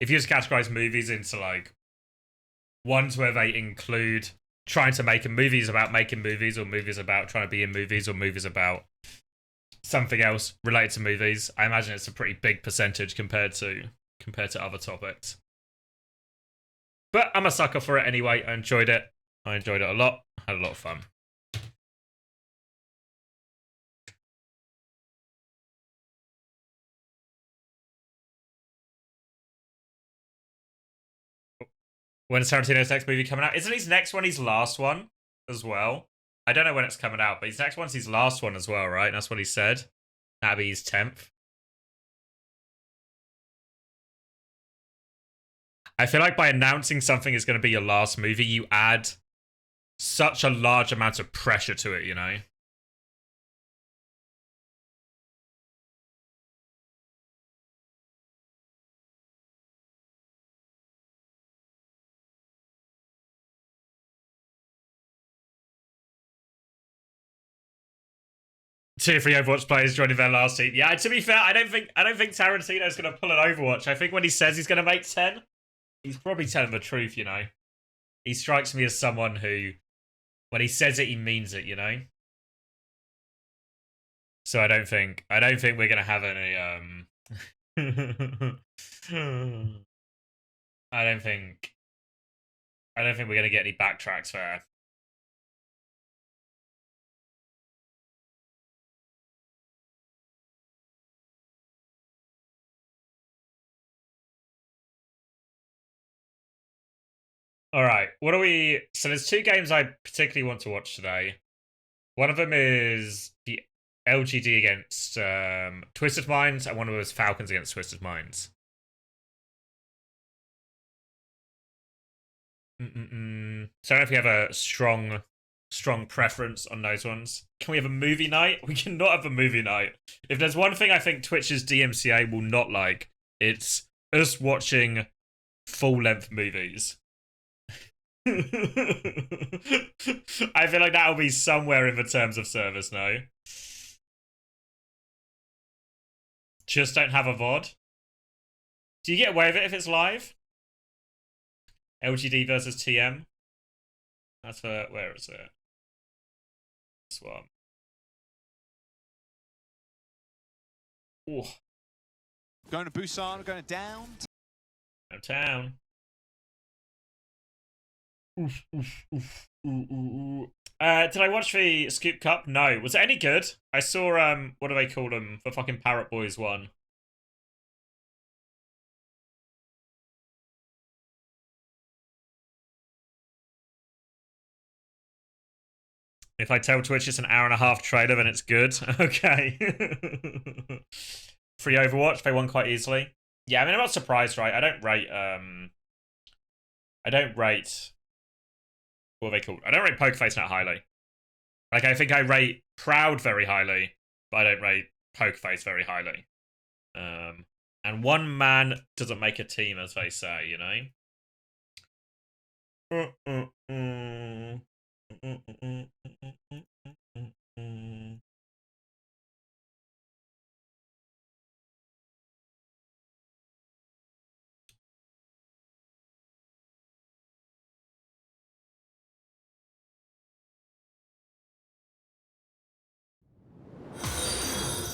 if you just categorize movies into like ones where they include trying to make movies about making movies, or movies about trying to be in movies, or movies about something else related to movies, I imagine it's a pretty big percentage compared to other topics. But I'm a sucker for it anyway. I enjoyed it. I enjoyed it a lot. Had a lot of fun. When's Tarantino's next movie coming out? Isn't his next one his last one as well? I don't know when it's coming out, but his next one's his last one as well, right? That's what he said. That'd be his 10th. I feel like by announcing something is going to be your last movie, you add such a large amount of pressure to it, you know? Tier 3 Overwatch players joining their last team. Yeah, to be fair, I don't think Tarantino's going to pull an Overwatch. I think when he says he's going to make 10, he's probably telling the truth, you know? He strikes me as someone who, when he says it, he means it, you know? So I don't think we're going to have any, I don't think we're going to get any backtracks there. All right, what are we? So there's two games I particularly want to watch today. One of them is the LGD against Twisted Minds, and one of them is Falcons against Twisted Minds. So I don't know if you have a strong preference on those ones. Can we have a movie night? We cannot have a movie night. If there's one thing I think Twitch's DMCA will not like, it's us watching full-length movies. I feel like that'll be somewhere in the terms of service, no? Just don't have a VOD. Do you get away with it if it's live? LGD versus TM. That's for, where is it? This one. Ooh. Going to Busan, going to down. Downtown. Oof, oof, oof, ooh, ooh, ooh. Did I watch the Scoop Cup? No. Was it any good? I saw, what do they call them? The fucking Parrot Boys one. If I tell Twitch it's an hour-and-a-half trailer, then it's good. Okay. Free Overwatch, they won quite easily. Yeah, I mean, I'm not surprised, right? I don't rate, what are they called? I don't rate Pokerface that highly. Like, I think I rate Proud very highly, but I don't rate Pokerface very highly. And one man doesn't make a team, as they say, you know?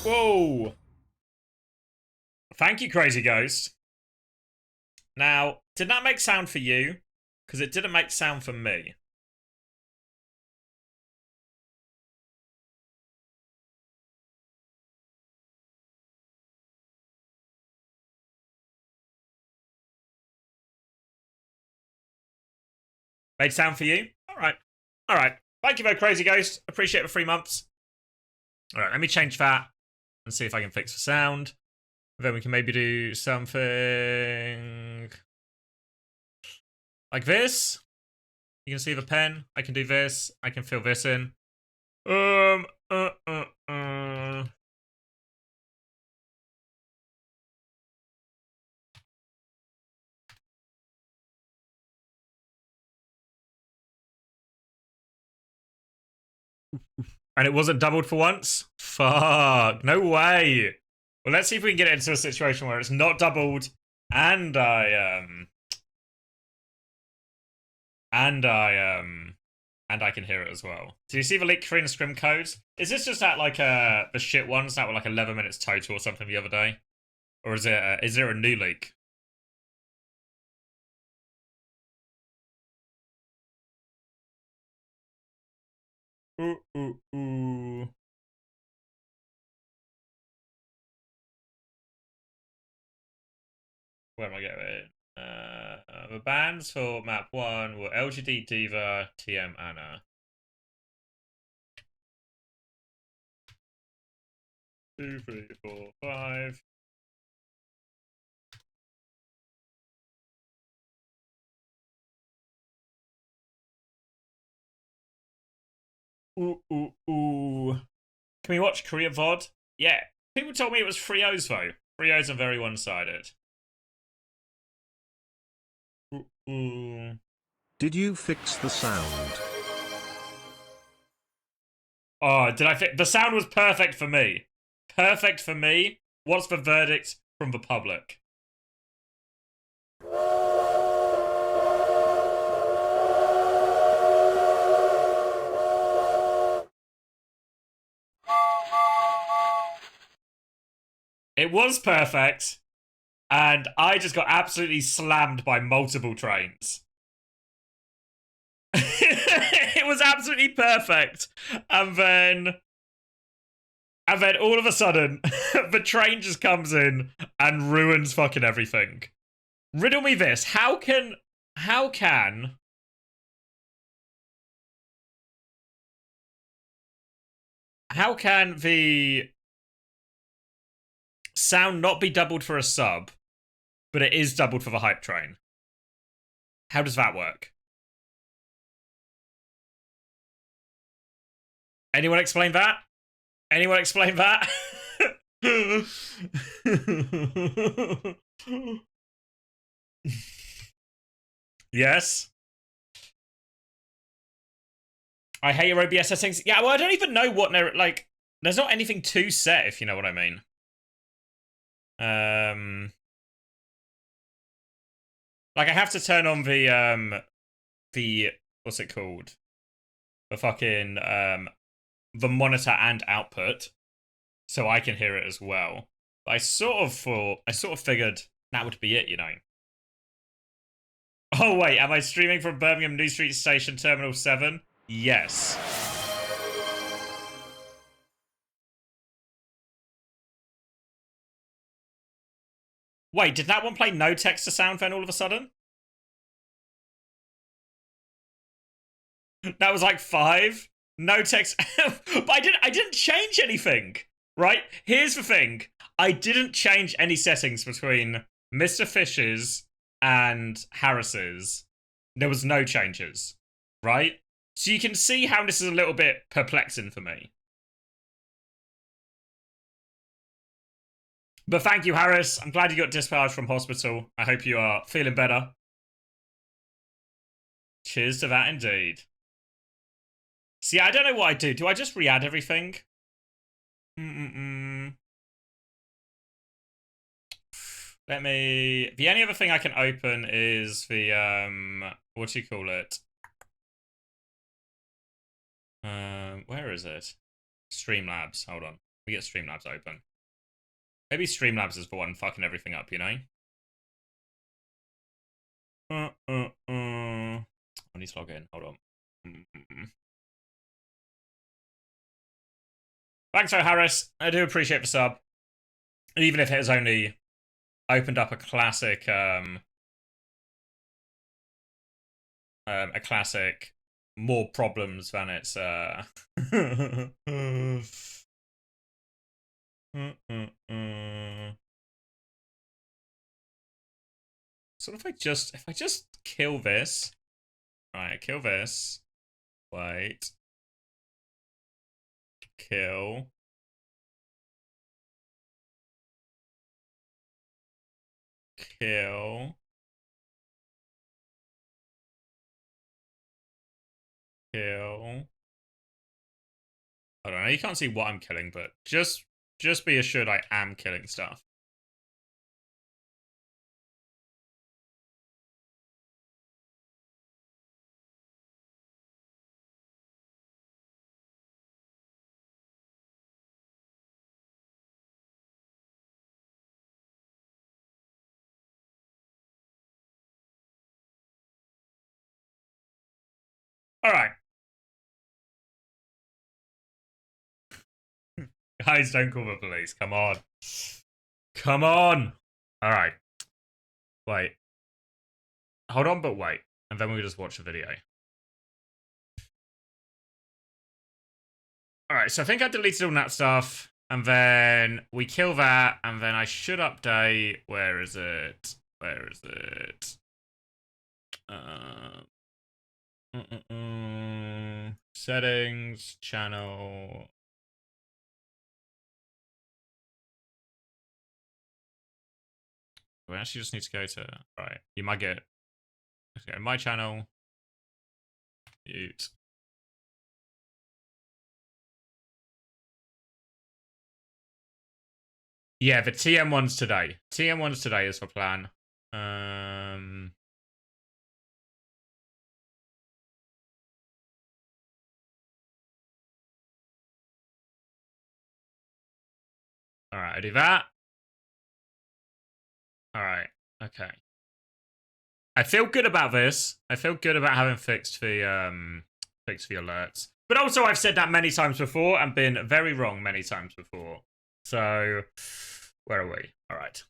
Whoa! Thank you, Crazy Ghost. Now, did that make sound for you? Because it didn't make sound for me. Made sound for you? Alright. Alright. Thank you, though, Crazy Ghost. Appreciate the 3 months. Alright, let me change that and see if I can fix the sound. Then we can maybe do something like this. You can see the pen. I can do this. I can fill this in. And it wasn't doubled for once? Fuck. No way. Well, let's see if we can get it into a situation where it's not doubled And I can hear it as well. Do you see the leak Korean scrim code? Is this just at like the shit ones that were like 11 minutes total or something the other day? Or is there a new leak? Ooh, ooh, ooh. Where am I going? The bands for map 1 were LGD, Diva, TM, Anna. 2, 3, 4, 5. Ooh, ooh, ooh. Can we watch Korea VOD? Yeah. People told me it was free O's though. Free O's are very one-sided. Ooh, ooh. Did you fix the sound? Oh, did I fit? The sound was perfect for me. Perfect for me. What's the verdict from the public? It was perfect, and I just got absolutely slammed by multiple trains. It was absolutely perfect, and then all of a sudden, the train just comes in and ruins fucking everything. Riddle me this: how can the sound not be doubled for a sub, but it is doubled for the hype train? How does that work? Anyone explain that? Anyone explain that? Yes. I hate your OBS settings. Yeah, well, I don't even know what they're like. There's not anything to set, if you know what I mean. Like I have to turn on the what's it called? The fucking the monitor and output, so I can hear it as well. But I sort of figured that would be it, you know. Oh wait, am I streaming from Birmingham New Street Station Terminal 7? Yes. Wait, did that one play no text to sound then all of a sudden? That was like 5. No text. But I didn't change anything. Right? Here's the thing. I didn't change any settings between Mr. Fish's and Harris's. There was no changes. Right? So you can see how this is a little bit perplexing for me. But thank you, Harris. I'm glad you got discharged from hospital. I hope you are feeling better. Cheers to that indeed. See, I don't know what I do. Do I just re-add everything? Let me... The only other thing I can open is the, what do you call it? Where is it? Streamlabs. Hold on. We get Streamlabs open. Maybe Streamlabs is the one fucking everything up, you know? I need to log in. Hold on. Thanks, for Harris. I do appreciate the sub. Even if it has only opened up a classic, more problems than it's, So if I just kill this, right? Kill this. Wait. Kill. Kill. Kill. I don't know. You can't see what I'm killing, but just be assured I am killing stuff. All right. Guys, don't call the police. Come on. Come on. All right. Wait. Hold on, but wait. And then we'll just watch the video. All right, so I think I deleted all that stuff. And then we kill that. And then I should update. Where is it? Where is it? Settings, channel. We actually just need to go to, right, you might get, okay, my channel, mute. Yeah, the TM1's today. TM1's today is the plan. All right, I do that. All right, okay. I feel good about this. I feel good about having fixed the alerts. But also, I've said that many times before and been very wrong many times before. So, where are we? All right.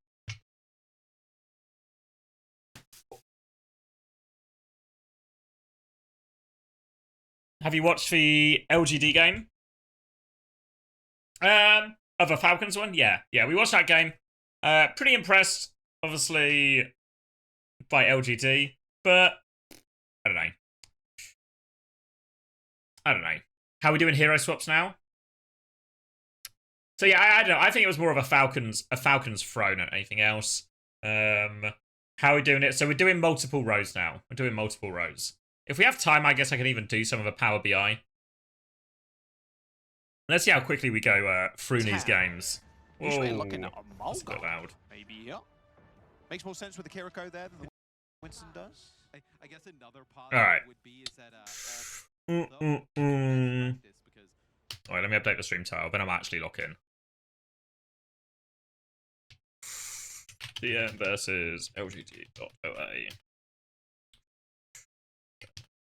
Have you watched the LGD game? Of the Falcons one? Yeah. Yeah, we watched that game. Pretty impressed, obviously, by LGD, but I don't know. I don't know. How are we doing hero swaps now? So yeah, I don't know. I think it was more of a Falcons throne than anything else. How are we doing it? So we're doing multiple rows now. We're doing multiple rows. If we have time, I guess I can even do some of the Power BI. Let's see how quickly we go through these games. Usually looking at a that's a bit loud. Maybe here. Makes more sense with the Kiriko there than the Winston does. I guess another All right. would be is that All right, let me update the stream tile. Then I'm actually lock in. TM versus LGD.OA.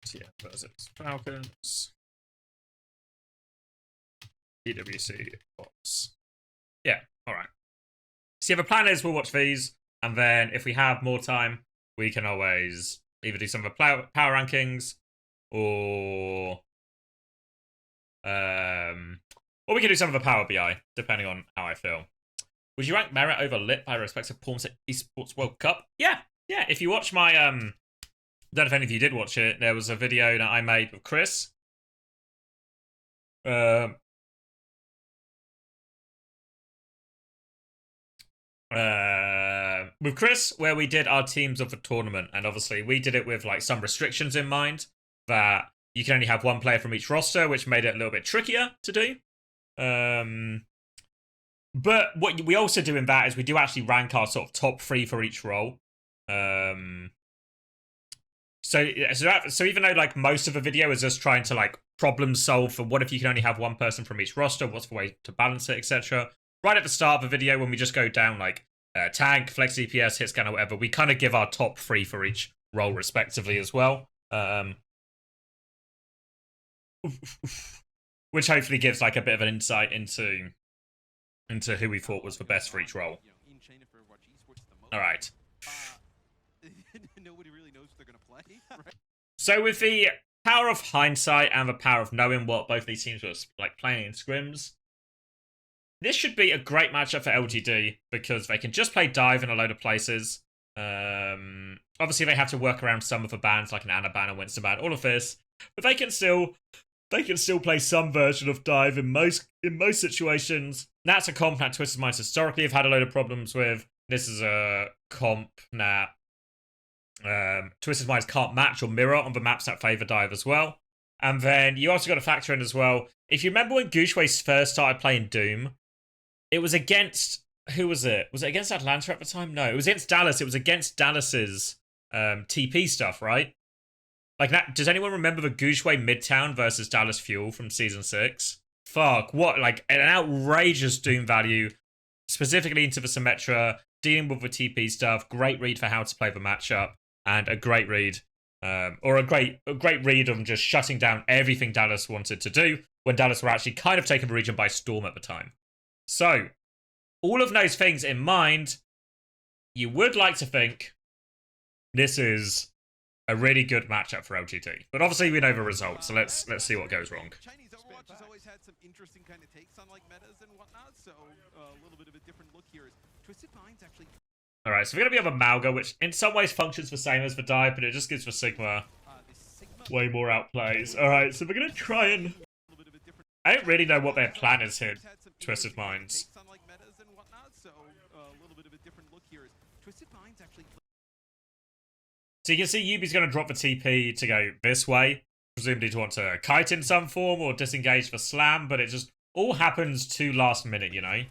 TM versus Falcons. EWC bots. Yeah, alright. So yeah, the plan is we'll watch these, and then if we have more time, we can always either do some of the power rankings, or we can do some of the Power BI, depending on how I feel. Would you rank Merit over Lit by respect to Porn Esports World Cup? Yeah, yeah. If you watch my, don't know if any of you did watch it, there was a video that I made with Chris. With Chris, where we did our teams of the tournament, and obviously we did it with like some restrictions in mind, that you can only have one player from each roster, which made it a little bit trickier to do. But what we also do in that is we do actually rank our sort of top 3 for each role. So even though like most of the video is just trying to like problem solve for what if you can only have one person from each roster, what's the way to balance it, etc. Right at the start of the video, when we just go down like tag, flex DPS, hit scan, or whatever, we kind of give our top 3 for each role respectively as well. Which hopefully gives like a bit of an insight into who we thought was the best for each role. All right. Nobody really knows what they're gonna play. Right? So with the power of hindsight and the power of knowing what both these teams were like playing in scrims, this should be a great matchup for LGD because they can just play dive in a load of places. Obviously, they have to work around some of the bans like an Ana ban, a Winston ban, all of this, but they can still play some version of dive in most situations. That's a comp that Twisted Minds historically have had a load of problems with. This is a comp that Twisted Minds can't match or mirror on the maps that favor dive as well. And then you also got to factor in as well, if you remember when Gooshway first started playing Doom, it was against, who was it? Was it against Atlanta at the time? No, it was against Dallas. It was against Dallas's TP stuff, right? Like that. Does anyone remember the Gooshway Midtown versus Dallas Fuel from Season 6? Fuck, what, like an outrageous Doom value, specifically into the Symmetra, dealing with the TP stuff, great read for how to play the matchup, and a great read Or a great read on just shutting down everything Dallas wanted to do when Dallas were actually kind of taking the region by storm at the time. So, all of those things in mind, you would like to think this is a really good matchup for LGD. But obviously we know the results, so let's see what goes wrong. Chinese Overwatch has always had some interesting kind of takes on like metas and whatnot, so a little bit of a different look here. Twisted Minds actually. Alright, so we're going to be on Malga, which in some ways functions the same as the Dive, but it just gives the Sigma way more outplays. Alright, so we're going to try and... I don't really know what their plan is here, Twisted Minds. So you can see Yubi's going to drop the TP to go this way, presumably to want to kite in some form or disengage for slam, but it just all happens too last minute, you know?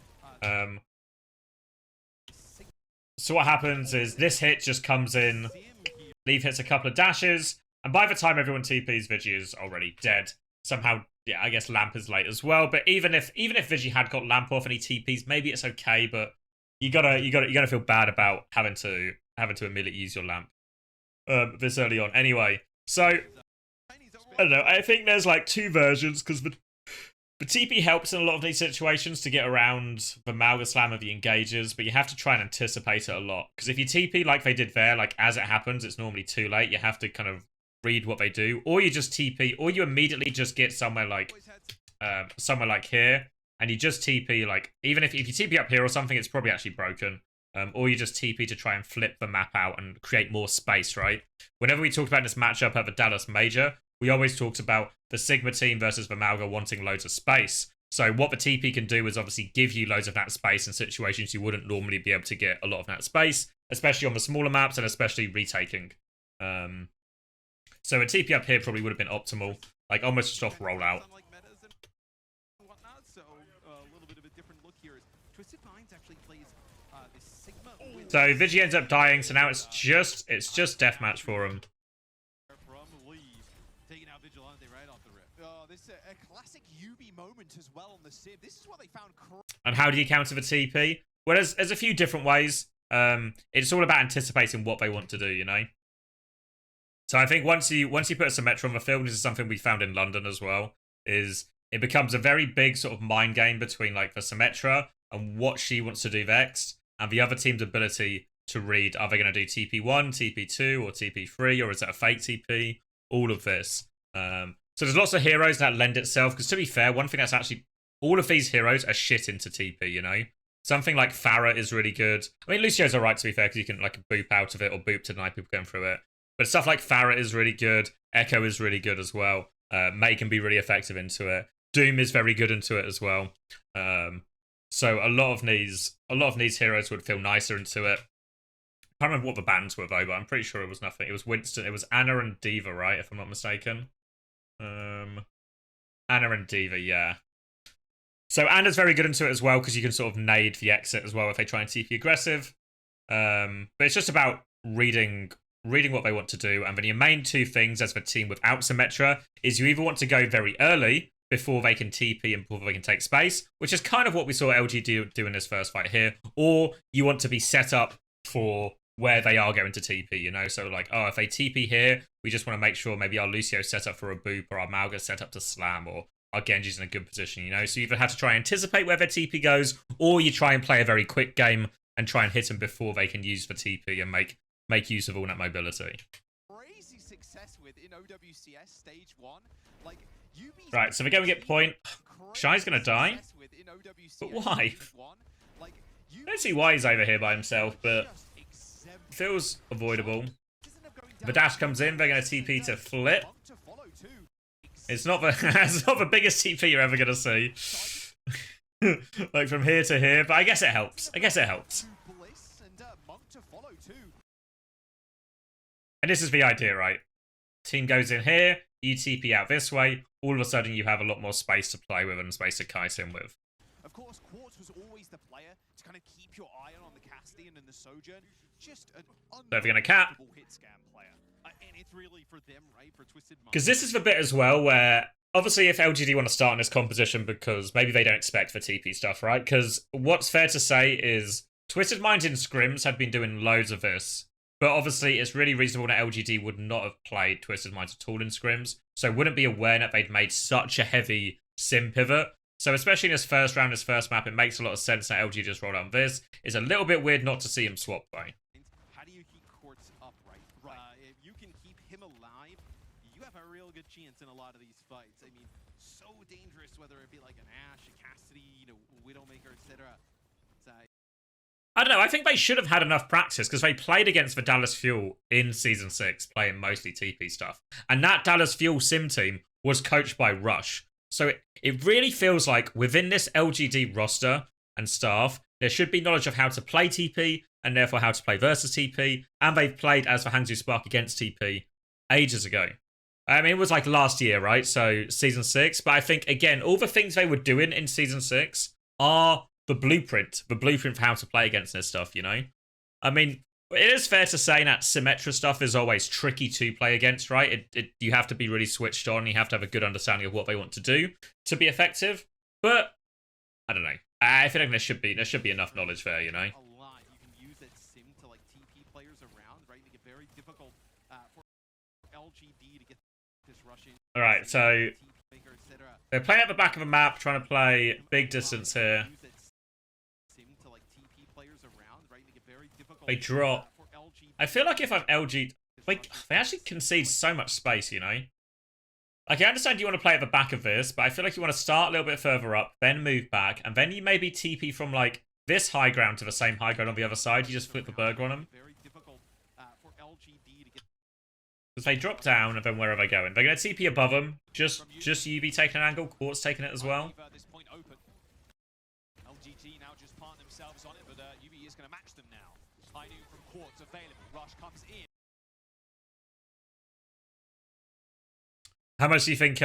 So what happens is this hit just comes in, Leaf hits a couple of dashes, and by the time everyone TPs, Vigi is already dead. Somehow, yeah, I guess Lamp is late as well, but even if Vigi had got Lamp off and he TPs, maybe it's okay, but you gotta feel bad about having to immediately use your Lamp this early on. Anyway, so I don't know, I think there's like two versions, because the TP helps in a lot of these situations to get around the Malga Slam of the engages, but you have to try and anticipate it a lot. Because if you TP like they did there, like as it happens, it's normally too late. You have to kind of read what they do, or you just TP, or you immediately just get somewhere like here, and you just TP, like, even if you TP up here or something, it's probably actually broken. Or you just TP to try and flip the map out and create more space, right? Whenever we talked about this matchup at the Dallas Major, we always talked about the Sigma team versus the Malga wanting loads of space. So what the TP can do is obviously give you loads of that space in situations you wouldn't normally be able to get a lot of that space, especially on the smaller maps and especially retaking. So a TP up here probably would have been optimal, like almost just off rollout. So Vigi ends up dying, so now it's just deathmatch for him. And how do you counter the TP? Well, there's a few different ways. It's all about anticipating what they want to do, you know? So I think once you put a Symmetra on the field, this is something we found in London as well, is it becomes a very big sort of mind game between like the Symmetra and what she wants to do next, and the other team's ability to read, are they going to do TP1, TP2, or TP3, or is it a fake TP? All of this. So there's lots of heroes that lend itself, because to be fair, one thing that's actually, all of these heroes are shit into TP, you know? Something like Farah is really good. I mean, Lucio's alright, to be fair, because you can like boop out of it or boop to deny people going through it. But stuff like Farah is really good. Echo is really good as well. May can be really effective into it. Doom is very good into it as well. So a lot of these heroes would feel nicer into it. I can't remember what the bans were though, but I'm pretty sure it was nothing. It was Winston. It was Anna and Diva, right? If I'm not mistaken. Anna and Diva, yeah. So Anna's very good into it as well, because you can sort of nade the exit as well if they try and TP aggressive. But it's just about reading what they want to do, and then your main two things as the team without Symmetra is you either want to go very early before they can TP and before they can take space, which is kind of what we saw LG do in this first fight here, or you want to be set up for where they are going to TP, you know? So like, oh, if they TP here, we just want to make sure maybe our Lucio's set up for a boop, or our Malga's set up to slam, or our Genji's in a good position, you know? So you either have to try and anticipate where their TP goes, or you try and play a very quick game and try and hit them before they can use the TP and make use of all that mobility. Crazy success with in OWCS stage 1. Like, right, so we're going to get point. Shy's going to die. But why? I don't see why he's over here by himself, but feels avoidable. The dash comes in, they're going to TP to flip. It's not the biggest TP you're ever going to see. Like from here to here, but I guess it helps. And this is the idea, right? Team goes in here, you TP out this way, all of a sudden you have a lot more space to play with and space to kite in with. Of course, Quartz was always the player to kind of keep your eye on the Castian and the Sojourn. Just an they're going to cap. hit scam player. And it's really for them, right? For Twisted Minds. Because this is the bit as well where, obviously, if LGD want to start in this composition, because maybe they don't expect for TP stuff, right? Because what's fair to say is Twisted Minds in scrims had been doing loads of this But obviously, it's really reasonable that LGD would not have played Twisted Minds at all in scrims, so wouldn't be aware that they'd made such a heavy sim pivot. So especially in his first round, his first map, it makes a lot of sense that LG just rolled out this. It's a little bit weird not to see him swap, though. How do you keep courts upright? If you can keep him alive, you have a real good chance in a lot of these fights. I mean, so dangerous, whether it be like an Ashe, a Cassidy, you know, Widowmaker, etc. I don't know, I think they should have had enough practice because they played against the Dallas Fuel in Season 6, playing mostly TP stuff. And that Dallas Fuel sim team was coached by Rush. So it really feels like within this LGD roster and staff, there should be knowledge of how to play TP and therefore how to play versus TP. And they've played as the Hangzhou Spark against TP ages ago. I mean, it was like last year, right? So Season 6. But I think, again, all the things they were doing in Season 6 are the blueprint for how to play against this stuff, you know? I mean, it is fair to say that Symmetra stuff is always tricky to play against, right? You have to be really switched on. You have to have a good understanding of what they want to do to be effective. But, I don't know. I feel like there should be enough knowledge there, you know? A lot. You can use that sim to like TP players around, right? Make it very difficult for LGD to get this rush in. Alright, so they're playing at the back of the map, trying to play big distance here. They drop. I feel like if I've LG... Like, they actually concede so much space, you know? Like, I understand you want to play at the back of this, but I feel like you want to start a little bit further up, then move back, and then you maybe TP from, like, this high ground to the same high ground on the other side. You just flip the burger on them. Because they drop down, and then where are they going? They're going to TP above them. Just UV taking an angle, Quartz taking it as well. LGD now just partner themselves on it, but UV is going to match them now. High noon from Quartz available. Rush comes in. How much do you think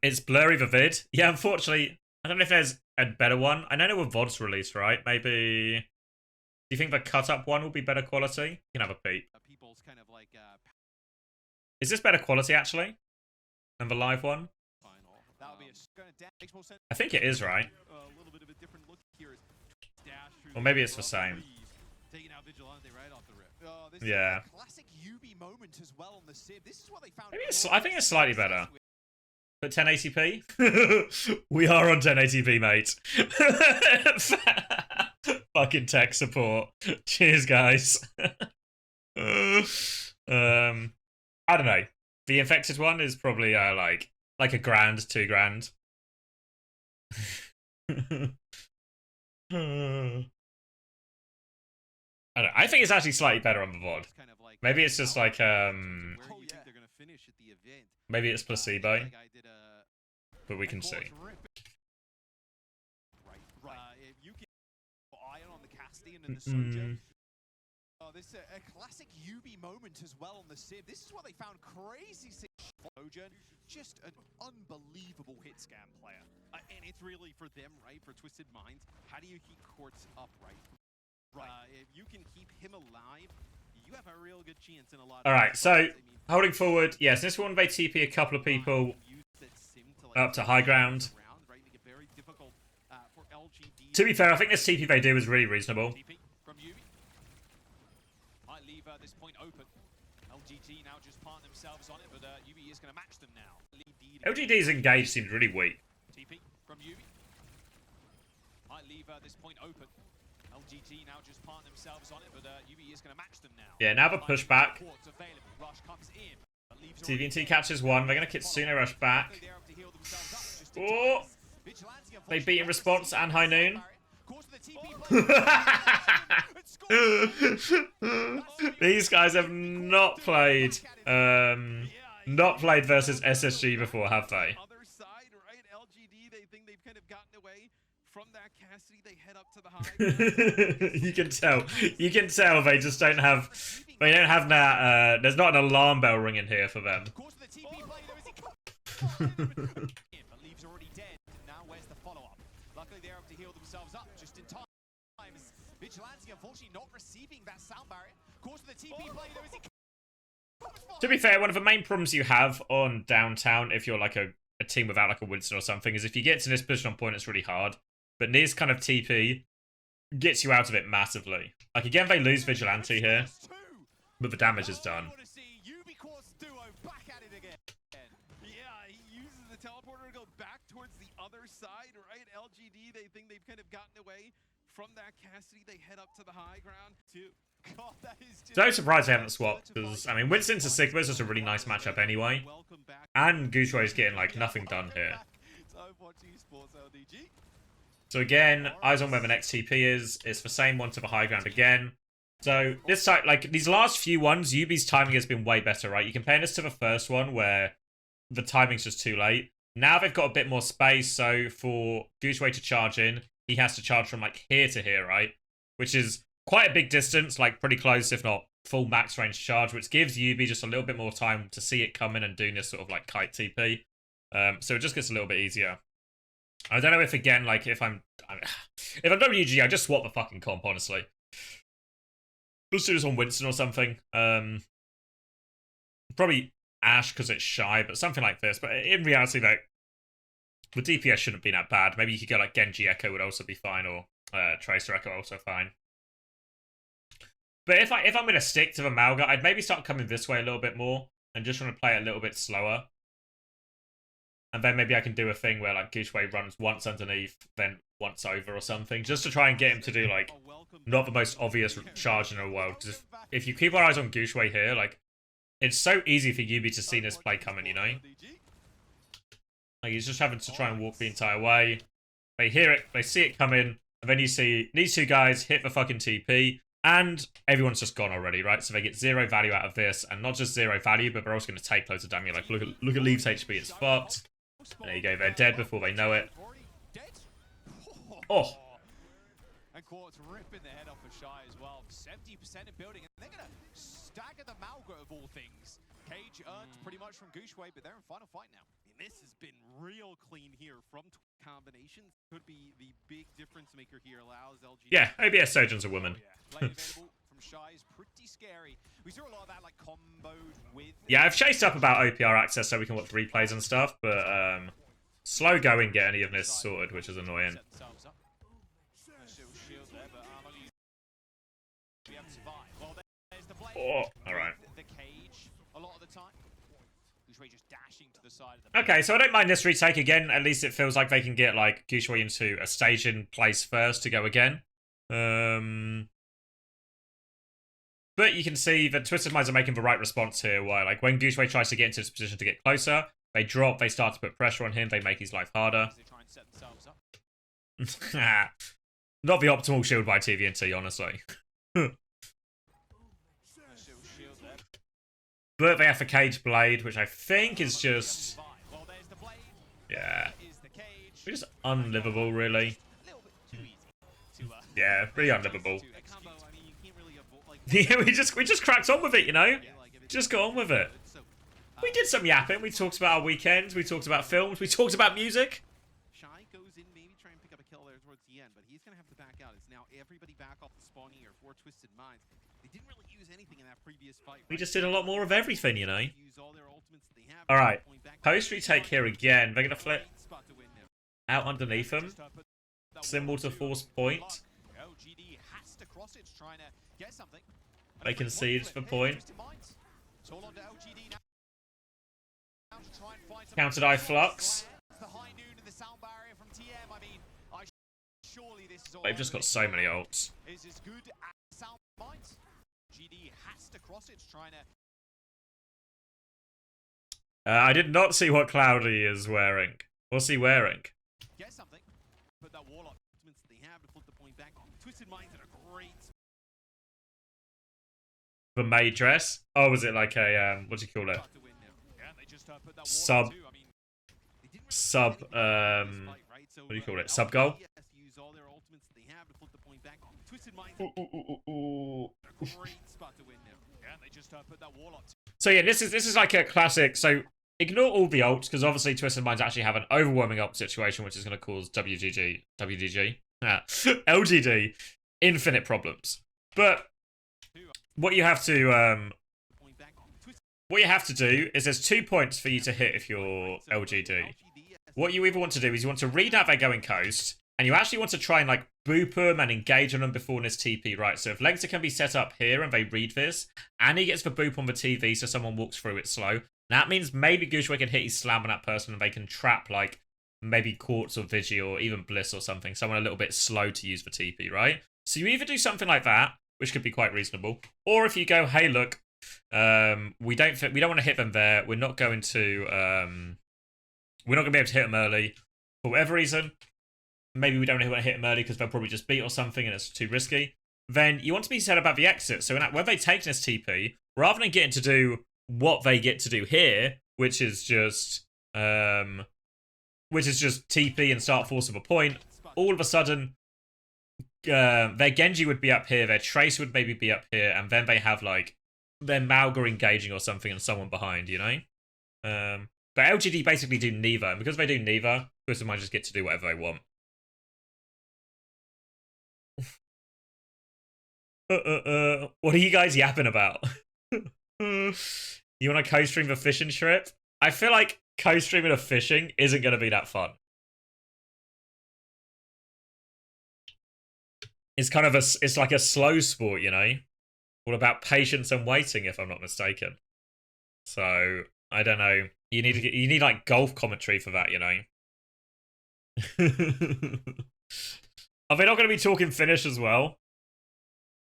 it's blurry, the vid? Yeah, unfortunately, I don't know if there's a better one. I know there were VODs released, right? Maybe... Do you think the cut-up one will be better quality? You can have a peep. People's kind of like, Is this better quality, actually? Than the live one? That would be makes more sense. I think it is, right? A little bit of a different look here. Or maybe it's the same. Taking out Vigilante right off the rip. This Yeah. is a classic UB moment as well on the Civ. This is what they found. Maybe I think it's slightly better. But 1080p? We are on 1080p, mate. Fucking tech support. Cheers, guys. I don't know. The infected one is probably like a grand, $2,000. I don't know. I think it's actually slightly better on the VOD. Maybe it's just like maybe it's placebo. But we can see. You can iron on the Castian and the Soja. This is a classic UB moment as well on the Civ. This is what they found crazy. Soja, just an unbelievable hit scan player. And it's really for them, right? For Twisted Minds, how do you keep Quartz upright? If you can keep him alive, you have a real good chance in a lot of Alright, these so fights. I mean, holding forward, yes, this one they TP a couple of people up to high ground. To be fair, I think this TP they do is really reasonable. from UB. Might leave this point open. LGD now just partner themselves on it, but UB is going to match them now. LGD's engaged seems really weak. TP from UB. Might leave this point open. LGD now just partner themselves on it, but UB is going to match them now. Yeah, now the pushback. Rush comes in. TVNT catches one. They're going to Kitsune rush back. Oh! They beat in response and High Noon. These guys have not played versus SSG before, have they? Other side, right? LGD, they think they've kind of gotten away from that Cassidy. They head up to the high. You can tell they just don't have that there's not an alarm bell ringing here for them. Leaves already dead. Now where's the follow-up? Luckily they're able to heal themselves up just in time. Vigilante unfortunately not receiving that sound barrier. Course of the TP play there is To be fair, one of the main problems you have on downtown, if you're like a team without like a Winston or something, is if you get to this position on point, it's really hard. But Nier's kind of TP gets you out of it massively. Like, again, they lose Vigilante here. But the damage is done. Yeah, he uses the teleporter to go back towards the other side, right? LGD, they think they've kind of gotten away from that Cassidy. They head up to the high ground too. God, that is just So surprised they haven't swapped, because, I mean, Winston to Sigma is just a really nice matchup anyway. And Gushway's getting, like, nothing done here. So again, eyes on where the next TP is. It's the same one to the high ground again. So this time, like, these last few ones, Yubi's timing has been way better, right? You compare this to the first one where the timing's just too late. Now they've got a bit more space, so for Gushway to charge in, he has to charge from, like, here to here, right? Which is quite a big distance, like, pretty close, if not full max range charge, which gives Yubi just a little bit more time to see it coming and doing this sort of, like, kite TP. So it just gets a little bit easier. I don't know if, again, like, if I'm WG, I just swap the fucking comp, honestly. Let's do this on Winston or something. Probably Ashe because it's shy, but something like this. But in reality, like, the DPS shouldn't be that bad. Maybe you could go like Genji Echo would also be fine, or Tracer Echo also fine. But if I'm gonna stick to the Malga, I'd maybe start coming this way a little bit more and just want to play it a little bit slower. And then maybe I can do a thing where like Gushway runs once underneath, then once over or something, just to try and get him to do like not the most obvious charge in the world. Because if you keep our eyes on Gushway here, like it's so easy for Yubi to see this play coming, you know? Like he's just having to try and walk the entire way. They hear it, they see it coming, and then you see these two guys hit the fucking TP, and everyone's just gone already, right? So they get 0 value out of this, and not just 0 value, but they're also going to take loads of damage. Like look at Leave's HP, it's fucked. There you go, they're dead before they know it. Oh. And Quartz ripping the head off of Shy as well. 70% in building, and they're going to stagger the Malga of all things. Cage earned pretty much from Gushway, but they're in final fight now. This has been real clean here from combinations. Could be the big difference maker here. Allows LGD. Yeah, OBS Surgeon's a woman. Lane available from Shy is pretty scary. We saw a lot of that like comboed with. Yeah, I've chased up about OPR access so we can watch replays and stuff, but slow going get any of this sorted, which is annoying. Oh, alright. Okay, so I don't mind this retake again. At least it feels like they can get like Gushway into a staging place first to go again. But you can see that Twisted Minds are making the right response here. Why, like when Gushway tries to get into this position to get closer, they drop, they start to put pressure on him, they make his life harder. Not the optimal shield by TVNT, honestly. But they have the Cage Blade, which I think is just... yeah. Just unlivable, really. Yeah, pretty unlivable. Yeah, we just cracked on with it, you know? Just got on with it. We did some yapping. We talked about our weekends. We talked about films. We talked about music. Shy goes in, maybe try and pick up a kill there towards the end, but he's going to have to back out. It's now everybody back off the spawn here for Twisted Minds. They didn't really use anything in that previous fight. We just did a lot more of everything, you know? Alright, post retake here again. They're going to flip out underneath them. Symbol to force point. They concede for point. Countered eye flux. They've just got so many ults. I did not see what Cloudy is wearing. What's he wearing? Get something. Put that wall up. They have to flip the point back. Twisted Minds in a great. The maid dress? Oh, was it like a what do you call it? Sub. What do you call it? Sub goal? So yeah, this is like a classic. So ignore all the ults because obviously Twisted Minds actually have an overwhelming ult situation, which is going to cause LGD infinite problems. But what you have to do is there's 2 points for you to hit if you're LGD. What you either want to do is you want to read out their going coast, and you actually want to try and like boop them and engage on them before this TP, right? So if Lengther can be set up here and they read this, and he gets the boop on the TV so someone walks through it slow, that means maybe Gushue can hit his slam on that person and they can trap, like, maybe Quartz or Vigi or even Bliss or something, someone a little bit slow to use the TP, right? So you either do something like that, which could be quite reasonable, or if you go, hey, look, we don't want to hit them there, we're not going to be able to hit them early for whatever reason. Maybe we don't want to hit them early because they'll probably just beat or something and it's too risky. Then you want to be set about the exit. So when they take this TP, rather than getting to do what they get to do here, which is just TP and start force of a point, all of a sudden their Genji would be up here, their Trace would maybe be up here, and then they have like their Mauga engaging or something and someone behind, you know? But LGD basically do neither, and because they do neither, Twisted might just get to do whatever they want. What are you guys yapping about? You want to co-stream the fishing trip? I feel like co-streaming a fishing isn't going to be that fun. It's kind of it's like a slow sport, you know? All about patience and waiting, if I'm not mistaken. So, I don't know. You need like golf commentary for that, you know? Are they not going to be talking Finnish as well?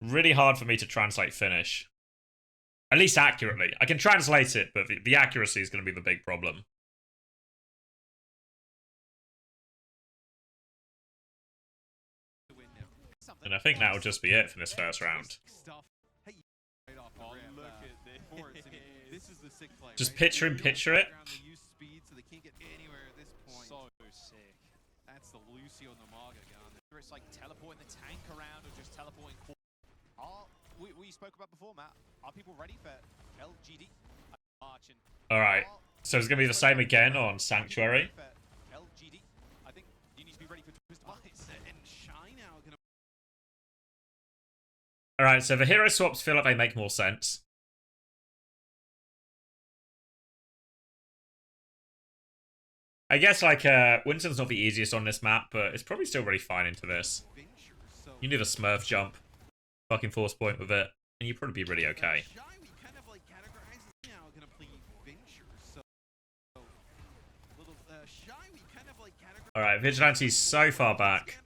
Really hard for me to translate Finnish. At least accurately. I can translate it, but the accuracy is going to be the big problem. And I think that will just be it for this first round. Just picture it. That's the Lucio Namaga gun. It's like teleporting the tank around or just teleporting. We spoke about before, Matt. Are people ready for LGD? Alright, so it's going to be the same again on Sanctuary. LGD. I think you need to be ready for Twist Eyes and Shine now. Alright, so the hero swaps feel like they make more sense. I guess, like, Winston's not the easiest on this map, but it's probably still really fine into this. You do the Smurf jump, fucking force point with it, and you'd probably be really okay. Alright, Vigilante's so far back.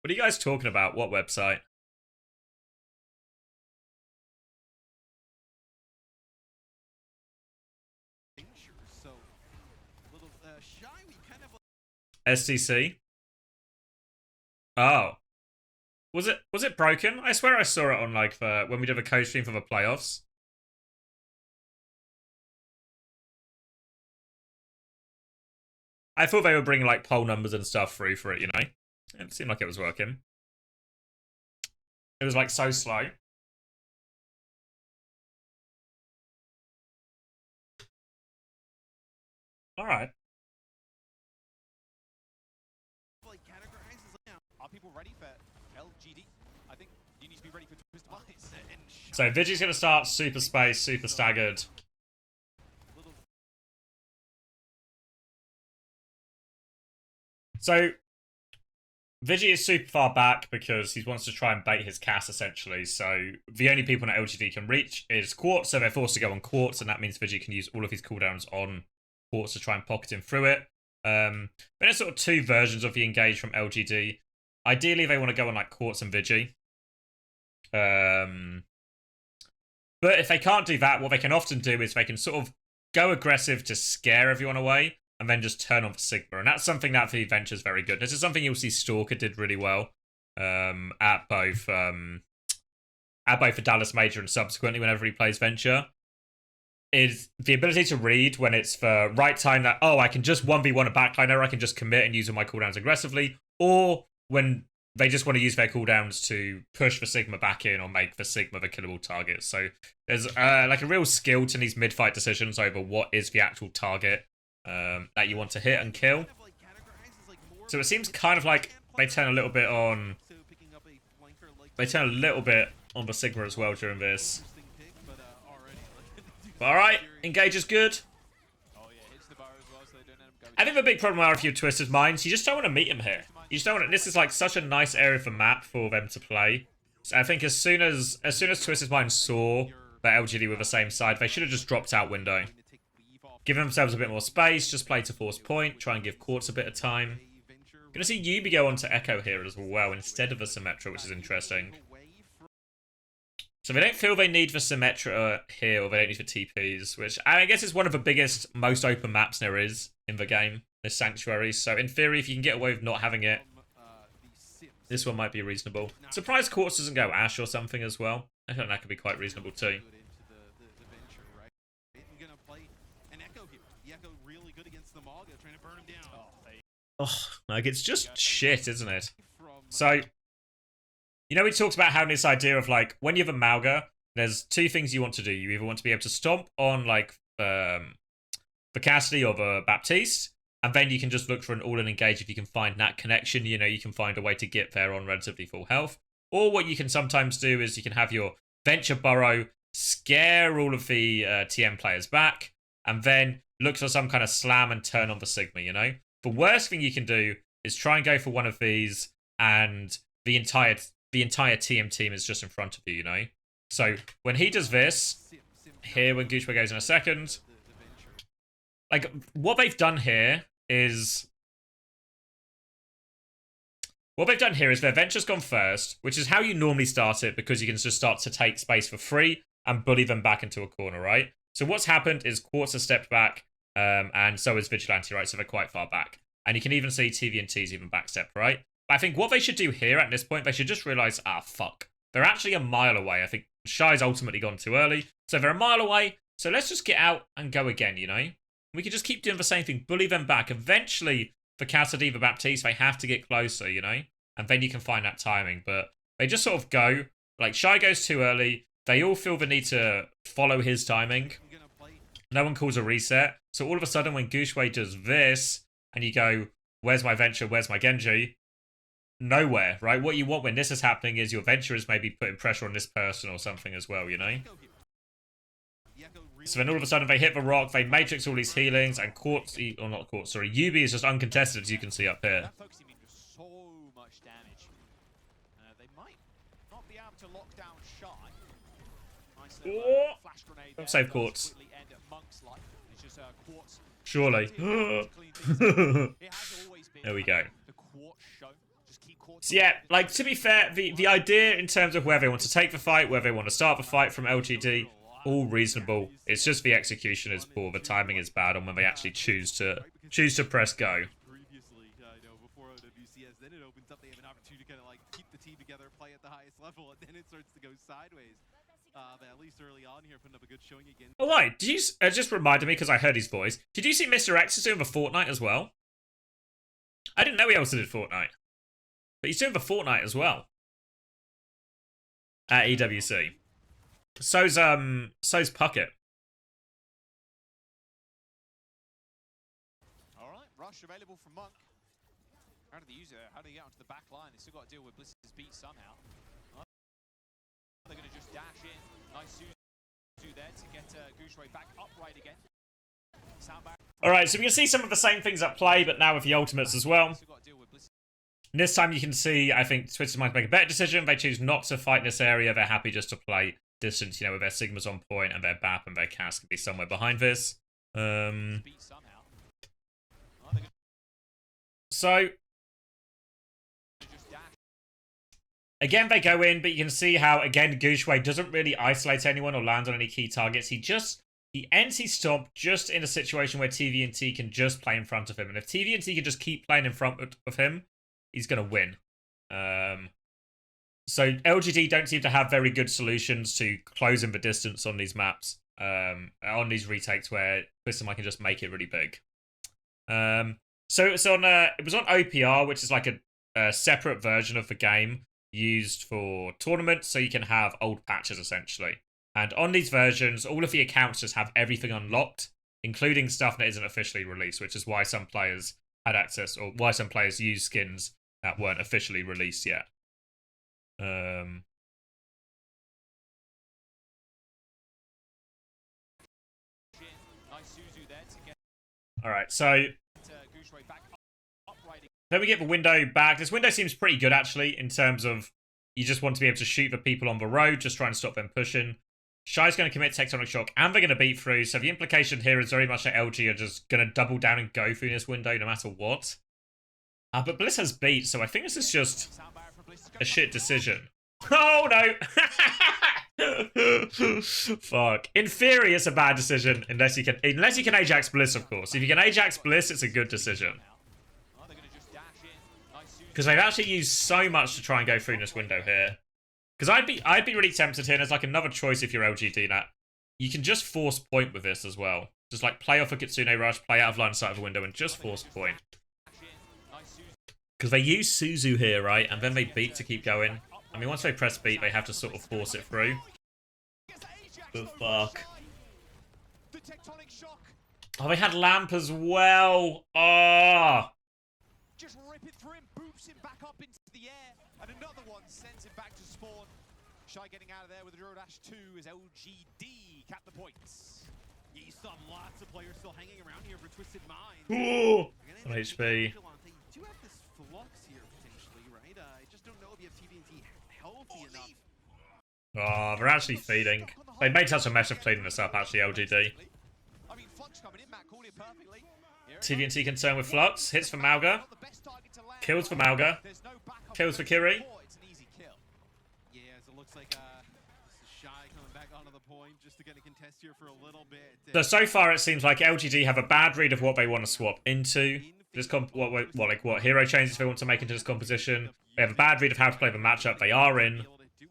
What are you guys talking about? What website? STC? Oh. Was it broken? I swear I saw it on like when we did a co-stream for the playoffs. I thought they were bringing like poll numbers and stuff through for it, you know? It seemed like it was working. It was like so slow. Alright. Are people ready for LGD? I think you need to be ready for Twist Eyes and So Vigi's gonna start super space, super staggered. So Vigi is super far back because he wants to try and bait his cast, essentially. So the only people that LGD can reach is Quartz, so they're forced to go on Quartz, and that means Vigi can use all of his cooldowns on Quartz to try and pocket him through it. Then there's sort of two versions of the engage from LGD. Ideally, they want to go on like Quartz and Vigi. But if they can't do that, what they can often do is they can sort of go aggressive to scare everyone away, and then just turn on for Sigma. And that's something that the Venture is very good. This is something you'll see Stalker did really well at both the Dallas Major and subsequently whenever he plays Venture. Is the ability to read when it's the right time that, oh, I can just 1v1 a backliner, I can just commit and use all my cooldowns aggressively, or when they just want to use their cooldowns to push the Sigma back in or make the Sigma the killable target. So there's like a real skill to these mid-fight decisions over what is the actual target that you want to hit and kill. So it seems kind of like they turn a little bit on they turn a little bit on the Sigma as well during this. Interesting pick, but already But alright, engage is good. Oh yeah, hits the bar as well, so they don't let him go. I think the big problem are if you Twisted Minds, you just don't want to meet him here. You just don't want to, this is like such a nice area for map for them to play. So I think as soon as Twisted Minds saw that LGD were the same side, they should have just dropped out window. Give themselves a bit more space, just play to force point, try and give Quartz a bit of time. Gonna see Yubi go on to Echo here as well instead of the Symmetra, which is interesting. So they don't feel they need the Symmetra here, or they don't need the TPs, which I guess is one of the biggest, most open maps there is in the game, this Sanctuary. So in theory, if you can get away with not having it, this one might be reasonable. Surprised Quartz doesn't go Ash or something as well. I think that could be quite reasonable too. Oh, like it's just shit, isn't it? So, you know, we talked about having this idea of like when you have a Mauga, there's two things you want to do. You either want to be able to stomp on like the Cassidy or the Baptiste, and then you can just look for an all-in engage if you can find that connection. You know, you can find a way to get there on relatively full health. Or what you can sometimes do is you can have your Venture Burrow scare all of the TM players back, and then look for some kind of slam and turn on the Sigma, you know? The worst thing you can do is try and go for one of these, and the entire TM team is just in front of you, you know? So when he does this, here when Goochway goes in a second, like what they've done here is their Venture's gone first, which is how you normally start it because you can just start to take space for free and bully them back into a corner, right? So what's happened is Quartz has stepped back, and so is Vigilante, right? So they're quite far back. And you can even see TVNT's even backstepped, right? But I think what they should do here at this point, they should just realize, fuck. They're actually a mile away. I think Shy's ultimately gone too early. So they're a mile away. So let's just get out and go again, you know? We could just keep doing the same thing, bully them back. Eventually, for Cassidy, the Baptiste, they have to get closer, you know? And then you can find that timing. But they just sort of go, like Shy goes too early. They all feel the need to follow his timing. No one calls a reset. So all of a sudden, when Goochway does this, and you go, where's my Venture, where's my Genji? Nowhere, right? What you want when this is happening is your Venture is maybe putting pressure on this person or something as well, you know? So then all of a sudden they hit the rock, they matrix all these healings, and Quartz, or not Quartz, sorry, Yubi is just uncontested, as you can see up here. That focusing means so much damage. They might not be able to lock down Shy. Nice little, flash grenade there. Save Quartz. Completely end at Monk's life. It's just Quartz. Surely. It has always been There we go. the Quartz show. Just keep Quartz. So yeah, like to be fair, the idea in terms of where they want to take the fight, where they want to start the fight from LGD, all reasonable. It's just the execution is poor, the timing is bad on when they actually choose to press go. Previously, before OWCS, then it opens up. They have an opportunity to kind of like keep the team together, play at the highest level, and then it starts to go sideways. But at least early on here, putting up a good showing again. Oh, why? Did you just reminded me because I heard his voice? Did you see Mr. X is doing the Fortnite as well? I didn't know he also did Fortnite, but he's doing the Fortnite as well at EWC. So's Puckett. All right, rush available from Monk. How do they use it? How do they get onto the back line? They still got to deal with Bliss's beat somehow. They're going to just dash in. Nice Suzu there to get Goochway back upright again. Alright, so we can see some of the same things at play, but now with the ultimates as well. And this time you can see, I think Twisted might make a better decision. They choose not to fight in this area. They're happy just to play distance, you know, with their Sigmas on point and their BAP and their Cass can be somewhere behind this. So again, they go in, but you can see how, again, Goochway doesn't really isolate anyone or land on any key targets. He ends his stomp just in a situation where TVNT can just play in front of him. And if TVNT can just keep playing in front of him, he's going to win. So LGD don't seem to have very good solutions to closing the distance on these maps, on these retakes where Twisted can just make it really big. So it was on OPR, which is like a separate version of the game used for tournaments, so you can have old patches essentially. And on these versions, all of the accounts just have everything unlocked, including stuff that isn't officially released, which is why some players had access, or why some players use skins that weren't officially released yet. Alright, so then we get the window back. This window seems pretty good, actually, in terms of you just want to be able to shoot the people on the road, just trying to stop them pushing. Shy's going to commit Tectonic Shock, and they're going to beat through, so the implication here is very much that LG are just going to double down and go through this window no matter what. But Bliss has beat, so I think this is just a shit decision. Oh, no! Fuck. In theory, it's a bad decision, unless you can Ajax Bliss, of course. If you can Ajax Bliss, it's a good decision. Because they've actually used so much to try and go through this window here. Because I'd be really tempted here, and there's like another choice if you're LGD that. You can just force point with this as well. Just like play off a Kitsune Rush, play out of line of sight of the window, and just force point. Because they use Suzu here, right? And then they beat to keep going. I mean, once they press beat, they have to sort of force it through. But fuck. Oh, they had Lamp as well. Oh. Just rip it through him, boops him back up into the air, and another one sends him back to spawn. Shy getting out of there with a Draw Dash 2 as LGD cap the points. Yeah, you saw lots of players still hanging around here for Twisted Minds. Ooh. On HP. They do have this flux here potentially, right? I just don't know if you have TVNT healthy enough. Oh, they're actually feeding. They made such a mess of cleaning this up, actually, LGD. I mean, Flux coming in, Matt called it perfectly. TVNT concerned with Flux. Hits for Mauga. Kills for Mauga. Kills for Kiri. It's an easy kill. Yeah, so it looks like Shy coming back onto the point just to get a contest here for a little bit. So far, it seems like LGD have a bad read of what they want to swap into. This what hero changes they want to make into this composition. They have a bad read of how to play the matchup they are in.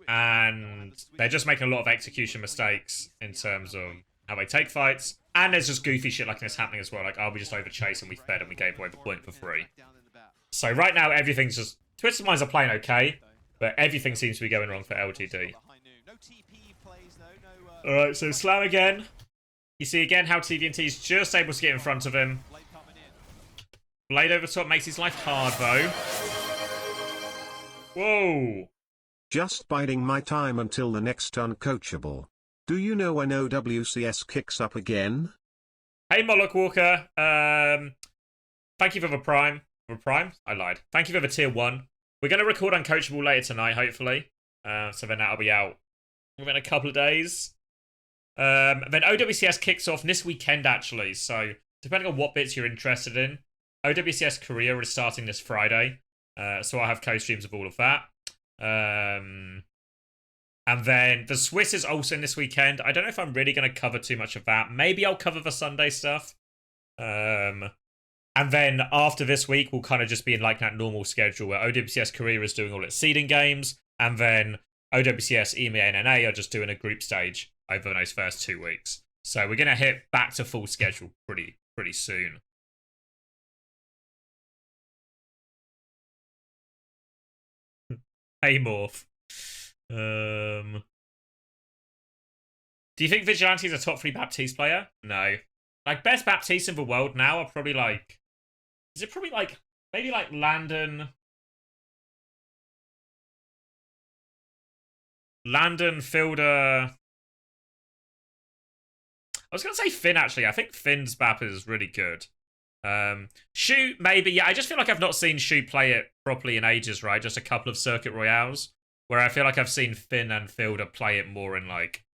And they're just making a lot of execution mistakes in terms of how they take fights. And there's just goofy shit like this happening as well. Like, we just overchased and we fed and we gave away the point for free. So right now, everything's just... Twisted Minds are playing okay, but everything seems to be going wrong for LGD. Alright, so Slam again. You see again how TVNT's just able to get in front of him. Blade over top makes his life hard, though. Whoa. Just biding my time until the next uncoachable. Do you know when OWCS kicks up again? Hey, Moloch Walker. Thank you for the Prime. For Prime? I lied. Thank you for the Tier 1. We're going to record Uncoachable later tonight, hopefully. So then that'll be out within a couple of days. Then OWCS kicks off this weekend, actually. So depending on what bits you're interested in, OWCS Korea is starting this Friday. So I'll have co-streams of all of that. And then the Swiss is also in this weekend. I don't know if I'm really going to cover too much of that. Maybe I'll cover the Sunday stuff. And then after this week, we'll kind of just be in like that normal schedule where OWCS Korea is doing all its seeding games. And then OWCS, EMEA, and NA are just doing a group stage over those first 2 weeks. So we're going to hit back to full schedule pretty soon. Hey, Morph. Do you think Vigilante is a top 3 Baptiste player? No. Like, best Baptiste in the world now are probably like... Is it probably like... Maybe like Landon, Fielder... I was going to say Finn, actually. I think Finn's Bap is really good. Shu, maybe. Yeah, I just feel like I've not seen Shu play it properly in ages, right? Just a couple of Circuit Royales. Where I feel like I've seen Finn and Fielder play it more in, like,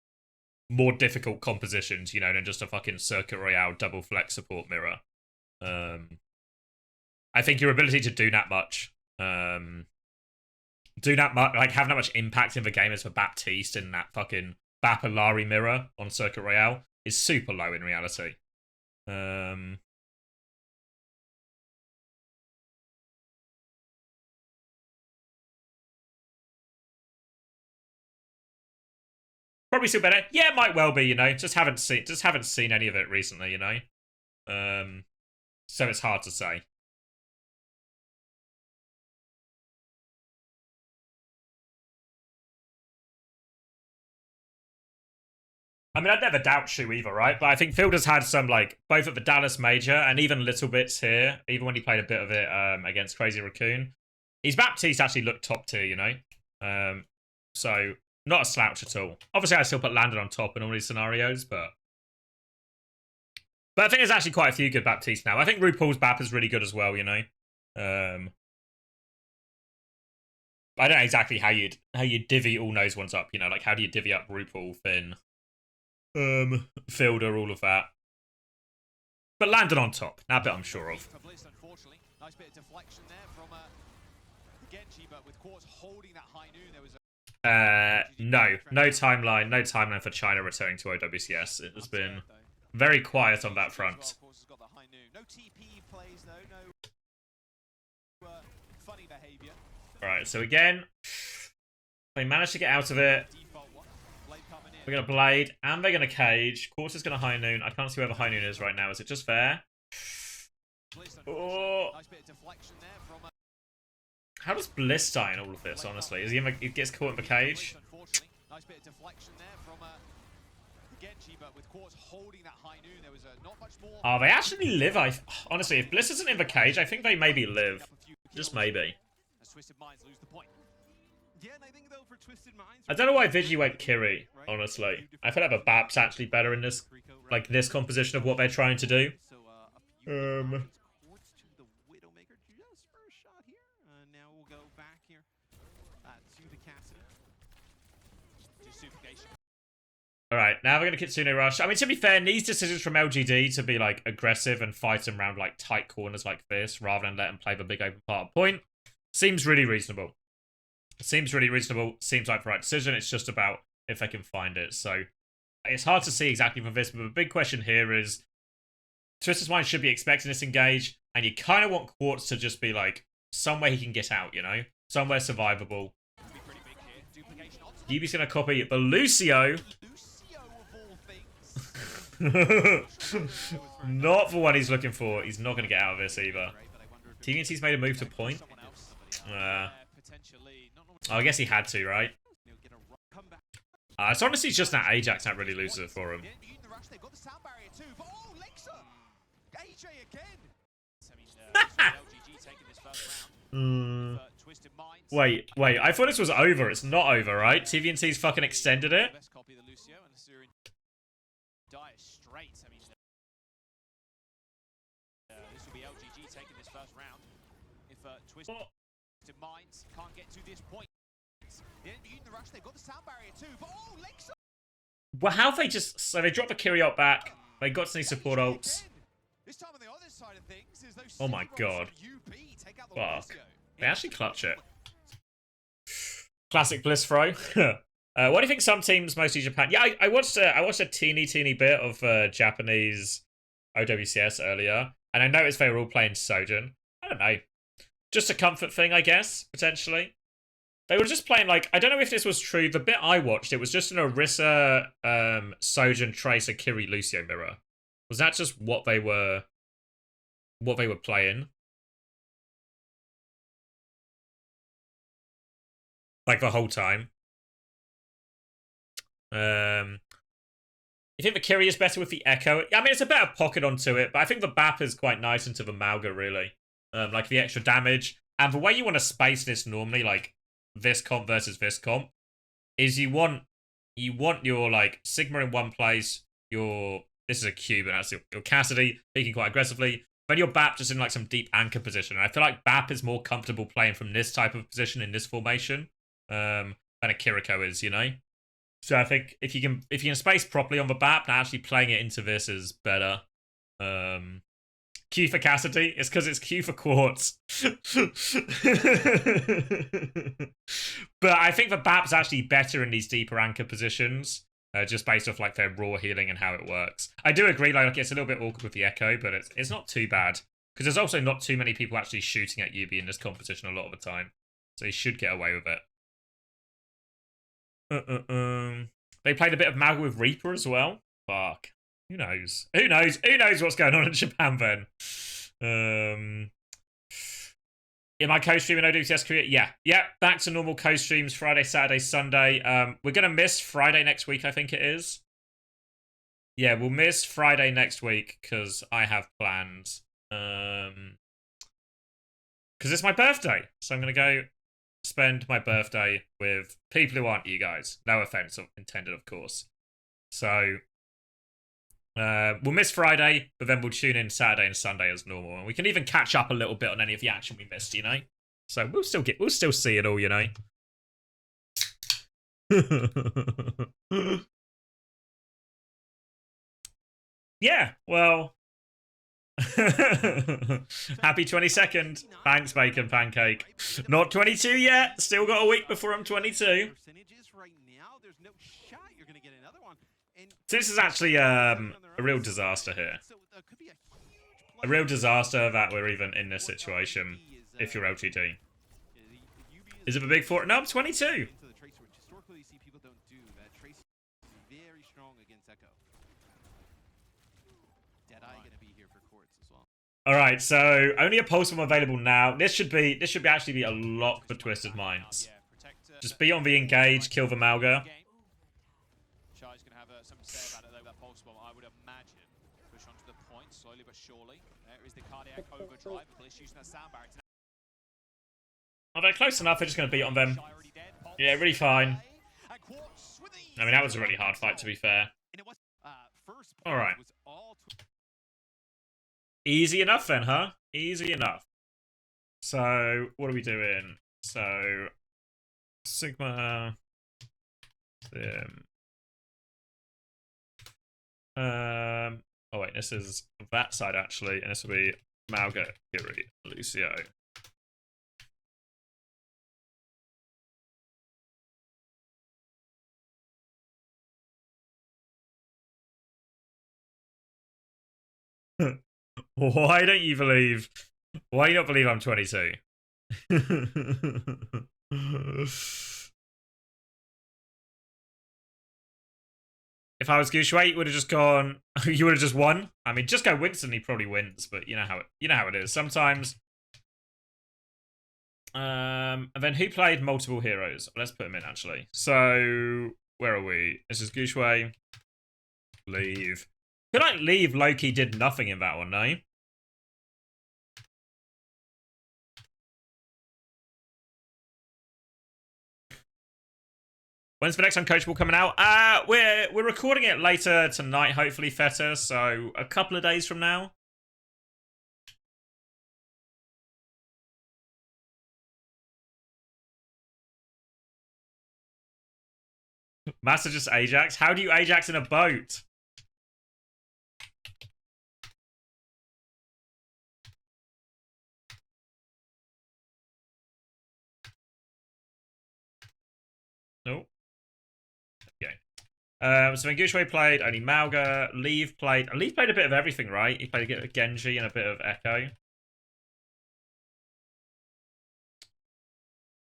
more difficult compositions, you know, than just a fucking Circuit Royale double flex support mirror. I think your ability to do that much, like, have that much impact in the game as for Baptiste in that fucking Bapalari mirror on Circuit Royale is super low in reality. Probably still better. Yeah, it might well be, you know. Just haven't seen any of it recently, you know. So it's hard to say. I mean, I'd never doubt Shu either, right? But I think Fielder's had some, like, both at the Dallas Major and even little bits here, even when he played a bit of it against Crazy Raccoon. His Baptiste actually looked top tier, you know? So not a slouch at all. Obviously, I still put Landon on top in all these scenarios, but I think there's actually quite a few good Baptistes now. I think RuPaul's Bap is really good as well, you know. I don't know exactly how you divvy all those ones up, you know, like how do you divvy up RuPaul, Finn, Fielder, all of that. But Landon on top, that bit I'm sure of. Nice bit of deflection there from Genji, but with Quartz holding that high noon, there was no timeline for China returning to OWCS. It has been very quiet on that front. No TP plays though, no funny behavior. Alright, so again, they managed to get out of it. We're going to Blade, and they're going to Cage. Quartz is going to High Noon. I can't see where the High Noon is right now. Is it just there? Oh. How does Bliss die in all of this, honestly? Is he gets caught in the cage? Nice bit of deflection there from Genji, but with Quartz holding that high noon, there was not much more. Oh, they actually live. Honestly, if Bliss isn't in the cage, I think they maybe live. Just maybe. Twisted Minds lose the point. Yeah, and I think though for Twisted Minds, I don't know why Vigi went Kiri, honestly. I feel like the Bap's actually better in this, like this composition of what they're trying to do. Quartz to the Widowmaker just for a shot here. Now we'll go back here to the Cassidy. Alright, now we're going to Kitsune Rush. I mean, to be fair, needs decisions from LGD to be, like, aggressive and fight them around, like, tight corners like this, rather than let them play the big open part of point. Seems really reasonable. Seems really reasonable. Seems like the right decision. It's just about if they can find it. So, it's hard to see exactly from this, but the big question here is Twisted Mind should be expecting this engage, and you kind of want Quartz to just be, like, somewhere he can get out, you know? Somewhere survivable. Yubi's going to copy the Lucio. Not for what he's looking for. He's not going to get out of this either. TNT's made a move to point. I guess he had to, right? It's honestly just that Ajax that really loses it for him. Wait. I thought this was over. It's not over, right? TVNT's fucking extended it. This will be LGD taking this first round. If Twisted Minds can't get to this point, in the rush they've got the sound barrier too. But Lexa. Well, how they just they dropped the Kyriot back. They got some support ults. This time on the other side of things is those. Oh my god! Fuck! They actually clutch it. Classic Bliss throw. What do you think? Some teams, mostly Japan. Yeah, I watched a teeny bit of Japanese OWCS earlier, and I noticed they were all playing Sojin. I don't know, just a comfort thing, I guess, potentially. They were just playing, like, I don't know if this was true. The bit I watched, it was just an Orisa, Sojin, Tracer, Kiri, Lucio mirror. Was that just what they were playing? Like the whole time. You think the Kiri is better with the Echo? I mean, it's a better pocket onto it, but I think the BAP is quite nice into the Malga, really. Like the extra damage. And the way you want to space this normally, like this comp versus this comp, is you want your, like, Sigma in one place, this is a cube, and that's your Cassidy peeking quite aggressively, then your BAP just in, like, some deep anchor position. And I feel like BAP is more comfortable playing from this type of position in this formation than a Kiriko is, you know? So I think if you can space properly on the BAP, actually playing it into this is better. Q for Cassidy. It's because it's Q for Quartz. But I think the BAP's actually better in these deeper anchor positions, just based off like their raw healing and how it works. I do agree, like it's a little bit awkward with the Echo, but it's not too bad. Because there's also not too many people actually shooting at Yubi in this competition a lot of the time. So he should get away with it. They played a bit of Malga with Reaper as well. Fuck. Who knows? Who knows what's going on in Japan then? In my co-stream in OWCS Korea, yeah, back to normal co-streams Friday, Saturday, Sunday. We're gonna miss Friday next week, I think it is. Yeah, we'll miss Friday next week because I have plans. Because it's my birthday, so I'm gonna go spend my birthday with people who aren't you guys. No offense intended, of course. So we'll miss Friday, but then we'll tune in Saturday and Sunday as normal, and we can even catch up a little bit on any of the action we missed. You know, so we'll still see it all. You know. Yeah. Well. Happy 22nd. Thanks, Bacon Pancake. Not 22 yet. Still got a week before I'm 22. So this is actually a real disaster here. A real disaster that we're even in this situation if you're LGD. Is it a big four? No, I'm 22. All right, so only a pulse bomb available now. This should actually be a lock for Twisted Minds. Just be on the engage, kill the Malga. Shai's gonna have something to say about it though. That pulse bomb, I would imagine, push onto the point slowly but surely. There is the cardiac overdrive. Bliss using that sound barrier. Oh, they're close enough. They're just gonna beat on them. Yeah, really fine. I mean, that was a really hard fight, to be fair. All right. Easy enough then, huh? Easy enough. So, what are we doing? So, Sigma, Sim. Oh wait, this is that side actually, and this will be Malga, Kiri, Lucio. Why don't you believe? Why do you not believe I'm 22? If I was Gushway, you would have just gone. You would have just won. I mean, just go Winston. He probably wins, but you know how it is. Sometimes. And then who played multiple heroes? Let's put him in actually. So where are we? This is Gushway. Leave. I feel like Leave Loki did nothing in that one, no? When's the next Uncoachable coming out? We're recording it later tonight, hopefully, Feta. So a couple of days from now. Master just Ajax. How do you Ajax in a boat? Nope. Okay. So when Gushway played, only Malga. Leave played a bit of everything, right? He played a bit of Genji and a bit of Echo.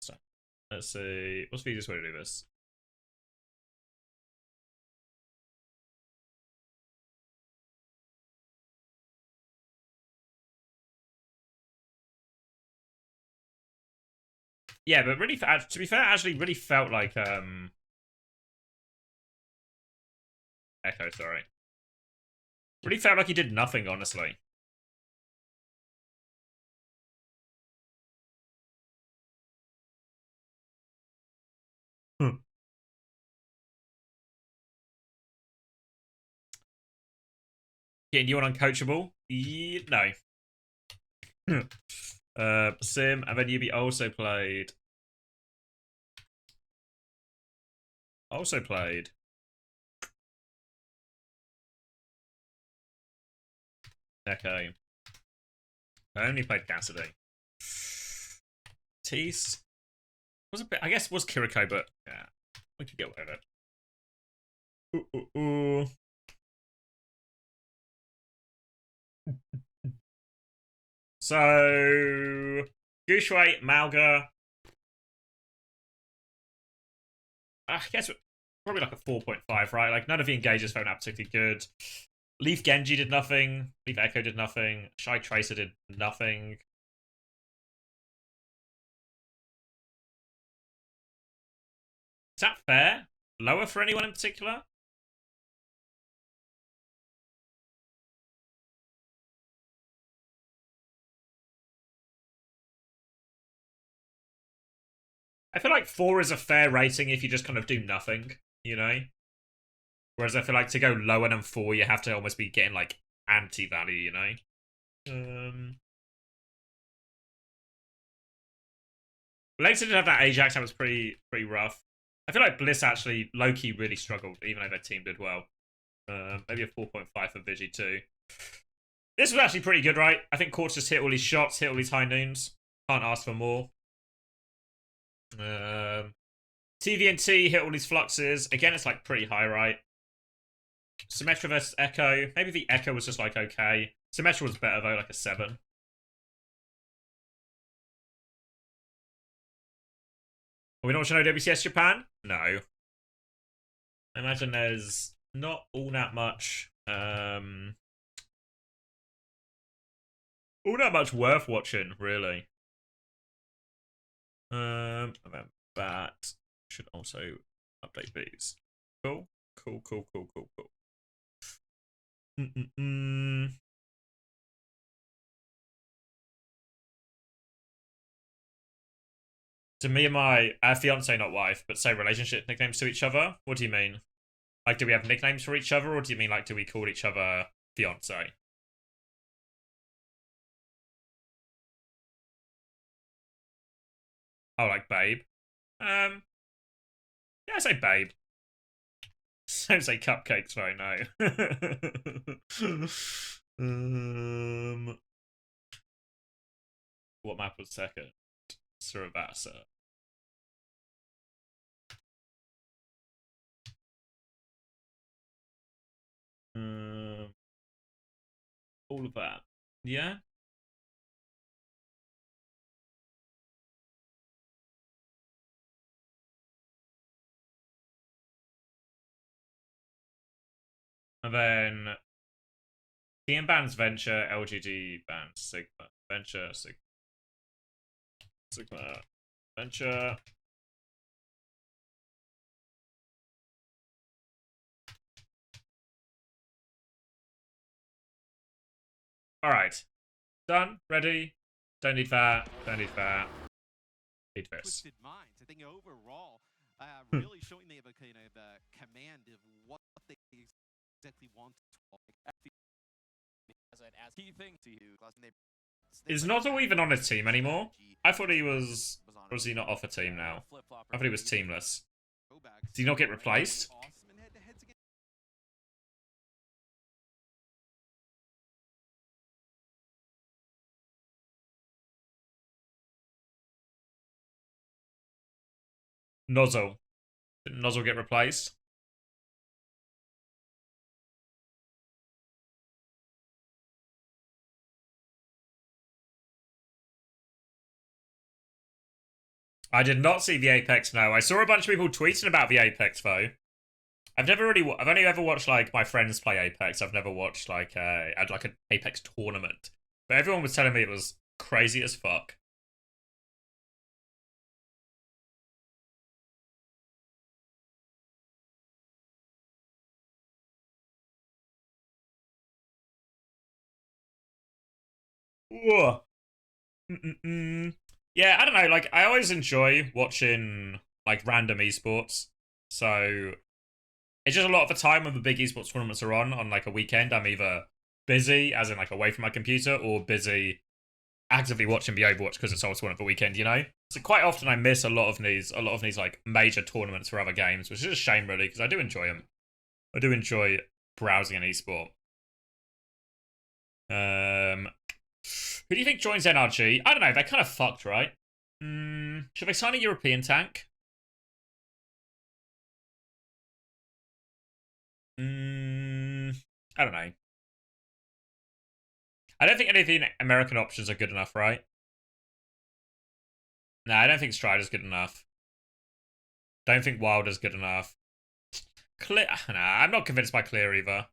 So, let's see. What's the easiest way to do this? Yeah, but really, to be fair, actually really felt like Echo, sorry. Really felt like he did nothing, honestly. Getting you on Uncoachable? No. Sim, and then Yubi also played. Okay. I only played Cassidy. Tease was a bit. I guess was Kiriko, but yeah, we could get away with it. Ooh. So Gushway, Malga. I guess probably like a 4.5, right? Like none of the engages felt particularly good. Leaf Genji did nothing. Leaf Echo did nothing. Shy Tracer did nothing. Is that fair? Lower for anyone in particular? I feel like 4 is a fair rating if you just kind of do nothing, you know? Whereas I feel like to go lower than 4, you have to almost be getting like anti-value, you know? Later did have that Ajax that was pretty rough. I feel like Bliss actually low-key really struggled, even though their team did well. Maybe a 4.5 for Vigi too. This was actually pretty good, right? I think Quartz just hit all his shots, hit all his high noons. Can't ask for more. TVNT hit all his fluxes. Again, it's like pretty high, right? Symmetra versus Echo. Maybe the Echo was just like okay. Symmetra was better though, like a 7. Are we not watching OWCS Japan? No. I imagine there's not all that much worth watching, really. And then that should also update these. Cool. To me and my fiance, not wife, but say relationship nicknames to each other. What do you mean? Like, do we have nicknames for each other, or do you mean like, do we call each other fiance? Oh, like babe. Yeah, I say babe. Don't say cupcakes, though. No. What map was second? Surabasa. All of that. Yeah. And then TM bands Venture, LGD bands Sigma. Venture, Sigma. Venture. Alright. Done. Ready. Don't need that. Don't need that. Need this. Twisted minds. I think overall, really showing they have a kind of command of what they exactly want to as key thing to you. Is Nozzle even on a team anymore? I thought he was. Or is he not off a team now? I thought he was teamless. Did he not get replaced? Nozzle. Did Nozzle get replaced? I did not see the Apex, no. I saw a bunch of people tweeting about the Apex, though. I've only ever watched, like, my friends play Apex. I've never watched, like, an Apex tournament. But everyone was telling me it was crazy as fuck. Whoa. Yeah, I don't know. Like, I always enjoy watching like random esports. So it's just a lot of the time when the big esports tournaments are on like a weekend, I'm either busy, as in like away from my computer, or busy actively watching the Overwatch because it's also on at the weekend. You know. So quite often I miss a lot of these like major tournaments for other games, which is a shame really because I do enjoy them. I do enjoy browsing an esport. Who do you think joins NRG? I don't know. They're kind of fucked, right? Should they sign a European tank? I don't know. I don't think any of the American options are good enough, right? No, I don't think Strider's good enough. Don't think Wilder's good enough. Clear. Nah, I'm not convinced by Clear either.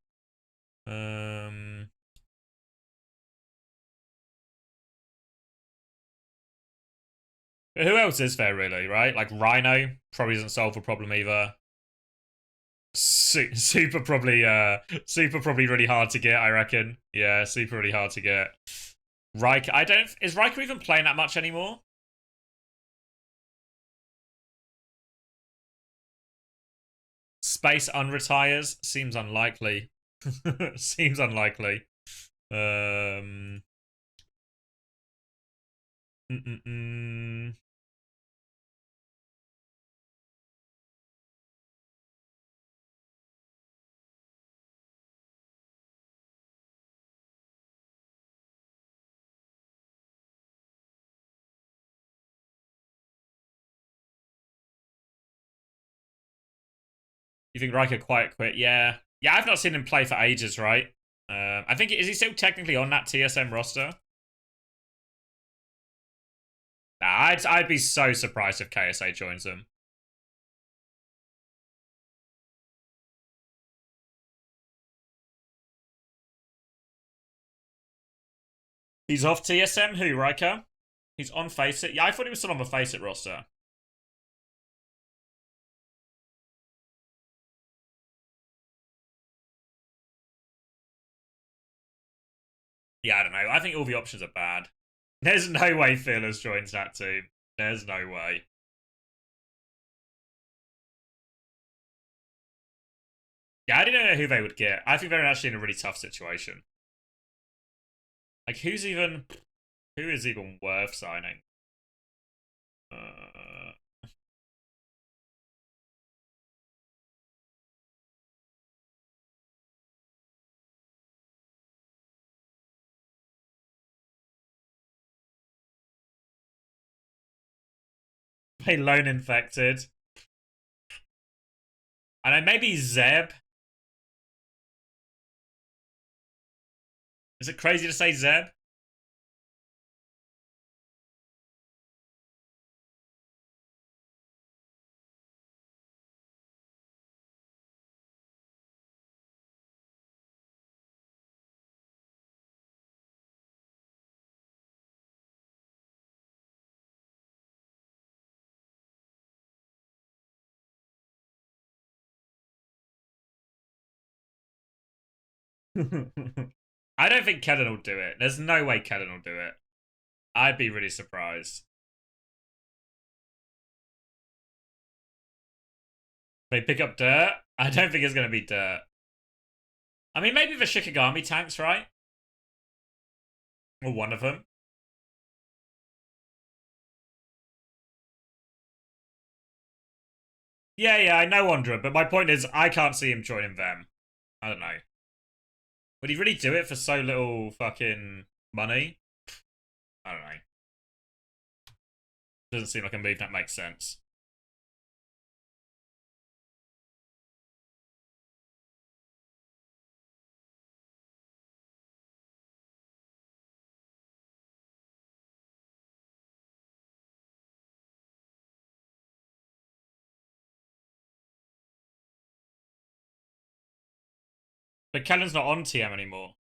Who else is there really, right? Like Rhino probably doesn't solve the problem either. Super probably really hard to get, I reckon. Yeah, super really hard to get. Riker, is Riker even playing that much anymore? Space unretires seems unlikely. Seems unlikely. Mm -mm -mm. You think Riker quiet quit? Yeah. Yeah, I've not seen him play for ages, right? I think, is he still technically on that TSM roster? Nah, I'd be so surprised if KSA joins them. He's off TSM? Who, Riker? He's on Faceit? Yeah, I thought he was still on the Faceit roster. Yeah, I don't know. I think all the options are bad. There's no way Fearless joins that team. There's no way. Yeah, I didn't know who they would get. I think they're actually in a really tough situation. Like, who is even worth signing? Play Lone Infected. I know, maybe Zeb. Is it crazy to say Zeb? I don't think Kellen will do it. There's no way Kellen will do it. I'd be really surprised. They pick up Dirt? I don't think it's going to be Dirt. I mean, maybe the Shikigami tanks, right? Or one of them. Yeah, I know Wanderer, but my point is I can't see him joining them. I don't know. Would he really do it for so little fucking money? I don't know. Doesn't seem like a move that makes sense. But Kellen's not on TM anymore.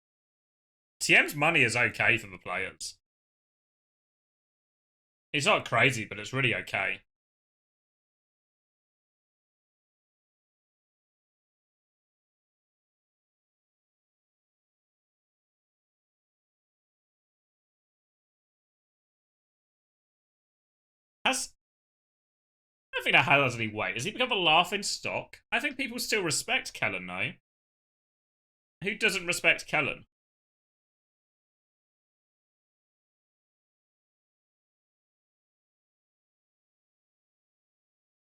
TM's money is okay for the players. It's not crazy, but it's really okay. I don't think that has any weight. Has he become a laughing stock? I think people still respect Kellen, though. Who doesn't respect Kellen?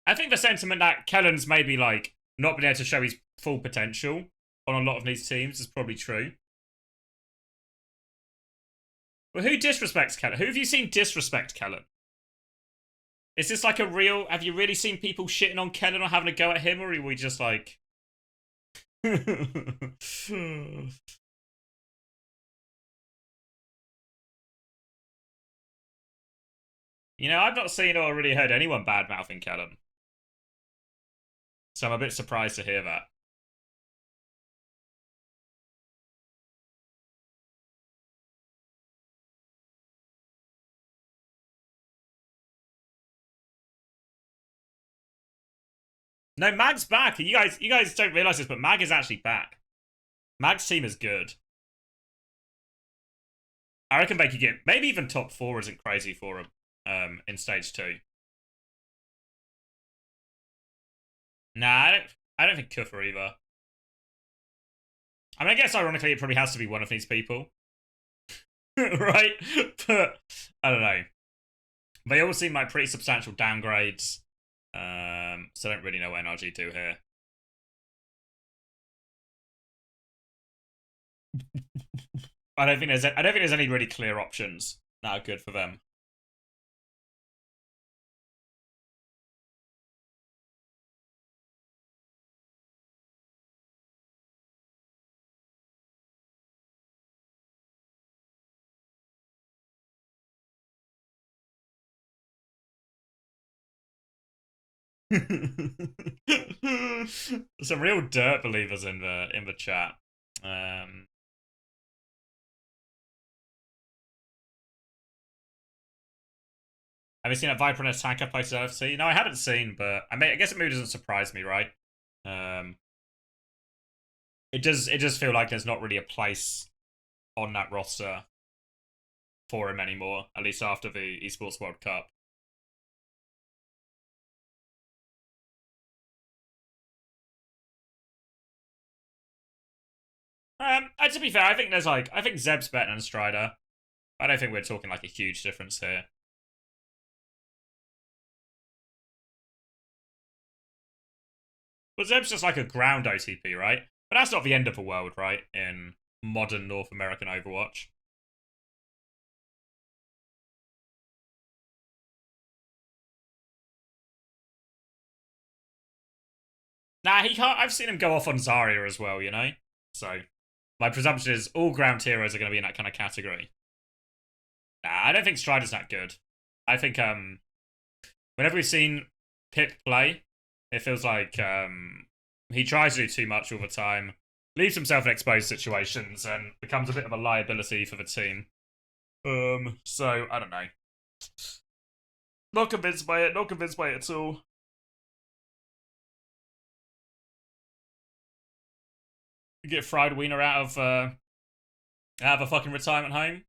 I think the sentiment that Kellen's maybe, like, not been able to show his full potential on a lot of these teams is probably true. Well, who disrespects Kellen? Who have you seen disrespect Kellen? Is this like a real... Have you really seen people shitting on Kellen or having a go at him, or are we just like... You know, I've not seen or really heard anyone bad-mouthing Kellen. So I'm a bit surprised to hear that. No, Mag's back. You guys don't realize this, but Mag is actually back. Mag's team is good. I reckon they could get maybe even top 4 isn't crazy for him in stage 2. Nah, I don't think Kuffer either. I mean, I guess ironically it probably has to be one of these people. Right? But, I don't know. They all seem like pretty substantial downgrades. So I don't really know what NRG do here. I don't think there's any really clear options that are good for them. Some real dirt believers in the chat. Have you seen that Viper and Attacker posted LFC? No, I haven't seen, but I mean, I guess it maybe doesn't surprise me, right? It does feel like there's not really a place on that roster for him anymore, at least after the Esports World Cup. To be fair, I think Zeb's better than Strider. I don't think we're talking like a huge difference here. But Zeb's just like a ground OTP, right? But that's not the end of the world, right? In modern North American Overwatch. Nah, he can't. I've seen him go off on Zarya as well, you know? So, my presumption is all ground heroes are going to be in that kind of category. Nah, I don't think Strider's that good. I think, whenever we've seen Pip play, it feels like, he tries to do too much all the time, leaves himself in exposed situations, and becomes a bit of a liability for the team. So, I don't know. Not convinced by it, not convinced by it at all. Get fried wiener out of a fucking retirement home.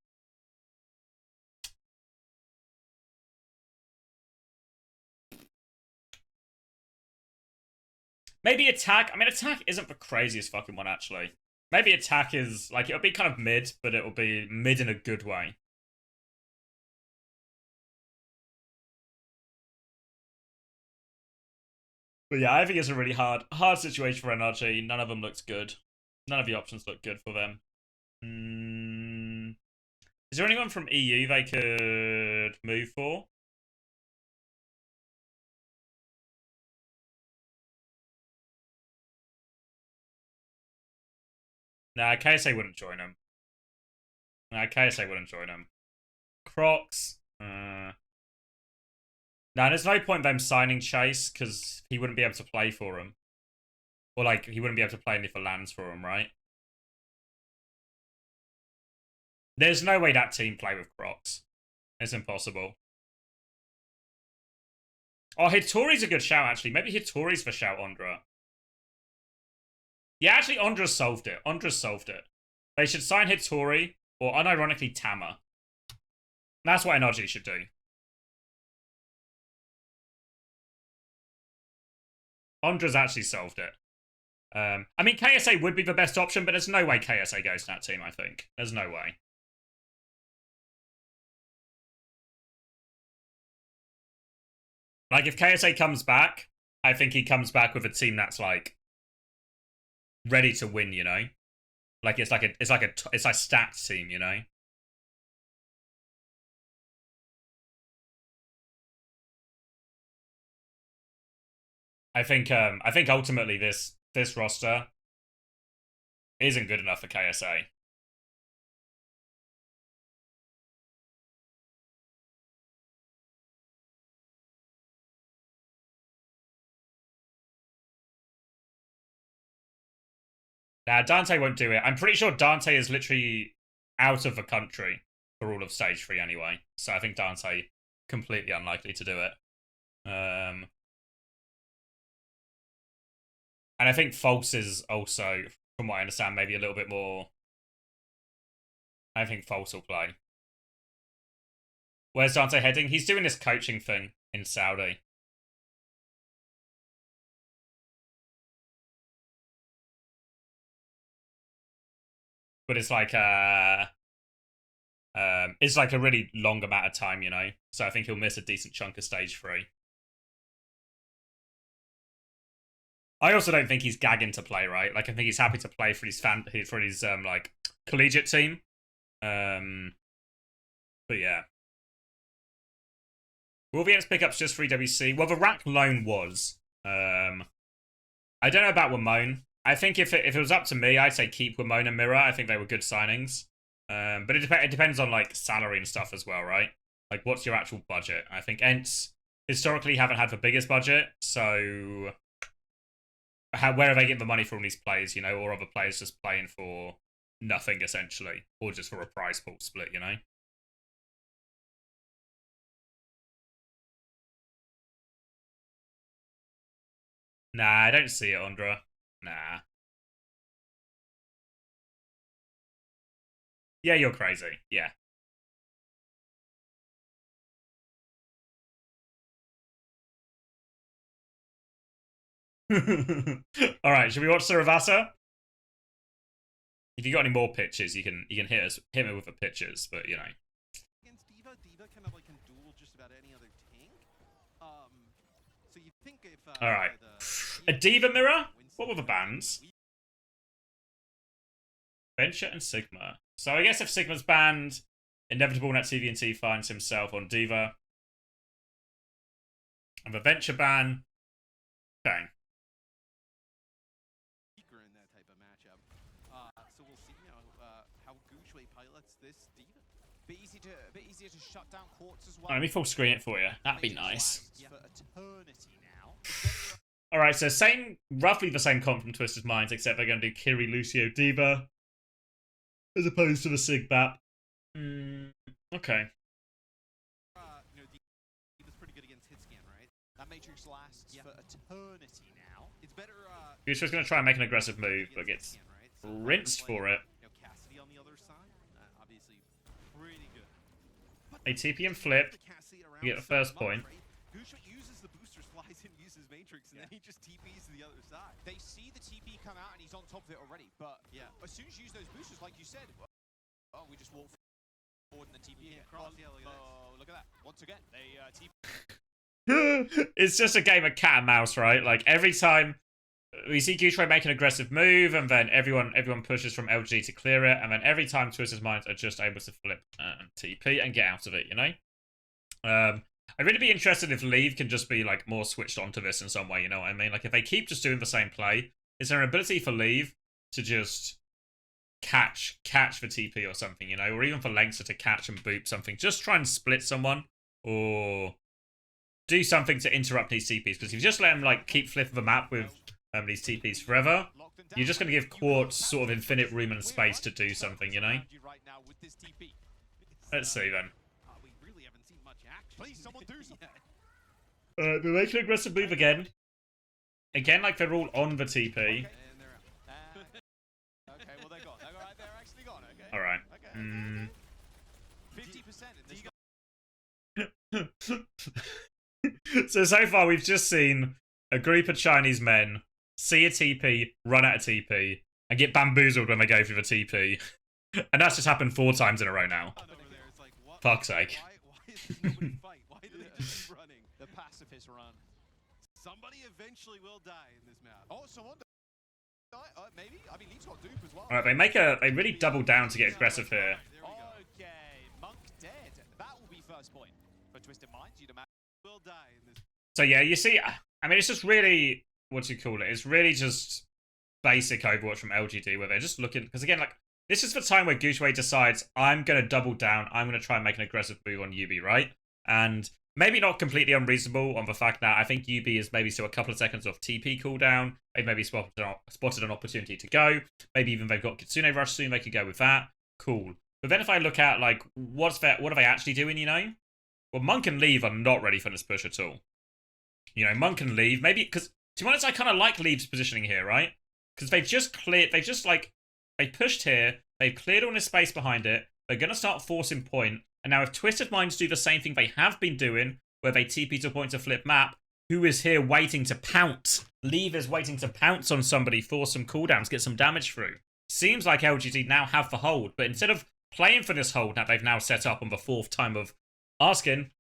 Maybe attack. I mean, attack isn't the craziest fucking one, actually. Maybe attack is like it'll be kind of mid, but it'll be mid in a good way. But yeah, I think it's a really hard situation for NRG. None of them looks good. None of the options look good for them. Is there anyone from EU they could move for? Nah, KSA wouldn't join him. Nah, KSA wouldn't join him. Crocs. Nah, there's no point them signing Chase because he wouldn't be able to play for him. Or like he wouldn't be able to play any for lands for him, right? There's no way that team play with Crocs. It's impossible. Oh, Hitori's a good shout, actually. Maybe Hitori's for shout Ondra. Yeah, actually, Ondra solved it. Ondra solved it. They should sign Hitori, or unironically, Tama. That's what NRG should do. Ondra's actually solved it. I mean, KSA would be the best option, but there's no way KSA goes to that team, I think. There's no way. Like, if KSA comes back, I think he comes back with a team that's, like, ready to win, you know? Like, it's a stacked team, you know? I think ultimately this roster isn't good enough for KSA. Nah, Dante won't do it. I'm pretty sure Dante is literally out of the country for all of Stage 3 anyway. So I think Dante completely unlikely to do it. And I think False is also, from what I understand, maybe a little bit more... I think False will play. Where's Dante heading? He's doing this coaching thing in Saudi. but it's like a really long amount of time, you know. So I think he'll miss a decent chunk of stage 3. I also don't think he's gagging to play, right? Like I think he's happy to play for his like collegiate team. But yeah. Will VN's pickups just for EWC? Well, the rack loan was. I don't know about Wamone. I think if it was up to me, I'd say keep Wamone and Mirror. I think they were good signings. But it depends on like salary and stuff as well, right? Like what's your actual budget? I think Ents historically haven't had the biggest budget, so where are they getting the money for all these players, you know, or other players just playing for nothing essentially, or just for a prize pool split, you know? Nah, I don't see it, Andra. Nah. Yeah, you're crazy. Yeah. Alright, should we watch Saravasa? If you got any more pitches, you can hit me with the pitches, but you know. Against D.Va kind of like can duel just about any other tank. So you think if Alright. A D.Va mirror? What were the bans? Venture and Sigma. So I guess if Sigma's banned, Inevitable Net TVNT finds himself on D.Va. And the Venture ban. Bang. In that type of matchup. So we'll see how Gushway pilots this D.Va. Bit easier to shut down Quartz as well. Let me full screen it for you. That'd be nice. For eternity now. Alright, so roughly the same comp from Twisted Minds, except they're going to do Kiri, Lucio, D.Va, as opposed to the Sig Bap. Okay. D.Va's pretty good against hit scan, right? That Matrix lasts for eternity now. It's better. Gushway's going to try and make an aggressive move, but gets rinsed for it. Cassidy on the other side, obviously pretty good. A TP and flip. You get the first point. Gushway uses the boosters, flies in, uses Matrix, and then he just TPs to the other side. They see the TP come out and he's on top of it already, but as soon as you use those boosters, like you said, oh, we just walk forward and the TP across. Look at that. Once again, they TP. It's just a game of cat and mouse, right? Like every time we see Gushway make an aggressive move, and then everyone pushes from LG to clear it, and then every time Twisted Minds are just able to flip and TP and get out of it, you know? I'd really be interested if Leave can just be like more switched onto this in some way, you know what I mean? Like if they keep just doing the same play, is there an ability for Leave to just catch the TP or something, you know? Or even for Lengster to catch and boop something. Just try and split someone or do something to interrupt these TPs. Because if you just let them like keep flipping the map with these TPs forever, you're just going to give Quartz sort of infinite room and space to do something, you know? Let's see then. We really haven't seen much action. Please, someone do something. They make an aggressive move again. Again, like they're all on the TP. Okay, well they're gone. They're actually gone. Okay. All right. Okay. 50% in this. So far we've just seen a group of Chinese men see a TP, run out of TP, and get bamboozled when they go through the TP. And that's just happened 4 times in a row now. Fuck's sake. Why is nobody fight? Why do they just keep running? The pacifist run. Somebody eventually will die in this map. Oh, someone die? Maybe? I mean, he's got dupe as well. Alright, they really double down to get aggressive here. Okay, Monk dead. That will be first point. For Twisted Minds, you'd imagine. Will die in this. So yeah, you see, I mean, it's just really, what do you call it? It's really just basic Overwatch from LGD, where they're just looking, because again, like, this is the time where Gushway decides, I'm going to double down, I'm going to try and make an aggressive move on UB, right? And maybe not completely unreasonable on the fact that I think UB is maybe still a couple of seconds off TP cooldown. They've maybe spotted an opportunity to go. Maybe even they've got Kitsune Rush soon, they could go with that. Cool. But then if I look at, like, what are they actually doing, you know? Well, Monk and Leave are not ready for this push at all. You know, Monk and Leave, maybe, because, to be honest, I kind of like Leave's positioning here, right? Because they pushed here, they've cleared all this space behind it, they're going to start forcing point, and now if Twisted Minds do the same thing they have been doing, where they TP to point to flip map, who is here waiting to pounce? Leave is waiting to pounce on somebody, force some cooldowns, get some damage through. seems like LGD now have the hold, but instead of playing for this hold that they've now set up on the 4th time of asking,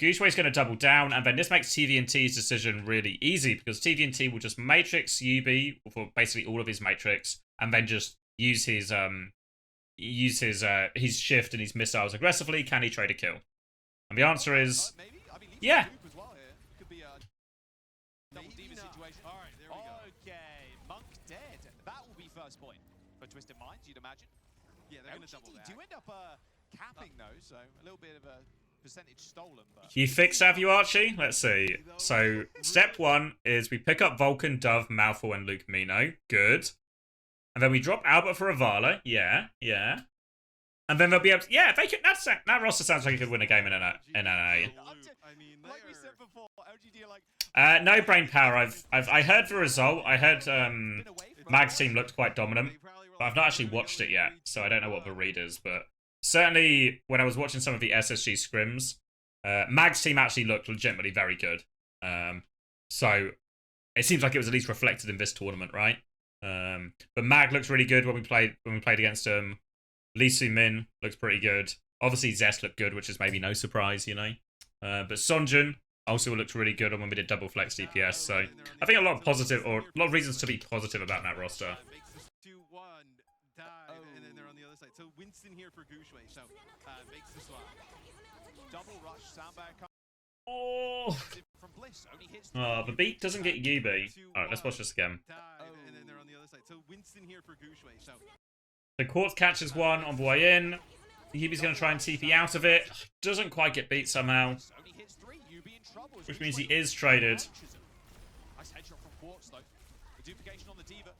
Gooshway's going to double down, and then this makes TVNT's decision really easy, because TVNT will just matrix UB for basically all of his matrix, and then just use his shift and his missiles aggressively. Can he trade a kill? And the answer is, yeah. Okay, Monk dead. That will be first point for Twisted Minds, you'd imagine. Yeah, they're going to double that. do end up capping though, so a little bit of a percentage stolen. But You fix, have you, Archie? Let's see. So, step 1 is we pick up Vulcan, Dove, Malfoy, and Luke Mino. Good. And then we drop Albert for Avala. Yeah, yeah. And then they'll be able to, yeah, they could, that roster sounds like it could win a game in NA. I mean, like we said before, LGD are like No brain power. I heard the result. I heard Mag's team looked quite dominant, but I've not actually watched it yet, so I don't know what the read is. But certainly, when I was watching some of the SSG scrims, Mag's team actually looked legitimately very good. So it seems like it was at least reflected in this tournament, right? But Mag looks really good when we played against him. Lee Min looks pretty good. Obviously, Zest looked good, which is maybe no surprise, you know. But Sonjun also looked really good when we did double flex DPS. So I think a lot of reasons to be positive about that roster. 2-1 dive, and then they're on the other side. So Winston here for Gooshway. So makes the swap. double rush, soundbag Oh, from Bliss. Only hits the beat doesn't get UB. Alright, let's watch this again. Dive, and then they're on the other side. So Winston here for Gooshway. So The Quartz catches one on the way in. Yubi's going to try and TP out of it. Doesn't quite get beat somehow, only hits 3. UB in trouble. which means he is traded. Nice headshot from Quartz though. The duplication on the Diva.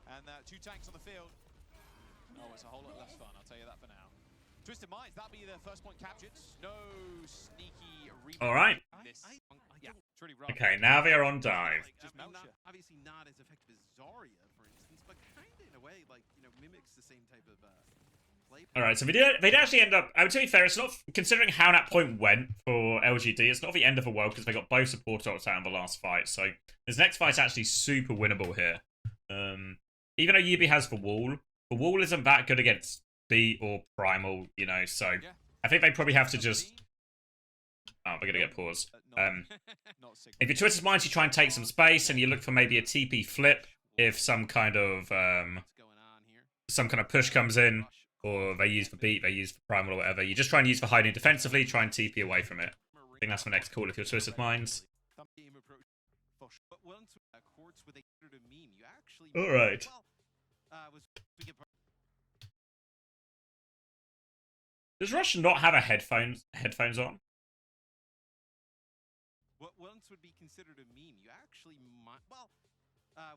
And 2 tanks on the field. Oh, it's a whole lot less fun, I'll tell you that for now. Twisted Minds, that'll be their first point captured. No sneaky rebound. Alright. Yeah, it's really rough. Okay, now they are on dive. I mean, obviously not as effective as Zarya, for instance, but kind of in a way, like, you know, mimics the same type of play. Alright, so they'd actually end up, I would, to be fair, it's not, considering how that point went for LGD, it's not the end of the world because they got both support ults out in the last fight. So this next fight's actually super winnable here. Even though Yubi has the wall isn't that good against Beat or Primal, you know, so Yeah. I think they probably have to just... Oh, we're going to get pause. Not sick. If you're Twisted Minds, you try and take some space and you look for maybe a TP flip if some kind of What's going on here? push comes in, or they use for Beat, they use for Primal or whatever. You just try and use for hiding defensively, try and TP away from it. I think that's my next call if you're Twisted Minds. Thumb game approach. But once Quartz with a to meme, you actually Alright. we get Does Rush not have a headphones on? what once would be considered a meme, you actually might. Well,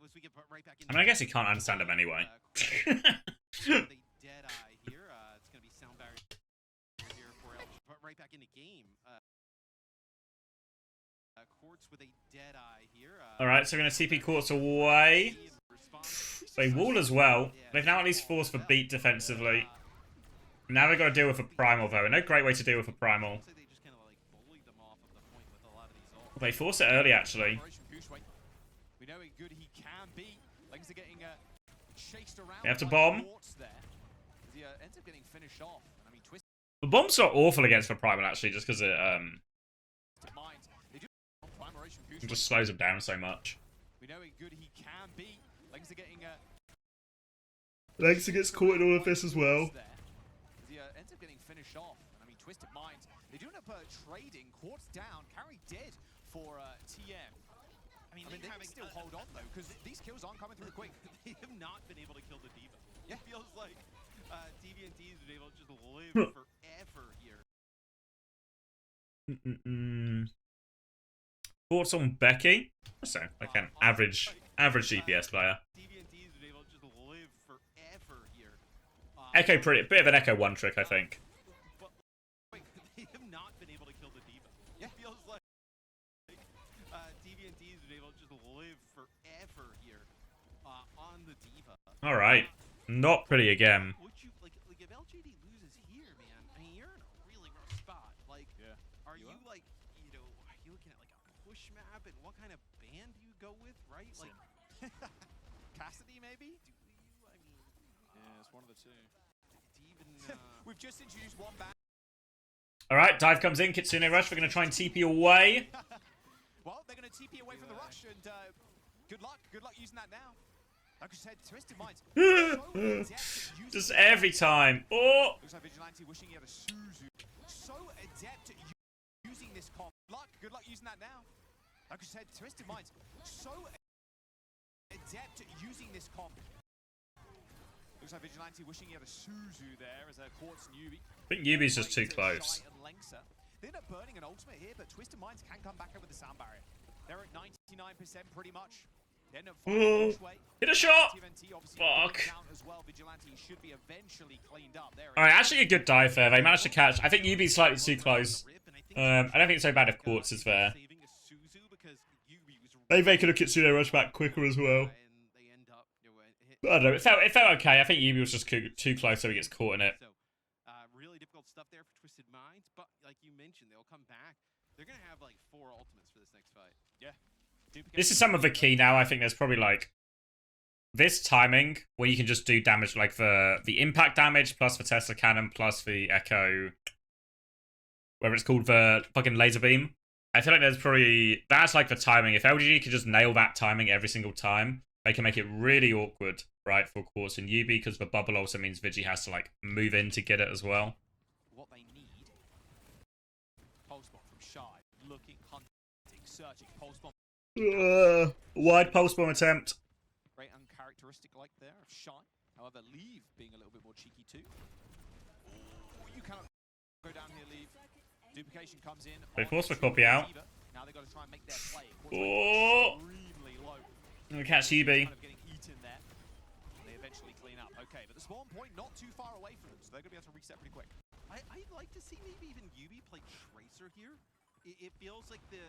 was we get put right back in. I mean, I guess he can't understand them anyway. With a dead eye here. It's gonna be sound barrier here for LG. Put right back in the game. Quartz with a dead eye here. Alright, so we're going to TP Quartz away. They wall as well. They've now at least forced for Beat defensively. Now they've got to deal with a Primal, though. No great way to deal with a Primal. They just kind of like bullied them off of the point with a lot of these ults. They force it early, actually. We know how good he can be. Legs are getting chased around. They have to by bomb. Quartz there. He ends up getting finished off. And I mean, Twisted The bomb's not awful against the Primal, actually, just because it Minds. They do Primaration just slows him down so much. We know how good he can be. Legs are getting Legs gets caught in all of this as well. there. He ends up getting finished off. And I mean, Twisted Minds. They do end up trading. Quartz down. Carry dead for TM. I mean, they can still hold on though, because these kills aren't coming through quick. They have not been able to kill the Diva. Yeah. It feels like DVNT has been able to just live forever here. Thoughts on Becky? So, like an average DPS player. DVNT has been able to just live forever here. Echo bit of an Echo one trick, I think. But like, they have not been able to kill the Diva. Yeah. It feels like DVNT has been able to just live forever here on the Diva. Alright. Not pretty again. Would you like if LGD loses here, man? I mean, you're in a really rough spot. Like, are you like, you know, are you looking at like a push map and what kind of band do you go with, right? Like, One of the two. Even, We've just introduced one back. Alright, dive comes in, Kitsune Rush. We're going to try and TP away. Well, they're going to TP away from the rush, and good luck using that now. Like I said, Twisted Minds. Just every time. Oh! Looks like Vigilante wishing he had a Suzu. So adept at using this comp. Good luck using that now. Like I said, Twisted Minds. So adept at using this comp. Looks like Vigilante wishing he had a Suzu there as a Quartz newbie. I think Yubi's just too close. They're not burning an ultimate here, but Twisted Minds can come back over the sound barrier. They're at 99% pretty much. Oh, hit a shot! Fuck. Alright, actually a good dive there. They managed to catch. I think Yubi's slightly too close. I don't think it's so bad if Quartz is there. Maybe they could have Kitsune Rush back quicker as well. I don't know, it felt okay. I think Yubi was just too close so he gets caught in it. Really difficult stuff there for Twisted Minds, but like you mentioned, they'll come back. They're going to have like 4 ultimates for this next fight. Yeah. This is some of the key now. I think there's probably like this timing where you can just do damage like the impact damage plus the Tesla cannon plus the echo, whatever it's called, the fucking laser beam. I feel like there's probably that's like the timing. If LGD could just nail that timing every single time, they can make it really awkward, right, for Quartz and Yubi, because the bubble also means Vigi has to like move in to get it as well. What they need. Pulse bomb from Shy, looking, hunting, searching, pulse bomb. Wide pulse bomb attempt. Very uncharacteristic like there of Shy. However, Leave being a little bit more cheeky too. Ooh, you cannot go down here, Leave. Duplication comes in. They force the copy out. Now they got to try and make their play. Oh! Extremely low. We catch Yubi. Kind of getting eaten there. They eventually clean up. Okay, but the spawn point not too far away from them, so they're going to be able to reset pretty quick. I'd like to see maybe even Yubi play Tracer here. It feels like the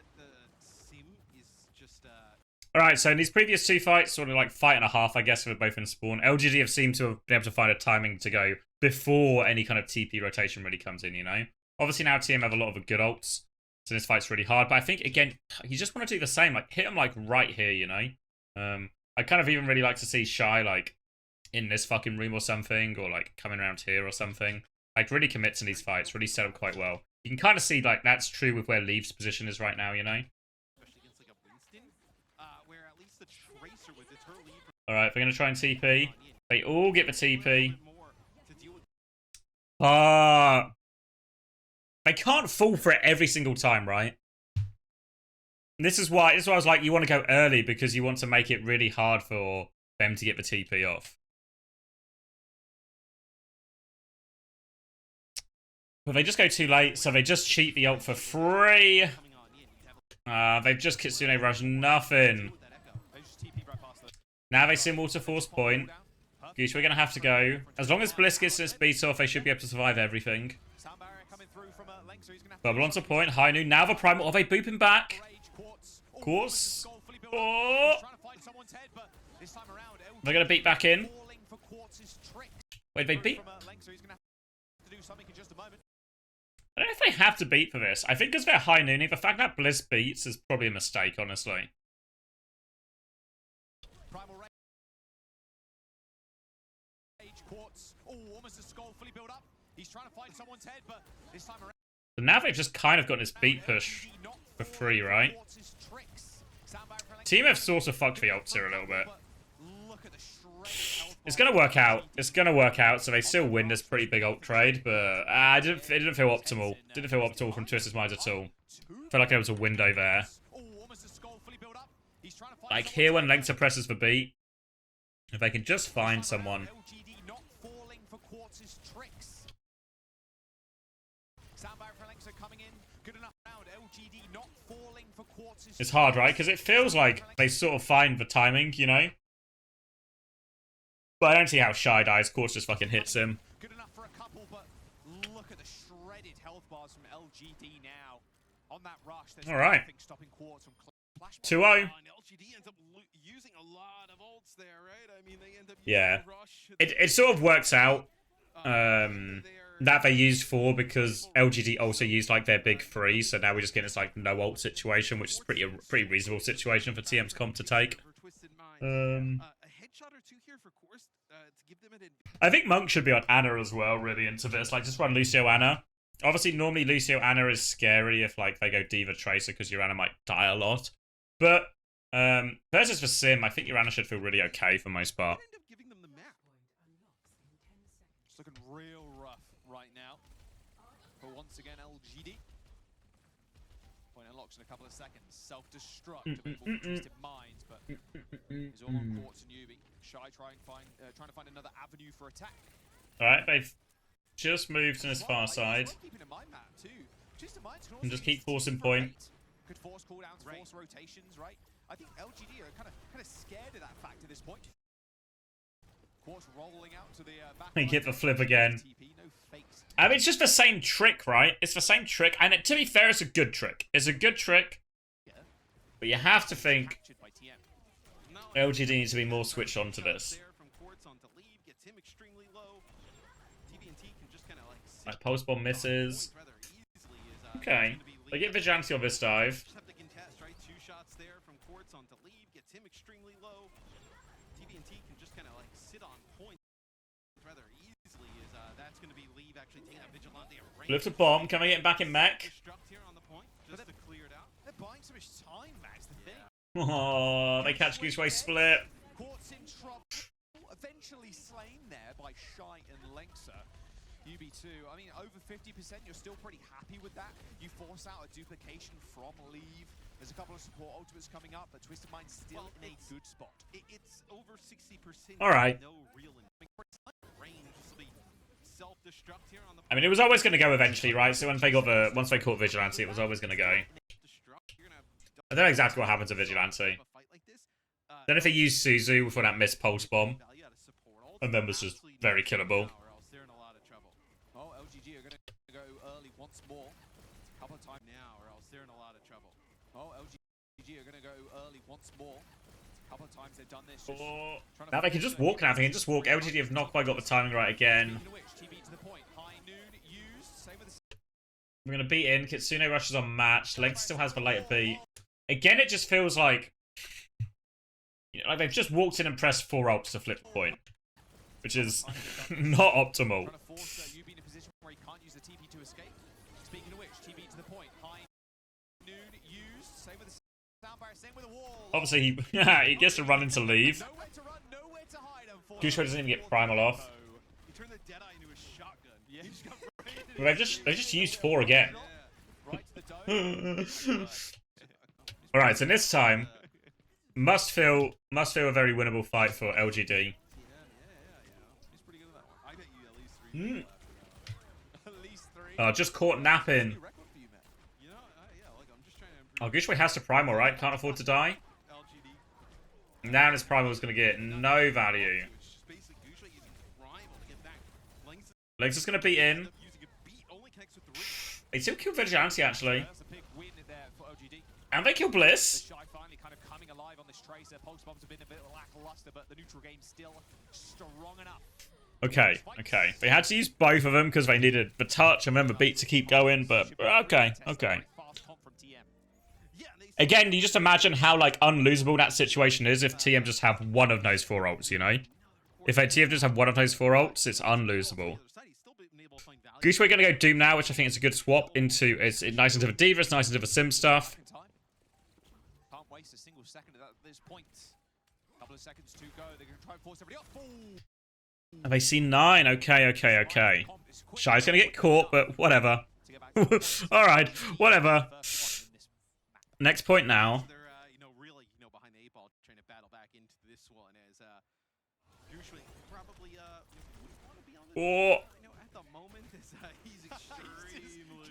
sim is just Alright, so in these previous 2 fights, sort of like fight and a half, I guess, for both in spawn, LGD have seemed to have been able to find a timing to go before any kind of TP rotation really comes in, you know? Obviously now TM have a lot of good ults, so this fight's really hard, but I think, again, you just want to do the same, like, hit them, like, right here, you know? I kind of even really like to see Shy, like, in this fucking room or something, or, like, coming around here or something. Like, really commit to these fights, really set up quite well. You can kind of see, like, that's true with where Leaf's position is right now, you know? especially against like a Winston, where at least the Tracer would deter Leave. Alright, they're going to try and TP. They all get the TP. They can't fall for it every single time, right? And this is why I was like, you want to go early because you want to make it really hard for them to get the TP off. But they just go too late, so they just cheat the ult for free. They've just Kitsune Rush nothing. Now they sim water force point. Gooch, we're going to have to go. As long as Bliss gets this beat off, they should be able to survive everything. Bubble onto point. High noon. Now the primal. Are they booping back? Quartz. Oh! They're going to beat back in. Wait, they beat? I don't know if they have to beat for this. I think because they're high nooning, the fact that Bliss beats is probably a mistake, honestly. So now they've just kind of got this beat push for free, right? Team have sort of fucked the ults here a little bit. It's going to work out. It's going to work out, so they still win this pretty big ult trade, but it didn't feel optimal. Didn't feel optimal from Twisted Minds at all. Felt like there was a window there. Like here when Lengta presses the beat, if they can just find someone. It's hard, right? Because it feels like they sort of find the timing, you know? But I don't see how Shy dies. Quartz just fucking hits him. Good enough for a couple, but look at the shredded health bars from LGD now. On that rush, there's alright. Stopping Quartz from 2-0. LGD ends up using a lot of ults there, right? I mean, they end up yeah. rush. It sort of works out that they used 4 because LGD also used like their big 3, so now we're just getting this like no ult situation, which is a pretty reasonable situation for TM's comp to take. A headshot or two here for Quartz to give them an I think Monk should be on Anna as well, really, into this. Like, just run Lucio Anna. Obviously, normally Lucio Anna is scary if, like, they go Diva Tracer because your Anna might die a lot. But, versus for Sim, I think your Anna should feel really okay for most part. end up giving them the map. It's looking real rough right now. But once again, LGD. Point unlocks in a couple of seconds. Self-destruct to move all the twisted minds, but he's all on Quartz and Yubi. Shy trying to find another avenue for attack. Alright, they've just moved to this far side. Keeping in mind, Matt, too. Twisted Minds can And also just keep use forcing TP point. rate. Could force cooldowns, force rotations, right? I think LGD are kind of scared of that fact at this point. Quartz rolling out to the back. And get the flip again. TP, no fakes. I mean, it's just the same trick, right? It's the same trick. And to be fair, it's a good trick. It's a good trick. But you have to think Captured by TM. LGD needs to be more switched on to this. There from Quartz onto lead, gets him extremely low. TBNT can just kind of like sit Like, Pulse Bomb misses. rather easily as, Okay. gonna be They lead. get Vigilante on this dive. Just have to contest, right? 2 shots there from Quartz onto lead, gets him extremely low. TBNT can just kind of like sit on point rather easily as that's going to be leave actually taking that Vigilante at range. Lift a bomb. Can we get him back in mech? Destruct here on the point, just to clear it out. They're buying so much time, Max, the thing. Oh, they catch Gooseway split. Quartz in trouble. Eventually slain there by Shy and Lenxa. UB2, I mean, over 50%, you're still pretty happy with that. You force out a duplication from Leave. There's a couple of support ultimates coming up, but Twisted Mind's still in a good spot. It's over 60%. All right. No real range. This will be self-destruct here on the I mean, it was always going to go eventually, right? So once they caught Vigilante, it was always going to go. destruct. You're gonna have I don't know exactly what happened to Vigilante. Then if they used Suzu for that missed Pulse Bomb, and then was just very killable. Oh, LGD are going to go early once more. A couple of times now, or else they're in a lot of trouble. Oh, LGD are going to go early once more. A couple of times they've done this. Just Oh, trying to now they can just walk now. They can just walk. LGD have not quite got the timing right again. Speaking of which, TB to the point. High noon used. Same with the We're going to beat in. Kitsune rushes on match. Length still has the later beat. Again, it just feels like... You know, like they've just walked in and pressed 4 ults to flip the point. Which is not optimal. trying to force UB in a position where he can't use the TP to escape. Speaking of which, TB to the point. High noon used. Same with the sound barrier. Same with the wall. Obviously, he gets to run into leave. Nowhere to run, nowhere to hide. Unfortunately. Gooseway doesn't even get Primal off. He turned the Deadeye into a shotgun. Yeah, he's got Well, they've just used 4 again. right to the dome. Alright, so this time, must feel a very winnable fight for LGD. He's pretty good at that one. I bet you at least 3 Mm. At least 3. Oh, just caught napping. Record for you, Matt. You know, yeah, like I'm just trying to improve Oh, Gooseway has to Primal, right? Can't afford to die. LGD. Now this Primal is going to get no value. It's just basically Gucci using Primal to get back. Lengths Legs is going to beat in. using a beat, only connects with 3. They still kill Vigilante, actually. That's a big win there for OGD. And they kill The Bliss. Shy finally kind of coming alive on this Tracer. Pulse bombs have been a bit lackluster, but the neutral game's still strong enough. Okay, okay. They had to use both of them because they needed the touch and then the beat to keep going, but okay, okay. Fast comp from TM. Yeah, they Again, you just imagine how, like, unlosable that situation is if TM just have one of those 4 ults, you know? If TM just have one of those 4 ults, it's unlosable. Gooseway gonna go Doom now, which I think is a good swap into... It's nice into the Diva, it's nice into the Sim stuff. Can't waste a single second at this point. Couple of seconds to go. They're going to try and force everybody off. Have they seen 9? Okay, okay, okay. Shy's gonna get caught, but whatever. Alright, whatever. Next point now. They're, really, behind the 8-ball, trying to battle back into this one as, usually probably, wouldn't want to be on the Oh, at the moment, he's extremely,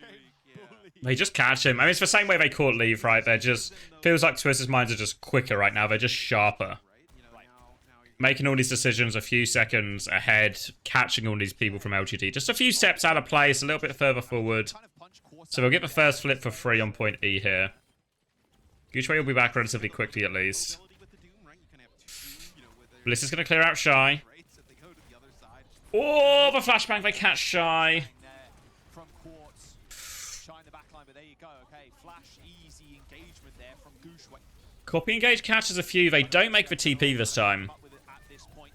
they just catch him. I mean, it's the same way they caught Leave, right? They're just... Feels like Twisted's minds are just quicker right now. They're just sharper. right? Now you're Making all these decisions a few seconds ahead, catching all these people from LGD. Just a few steps out of place, a little bit further forward. So we'll get the first flip for free on point E here. Gucci will be back relatively quickly at least. ability with the Doom, right? You can have 2, with their Bliss is going to clear out Shy. rates if they go to the other side. Oh, the flashbang, they catch Shy. From Quartz. Shine the backline, but there you go. Okay, flash, easy engagement there from Gooshway. Copy engage catches a few. They don't make the TP this time. Up with it at this point.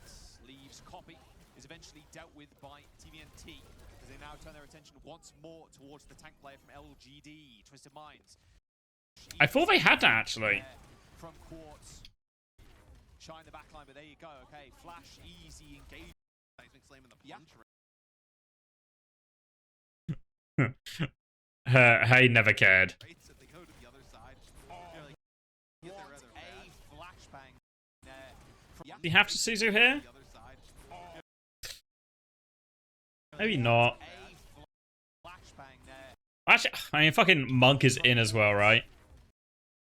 Leaves copy. TVNT, as they now turn their attention once more towards the tank player from LGD, Twisted Minds. I thought they had that, actually. From Quartz. Shine the backline, but there you go. Okay, Flash, easy engagement. He's been claiming the punch rate. Hey, never cared. So they go to the other side. Get their other a flashbang there. Do you have to Suzu here? The other side. Maybe not. A flashbang there. Actually, I mean, fucking Monk is in as well, right?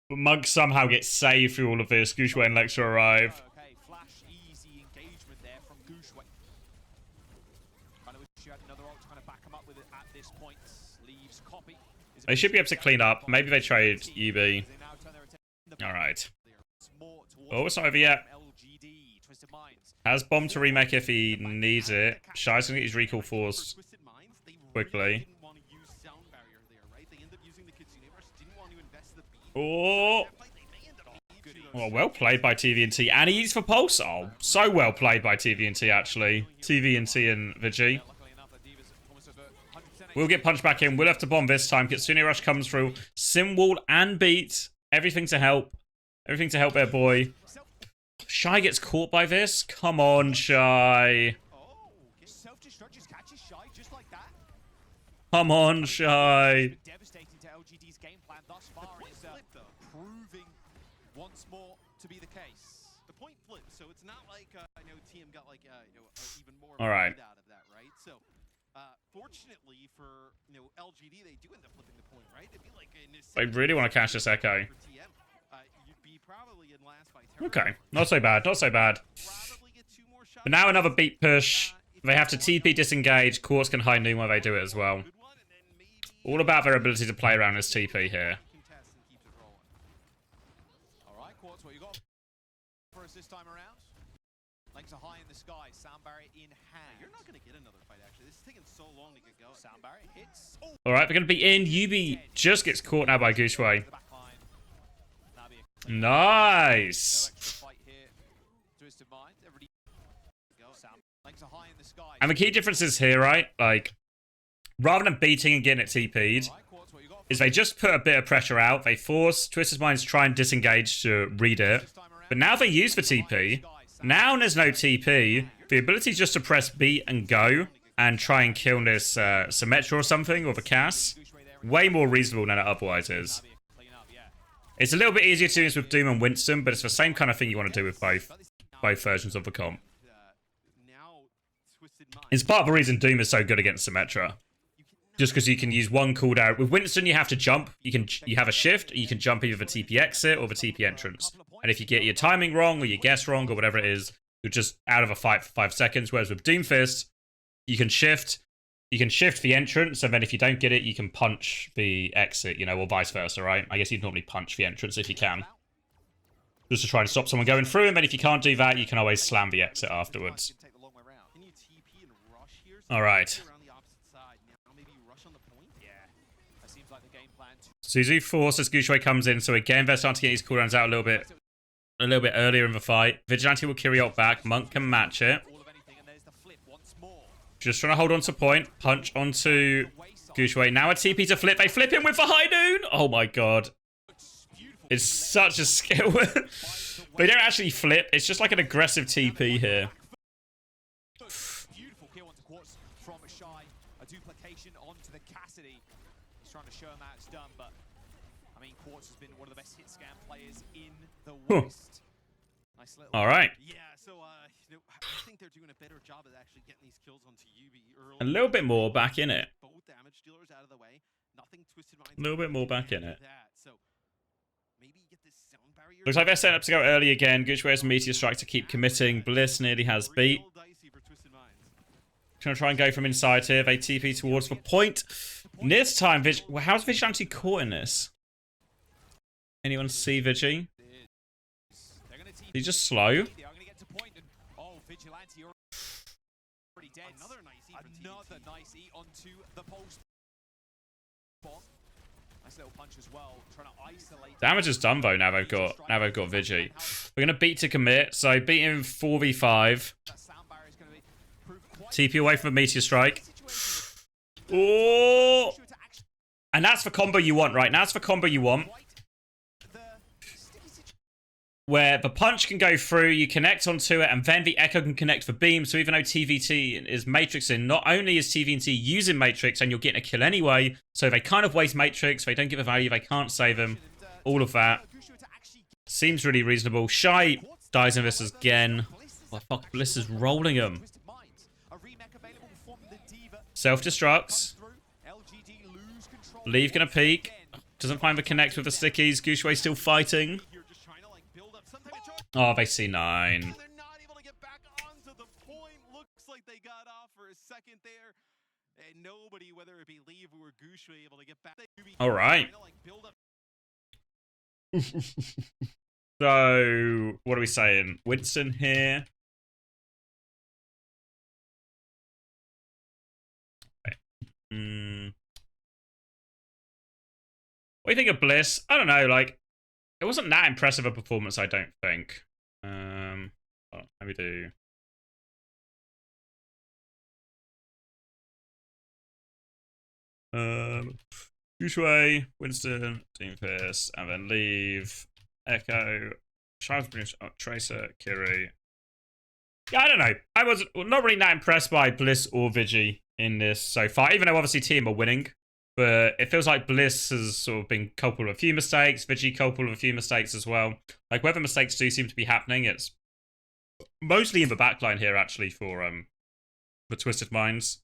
But Monk somehow gets saved through all of this. Gushue and Lexa arrive. Okay, Flash, easy engagement there from Gushue. Kind of wish you had another ult to kind of back him up with it at this point. Leaves copy. They should be able to clean up. Maybe they trade UB. Alright. Oh, it's not over yet. Has bomb to remake if he needs it. Shy's gonna get his recall forced quickly. Oh! Oh, well played by TVNT. And he's for Pulse. Oh, so well played by TVNT, actually. TVNT and Vigi. We'll get punched back in. We'll have to bomb this time. Kitsune Rush comes through. Simwall and Beat. Everything to help. Everything to help their boy. Shy gets caught by this? Come on, Shy. Come on, Shy. Devastating to LGD's game plan thus far is proving once more to be the case. The point flips, so it's not like I know TM got like even more All right. out of that, right? So fortunately for LGD, they do end up flipping the point, right? It'd be like They really want to catch this Echo. for TM, you'd be probably in last by Okay, not so bad, not so bad. Probably get 2 more shots. But now another Beat push. They have to TP disengage. Quartz can high noon while they do it as well. Good one, and then maybe All about their ability to play around this TP here. contest and keeps it rolling. All right, Quartz, what you got for us this time around? Legs are high in the sky, sound barrier in hand. You're not gonna get another fight actually. This is taking so long to get going. Sound barrier hits. Oh, Alright, they're going to be in. Yubi just gets caught now by Gushue. the back line. That'll be a Nice. no extra fight here. Twisted Minds, everybody go. Sound legs are high in the sky. And the key difference is here, right? Like, rather than beating and getting it TP'd, All right, Quartz, what you got is they just put a bit of pressure out. They force Twisted Minds to try and disengage to read it. this time around? But now they use the TP. Now there's no TP. The ability just to press beat and go and try and kill this Symmetra or something, or the Cass, way more reasonable than it otherwise is. That'll be a clean up, yeah. It's a little bit easier to do this with Doom and Winston, but it's the same kind of thing you want to do with both versions of the comp. Now, Twisted Mind. It's part of the reason Doom is so good against Symmetra. Just because you can use one cooldown. With Winston, you have to jump. You have a shift. You can jump either the TP exit or the TP entrance. And if you get your timing wrong or your guess wrong or whatever it is, you're just out of a fight for 5 seconds. Whereas with Doomfist, you can shift. You can shift the entrance, and then if you don't get it, you can punch the exit, or vice versa, right? I guess you'd normally punch the entrance if you can. Just to try and stop someone going through, and then if you can't do that, you can always slam the exit afterwards. Take the long way around. Can you TP and rush here? All right. Around the opposite side. Now maybe rush on the point. Yeah, that seems like the game plan. Suzu forces Gushue comes in, so again, they're starting to get his cooldowns out a little bit earlier in the fight. Vigilante will carry out back. Monk can match it. All of anything, and there's the flip once more. Just trying to hold on to point. Punch onto Gushue. Now a TP to flip. They flip him with the high noon. Oh my god. It's such a skill. They don't actually flip. It's just like an aggressive TP here. Beautiful kill onto Quartz from Shy. A duplication onto the Cassidy. He's trying to show him how it's done, but I mean, Quartz has been one of the best hit scan players in the West. Nice little. All right. Yeah, so I think they're doing a better job at actually getting these kills onto UB early. A little bit more back in it. Both damage dealers out of the way. Nothing Twisted Minds. A little bit more back in it. So maybe get this sound barrier. Looks like they're setting up to go early again. Gushue has Meteor Strike to keep committing. Bliss nearly has beat. Real dicey for Twisted Minds. Trying to try and go from inside here. They TP towards the point. And this time, how's Vigilante caught in this? Anyone see Vigi? They're gonna TP. He's just slow. They are gonna get to point, and oh, Vigilante already dead. Another nice E for Another TNT. nice E onto the post. Nice little punch as well, trying to isolate. Damage is done though. Now they've got Vigi. We're gonna beat to commit. So beat him 4v5. That sound barrier is gonna be proved quite TP away from a Meteor Strike. Oh! And that's the combo you want, right? Now that's the combo you want. Where the punch can go through, you connect onto it, and then the echo can connect for beam. So even though TVT is Matrixing, not only is TVT using Matrix, and you're getting a kill anyway, so they kind of waste Matrix, they don't give a value, they can't save him. All of that. Seems really reasonable. Shy dies in this again. Oh, fuck, Bliss is rolling him. Self-destructs. Leave gonna peek. Doesn't find the connect with the stickies. Gushue still fighting. Oh, they see 9. They're not able to get back onto the point. Looks like they got off for a second there. And nobody, whether it be Leave or Gushue, able to get back. All right. So, what are we saying? Winston here. Okay. What do you think of Bliss? I don't know, like, it wasn't that impressive a performance, I don't think. Let me do. Gushue, Winston, Team Pierce, and then Leave, Echo, Charles Bruce, Tracer, Kiri. Yeah, I don't know. I was not really that impressed by Bliss or Vigi in this so far, even though obviously Team are winning. But it feels like Bliss has sort of been culpable of a few mistakes, Vigi culpable of a few mistakes as well. Like, whether mistakes do seem to be happening, it's mostly in the backline here, actually, for the Twisted Minds.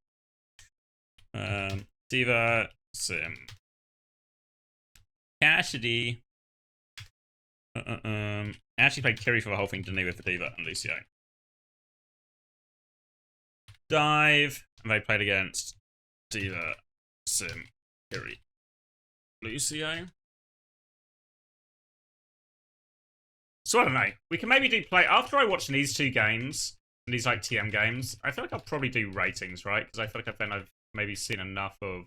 Diva, Sim. Cassidy. I actually played Kiri for the whole thing, didn't he, with the Diva and Lucio. Dive, and they played against Diva, Sim, Kiri, Lucio. So I don't know. We can maybe do play after I watch these 2 games, these like TM games. I feel like I'll probably do ratings, right? Because I feel like I've maybe seen enough of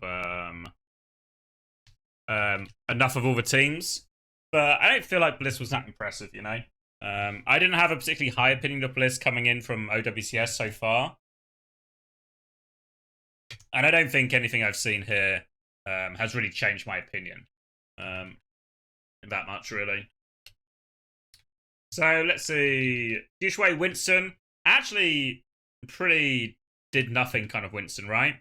all the teams. But I don't feel like Bliss was that impressive, you know. I didn't have a particularly high opinion of Bliss coming in from OWCS so far. And I don't think anything I've seen here has really changed my opinion that much, really. So, let's see. Gushue, Winston. Actually, pretty did nothing kind of Winston, right?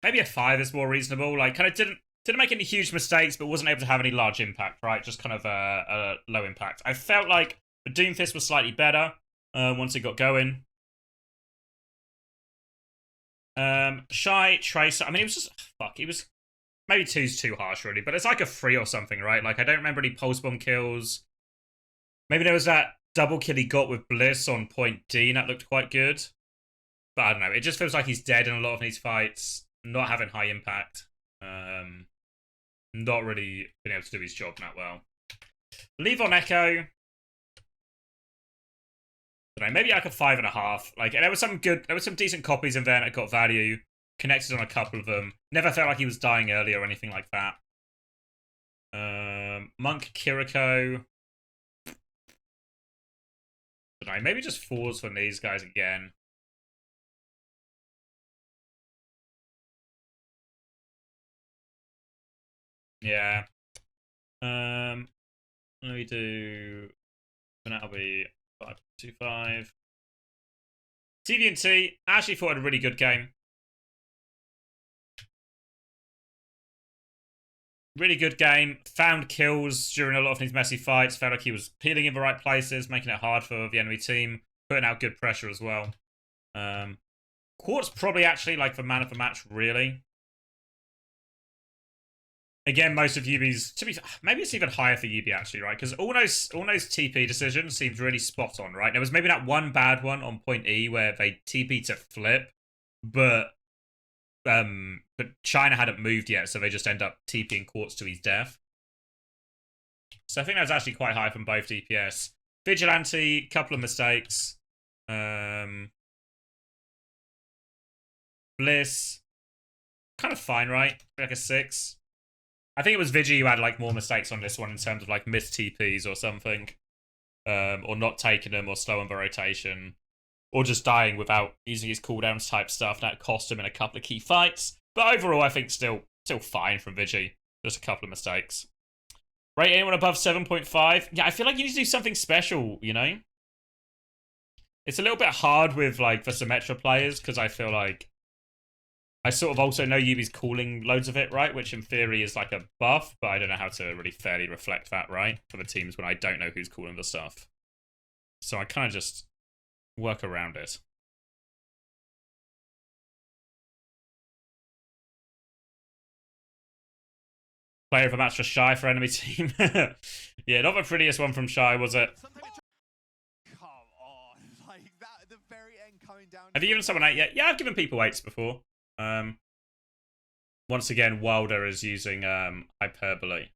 Maybe a 5 is more reasonable. Like, kind of didn't make any huge mistakes, but wasn't able to have any large impact, right? Just kind of a low impact. I felt like the Doomfist was slightly better once it got going. Shy, Tracer. I mean, it was just... Fuck, it was... Maybe 2's too harsh, really. But it's like a 3 or something, right? Like, I don't remember any pulse bomb kills. Maybe there was that double kill he got with Bliss on point D, and that looked quite good. But I don't know. It just feels like he's dead in a lot of these fights. Not having high impact. Not really being able to do his job that well. Leave on Echo. I don't know, maybe like a 5.5. Like, there was some decent copies in there that got value. Connected on a couple of them. Never felt like he was dying early or anything like that. Monk, Kiriko. I don't know, maybe just 4s from these guys again. Yeah. Let me do... And that'll be 5.25. TVNT, I actually thought it had a really good game. Really good game. Found kills during a lot of these messy fights. Felt like he was peeling in the right places, making it hard for the enemy team. Putting out good pressure as well. Quartz probably actually like the man of the match, really. Again, most of Yubi's... maybe it's even higher for Yubi, actually, right? Because all those TP decisions seemed really spot on, right? There was maybe that one bad one on point E where they TP to flip, but China hadn't moved yet, so they just end up TPing Quartz to his death. So I think that's actually quite high from both DPS. Vigilante, couple of mistakes. Bliss, kind of fine, right? Like a 6. I think it was Vigi who had like more mistakes on this one in terms of like missed TPs or something. Or not taking them or slowing the rotation. or just dying without using his cooldowns type stuff. That cost him in a couple of key fights. But overall, I think still fine from Vigi. Just a couple of mistakes. Rate anyone above 7.5? Yeah, I feel like you need to do something special, you know? It's a little bit hard with, like, the Symmetra players, because I feel like I sort of also know Yubi's calling loads of it, right? Which in theory is like a buff, but I don't know how to really fairly reflect that, right? For the teams when I don't know who's calling the stuff. So I kind of just work around it. Player of a match for Shy for enemy team. Yeah, not the prettiest one from Shy, was it? Come on, like that at the very end coming down. Have you given someone 8 yet? Yeah, I've given people 8s before. Once again, Wilder is using hyperbole.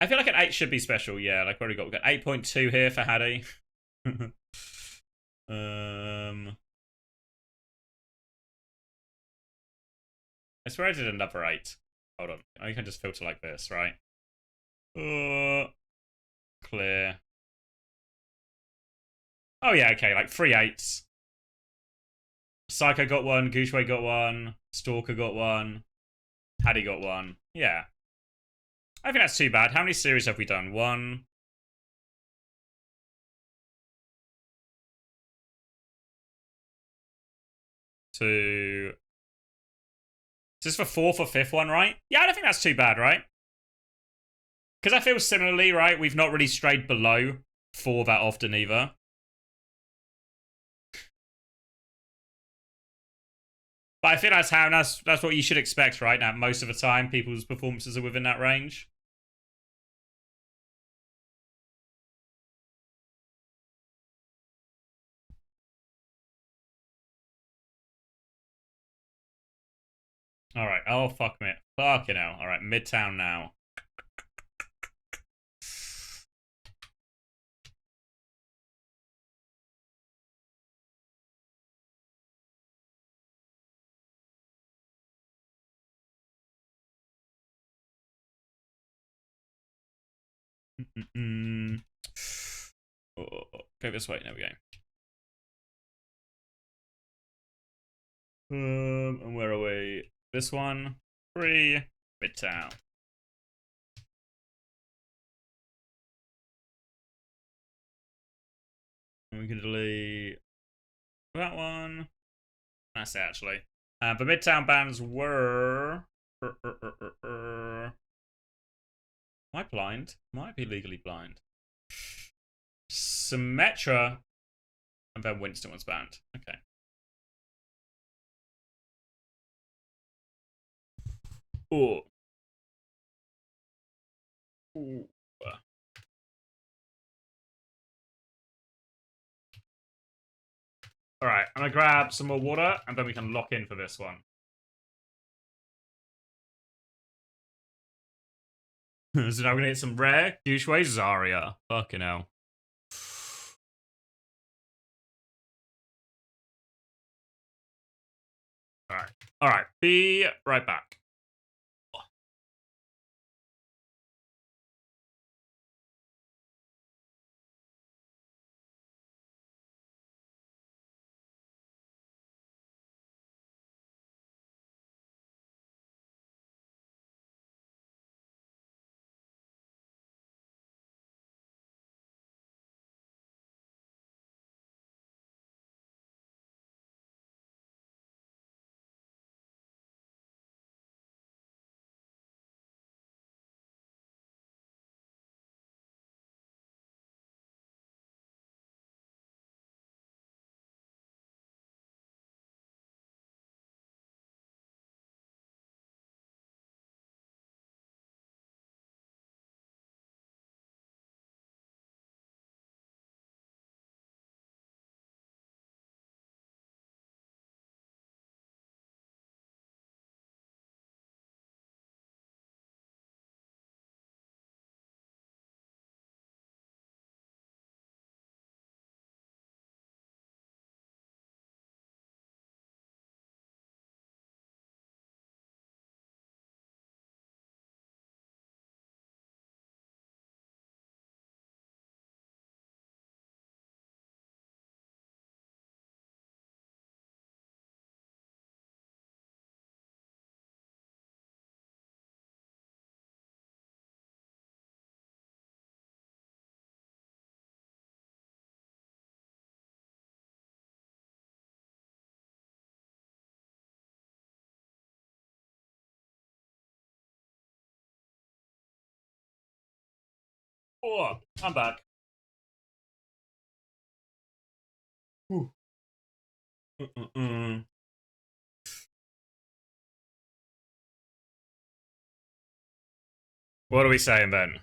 I feel like an 8 should be special, yeah. Like we got 8.2 here for Hattie. I swear I did another 8. Hold on. I can just filter like this, right? Clear. Oh yeah, okay, like 3 8s. Psycho got 1, Gooshway got 1, Stalker got 1, Hattie got 1. Yeah. I think that's too bad. How many series have we done? 1. 2. Is this the 4th or 5th one, right? Yeah, I don't think that's too bad, right? Because I feel similarly, right? We've not really strayed below 4 that often either. But I think that's what you should expect, right? Now, most of the time, people's performances are within that range. All right. Oh, fuck me. Fucking hell. All right. Midtown now. Oh, go this way. There we go. And where are we? This one. 3. Midtown. And we can delete that one. That's it, actually. But Midtown bans were... Am I blind? Might be legally blind. Symmetra. And then Winston was banned. Okay. Oh. Ooh. Alright, I'm gonna grab some more water and then we can lock in for this one. So now we're gonna get some rare Doucheway Zarya. Fucking hell. Alright. Alright. Be right back. Oh, I'm back. Ooh. What are we saying then?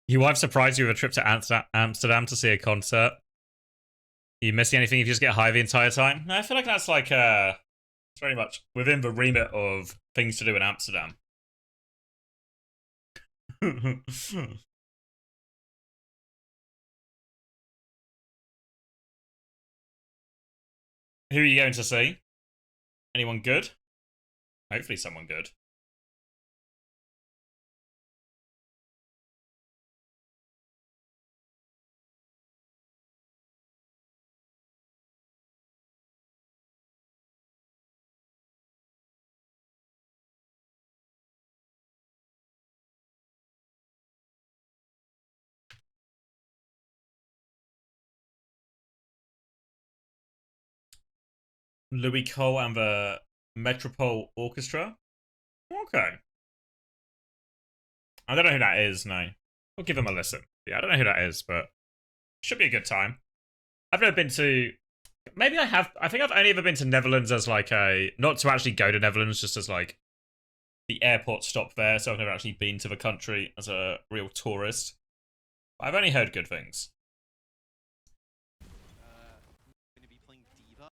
Your wife surprised you with a trip to Amsterdam to see a concert. Are you missing anything if you just get high the entire time? No, I feel like that's like it's very much within the remit of things to do in Amsterdam. Who are you going to see? Anyone good? Hopefully someone good. Louis Cole and the Metropole Orchestra? Okay. I don't know who that is, no. I'll give them a listen. Yeah, I don't know who that is, but should be a good time. I've never been to... Maybe I have... I think I've only ever been to Netherlands as like a... Not to actually go to Netherlands, just as like the airport stop there, so I've never actually been to the country as a real tourist. I've only heard good things. Going to be playing Diva.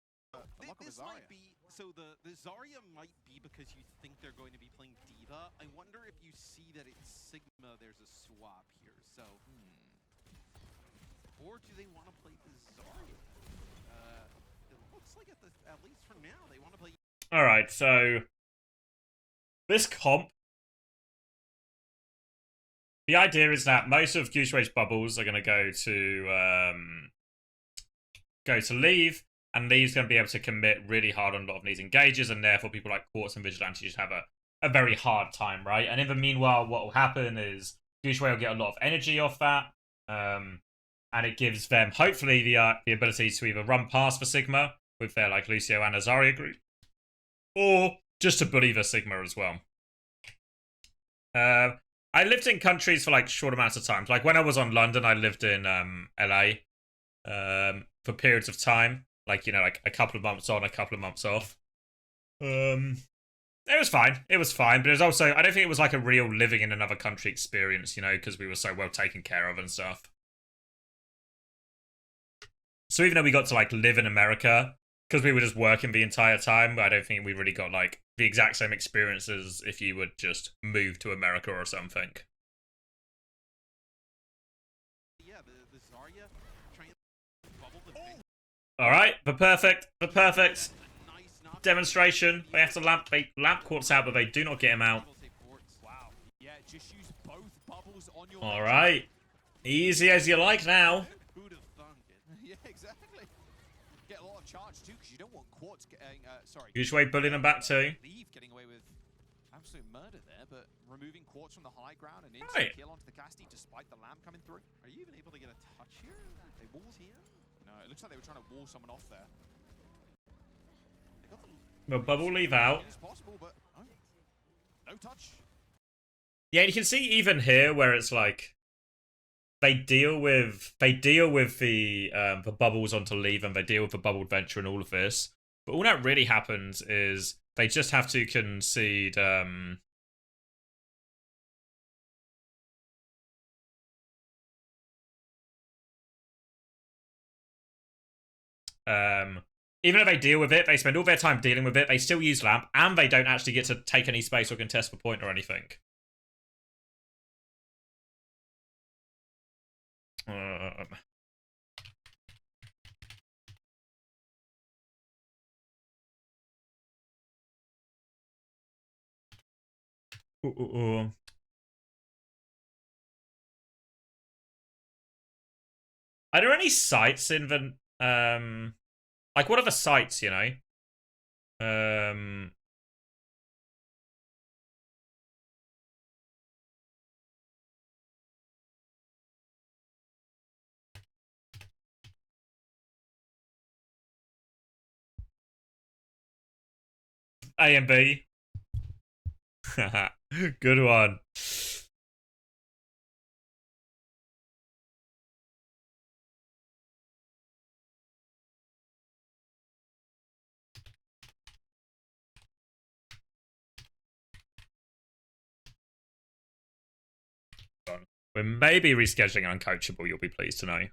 This might be... So the Zarya might be because you think they're going to be playing Diva. I wonder if you see that it's Sigma, there's a swap here. So, Or do they want to play the Zarya? It looks like at least for now, they want to play... Alright, so... This comp... The idea is that most of Goosewave's bubbles are going to go to Leave, and Leave's going to be able to commit really hard on a lot of these engages, and therefore people like Quartz and Vigilante just have a very hard time, right? And in the meanwhile, what will happen is Goosewave will get a lot of energy off that, and it gives them, hopefully, the ability to either run past the Sigma with their like Lucio and Azaria group, or just to bully the Sigma as well. I lived in countries for like short amounts of time. Like when I was on London, I lived in LA for periods of time. Like, you know, like a couple of months on, a couple of months off. It was fine. It was fine. But it was also, I don't think it was like a real living in another country experience, you know, because we were so well taken care of and stuff. So even though we got to like live in America, because we were just working the entire time, I don't think we really got like the exact same experiences if you would just move to America or something. Yeah, the Zarya trying to bubble the... All right, the perfect demonstration. They have to lamp Quartz out, but they do not get him out. Wow. Yeah, just use both bubbles on your... All right, easy as you like now. Who'd have thunk it? Yeah, exactly. Get a lot of charge too, because you don't want Quartz getting... sorry. Goosewabe bullying them back too. Leave getting away with absolute murder there, but removing Quartz from the high ground and Right. kill onto the Cassidy despite the lamp coming through. Are you even able to get a touch here? They walled here? No, it looks like they were trying to wall someone off there. They got the... The bubble leave out. It is possible, but no touch. Yeah, you can see even here where it's like they deal with the bubbles onto Leave, and they deal with the bubbled venture and all of this. But all that really happens is they just have to concede even if they deal with it, they spend all their time dealing with it, they still use Lamp, and they don't actually get to take any space or contest the point or anything. Ooh, ooh, ooh. Are there any sites in the like what are the sites, you know? A and B. Good one. We're maybe rescheduling Uncoachable, you'll be pleased to know.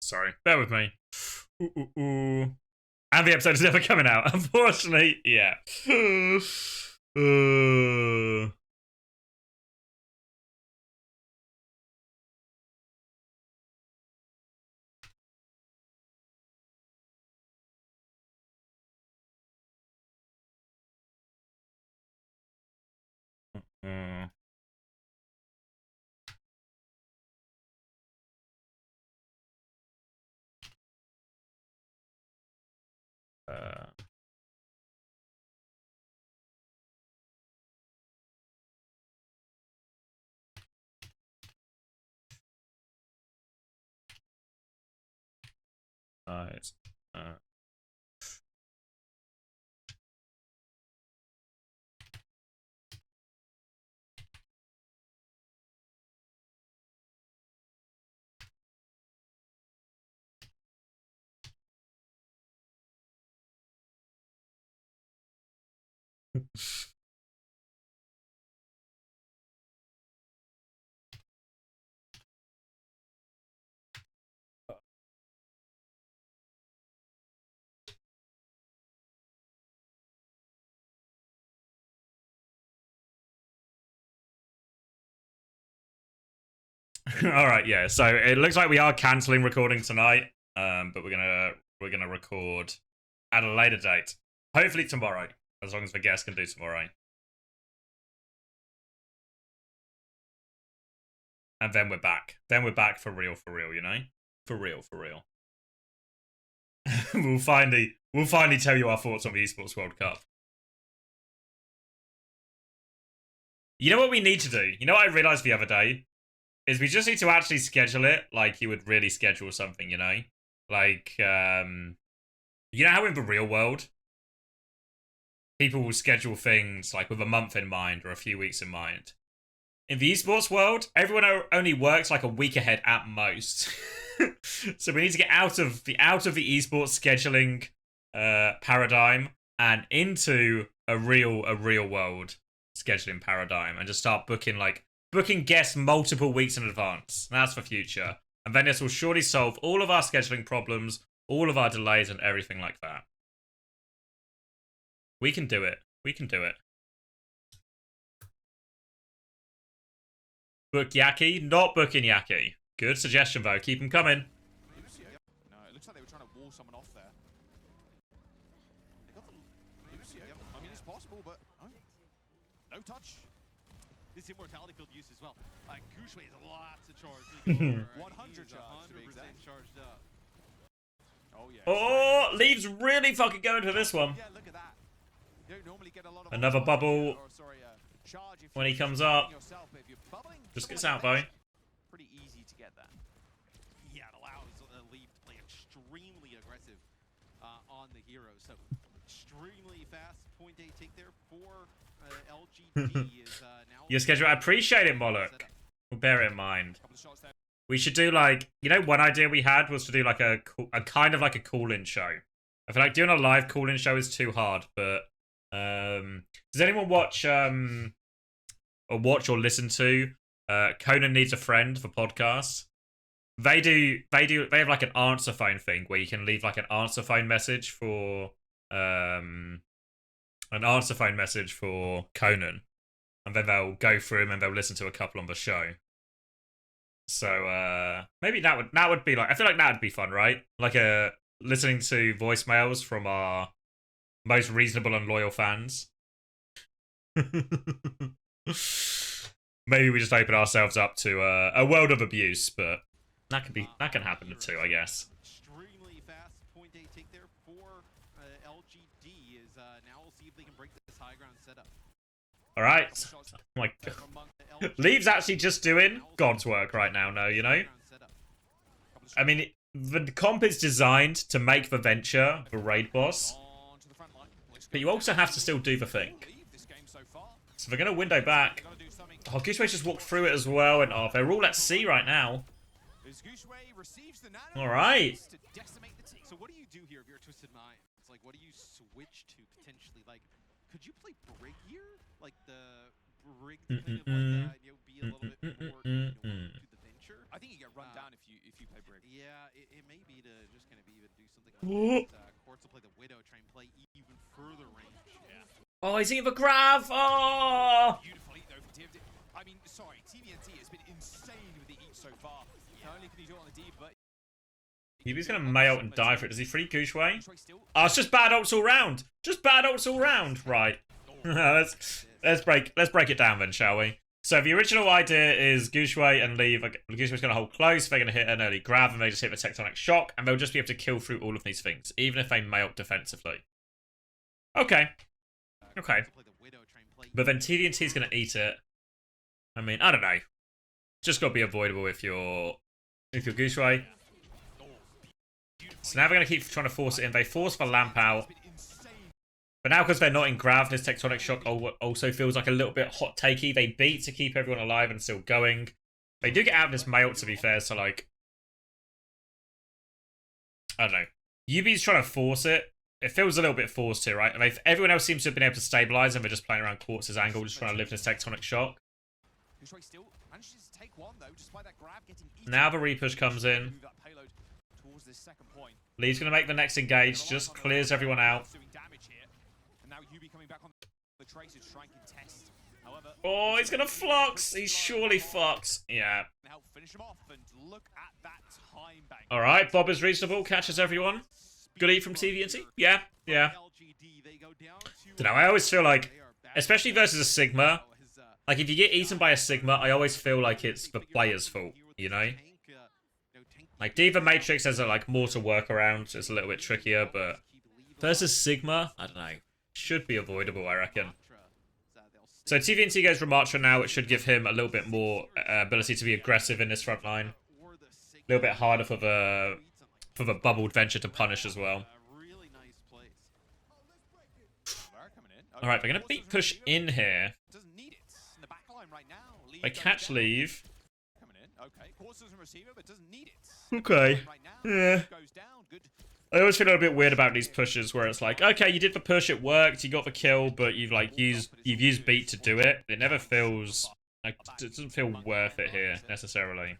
Sorry, bear with me. Ooh, ooh, ooh. And the episode is never coming out, unfortunately. Yeah. Right. All right, yeah. So it looks like we are canceling recording tonight, but we're gonna record at a later date. Hopefully tomorrow, as long as the guest can do tomorrow. And then we're back. Then we're back for real, you know? For real. we'll finally tell you our thoughts on the Esports World Cup. You know what we need to do? You know what I realized the other day? Is we just need to actually schedule it like you would really schedule something, you know? Like, you know how in the real world, people will schedule things like with a month in mind or a few weeks in mind. In the esports world, everyone only works like a week ahead at most. So we need to get out of the esports scheduling paradigm and into a real world scheduling paradigm and just start booking guests multiple weeks in advance. That's the future. And then this will surely solve all of our scheduling problems, all of our delays and everything like that. We can do it. Book Yaki? Not booking Yaki. Good suggestion, though. Keep them coming. No, it looks like they were trying to wall someone off there. They got the Lucio. I mean, it's possible, but no touch. This immortality field use as well. Gushue has lots of charge. 100 charged up. Oh yeah. Oh, Leaves really fucking going for this one. Yeah, look at that. You don't normally get a lot of Another bubble. Charge When he comes up. Bubbling, Just gets out, though. pretty easy to get that. Yeah, it allows Leaf to play extremely aggressive on the hero. So extremely fast point A take there for LGD is now. Your schedule. I appreciate it, Moloch. We'll bear it in mind. Couple of shots there. We should do like, you know, one idea we had was to do like a kind of like a call-in show. I feel like doing a live call-in show is too hard, but does anyone watch or listen to Conan Needs a Friend for podcasts? They have like an answer phone thing where you can leave like an answer phone message for Conan, and then they'll go through them and they'll listen to a couple on the show. So maybe that would be like, I feel like that would be fun, right? Like listening to voicemails from our most reasonable and loyal fans. Maybe we just open ourselves up to a world of abuse, but that can happen too, I guess. Extremely fast point A take there for LGD is now we'll see if they can break this high ground setup. All right. Oh my God. Leave's actually just doing God's work right now, no, you know? I mean, the comp is designed to make the Venture the raid boss, but you also have to still do the thing. So they're going to window back. Oh, Gooshway's just walked through it as well, and oh, they're all at sea right now. Alright. So what do you do here if you're a Twisted Mind? It's like, what do you switch to potentially? Like, could you play Brig here? Like the Brig kind of like that, you know, be a little bit more to the Venture? I think you get run down if you play Brig. Yeah, it may be to just kind of even do something like that. Quartz will play the Widow, try and play even further range. Yeah. Oh, he's eating the grab! Oh! Beautifully though for TFT. I mean, sorry, TVNT has been insane with the eat so far. Not only can he do it on the D, but He's gonna mail and die for it. Does he free Gooshway? Oh, it's just bad ults all round. Just bad ults all round. Right. let's break it down then, shall we? So the original idea is Gooshway and Leave. Gooshway's gonna hold close. They're gonna hit an early grab, and they just hit the tectonic shock, and they'll just be able to kill through all of these things, even if they mail defensively. Okay. Okay. But then TDNT's gonna eat it. I mean, I don't know. Just gotta be avoidable if you're Gooshway. So now they're going to keep trying to force it in. They force the lamp out. But now because they're not in grav, this tectonic shock also feels like a little bit hot takey. They beat to keep everyone alive and still going. They do get out of this mail, to be fair, so like, I don't know. UB's trying to force it. It feels a little bit forced here, right? And everyone else seems to have been able to stabilize, and they're just playing around Quartz's angle, just trying to live this tectonic shock. Now the repush comes in. Lee's going to make the next engage, just clears everyone out. Oh, he's going to flux. He's surely flux. Yeah. Alright, Bob is reasonable, catches everyone. Good eat from TVNT. Yeah, yeah. Don't know, I always feel like, especially versus a Sigma, like if you get eaten by a Sigma, I always feel like it's the player's fault, you know? Like, Diva Matrix has like more to work around. It's a little bit trickier, but versus Sigma, I don't know. Should be avoidable, I reckon. So TVNT goes Ramatra now. It should give him a little bit more ability to be aggressive in this front line. A little bit harder for the bubbled Venture to punish as well. Alright, they're going to beat push in here. They catch Leave. Okay. Yeah. I always feel a little bit weird about these pushes where it's like, okay, you did the push, it worked, you got the kill, but you've used beat to do it. It never feels like, it doesn't feel worth it here necessarily.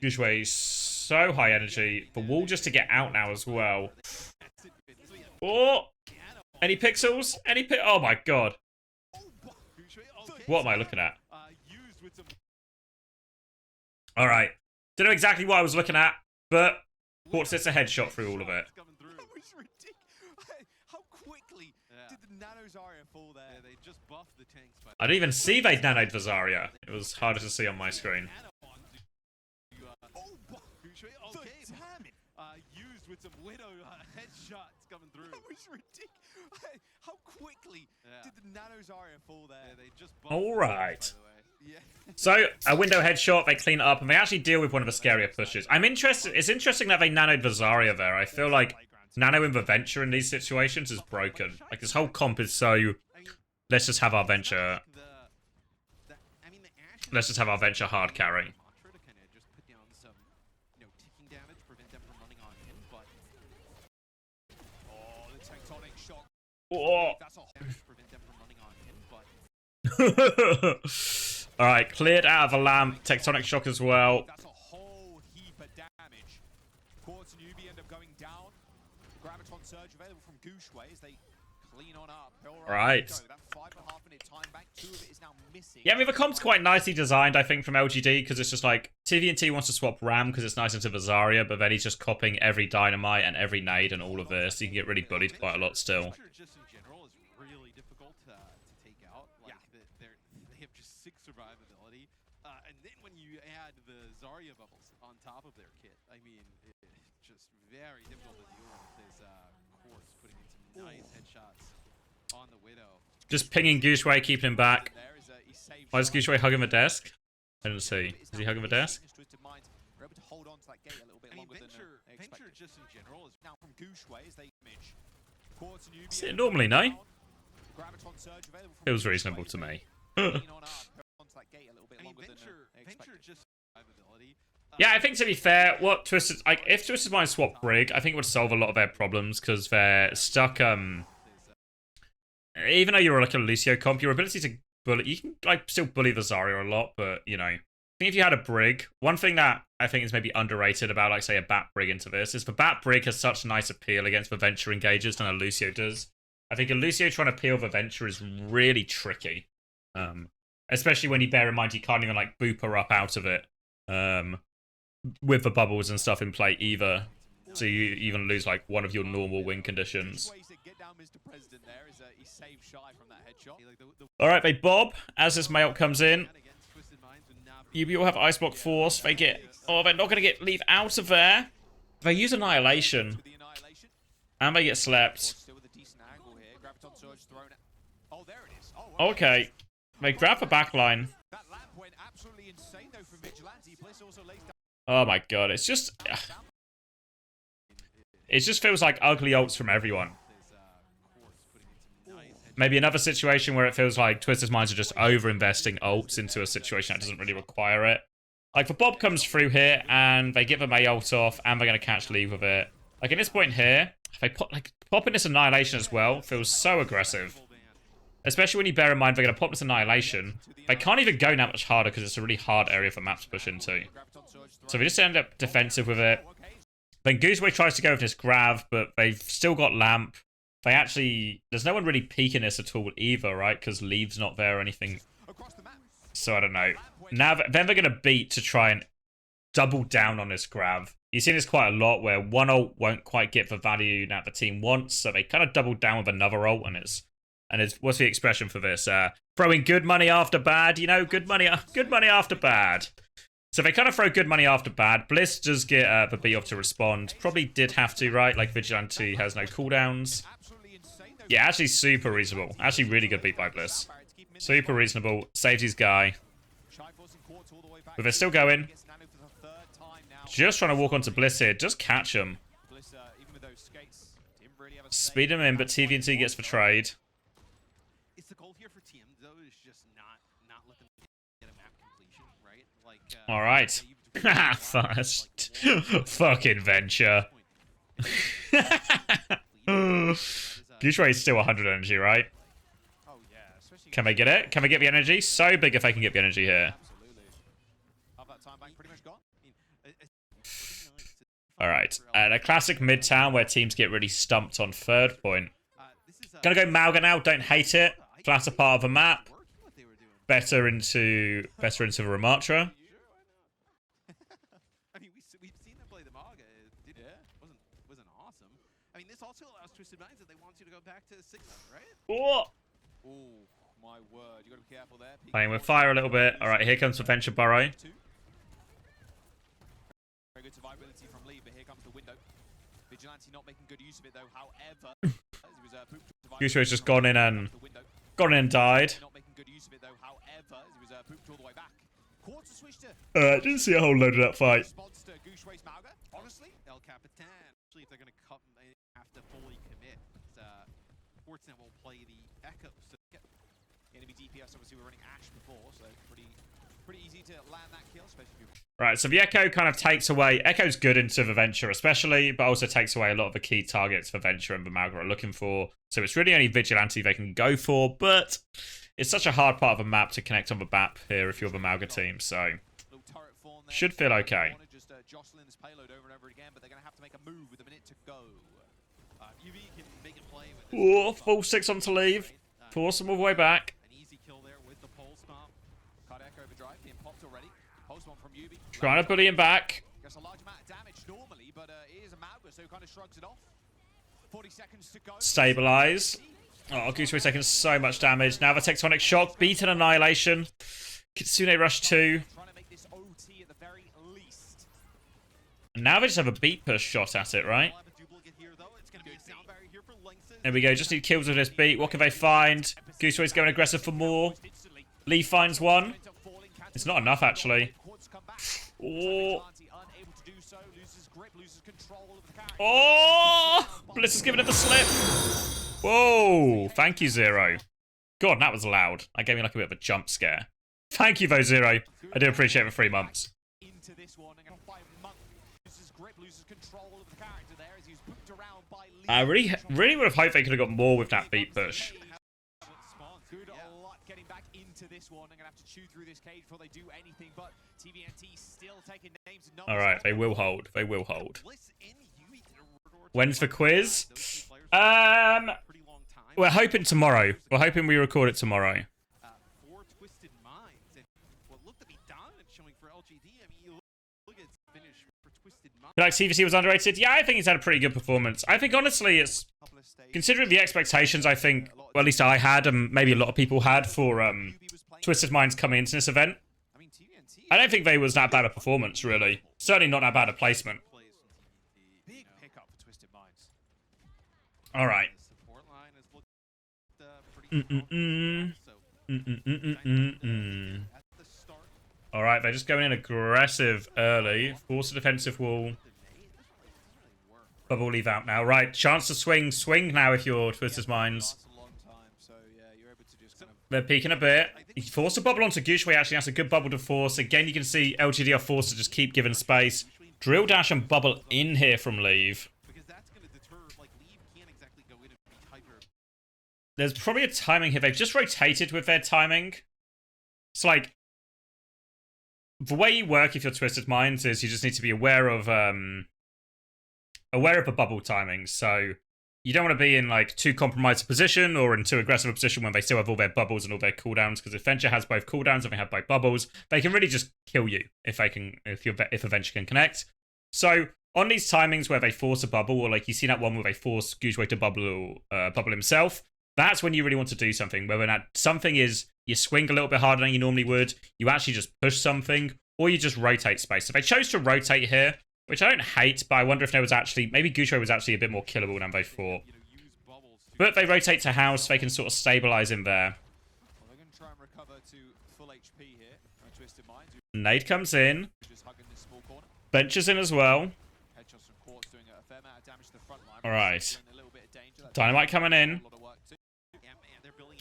Gooshway's so high energy. The wall just to get out now as well. Oh! Any pixels? Oh my god. What am I looking at? Alright. Don't know exactly what I was looking at, but Quartz hits a headshot through all of it. I didn't even see they nanoed the Zarya. It was harder to see on my screen. Used with some Widow headshots coming through. That was ridiculous. How quickly did the Nano Zarya fall there? Yeah, they just alright. So, a window headshot, they clean it up, and they actually deal with one of the scarier pushes. I'm interested. It's interesting that they nanoed the Zarya there. I feel like Nano and the Venture in these situations is broken. Like, this whole comp is so... Let's just have our Venture... Let's just have our Venture hard carry. Whoa. Alright, cleared out of a lamp. Tectonic shock as well. That's a whole heap of damage. Quartz and Ubi end up going down. Graviton Surge available from Gooshway as they clean on up. Right. That 5.5 minute time bank, 2 of it is now missing. Yeah, I mean, the comp's quite nicely designed, I think, from LGD, because it's just like, TVNT wants to swap Ram because it's nice into Vazaria, but then he's just copying every Dynamite and every Nade and all of this. So you can get really bullied quite a lot still. Just in general is really difficult to take out. Like, they have just 6 survivability. And then when you add the Zarya bubbles on top of their kit, I mean, it's just very difficult to deal with. This Quartz putting in some nice headshots on the Widow. Just pinging Gooshway, keeping him back. Why is Gooshway hugging the desk? I didn't see. Is he hugging the desk? Venture just in general is now from Gooshway as they image. Quartz and Ubi Is it normally, no? Graviton Surge available from Feels Gooshway reasonable as to they me. clean on up. Onto that gate a little bit longer than expected. Venture just survivability. Yeah, I think to be fair, what Twisted... Like, if Twisted Mind swapped Brig, I think it would solve a lot of their problems, because they're stuck, even though you're like a Lucio comp, your ability to bully... You can, like, still bully the Zarya a lot, but, you know... I think if you had a Brig, one thing that I think is maybe underrated about, like, say, a Bat Brig into this, is the Bat Brig has such nice appeal against the Venture engagers than a Lucio does. I think a Lucio trying to peel the Venture is really tricky. Especially when you bear in mind you can't even, like, boop her up out of it. With the bubbles and stuff in play either. So you even lose, like, one of your normal win conditions. Alright, they bob as this Mayotte comes in. UB will have Ice Block Force. They get... Oh, they're not going to leave out of there. They use Annihilation. And they get slept. Okay. They grab the backline. Oh my god, it's just... It just feels like ugly ults from everyone. Maybe another situation where it feels like Twisted Minds are just over-investing ults into a situation that doesn't really require it. Like, the Bob comes through here, and they get the May ult off, and they're going to catch leave with it. Like, at this point here, they put, like, popping this Annihilation as well feels so aggressive. Especially when you bear in mind they're going to pop this Annihilation. They can't even go that much harder because it's a really hard area for maps to push into. So we just end up defensive with it. Then Gooseway tries to go with this Grav, but they've still got Lamp. They actually... There's no one really peeking this at all either, right? Because Leave's not there or anything. So I don't know. Now, then they're going to beat to try and double down on this Grav. You've seen this quite a lot where one ult won't quite get the value that the team wants. So they kind of double down with another ult, and it's... what's the expression for this? Throwing good money after bad, you know? Good money after bad. So they kind of throw good money after bad. Bliss does get the beat off to respond. Probably did have to, right? Like, Vigilante has no cooldowns. Yeah, actually super reasonable. Actually really good beat by Bliss. Super reasonable. Saves his guy. But they're still going. Just trying to walk onto Bliss here. Just catch him. Speed him in, but TVNT gets the trade. The goal here for TM though is just not let them get a map completion, right? Like all right. First. Fucking Venture. Gooshway is still 100 energy, right? Oh yeah, especially Can they get it? Can they get the energy? So big if they can get the energy here. absolutely. Have that time bank pretty much gone? Alright. A classic Midtown where teams get really stumped on third point. Gonna go Malga now, don't hate it. Flatter part of the map. Better into the Ramatra. I mean, we've seen them play the Maga. It wasn't awesome. I mean, this also allows Twisted Minds that they want you to go back to 6, right? Oh. Oh my word, you gotta be careful there. Playing with fire a little bit. Alright, here comes the Venture Burrow. Very good survivability from Lee, but here comes the window. Vigilante not making good use of it though, however. Gooshway's just gone in and died. Not making good use of it though, however, as he was pooped all the way back. Quartz switch to Didn't see a whole load of that fight. response to Gooshway's Malga. Honestly, El Capitan. If they're going to cut, they have to fully commit. Fortinet will play the Echo. So enemy DPS, obviously, we're running Ash before, so pretty easy to land that kill, especially if you. Right, so the Echo kind of takes away... Echo's good into the Venture especially, but also takes away a lot of the key targets for Venture and Vimalga are looking for. So it's really only Vigilante they can go for, but it's such a hard part of a map to connect on the map here if you're the Vimalga team, so should feel okay. Just jostling this payload over and over again, but they're going to have to make a move with a minute to go. UV can make a play with this. Oh, full 6 on to leave. Force them all the way back. An easy kill there with the pulse bomb. Cardiac overdrive being popped already. Post one from UV. Trying to bully him back. Gets a large amount of damage normally, but it is a Malga, so kind of shrugs it off. 40 seconds to go. Stabilize. Oh, Gooseway's taking so much damage. Now the Tectonic Shock. Beat an Annihilation. Kitsune Rush 2. Trying to make this OT at the very least. And now they just have a beat push shot at it, right? There we go. Just need kills with this beat. What can they find? Gooseway's going aggressive for more. Lee finds one. It's not enough, actually. Oh. Oh! Bliss is giving it the slip. Whoa. Thank you, Zero. God, that was loud. That gave me like a bit of a jump scare. Thank you, though, Zero. I do appreciate the 3 months. Into this one, and by month, loses grip, loses control of the character there as he's booked around by Lee. I really would have hoped they could have got more with that beat push. Good a lot getting back into this one. They're gonna have to chew through this cage before they do anything. But TVNT still taking names and numbers. All right, they will hold. They will hold. When's the quiz? We're hoping tomorrow. We're hoping we record it tomorrow. For Twisted Minds, and what looked to be dominant showing for LGD. I mean, you look at its finish for Twisted Minds. Like TVC was underrated? Yeah, I think he's had a pretty good performance. I think honestly, it's considering the expectations. I think, well, at least I had, and maybe a lot of people had for Twisted Minds coming into this event. I don't think they was that bad a performance, really. Certainly not that bad a placement. Big pickup for Twisted Minds. All right. Support line has looked pretty at the start. All right, they're just going in aggressive early. Force a defensive wall. Bubble leave out now. Right, chance to swing. Swing now if you're Twisted Minds. They're peeking a bit. He forced a bubble onto Gushway. Actually, that's a good bubble to force. Again, you can see LGD are forced to just keep giving space. Drill dash and bubble in here from Leave. Because that's going to deter, like, Leave can't exactly go in and be hyper. There's probably a timing here. They've just rotated with their timing. It's like, the way you work if you're Twisted Minds is you just need to be aware of the bubble timing. So you don't want to be in like too compromised a position or in too aggressive a position when they still have all their bubbles and all their cooldowns. Because if Venture has both cooldowns and they have both bubbles, they can really just kill you if a Venture can connect. So on these timings where they force a bubble, or like you see that one where they force Gooseway to bubble himself, that's when you really want to do something. Whether that something is you swing a little bit harder than you normally would, you actually just push something, or you just rotate space. So they chose to rotate here, which I don't hate, but I wonder if there was actually... Maybe Gooseway was actually a bit more killable than they thought. But they rotate to house, they can sort of stabilize in there. Well, they're going to try and recover to full HP here. Twisted Minds. Nade comes in. Just hugging this small corner. Benches in as well. Headshots from Quartz doing a fair amount of damage to the front line. Alright. A little bit of danger. Dynamite coming in. A lot of work too.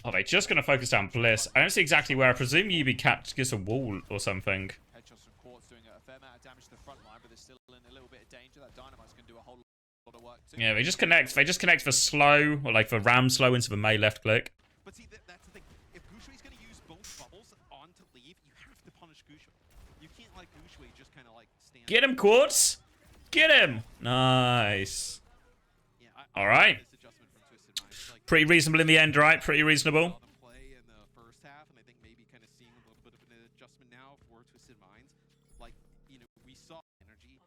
Oh, they're just going to focus down Bliss. I don't see exactly where. I presume UB Cat gets a wall or something. Headshots from Quartz doing a fair amount of damage to the front line, but they're still in a little bit of danger. That Dynamite's going to do a whole lot of work too. Yeah, they just connect. They just connect the slow, or like the ram slow into the May left click. But see, that's the thing. If Gushway's going to use both bubbles on to Leave, you have to punish Gushway. You can't let Gushway just kind of like stand. Get him, Quartz! Get him! Nice. Yeah, All right. this adjustment from Twisted Minds. Like, Pretty reasonable in the end, right? Pretty reasonable. saw them play in the first half, and I think maybe kind of seeing a little bit of an adjustment now for Twisted Minds. Like, you know, we saw energy.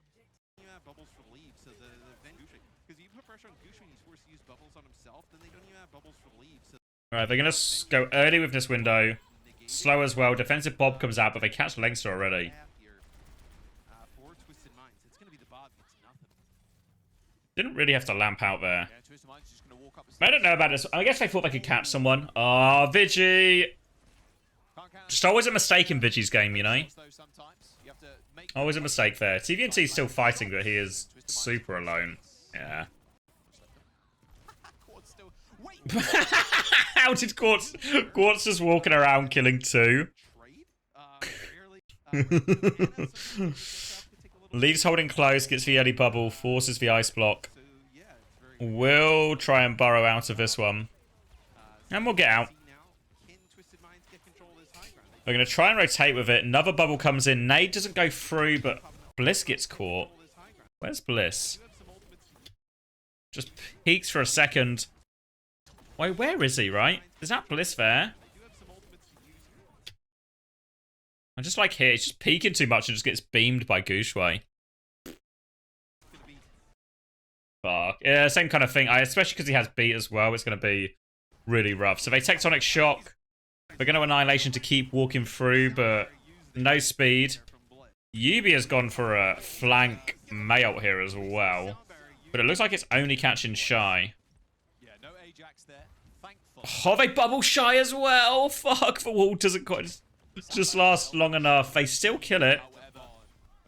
You have bubbles for Leave, so the Van Gushway, because you put pressure on Gushway and he's forced to use bubbles on himself, then they don't even have bubbles for Leave. So Alright, they're going to go early with this window. Slow as well. Defensive Bob comes out, but they catch Lengster already. for Twisted Minds, it's going to be the Bob gets nothing. Didn't really have to lamp out there. Yeah, Twisted Minds just going to walk up the I don't know about this. I guess they thought they could catch someone. Oh, Vigi. Just always a mistake in Vigi's game, you know? Always a mistake there. TVNT's still fighting, but he is super alone. Yeah. Quartz still. Wait. How did Quartz just walking around killing 2? Trade? Barely. Leaves holding close, gets the early bubble, forces the ice block. So, yeah, it's very We'll try and burrow out of this one. And we'll get out. Can Twisted Minds get control of this high ground? We're going to try and rotate with it. Another bubble comes in. Nade doesn't go through, but Bliss gets caught. Where's Bliss? Just peeks for a second. Wait, where is he, right? Is that Bliss there? I just like here, he's just peeking too much and just gets beamed by Gushway. Fuck. Yeah, same kind of thing. Especially because he has beat as well, it's going to be really rough. So they Tectonic Shock. We're going to Annihilation to keep walking through, but no speed. Yubi has gone for a flank Mayult here as well. But it looks like it's only catching Shy. Yeah, no Ajax there. Thankful. Oh, they bubble Shy as well. Fuck, the wall doesn't quite just last long enough. They still kill it. But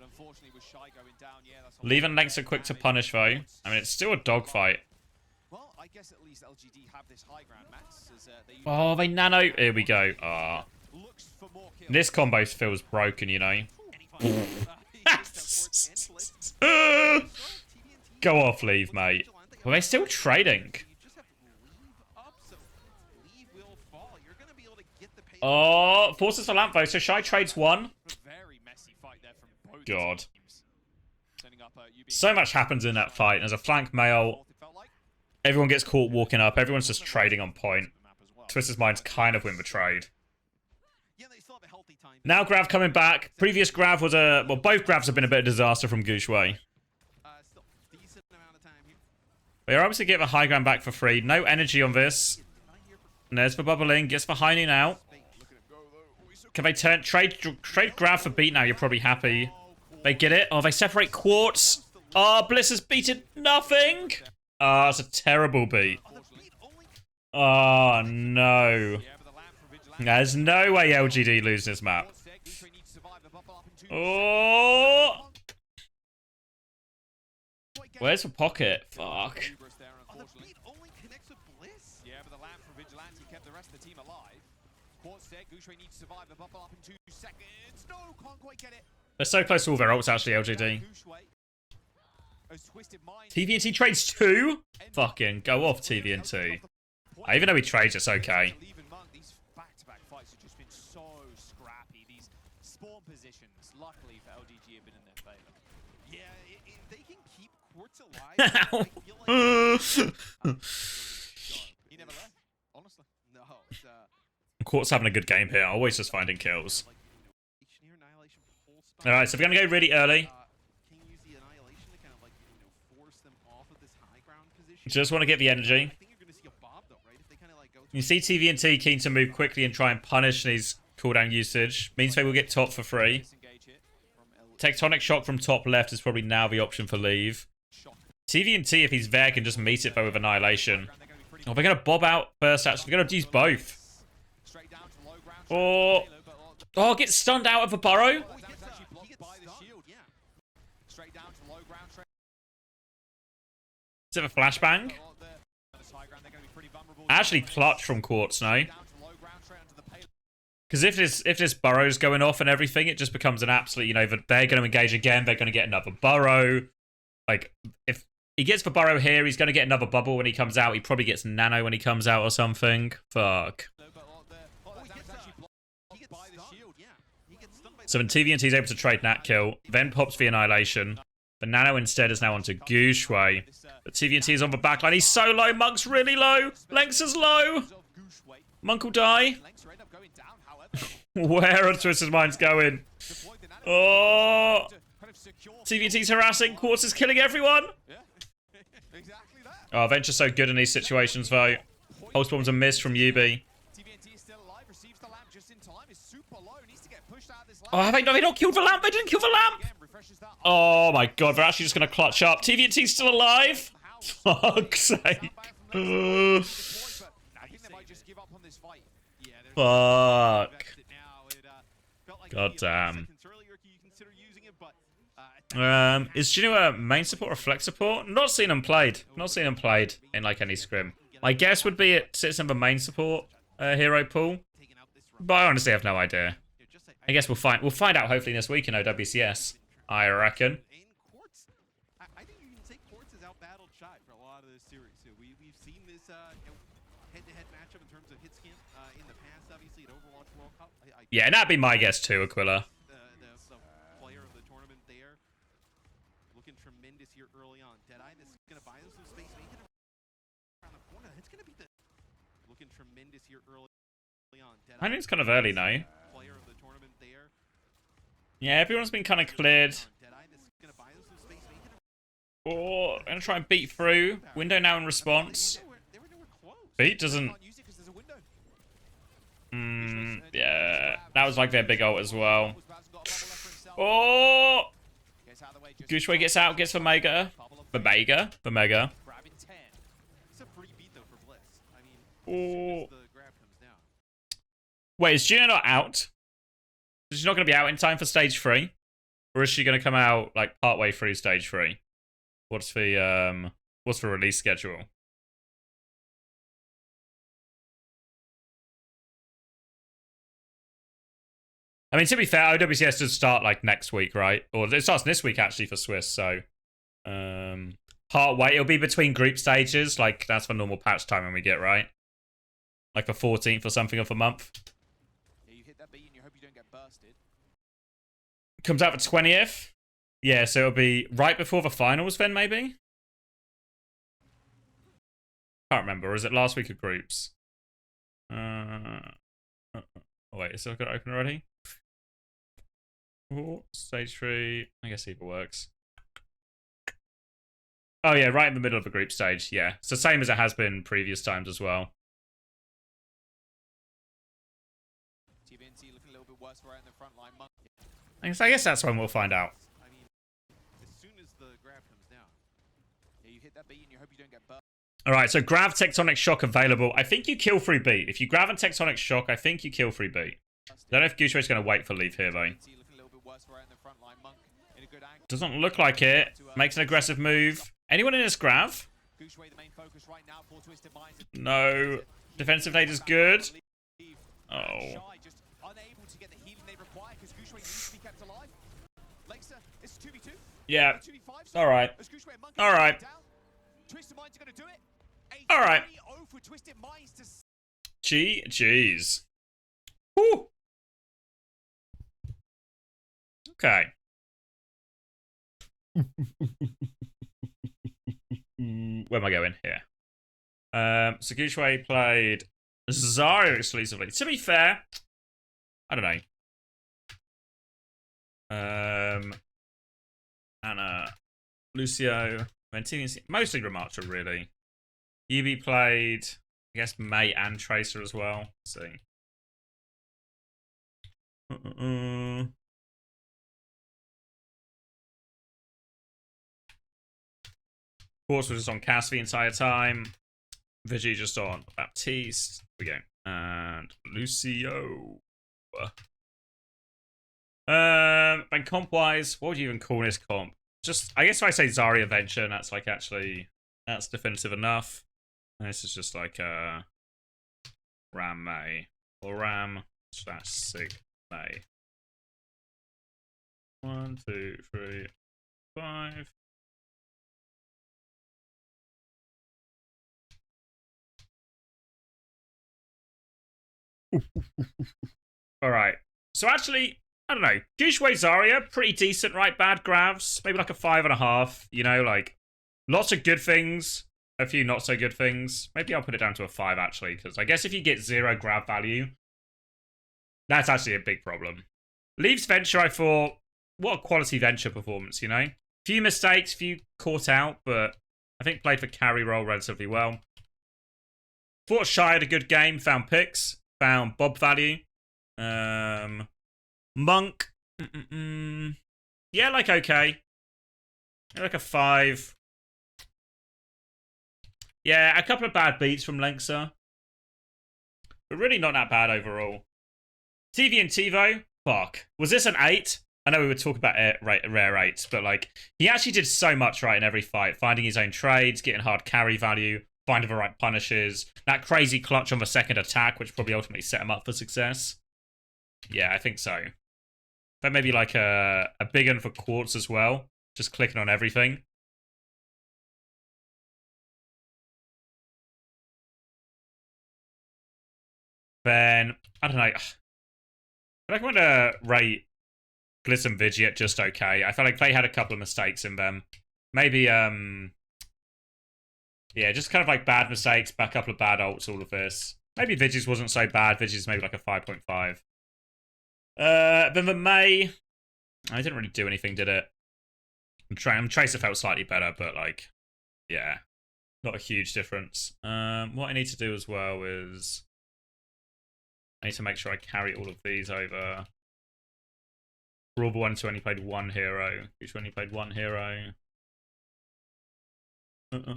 unfortunately, with Shy going down, yeah, that's Leaving Lengths are quick to punish though. I mean, it's still a dogfight. Well, I guess at least LGD have this high ground, Max. As, Oh, they nano. Here we go. Ah, looks for more kills. this combo feels broken, you know. Go off, Leave, mate. Were they still trading? Oh, forces for lamp though. So Shy trades 1. God. So much happens in that fight. There's a flank male. Everyone gets caught walking up. Everyone's just trading on point. Twisted Minds kind of win the trade. Now Grav coming back. Previous Grav was a... Well, both Gravs have been a bit of a disaster from Gushway. They are obviously get the high ground back for free. No energy on this. And there's the bubbling. Gets the high noon out. Can they trade Grav for beat now? You're probably happy. They get it. Oh, they separate Quartz. Oh, Bliss has beaten nothing. Oh, it's a terrible beat. Oh, no. There's no way LGD loses this map. Oh! Where's the pocket? Fuck. They're so close to all their ults, actually, LGD. TVNT trades 2? Fucking go off, TVNT. Even though he trades, it's okay. These back-to-back fights have just been so scrappy. These spawn positions, luckily for LGD, have been in their favor. Yeah, if they can keep Quartz alive, I feel like... He never left, honestly. No, Quartz having a good game here, always just finding kills. Alright, so we're going to go really early. Just want to get the energy. You see TVNT keen to move quickly and try and punish these cooldown usage. Means they will get top for free. Tectonic Shock from top left is probably now the option for Leave. TVNT, if he's there, can just meet it though with Annihilation. Oh, they're going to bob out first, actually. They're going to use both. Or... Oh, get stunned out of a burrow. Is it a flashbang? Actually clutch from Quartz now. Because if this burrow's going off and everything, it just becomes an absolute, you know, they're going to engage again, they're going to get another burrow. Like, if he gets the burrow here, he's going to get another bubble when he comes out. He probably gets nano when he comes out or something. Fuck. So when TVNT is able to trade Nat kill, then pops the Annihilation. The nano instead is now onto Gushway. But TVNT is on the backline. He's so low. Monk's really low. Lengths is low. Monk will die. Where are Twisted Minds going? Oh. TVNT's harassing. Quartz is killing everyone. Oh, Venture's so good in these situations, though. Pulse bombs are missed from Yubi. Oh, have they not killed the lamp? They didn't kill the lamp. Oh my god, they're actually just going to clutch up. TVNT's still alive? Fuck's sake. Fuck. God damn. Is Juno a main support or flex support? Not seen him played. Not seen him played in like any scrim. My guess would be it sits in the main support hero pool, but I honestly have no idea. I guess we'll find out hopefully this week in OWCS. I reckon. I think you can say Quartz has out-battled Shy for a lot of this series. So we've seen this head-to-head matchup in terms of hit scan in the past, obviously, at Overwatch World Cup. Yeah, and that'd be my guess too, Aquila. The player of the tournament there. Looking tremendous here early on. Deadeye, this is going to buy them some space. Make it around the corner. It's going to be the... Looking tremendous here early on. Deadeye, I think it's kind of early now. player of the tournament there. Yeah, everyone's been kind of cleared. Oh, I'm gonna try and beat through. Window now in response. Beat doesn't... yeah, that was like their big ult as well. Oh! Gooshway gets out, gets the Mega. The Mega. Oh. Wait, is Gina not out? Is she not going to be out in time for stage 3? Or is she going to come out like partway through stage 3? What's the release schedule? I mean, to be fair, OWCS does start like next week, right? Or it starts this week actually for Swiss, so partway, it'll be between group stages, like that's the normal patch time when we get, right? Like the 14th or something of the month. Yeah, you hit that beat and you hope you don't get bursted. Comes out the 20th. Yeah, so it'll be right before the finals then, maybe? Can't remember. Or is it last week of groups? Oh, wait, is it got open already? Oh, stage 3. I guess either works. Oh, yeah, right in the middle of the group stage. Yeah, so same as it has been previous times as well. TVNC looking a little bit worse right in the front line. I guess that's when we'll find out. I mean, as soon as the grab comes down. Yeah, you hit that beat and you hope you don't get bursted. Alright, so Grav Tectonic Shock available. I think you kill free beat. If you Grav and Tectonic Shock, I think you kill free beat. I don't know if Gooshway's going to wait for leave here, though. Doesn't look like it. Makes an aggressive move. Anyone in this Grav? No. Defensive nade is good. Oh. Yeah. Alright. Alright. Alright. Jeez. Woo. Okay. Where am I going here? So Gooshway played Zarya exclusively. To be fair, I don't know. Anna, Lucio, Ventini, mostly Ramattra, really. UB played, I guess, May and Tracer as well. Let's see. Quartz was just on Cass the entire time. Vigi just on Baptiste. Here we go. And Lucio. And comp-wise, what would you even call this comp? Just, I guess if I say Zarya Venture, that's like actually, that's definitive enough. And this is just like Ram May. Or Ram/Sig May. 1, 2, 3, 5. Alright. So actually, I don't know. Gooshway Zarya, pretty decent, right? Bad Gravs. Maybe like a 5.5. You know, like, lots of good things. A few not so good things. Maybe I'll put it down to a 5, actually. Because I guess if you get 0 Grav value, that's actually a big problem. Leaves Venture, I thought, what a quality Venture performance, you know? Few mistakes, few caught out, but I think played the carry role relatively well. Thought Shy had a good game, found picks, found Bob value. Monk, yeah, like okay. Like a 5. Yeah, a couple of bad beats from Lengsa. But really not that bad overall. TV and TiVo, fuck. Was this an 8? I know we would talk about rare rates, but like he actually did so much right in every fight, finding his own trades, getting hard carry value, finding the right punishes, that crazy clutch on the second attack, which probably ultimately set him up for success. Yeah, I think so. But maybe like a big one for Quartz as well, just clicking on everything. Then I don't know. I feel like I'm gonna rate Blitz and Vigiet just okay. I feel like they had a couple of mistakes in them. Maybe yeah, just kind of like bad mistakes, a couple of bad ults, all of this. Maybe Vigis wasn't so bad. Vigis maybe like a 5.5. Then the May, I didn't really do anything, did it? Tracer felt slightly better, but like, yeah, not a huge difference. What I need to do as well is I need to make sure I carry all of these over. For all the ones who only played one hero, who's only played one hero. Okay,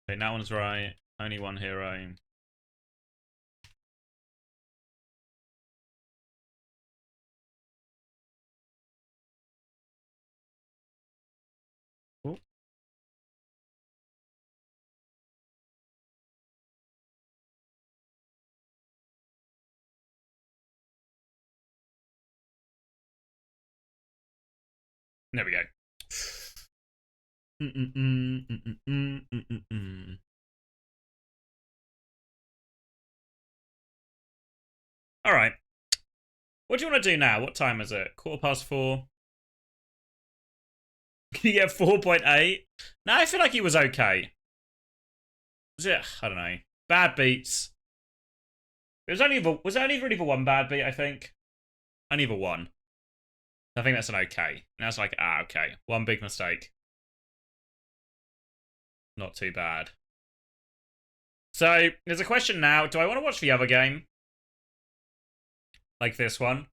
that one's right. Only one hero. Oh. There we go. All right. What do you want to do now? What time is it? 4:15. Can you get 4.8? No, I feel like he was okay. Was it? I don't know. Bad beats. Was there only really the one bad beat, I think? Only the one. I think that's an okay. And that's like, okay. One big mistake. Not too bad. So, there's a question now. Do I want to watch the other game? Like this one?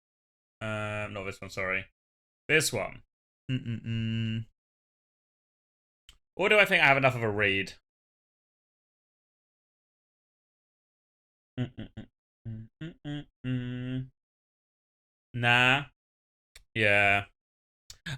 Not this one, sorry. This one. Or do I think I have enough of a read? Nah. Yeah.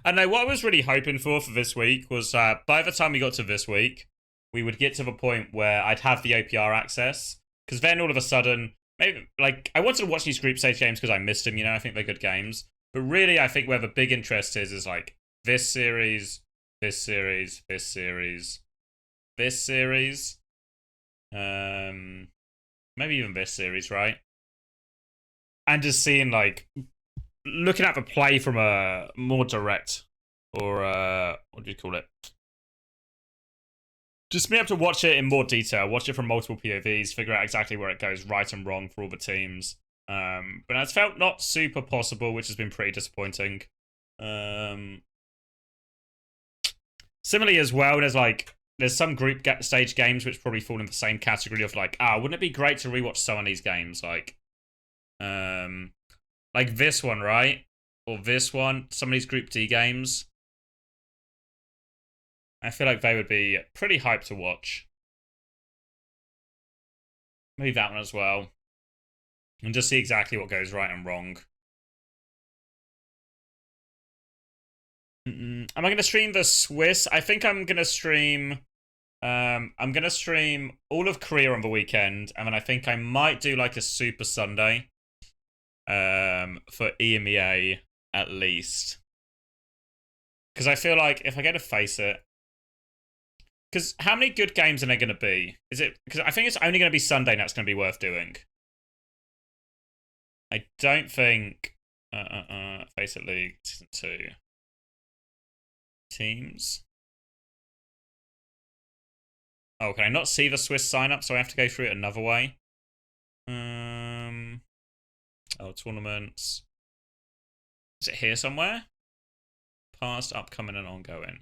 I know what I was really hoping for this week was that by the time we got to this week, we would get to the point where I'd have the OPR access. Because then all of a sudden, maybe like I wanted to watch these group stage games because I missed them, you know, I think they're good games. But really, I think where the big interest is like this series, this series, this series, this series. Maybe even this series, right? And just seeing like looking at the play from a more direct or what do you call it? Just being able to watch it in more detail, watch it from multiple POVs, figure out exactly where it goes right and wrong for all the teams. But it's felt not super possible, which has been pretty disappointing. Similarly as well, there's some group stage games which probably fall in the same category of like, wouldn't it be great to rewatch some of these games? Like this one, right? Or this one, some of these Group D games. I feel like they would be pretty hyped to watch. Maybe that one as well. And just see exactly what goes right and wrong. Am I going to stream the Swiss? I think I'm going to stream... I'm going to stream all of Korea on the weekend. And then I think I might do like a Super Sunday. For EMEA at least. Because I feel like if I get to face it... Because how many good games are there going to be? Is it... Because I think it's only going to be Sunday and that's going to be worth doing. I don't think... Face It League Season 2. Teams. Oh, can I not see the Swiss sign up, so I have to go through it another way? Oh, tournaments. Is it here somewhere? Past, upcoming, and ongoing.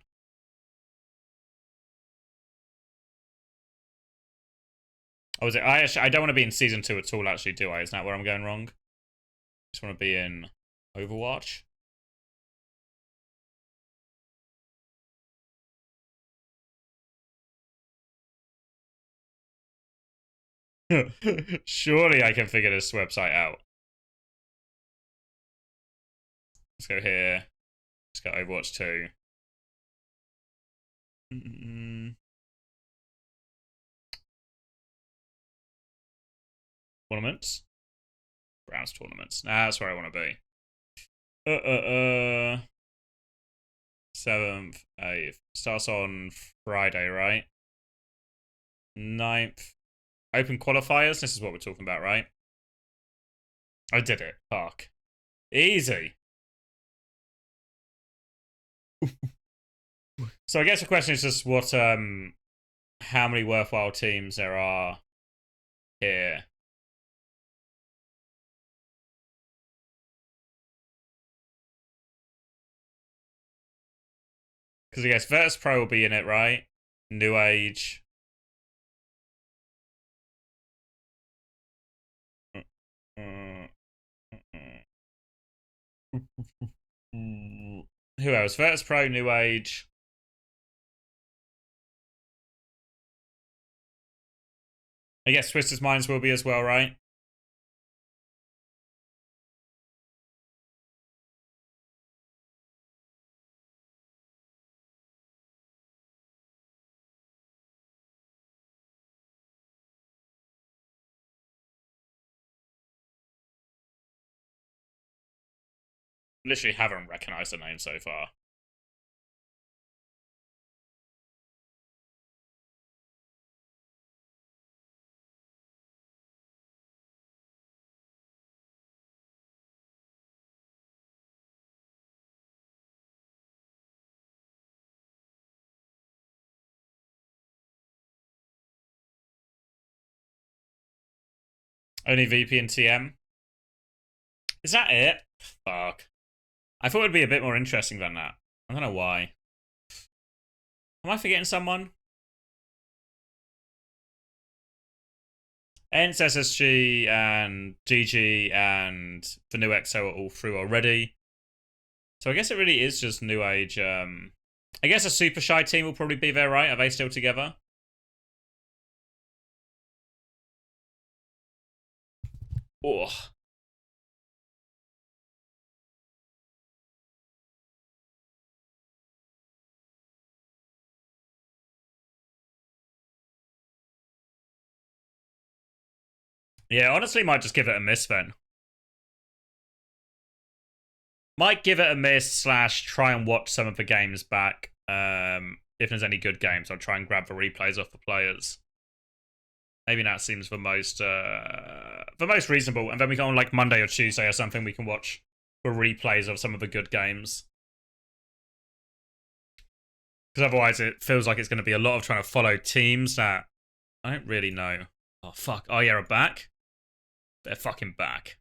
Oh, is it? I don't want to be in Season 2 at all, actually, do I? Is that where I'm going wrong? I just want to be in Overwatch. Surely I can figure this website out. Let's go here. Let's go Overwatch 2. Tournaments? Browse tournaments. Nah, that's where I want to be. 7th, 8th. Starts on Friday, right? 9th. Open qualifiers. This is what we're talking about, right? I did it. Fuck. Easy. So I guess the question is just what, how many worthwhile teams there are here. Because I guess Virtus Pro will be in it, right? New Age. Who else? Virtus Pro, New Age. I guess Twisted Minds will be as well, right? Literally haven't recognized the name so far. Only VP and TM. Is that it? Fuck. I thought it'd be a bit more interesting than that. I don't know why. Am I forgetting someone? Ents, SSG, and GG, and the new EXO are all through already. So I guess it really is just New Age. I guess a Super Shy team will probably be there, right? Are they still together? Oh. Yeah, honestly, might just give it a miss then. Might give it a miss / try and watch some of the games back. If there's any good games, I'll try and grab the replays off the players. Maybe that seems the most reasonable. And then we go on like Monday or Tuesday or something, we can watch the replays of some of the good games. Because otherwise it feels like it's going to be a lot of trying to follow teams that I don't really know. Oh, fuck. Oh, yeah, we're back? They're fucking back.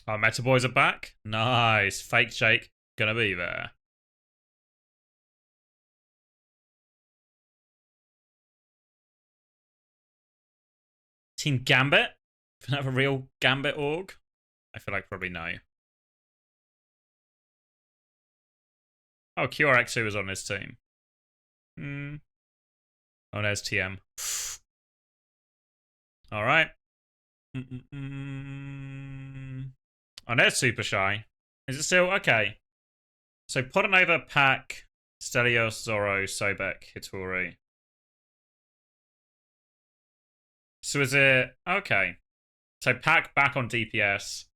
Oh, Meta Boys are back? Nice. Fake Jake gonna be there. Team Gambit? Can I have a real Gambit org? I feel like probably no. Oh, QRX2 was on this team. Oh, there's TM. Alright. Oh, there's Super Shy. Is it still? Okay. So, Podanova, Pack, Stelios, Zoro, Sobek, Hitori. So is it... Okay. So, Pack back on DPS.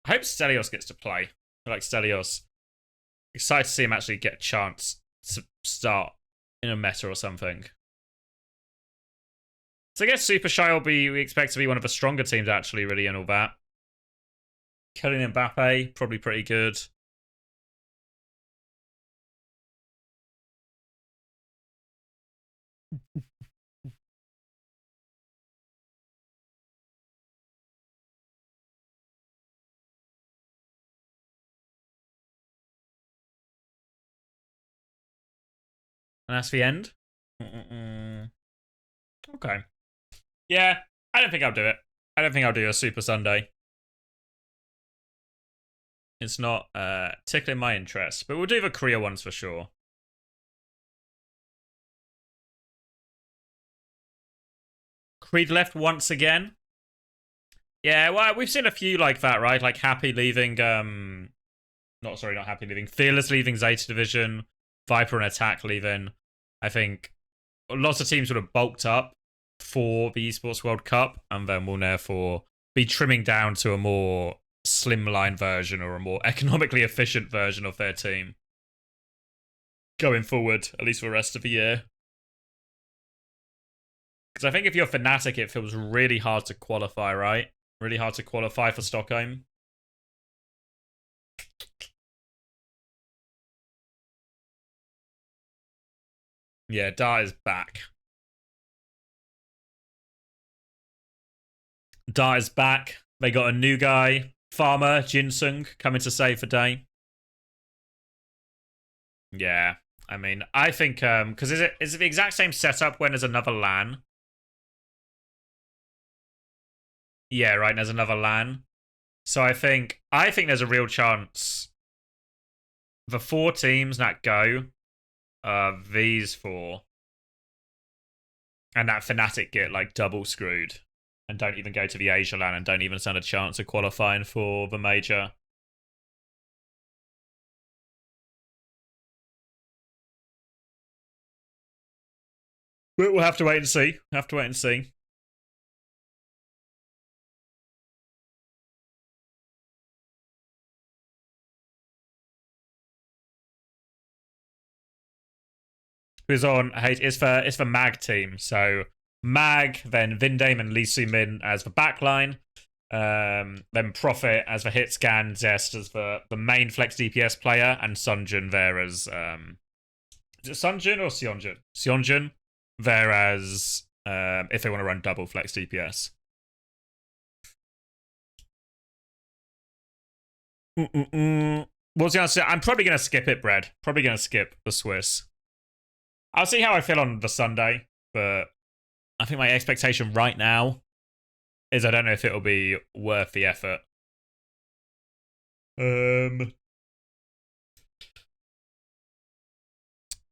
I hope Stelios gets to play. I like Stelios. Excited to see him actually get a chance to start in a meta or something. So I guess Super Shy will be, we expect to be one of the stronger teams actually, really, and all that. Kylian Mbappe, probably pretty good. And that's the end? Mm-mm-mm. Okay. Yeah, I don't think I'll do it. I don't think I'll do a Super Sunday. It's not tickling my interest, but we'll do the Korea ones for sure. Creed left once again. Yeah, well, we've seen a few like that, right? Like Happy leaving, not Happy leaving. Fearless leaving Zeta Division. Viper and Attack leaving. I think lots of teams would have bulked up for the Esports World Cup, and then will therefore be trimming down to a more slimline version or a more economically efficient version of their team going forward, at least for the rest of the year. Because I think if you're Fnatic, it feels really hard to qualify, right? Really hard to qualify for Stockholm. Yeah, Dart is back. Dart is back. They got a new guy, Farmer Jinsung, coming to save the day. Yeah, I mean, I think because is it the exact same setup when there's another LAN? Yeah, right. There's another LAN, so I think there's a real chance the 4 teams that go, these 4, and that Fnatic get like double screwed and don't even go to the Asia LAN and don't even stand a chance of qualifying for the major. But we'll have to wait and see. Who's on? Hey, it's for Mag team. So Mag, then Vindame and Lee Min as the backline. Then Prophet as the hit scan, Zest as the main flex DPS player, and Sunjun there as is it Sunjun or Sionjun? Sionjun there as if they want to run double flex DPS. What's the answer? I'm probably gonna skip it, Brad. Probably gonna skip the Swiss. I'll see how I feel on the Sunday, but I think my expectation right now is I don't know if it'll be worth the effort. Do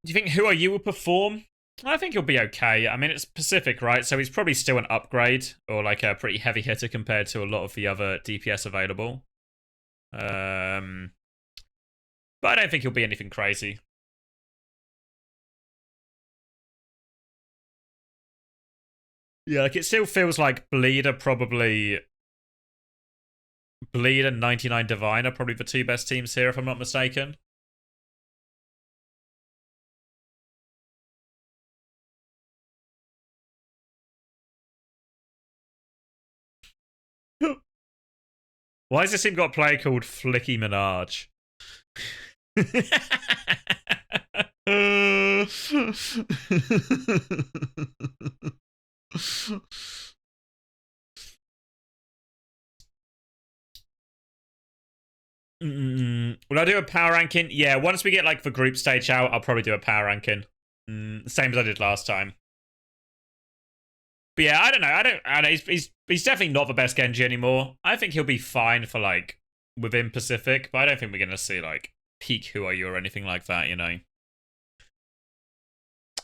you think Who Are You will perform? I think he'll be okay. I mean, it's Pacific, right? So he's probably still an upgrade or like a pretty heavy hitter compared to a lot of the other DPS available. But I don't think he'll be anything crazy. Yeah, like it still feels like Bleed and 99 Divine are probably the 2 best teams here, if I'm not mistaken. Why has this team got a player called Flicky Minaj? Will I do a power ranking? Yeah, once we get like the group stage out, I'll probably do a power ranking. Same as I did last time. But yeah, I don't know. He's definitely not the best Genji anymore. I think he'll be fine for like within Pacific, but I don't think we're gonna see like peak Who Are You or anything like that, you know.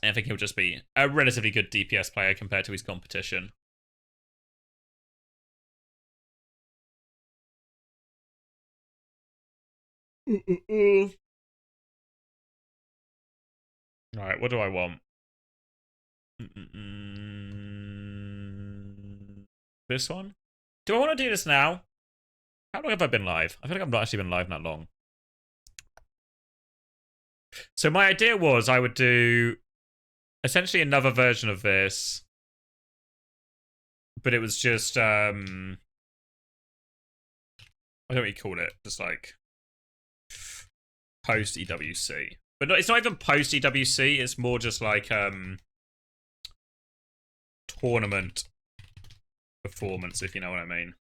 I think he'll just be a relatively good DPS player compared to his competition. Alright, what do I want? This one? Do I want to do this now? How long have I been live? I feel like I've not actually been live that long. So my idea was I would do essentially another version of this, but it was just I don't know what you call it, just like post EWC. But no, it's not even post EWC, it's more just like tournament performance, if you know what I mean.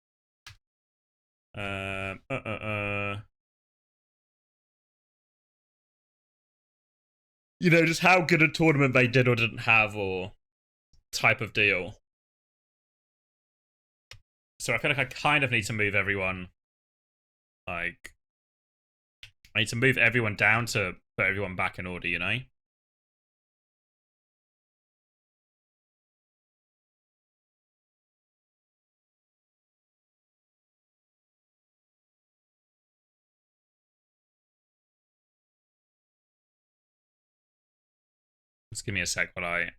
you know, just how good a tournament they did or didn't have, or type of deal. So I feel like I kind of need to move everyone. Like, I need to move everyone down to put everyone back in order, you know? Just give me a sec while I...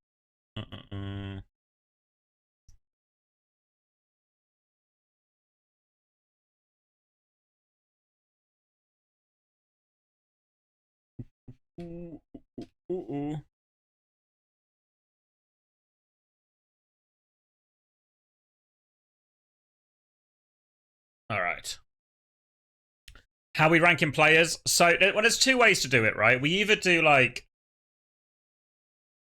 All right. How we ranking players? So, well, there's two ways to do it, right? We either do like,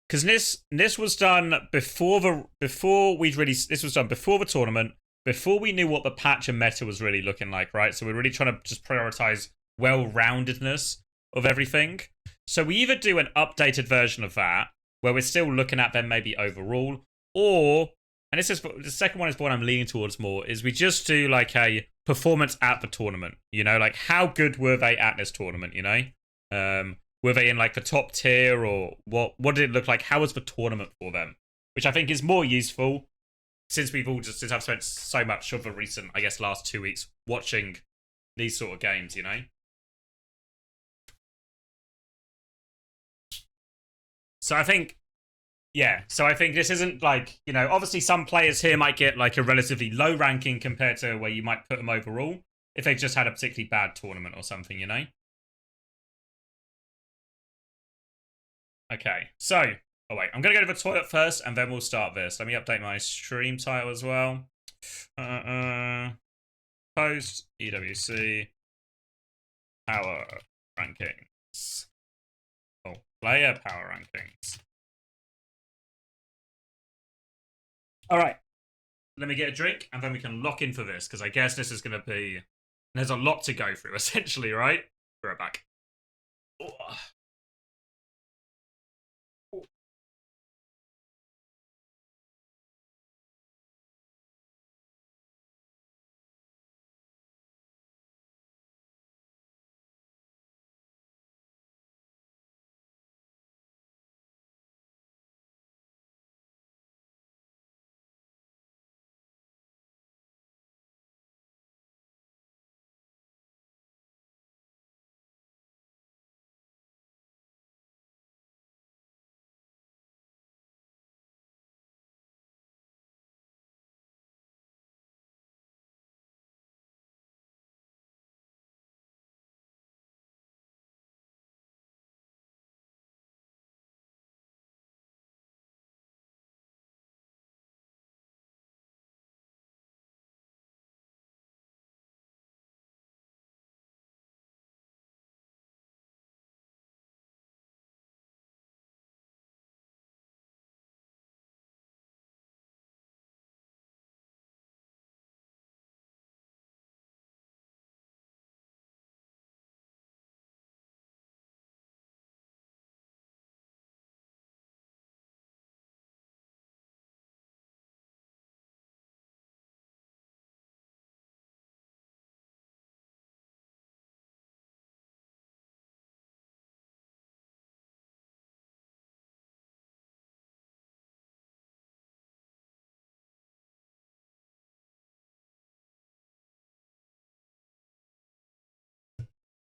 because this was done before we'd really, this was done before the tournament, before we knew what the patch and meta was really looking like, right? So we're really trying to just prioritize well-roundedness of everything. So we either do an updated version of that, where we're still looking at them maybe overall, or, and this is the second one is the one I'm leaning towards more, is we just do like a performance at the tournament, you know, like how good were they at this tournament, you know? Were they in like the top tier, or what did it look like? How was the tournament for them? Which I think is more useful since I've spent so much of the recent, I guess, last 2 weeks watching these sort of games, you know? So I think, yeah, so I think this isn't like, you know, obviously some players here might get like a relatively low ranking compared to where you might put them overall if they just had a particularly bad tournament or something, you know? Okay, so, oh wait, I'm going to go to the toilet first and then we'll start this. Let me update my stream title as well. Post, EWC, power rankings. Oh, player power rankings. All right, let me get a drink and then we can lock in for this, because I guess this is going to be, there's a lot to go through essentially, right? Be right back. Oh.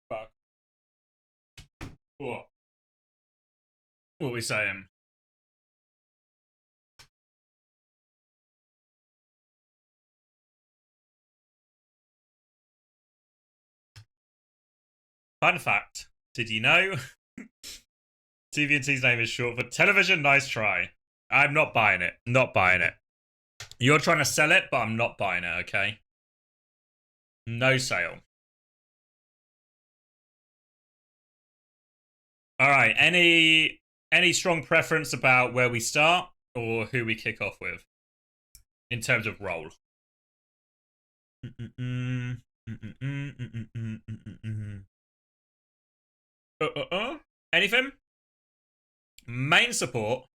Fuck. What? What are we saying? Fun fact, did you know TVNT's name is short for television? Nice try. I'm not buying it. Not buying it. You're trying to sell it, but I'm not buying it, okay? No sale. All right, any strong preference about where we start or who we kick off with in terms of role? Anything? Main support.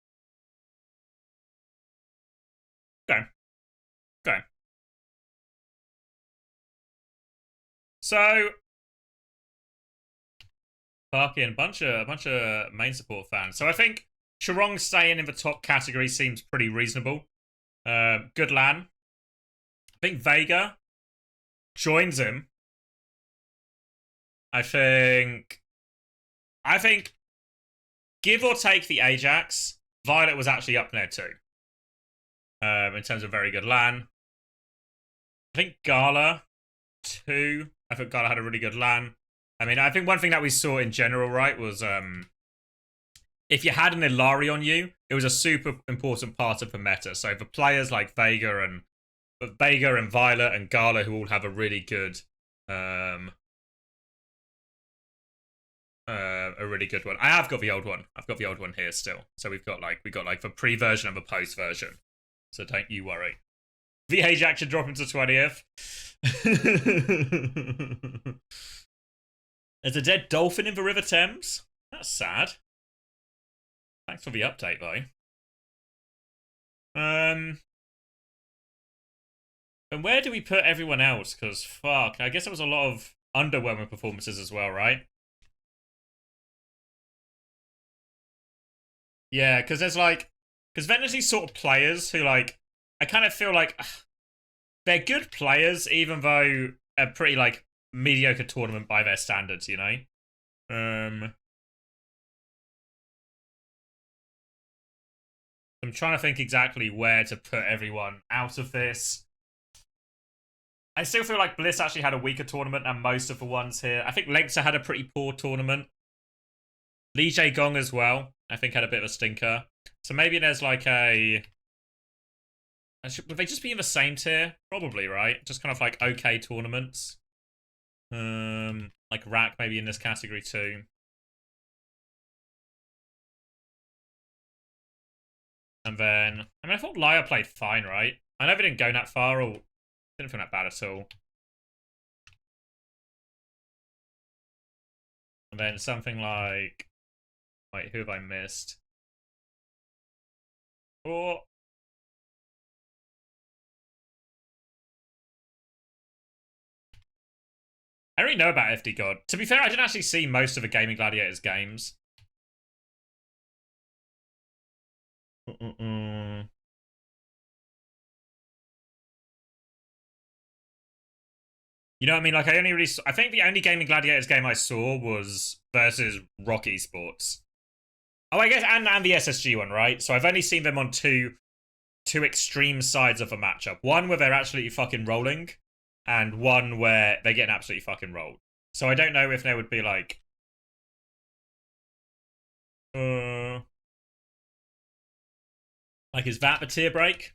Okay. Okay. So fucking a bunch of main support fans. So I think Charong staying in the top category seems pretty reasonable. Good LAN. I think Vega joins him. I think give or take the Ajax, Violet was actually up there too. In terms of very good LAN. I think Gala too. I thought Gala had a really good LAN. I mean, I think one thing that we saw in general, right, was if you had an Illari on you, it was a super important part of the meta. So for players like Vega and Violet and Gala, who all have a really good one. I have got the old one. I've got the old one here still. So we got like the pre-version and the post-version. So don't you worry. The Ajax should drop into 20th. There's a dead dolphin in the River Thames. That's sad. Thanks for the update, though. And where do we put everyone else? Because, fuck, I guess there was a lot of underwhelming performances as well, right? Yeah, because there's like... Because then there's these sort of players who, like... I kind of feel like... they're good players, even though a pretty, like, mediocre tournament by their standards, you know? I'm trying to think exactly where to put everyone out of this. I still feel like Bliss actually had a weaker tournament than most of the ones here. I think Lengtser had a pretty poor tournament. Lee Jae Gong as well, I think had a bit of a stinker. So maybe there's like a... Would they just be in the same tier? Probably, right? Just kind of like okay tournaments. Like Rack maybe in this category too. And then, I mean, I thought Lyre played fine, right? I know they didn't go that far, or didn't feel that bad at all. And then something like... Wait, who have I missed? Or... I don't really know about FD God. To be fair, I didn't actually see most of the Gaming Gladiators games. You know what I mean? Like, I think the only Gaming Gladiators game I saw was versus Rock Esports. Oh, I guess, and the SSG one, right? So I've only seen them on two extreme sides of a matchup. One where they're absolutely fucking rolling, and one where they're getting absolutely fucking rolled. So I don't know if there would be like... like, is that the tier break?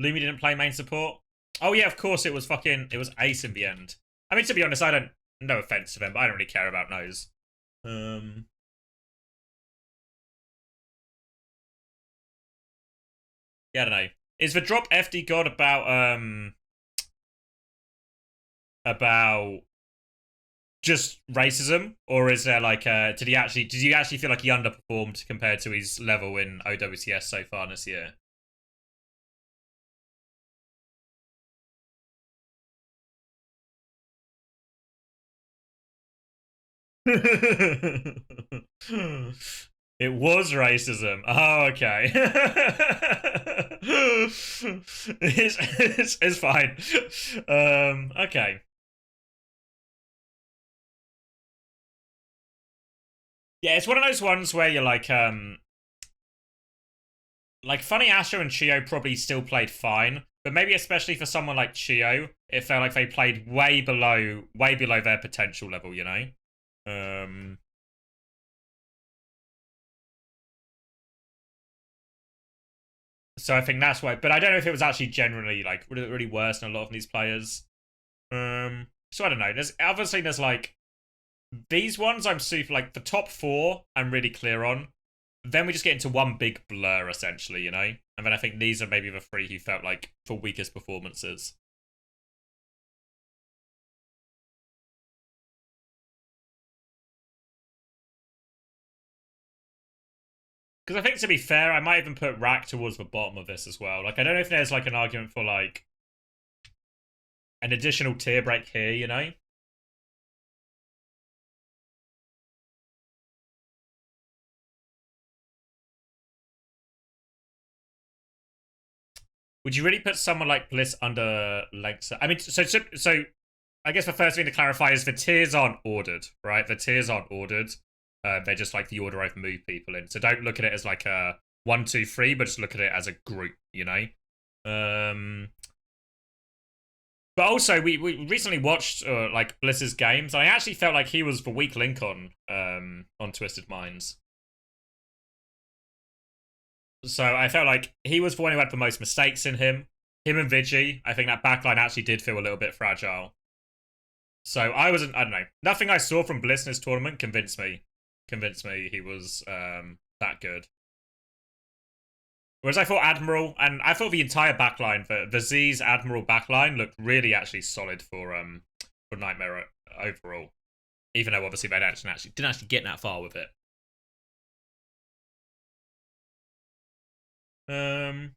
Lumi didn't play main support? Oh yeah, of course it was Ace in the end. I mean, to be honest, no offense to them, but I don't really care about those. Yeah, I don't know. Is the drop FD God about just racism, or is there like did you actually feel like he underperformed compared to his level in OWCS so far this year? It was racism. Oh, okay. It's fine. Okay. Yeah, it's one of those ones where you're like Funny Astro and Chio probably still played fine, but maybe especially for someone like Chio, it felt like they played way below their potential level, you know? So I think that's why, but I don't know if it was actually generally like really worse than a lot of these players. So I don't know. There's like these ones I'm super like the top four I'm really clear on. Then we just get into one big blur essentially, you know? And then I think these are maybe the three who felt like for weakest performances. Because I think, to be fair, I might even put Rack towards the bottom of this as well. Like, I don't know if there's, like, an argument for, like, an additional tier break here, you know? Would you really put someone like Bliss under Lengsa? I mean, so I guess the first thing to clarify is the tiers aren't ordered, right? The tiers aren't ordered. They're just like the order I've moved people in. So don't look at it as like a 1, 2, 3, but just look at it as a group, you know? But also, we recently watched like Bliss's games. And I actually felt like he was the weak link on Twisted Minds. So I felt like he was the one who had the most mistakes in him. Him and Vigi, I think that backline actually did feel a little bit fragile. So I don't know. Nothing I saw from Bliss in this tournament convinced me he was that good. Whereas I thought Admiral, and I thought the entire backline, the Z's Admiral backline looked really actually solid for Nightmare overall. Even though obviously they didn't actually get that far with it. Who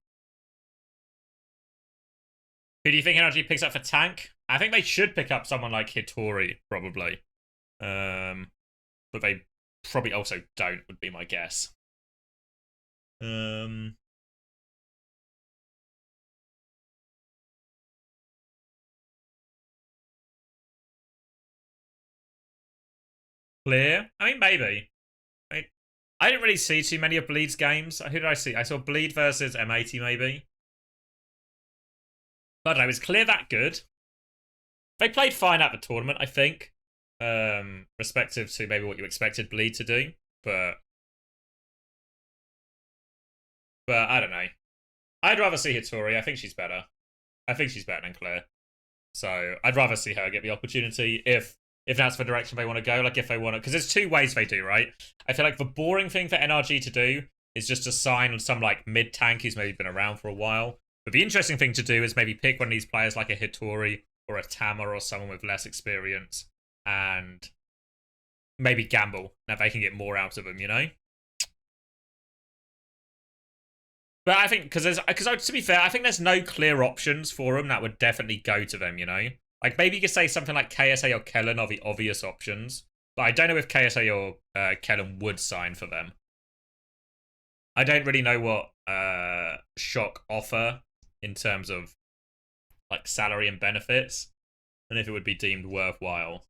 do you think NRG picks up for tank? I think they should pick up someone like Hitori, probably. But they probably also don't, would be my guess. Clear? I mean, maybe. I didn't really see too many of Bleed's games. Who did I see? I saw Bleed versus M80, maybe. But I don't know, is Clear that good? They played fine at the tournament, I think. Respective to maybe what you expected Bleed to do. But I don't know. I'd rather see Hitori. I think she's better. I think she's better than Clear. So I'd rather see her get the opportunity if that's the direction they want to go. Like if they want to, because there's two ways they do, right? I feel like the boring thing for NRG to do is just to sign some like mid tank who's maybe been around for a while. But the interesting thing to do is maybe pick one of these players like a Hitori or a Tama or someone with less experience and maybe gamble that they can get more out of them, you know? But I think, because to be fair, I think there's no clear options for them that would definitely go to them, you know? Like, maybe you could say something like KSA or Kellen are the obvious options. But I don't know if KSA or Kellen would sign for them. I don't really know what Shock offer in terms of, like, salary and benefits. And if it would be deemed worthwhile.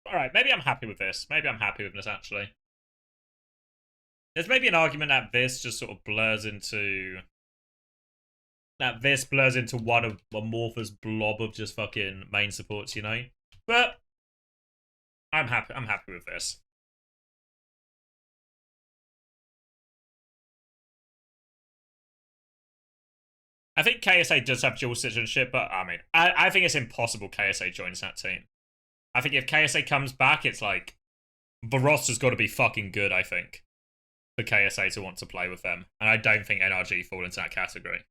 Alright, maybe I'm happy with this. Maybe I'm happy with this, actually. There's maybe an argument that this just sort of blurs into... That this blurs into one amorphous blob of just fucking main supports, you know? But... I'm happy with this. I think KSA does have dual citizenship, but I mean, I think it's impossible KSA joins that team. I think if KSA comes back, it's like, the roster's got to be fucking good, I think, for KSA to want to play with them. And I don't think NRG fall into that category.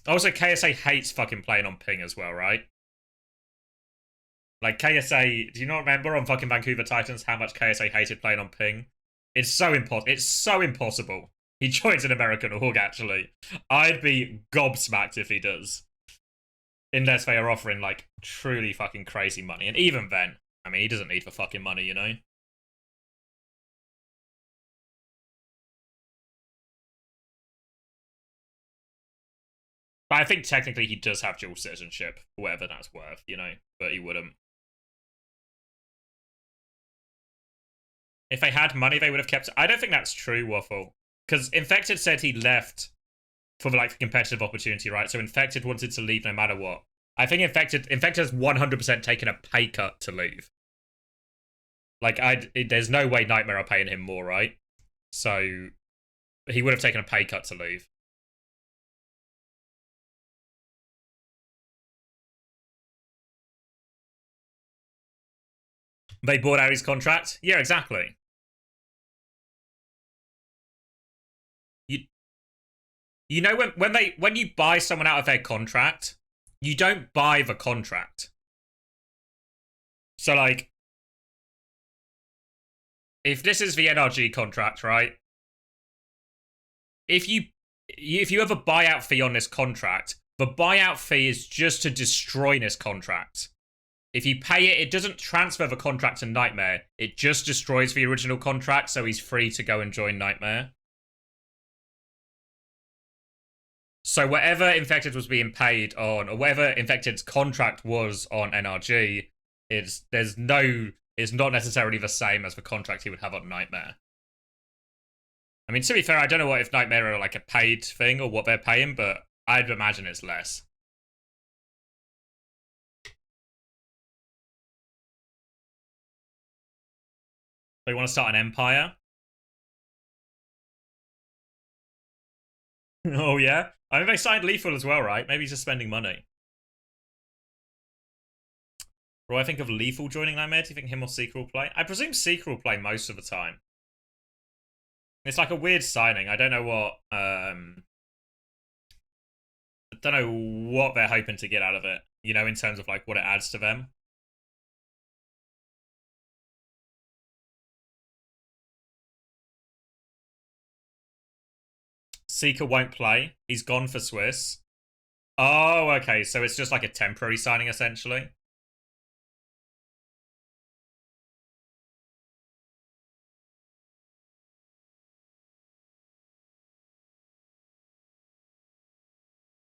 Also, KSA hates fucking playing on ping as well, right? Like, KSA, do you not remember on fucking Vancouver Titans how much KSA hated playing on ping? It's so impossible. He joins an American org, actually. I'd be gobsmacked if he does. Unless they are offering, like, truly fucking crazy money. And even then, I mean, he doesn't need the fucking money, you know? But I think technically he does have dual citizenship, whatever that's worth, you know? But he wouldn't. If they had money, they would have kept... I don't think that's true, Waffle. Because Infected said he left for the, like, competitive opportunity, right? So Infected wanted to leave no matter what. I think Infected has 100% taken a pay cut to leave. Like, there's no way Nightmare are paying him more, right? So he would have taken a pay cut to leave. They bought out his contract? Yeah, exactly. You know when you buy someone out of their contract, you don't buy the contract. So like, if this is the NRG contract, right? If you have a buyout fee on this contract, the buyout fee is just to destroy this contract. If you pay it, it doesn't transfer the contract to Nightmare. It just destroys the original contract, so he's free to go and join Nightmare. So whatever Infected was being paid on, or whatever Infected's contract was on NRG, it's not necessarily the same as the contract he would have on Nightmare. I mean, to be fair, I don't know if Nightmare are like a paid thing or what they're paying, but I'd imagine it's less. They want to start an empire? Oh, yeah? I mean, they signed Lethal as well, right? Maybe he's just spending money. What do I think of Lethal joining Nightmare? Do you think him or Seeker will play? I presume Seeker will play most of the time. It's like a weird signing. I don't know what... I don't know what they're hoping to get out of it, you know, in terms of like what it adds to them. Seeker won't play. He's gone for Swiss. Oh, okay. So it's just like a temporary signing, essentially.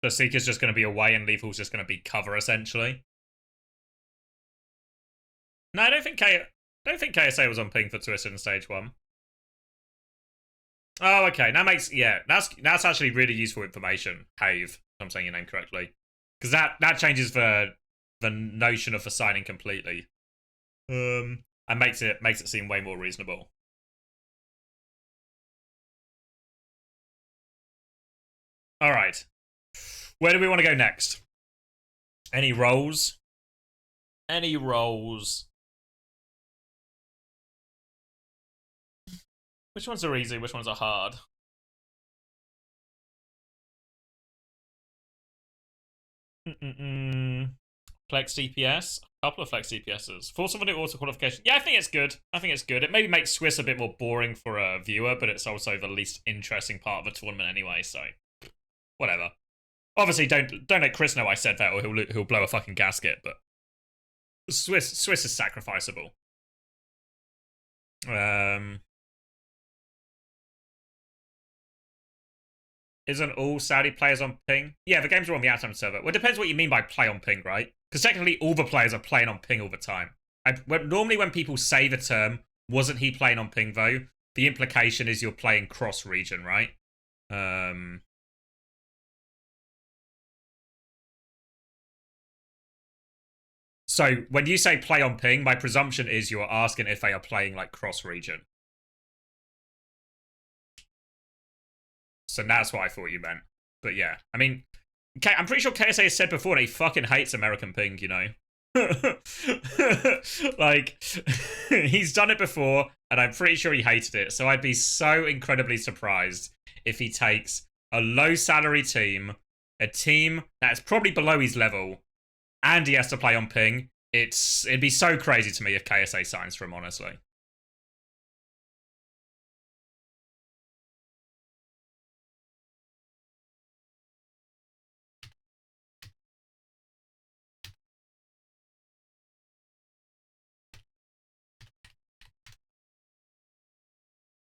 So Seeker's just going to be away and Lethal's just going to be cover, essentially. No, I don't think KSA was on ping for Twisted in stage 1. Oh, okay. That makes... Yeah, that's actually really useful information, Have, if I'm saying your name correctly. Because that changes the notion of the signing completely. And makes it seem way more reasonable. Alright. Where do we want to go next? Any roles? Any roles? Which ones are easy? Which ones are hard? Flex DPS? A couple of flex DPSs. Force of a new auto qualification. Yeah, I think it's good. I think it's good. It maybe makes Swiss a bit more boring for a viewer, but it's also the least interesting part of the tournament anyway, so whatever. Obviously, don't let Chris know I said that, or he'll blow a fucking gasket. But Swiss is sacrificable. Isn't all Saudi players on ping? Yeah, the games are on the outside server. Well, it depends what you mean by play on ping, right? Because technically, all the players are playing on ping all the time. Normally, when people say the term, wasn't he playing on ping though? The implication is you're playing cross region, right? So when you say play on ping, my presumption is you're asking if they are playing like cross region. So that's what I thought you meant. But yeah, I mean, I'm pretty sure KSA has said before that he fucking hates American ping, you know? Like, he's done it before, and I'm pretty sure he hated it. So I'd be so incredibly surprised if he takes a low salary team, a team that's probably below his level, and he has to play on ping. It'd be so crazy to me if KSA signs for him, honestly.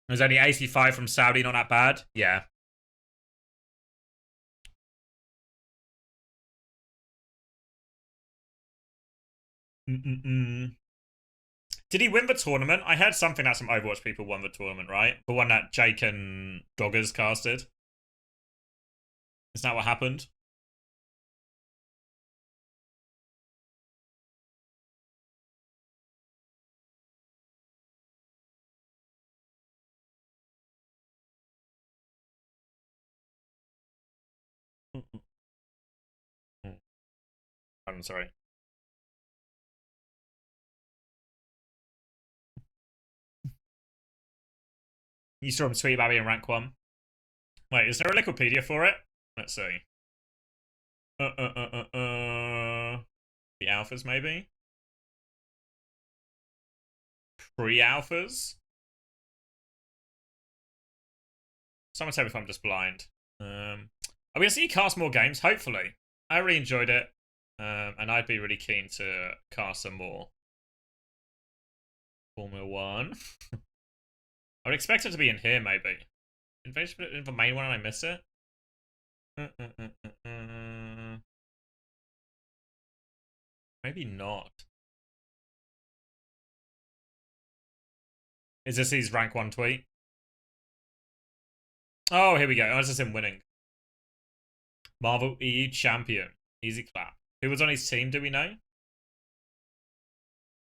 There's only 85 from Saudi, not that bad. Yeah. Did he win the tournament? I heard something that some Overwatch people won the tournament, right? The one that Jake and Doggers casted. Is that what happened? I'm sorry. You saw him tweet about being rank 1. Wait, is there a Liquipedia for it? Let's see. The alphas, maybe? Pre-alphas? Someone tell me if I'm just blind. Are we gonna see you cast more games? Hopefully. I really enjoyed it. And I'd be really keen to cast some more. Formula 1. I would expect it to be in here, maybe. Invasion put it in the main one and I miss it? Maybe not. Is this his rank 1 tweet? Oh, here we go. Oh, this is him winning. Marvel EU champion. Easy clap. Who was on his team, do we know?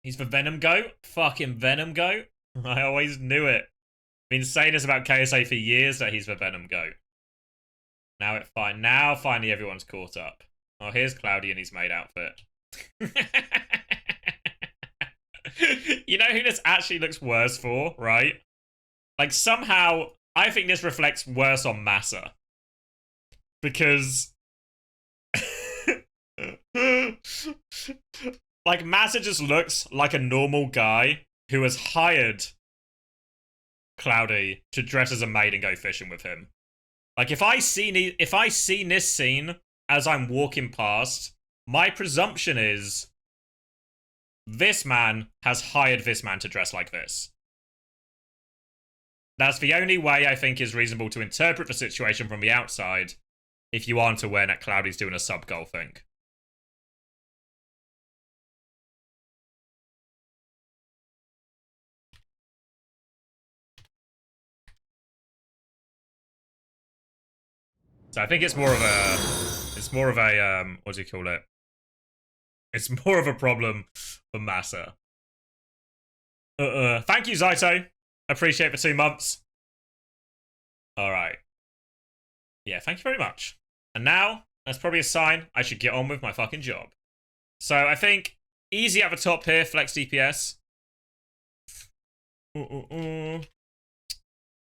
He's the Venom Goat? Fucking Venom Goat? I always knew it. Been saying this about KSA for years that he's the Venom Goat. Now finally everyone's caught up. Oh, here's Cloudy in his maid outfit. You know who this actually looks worse for, right? Like, somehow, I think this reflects worse on Massa. Because... like, Massa just looks like a normal guy who has hired Cloudy to dress as a maid and go fishing with him. Like, if I seen this scene as I'm walking past, my presumption is this man has hired this man to dress like this. That's the only way I think is reasonable to interpret the situation from the outside if you aren't aware that Cloudy's doing a sub-goal thing. So I think it's more of a, what do you call it? It's more of a problem for Massa. Thank you, Zaito. Appreciate it for 2 months. Alright. Yeah, thank you very much. And now, that's probably a sign I should get on with my fucking job. So I think, easy at the top here, flex DPS.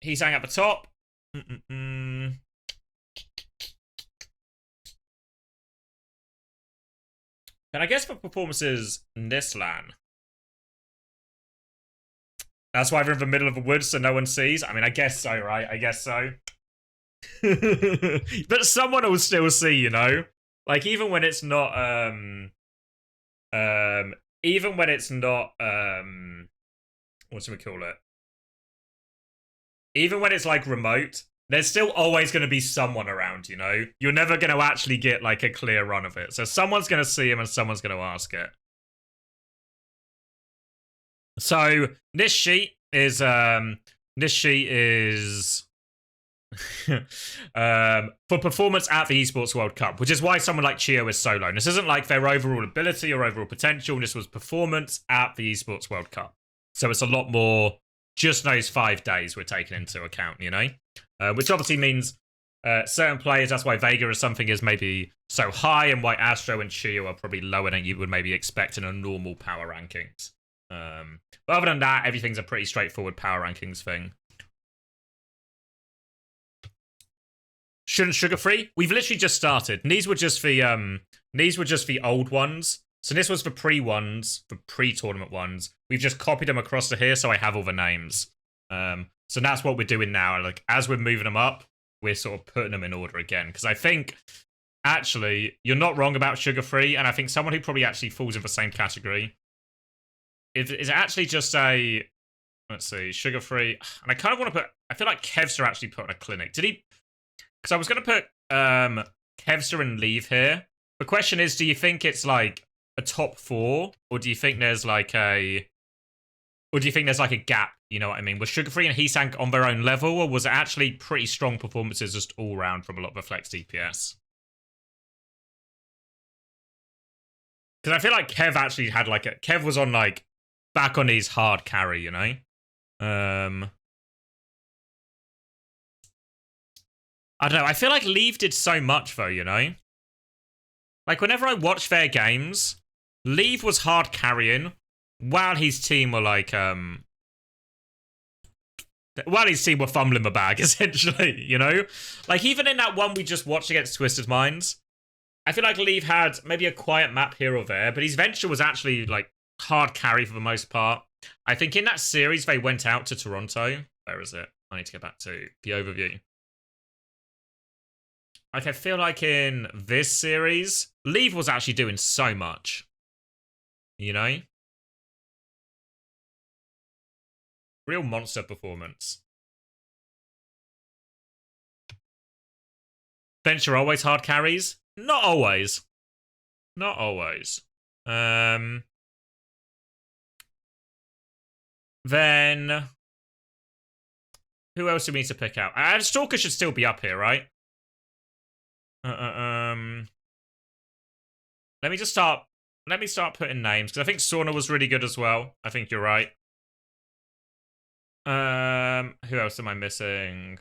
He's hanging at the top. And I guess for performances in this LAN, that's why we're in the middle of the woods so no one sees. I mean, I guess so, right? I guess so. But someone will still see, you know? Like, even when it's not, even when it's not, what do we call it? Even when it's, like, remote, there's still always going to be someone around, you know? You're never going to actually get, like, a clear run of it. So someone's going to see him and someone's going to ask it. So, this sheet is, for performance at the Esports World Cup, which is why someone like Chio is so low. This isn't like their overall ability or overall potential. This was performance at the Esports World Cup. So it's a lot more just those 5 days we're taking into account, you know? Which obviously means certain players, that's why Vega or something is maybe so high and why Astro and Chio are probably lower than you would maybe expect in a normal power rankings. But other than that, everything's a pretty straightforward power rankings thing. Shouldn't sugar free? We've literally just started. These were just the old ones. So this was the pre-ones, the pre-tournament ones. We've just copied them across to here, so I have all the names. So that's what we're doing now. Like, as we're moving them up, we're sort of putting them in order again. Because I think, actually, you're not wrong about sugar-free, and I think someone who probably actually falls in the same category is actually just a, let's see, sugar-free. And I kind of want to put, I feel like Kevster actually put on a clinic. Did he? Because I was going to put Kevster and Leave here. The question is, do you think it's like a top 4, or do you think there's like a gap? You know what I mean? Was Sugar-Free and Heesang on their own level, or was it actually pretty strong performances just all round from a lot of the flex DPS? Because I feel like Kev actually had like a... Kev was on like, back on his hard carry, you know? I don't know, I feel like Leave did so much though, you know? Like, whenever I watch their games, Leave was hard carrying, while his team were like, Well, his team were fumbling the bag, essentially, you know? Like, even in that one we just watched against Twisted Minds, I feel like Leave had maybe a quiet map here or there, but his venture was actually, like, hard carry for the most part. I think in that series, they went out to Toronto. Where is it? I need to get back to the overview. Like, I feel like in this series, Leave was actually doing so much. You know? Real monster performance. Venture always hard carries? Not always. Not always. Then who else do we need to pick out? Stalker should still be up here, right? Let me start putting names, because I think Sauna was really good as well. I think you're right. Who else am I missing?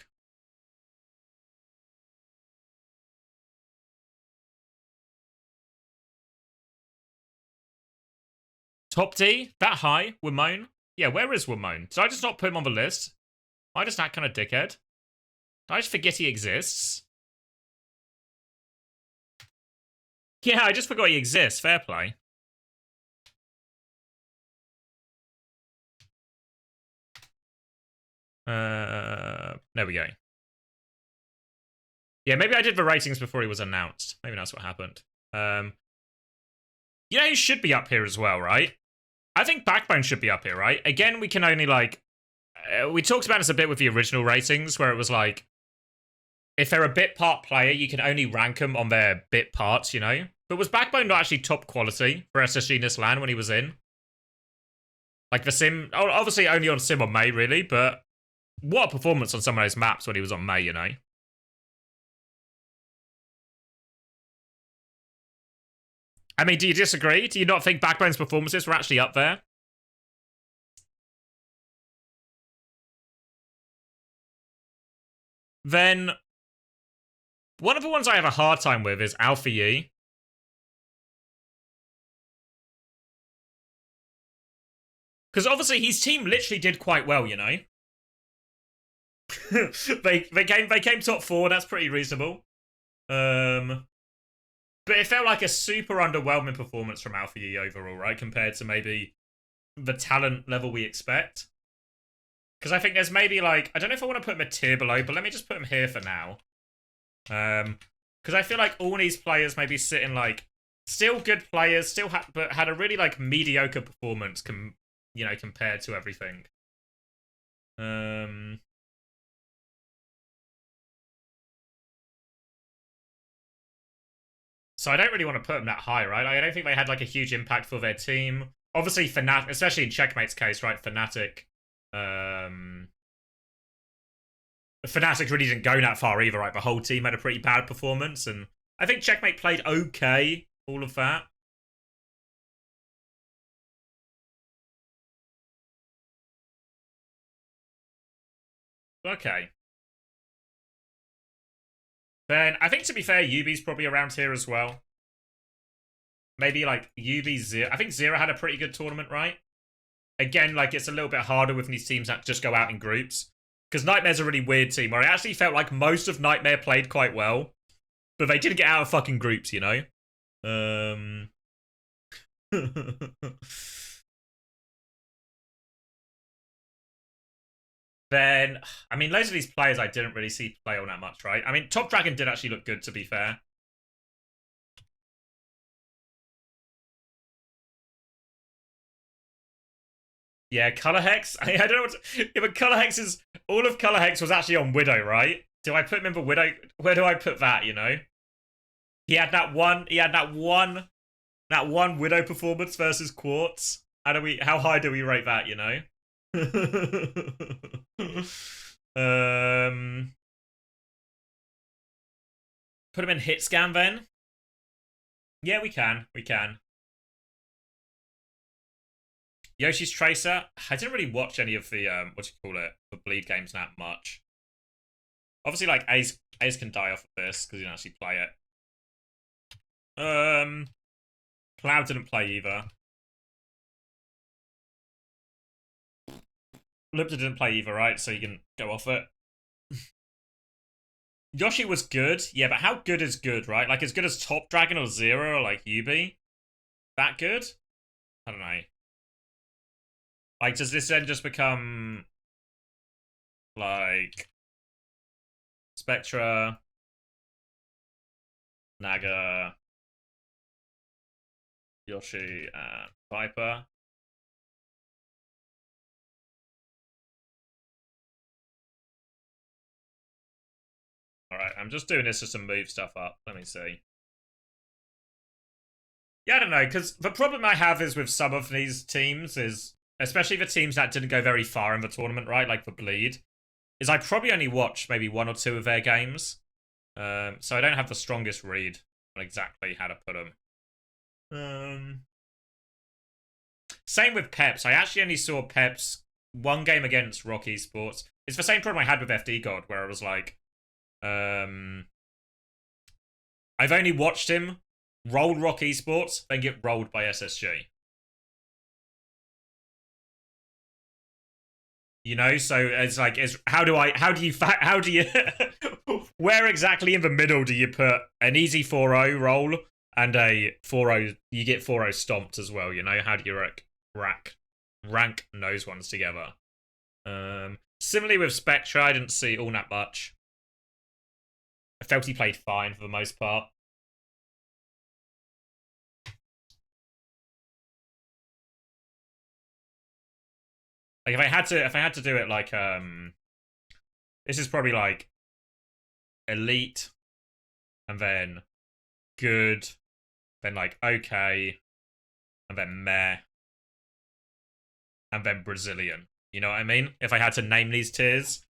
Top D? That high? Wimone? Yeah, where is Wimone? Did I just not put him on the list? Am I just that kind of dickhead? Did I just forget he exists? Yeah, I just forgot he exists. Fair play. There we go. Yeah, maybe I did the ratings before he was announced. Maybe that's what happened. You know who should be up here as well, right? I think Backbone should be up here, right? Again, we can only, like... we talked about this a bit with the original ratings, where it was like... if they're a bit part player, you can only rank them on their bit parts, you know? But was Backbone not actually top quality for SSG in this LAN when he was in? Like, the Sim... obviously only on Sim on May, really, but... what a performance on some of those maps when he was on May, you know? I mean, do you disagree? Do you not think Backbone's performances were actually up there? Then, one of the ones I have a hard time with is Alpha Yi. Because obviously his team literally did quite well, you know? they came top 4, that's pretty reasonable. But it felt like a super underwhelming performance from Alpha Yi overall, right? Compared to maybe the talent level we expect. Because I think there's maybe like... I don't know if I want to put him a tier below, but let me just put him here for now. Because I feel like all these players maybe sitting like... still good players, but had a really like mediocre performance, you know, compared to everything. So I don't really want to put them that high, right? I don't think they had like a huge impact for their team. Obviously, Fnatic, especially in Checkmate's case, right? Fnatic really didn't go that far either, right? The whole team had a pretty bad performance, and I think Checkmate played okay, all of that. Okay. Then, I think to be fair, Yubi's probably around here as well. Maybe like Yubi, Zero. I think Zero had a pretty good tournament, right? Again, like it's a little bit harder with these teams that just go out in groups. Because Nightmare's a really weird team where I actually felt like most of Nightmare played quite well. But they didn't get out of fucking groups, you know? Then, I mean, loads of these players I didn't really see play all that much, right? I mean, Top Dragon did actually look good, to be fair. Yeah, Color Hex. I don't know what to... yeah, but Color Hex is... all of Color Hex was actually on Widow, right? Do I put him in for Widow? Where do I put that, you know? He had that one Widow performance versus Quartz. How high do we rate that, you know? Put him in hit scan then? Yeah, we can. Yoshi's Tracer. I didn't really watch any of the the Bleed games that much. Obviously, like Ace can die off of this because he didn't actually play it. Cloud didn't play either. Lupta didn't play either, right? So you can go off it. Yoshi was good, yeah, but how good is good, right? Like as good as Top Dragon or Zero or like Yubi? That good? I don't know. Like, does this then just become like Spectra, Naga, Yoshi, and Viper? Alright, I'm just doing this just to move stuff up. Let me see. Yeah, I don't know, because the problem I have is with some of these teams is, especially the teams that didn't go very far in the tournament, right, like the Bleed, is I probably only watched maybe 1 or 2 of their games. So I don't have the strongest read on exactly how to put them. Same with Peps. I actually only saw Peps 1 game against Rock Esports. It's the same problem I had with FD God, where I was like, I've only watched him roll Rock Esports, then get rolled by SSG. You know, so it's like, how do you, where exactly in the middle do you put an easy 4-0 roll and a 4-0, you get 4-0 stomped as well, you know? How do you rank those ones together? Similarly with Spectra, I didn't see all that much. I felt he played fine for the most part. Like if I had to do it like this is probably like elite and then good, then like okay, and then meh, and then Brazilian. You know what I mean? If I had to name these tiers.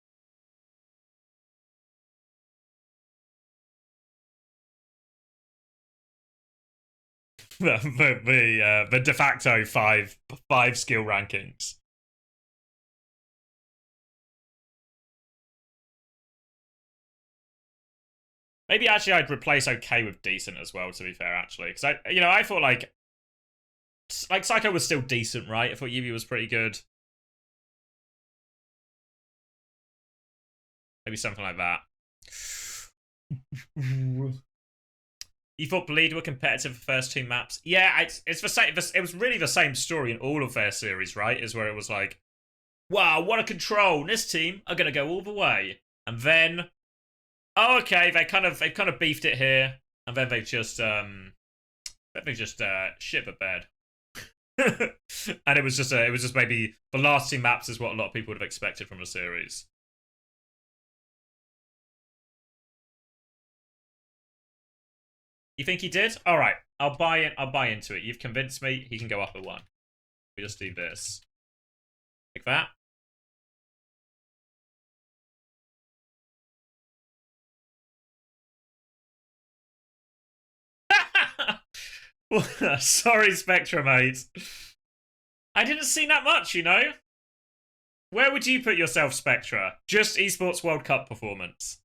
the de facto five skill rankings. Maybe actually I'd replace okay with decent as well, to be fair, actually. Because I thought like Psycho was still decent, right? I thought Yubi was pretty good. Maybe something like that. You thought Bleed were competitive for first 2 maps? Yeah, it's the same. It was really the same story in all of their series, right? Is where it was like, wow, what a control! This team are gonna go all the way, and then, oh, okay, they've kind of beefed it here, and then they just shit the bed. And it was just maybe the last 2 maps is what a lot of people would have expected from the series. You think he did? All right, I'll buy into it. You've convinced me. He can go up a 1. We just do this, like that. Sorry, Spectra, mate. I didn't see that much, you know? Where would you put yourself, Spectra? Just Esports World Cup performance.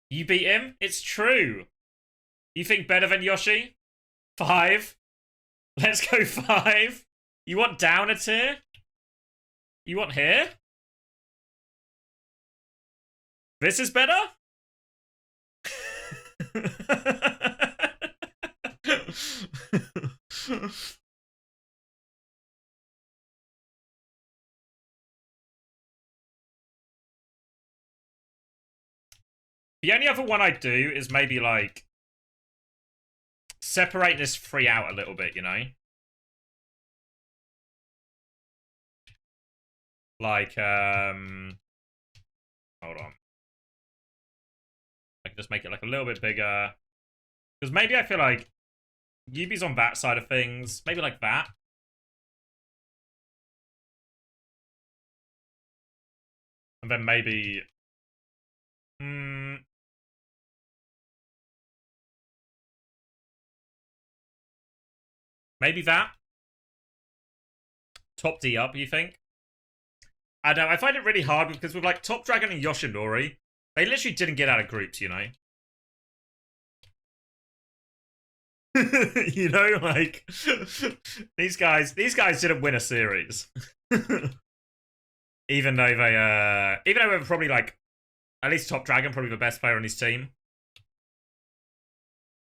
You beat him? It's true. You think better than Yoshi? 5? Let's go 5. You want down a tier? You want here? This is better? The only other one I'd do is maybe like separate this 3 out a little bit, you know? Like, hold on. I can just make it like a little bit bigger. Because maybe I feel like Yubi's on that side of things. Maybe like that. And then maybe... maybe that. Top D up, you think? I don't know, I find it really hard because with like Top Dragon and Yoshinori, they literally didn't get out of groups, you know? You know, like these guys didn't win a series. Even though they're probably like at least Top Dragon, probably the best player on his team.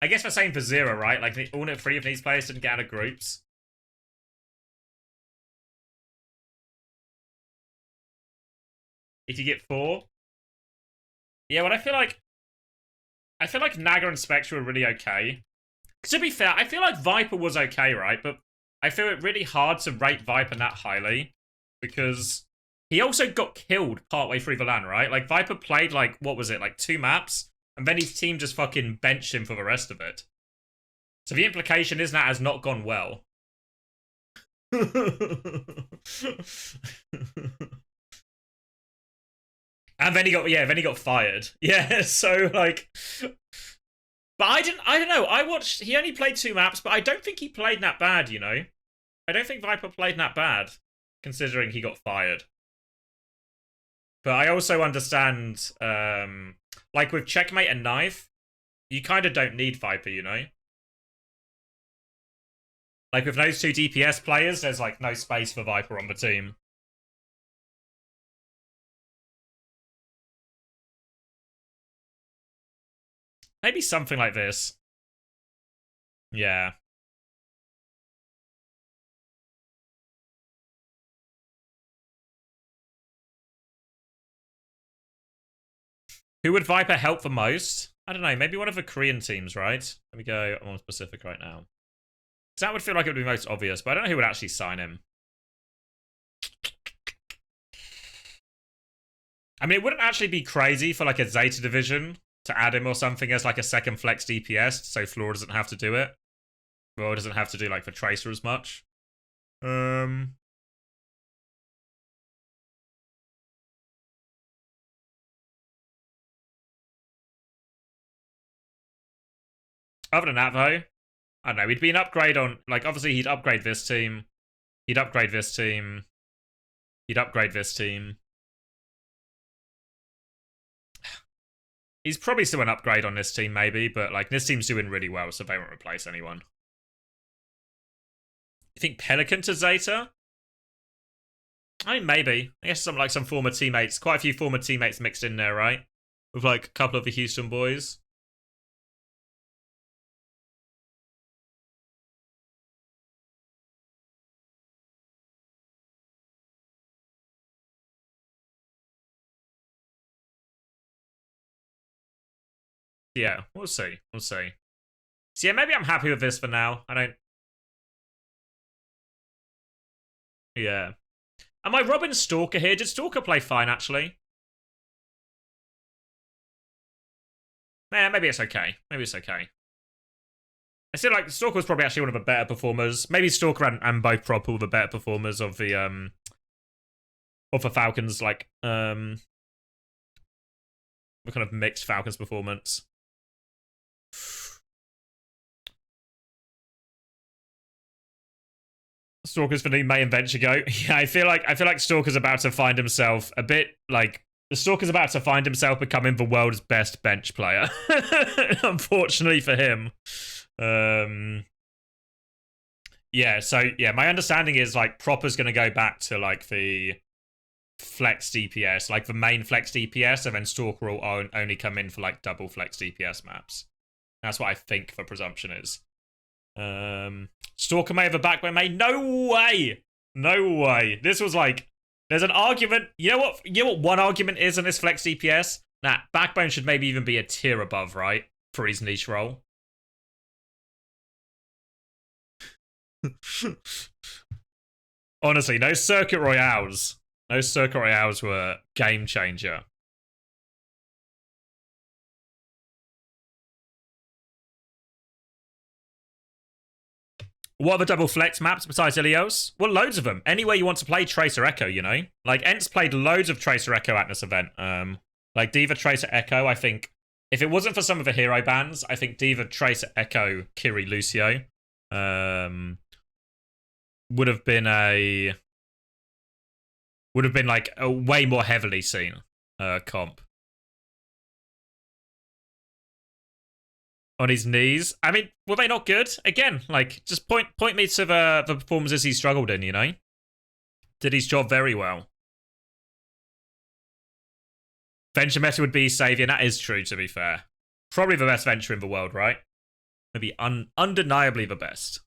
I guess we're saying for Zero, right? Like all 3 of these players didn't get out of groups. If you get 4, yeah. Well, I feel like Naga and Spectre were really okay. To be fair, I feel like Viper was okay, right? But I feel it really hard to rate Viper that highly because he also got killed partway through the LAN, right? Like Viper played like what was it, like 2 maps, and then his team just fucking benched him for the rest of it. So the implication is that has not gone well. And then he got fired. Yeah, so like, but I don't know. He only played 2 maps, but I don't think he played that bad, you know? I don't think Viper played that bad, considering he got fired. But I also understand, like with Checkmate and Knife, you kind of don't need Viper, you know? Like with those 2 DPS players, there's like no space for Viper on the team. Maybe something like this. Yeah. Who would Viper help the most? I don't know. Maybe one of the Korean teams, right? Let me go more specific right now. Because that would feel like it would be most obvious, but I don't know who would actually sign him. I mean, it wouldn't actually be crazy for like a Zeta division to add him or something as like a second flex DPS, so Flora doesn't have to do it. Well, it doesn't have to do like the Tracer as much. Other than that, though, I don't know. He'd be an upgrade on, like, obviously he'd upgrade this team. He'd upgrade this team. He'd upgrade this team. He's probably still an upgrade on this team, maybe, but, like, this team's doing really well, so they won't replace anyone. You think Pelican to Zeta? I mean, maybe. I guess some former teammates. Quite a few former teammates mixed in there, right? With, like, a couple of the Houston boys. Yeah, we'll see. We'll see. So yeah, maybe I'm happy with this for now. I don't... Yeah. Am I robbing Stalker here? Did Stalker play fine, actually? Yeah, maybe it's okay. Maybe it's okay. I feel like Stalker was probably actually one of the better performers. Maybe Stalker and both Prop were the better performers of the Falcons, like the kind of mixed Falcons performance. Stalker's for the main venture go. Yeah, I feel like Stalker's about to find himself a bit like the Stalker's about to find himself becoming the world's best bench player. Unfortunately for him. Yeah, so yeah, my understanding is like Proper's gonna go back to like the flex DPS, like the main flex DPS, and then Stalker will only come in for like double flex DPS maps. That's what I think the presumption is. Stalker may have a backbone main. No way! No way. This was like, there's an argument. You know what one argument is in this flex DPS? That backbone should maybe even be a tier above, right? For his niche role. Honestly, those Circuit Royales were game changer. What other double flex maps besides Ilios? Well, loads of them. Anywhere you want to play Tracer Echo, you know? Like, Ent's played loads of Tracer Echo at this event. Like, D.Va Tracer Echo, I think, if it wasn't for some of the hero bans, I think D.Va Tracer Echo Kiri Lucio would have been like a way more heavily seen comp. On his knees. I mean, were they not good? Again, like, just point me to the performances he struggled in, you know? Did his job very well. Venture Meta would be savior. That is true, to be fair. Probably the best venture in the world, right? Maybe undeniably the best.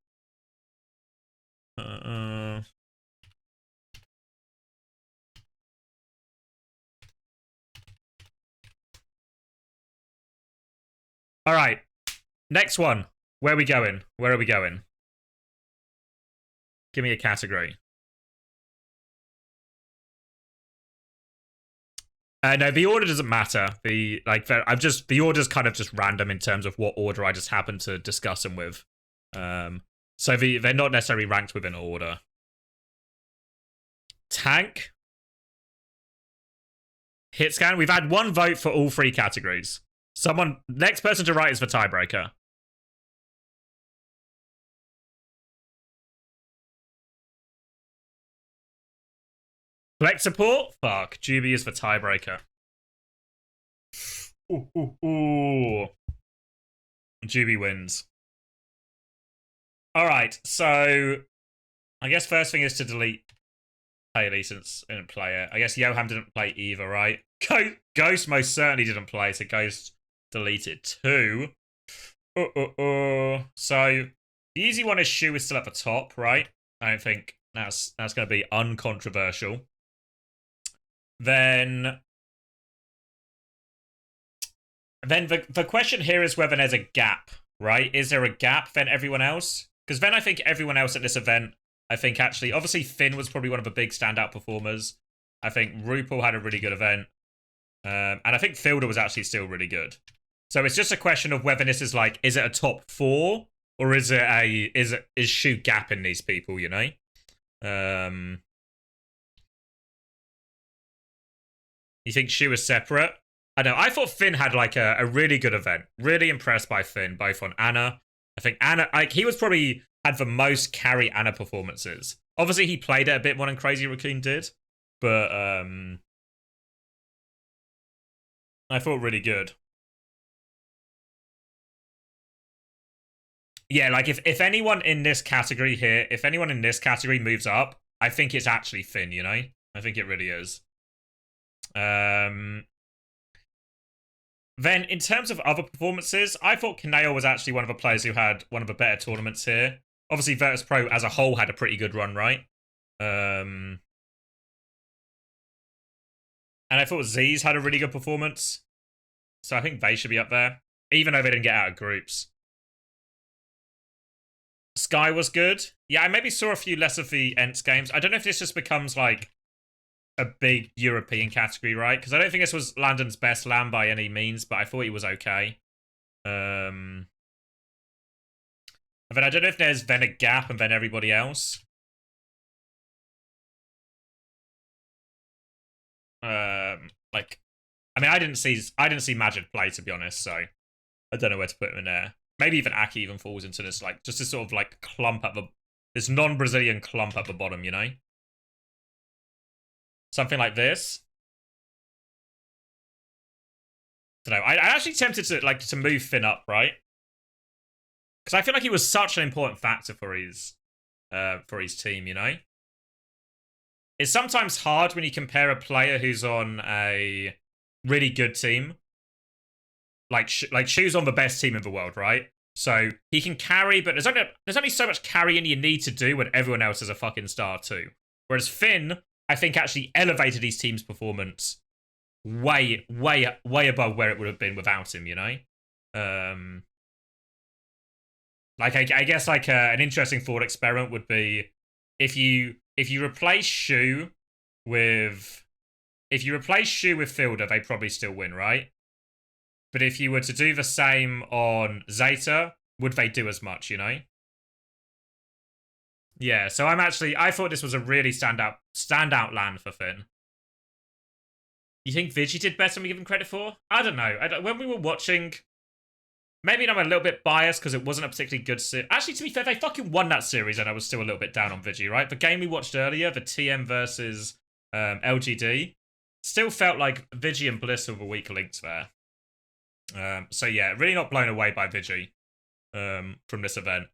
All right. Next one. Where are we going? Where are we going? Give me a category. No, the order doesn't matter. The order's kind of just random in terms of what order I just happen to discuss them with. So they're not necessarily ranked within order. Tank. Hit scan. We've had one vote for all three categories. Next person to write is the tiebreaker. Collect support? Fuck. Juby is the tiebreaker. Ooh. Juby wins. Alright, so I guess first thing is to delete Haley since I didn't play it. I guess Yoham didn't play either, right? Ghost most certainly didn't play, so Ghost deleted too. So the easy one is Shu is still at the top, right? I don't think that's going to be uncontroversial. Then the question here is whether there's a gap, right? Is there a gap than everyone else? Because then I think everyone else at this event, I think actually, obviously Finn was probably one of the big standout performers. I think Rupal had a really good event. And I think Fielder was actually still really good. So it's just a question of whether this is like, is it a top 4? Or is Shu gapping these people, you know? You think Shu is separate? I know. I thought Finn had like a really good event. Really impressed by Finn, both on Anna. I think Anna, like he was probably had the most carry Anna performances. Obviously, he played it a bit more than Crazy Raccoon did, but I thought really good. Yeah, like if anyone in this category here, if anyone in this category moves up, I think it's actually Finn, you know? I think it really is. Then in terms of other performances, I thought Kaneo was actually one of the players who had one of the better tournaments here. Obviously, Virtus Pro as a whole had a pretty good run, right? And I thought Z's had a really good performance. So I think they should be up there, even though they didn't get out of groups. Sky was good. Yeah, I maybe saw a few less of the Ents games. I don't know if this just becomes like a big European category, right? Because I don't think this was Landon's best LAN by any means, but I thought he was okay. And then I don't know if there's then a gap and then everybody else. Like, I mean, I didn't see Magic play, to be honest, so I don't know where to put him in there. Maybe even Aki even falls into this, like, just this sort of like clump at this non-Brazilian clump at the bottom, you know? Something like this. I don't know. I actually tempted to move Finn up, right? Because I feel like he was such an important factor for his team, you know? It's sometimes hard when you compare a player who's on a really good team. Like Shu's on the best team in the world, right? So he can carry, but there's only so much carrying you need to do when everyone else is a fucking star too. Whereas Finn, I think, actually elevated his team's performance way above where it would have been without him, you know? Like, I guess, like, an interesting thought experiment would be if you replace Shu with Fielder, they probably still win, right? But if you were to do the same on Zeta, would they do as much, you know? Yeah, so I thought this was a really standout land for Finn. You think Vigi did better than we give him credit for? I don't know. When we were watching, maybe I'm a little bit biased because it wasn't a particularly good series. Actually, to be fair, they fucking won that series and I was still a little bit down on Vigi, right? The game we watched earlier, the TM versus LGD, still felt like Vigi and Bliss were the weaker links there. So yeah, really not blown away by Vigi from this event.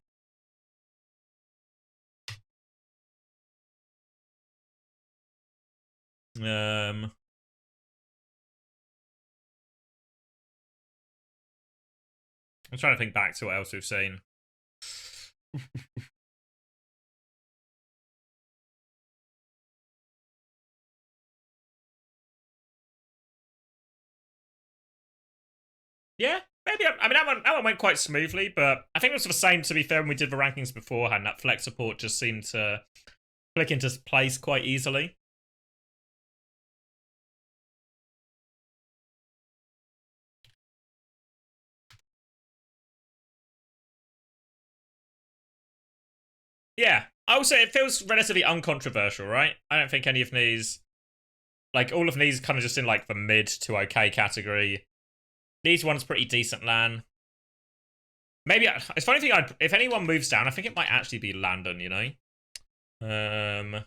I'm trying to think back to what else we've seen. Yeah, maybe. I mean, that one went quite smoothly, but I think it was the same, to be fair, when we did the rankings beforehand. That flex support just seemed to click into place quite easily. Yeah, I would say it feels relatively uncontroversial, right? I don't think any of these, like, all of these kind of just in, like, the mid to okay category. These ones pretty decent LAN. Maybe, it's funny thing, if anyone moves down, I think it might actually be Landon, you know? And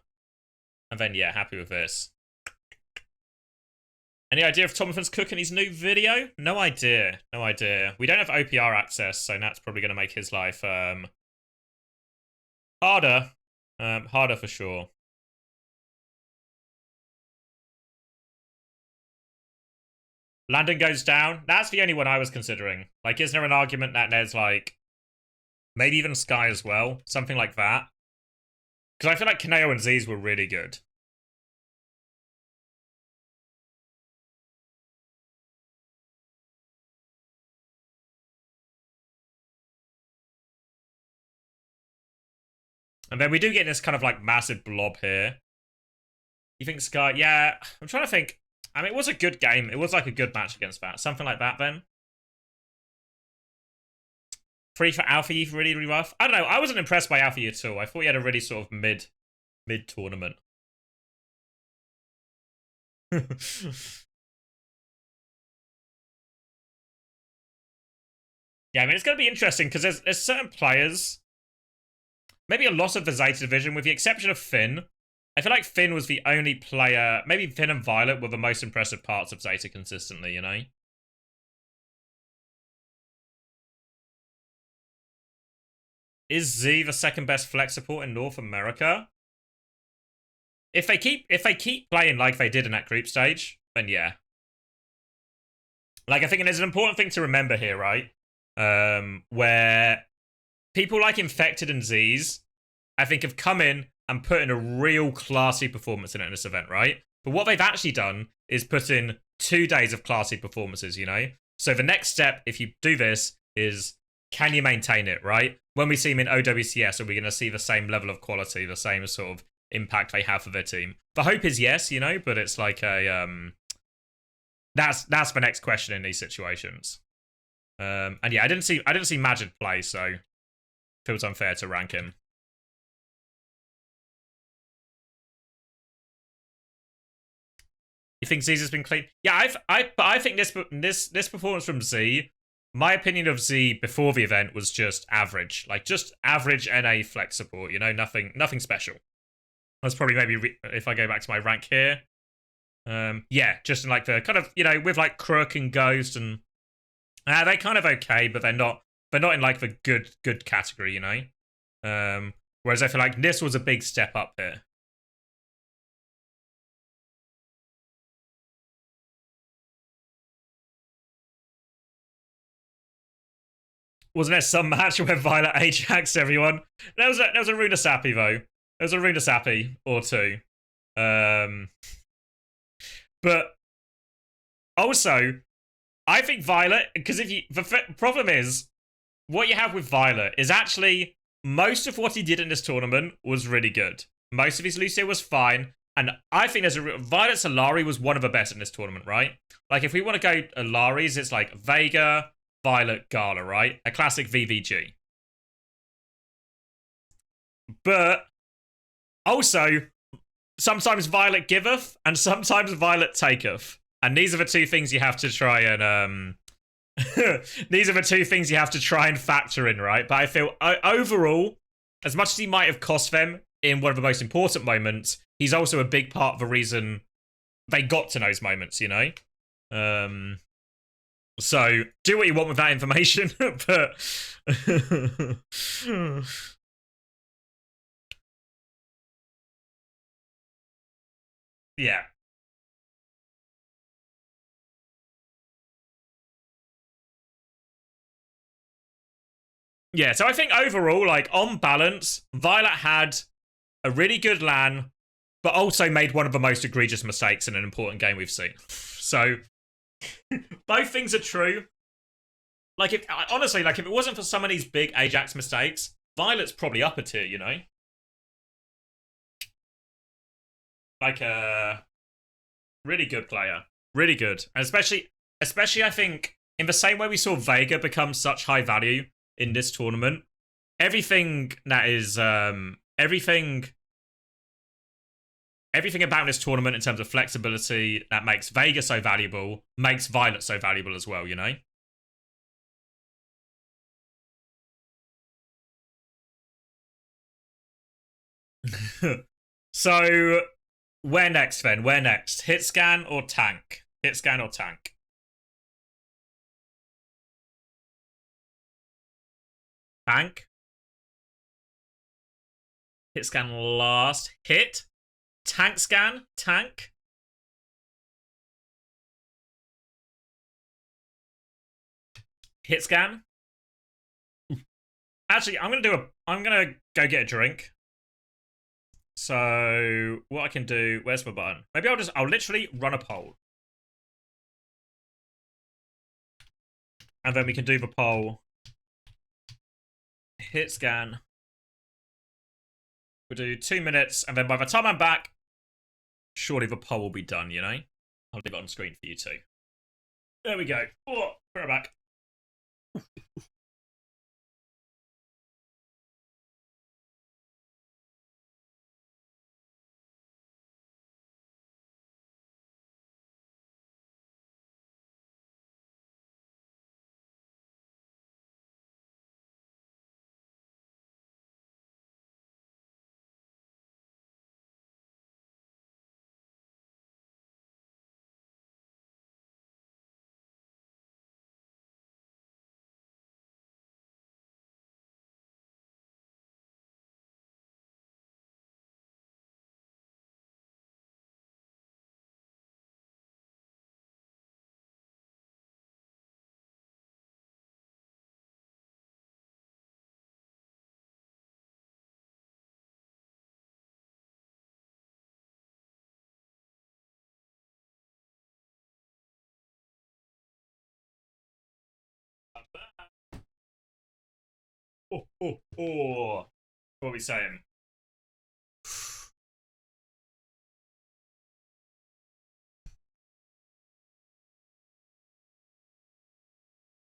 then, yeah, happy with this. Any idea if Tomlin's cooking his new video? No idea. No idea. We don't have OPR access, so that's probably going to make his life harder. Harder for sure. Landon goes down. That's the only one I was considering. Like, is there an argument that there's, like, maybe even Sky as well? Something like that? Because I feel like Kaneo and Z's were really good. And then we do get this kind of, like, massive blob here. You think Sky... Yeah, I'm trying to think. I mean, it was a good game. It was, like, a good match against that. Something like that, then. 3 for Alpha Youth, really, really rough. I don't know. I wasn't impressed by Alpha Youth at all. I thought he had a really sort of mid-tournament. Yeah, I mean, it's going to be interesting because there's certain players... Maybe a lot of the Zeta division, with the exception of Finn. I feel like Finn was the only player... Maybe Finn and Violet were the most impressive parts of Zeta consistently, you know? Is Z the second best flex support in North America? If they keep playing like they did in that group stage, then yeah. Like, I think there's an important thing to remember here, right? Where people like Infected and Z's, I think, have come in and put in a real classy performance in this event, right? But what they've actually done is put in 2 days of classy performances, you know? So the next step, if you do this, is can you maintain it, right? When we see them in OWCS, are we going to see the same level of quality, the same sort of impact they have for their team? The hope is yes, you know, but it's like a... That's the next question in these situations. And yeah, I didn't see Magic play, so it feels unfair to rank him. You think Z's has been clean? Yeah, I think this performance from Z, my opinion of Z before the event was just average, like just average NA flex support. You know, nothing special. That's probably maybe if I go back to my rank here. Yeah, just in like the kind of, you know, with like Crook and Ghost and they're kind of okay, but they're not in like the good category, you know. Whereas I feel like this was a big step up here. Wasn't there some match where Violet Ajax everyone? There was a Runa Sappy though. There was a Runa Sappy or two. But also, I think Violet, because the problem is, what you have with Violet is actually most of what he did in this tournament was really good. Most of his Lucio was fine, and I think Violet Solari was one of the best in this tournament, right? Like, if we want to go Alaris, it's like Vega, Violet, Gala, right? A classic VVG. But also, sometimes Violet giveth, and sometimes Violet taketh. And these are the two things you have to try and these are the two things you have to try and factor in, right? But I feel overall, as much as he might have cost them in one of the most important moments, he's also a big part of the reason they got to those moments, you know? So do what you want with that information, but yeah. Yeah, so I think overall, like, on balance, Violet had a really good LAN, but also made one of the most egregious mistakes in an important game we've seen. So, both things are true. Like, if honestly, like, if it wasn't for some of these big Ajax mistakes, Violet's probably up a tier, you know? Like, really good player. Really good. And especially, I think, in the same way we saw Vega become such high value in this tournament, everything that is, everything about this tournament in terms of flexibility that makes Vega so valuable, makes Violet so valuable as well, you know? So, where next then? Where next? Hit scan or tank? Hit scan or tank? Tank? Hit scan last. Hit? Tank scan? Tank? Hit scan? Actually, I'm gonna go get a drink. So what I can do, where's my button? Maybe I'll literally run a poll. And then we can do the poll. Hit scan. We'll do 2 minutes, and then by the time I'm back, surely the poll will be done, you know? I'll leave it on screen for you too. There we go. Oh, put it back. Oh. What are we saying?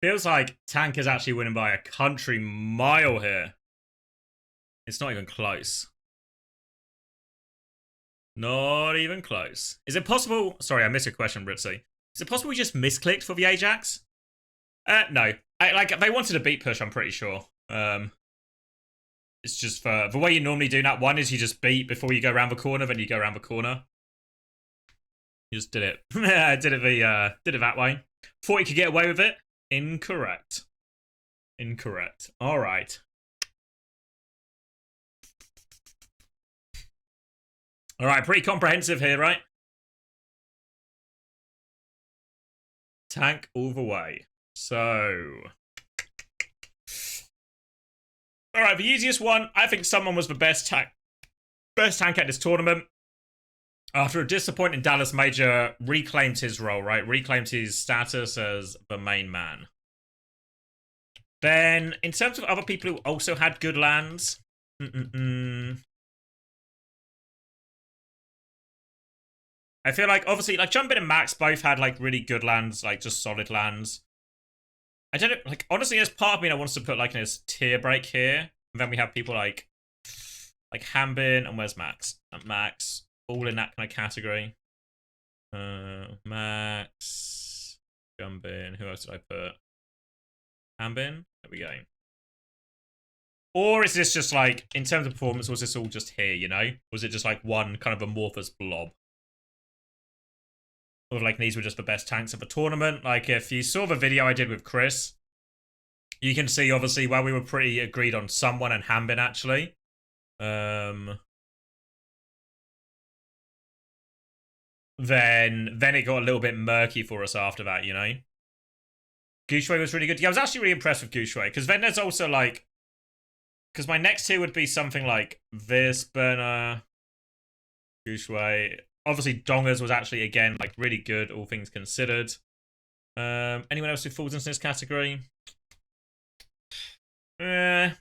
Feels like Tank is actually winning by a country mile here. It's not even close. Not even close. Is it possible... Sorry, I missed a question, Britzy. Is it possible we just misclicked for the Ajax? No. They wanted a beat push, I'm pretty sure. It's just for... The way you normally do that, one is you just beat before you go around the corner, then you go around the corner. You just did it. did it that way. Thought you could get away with it. Incorrect. All right. All right, pretty comprehensive here, right? Tank all the way. So... All right, the easiest one. I think someone was the best tank at this tournament. After a disappointing Dallas major, reclaimed his role, right? Reclaimed his status as the main man. Then, in terms of other people who also had good lands... I feel like, obviously, like, Jumpin and Max both had, like, really good lands, like, just solid lands. I don't know, like, honestly, there's part of me that wants to put, like, in his tier break here. And then we have people like Hambin, and where's Max? Max, all in that kind of category. Max, Jumpin, who else did I put? Hambin, there we go. Or is this just, like, in terms of performance, was this all just here, you know? Was it just, like, one kind of amorphous blob? Or, like, these were just the best tanks of the tournament? Like, if you saw the video I did with Chris, you can see, obviously, where we were pretty agreed on someone and Hambin, actually. Then it got a little bit murky for us after that, you know? Gushue was really good. Yeah, I was actually really impressed with Gushue, because then there's also, like, because my next tier would be something like this, Burner, Gushway. Obviously, Dongers was actually, again, like, really good, all things considered. Anyone else who falls into this category? Maybe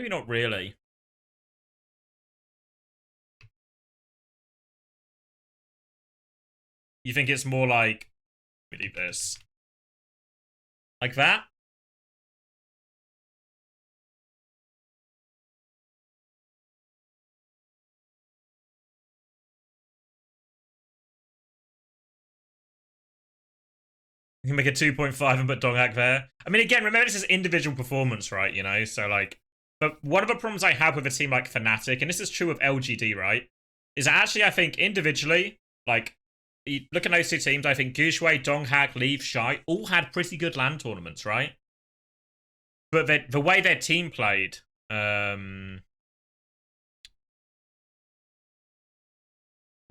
not really. You think it's more like, let me do this. Like that? You can make a 2.5 and put Donghak there. I mean, again, remember this is individual performance, right? You know, so like, but one of the problems I have with a team like Fnatic, and this is true of LGD, right, is that actually I think individually, like, you look at those two teams, I think Gushway, Donghak, Leaf, Shy all had pretty good LAN tournaments, right? But the way their team played, the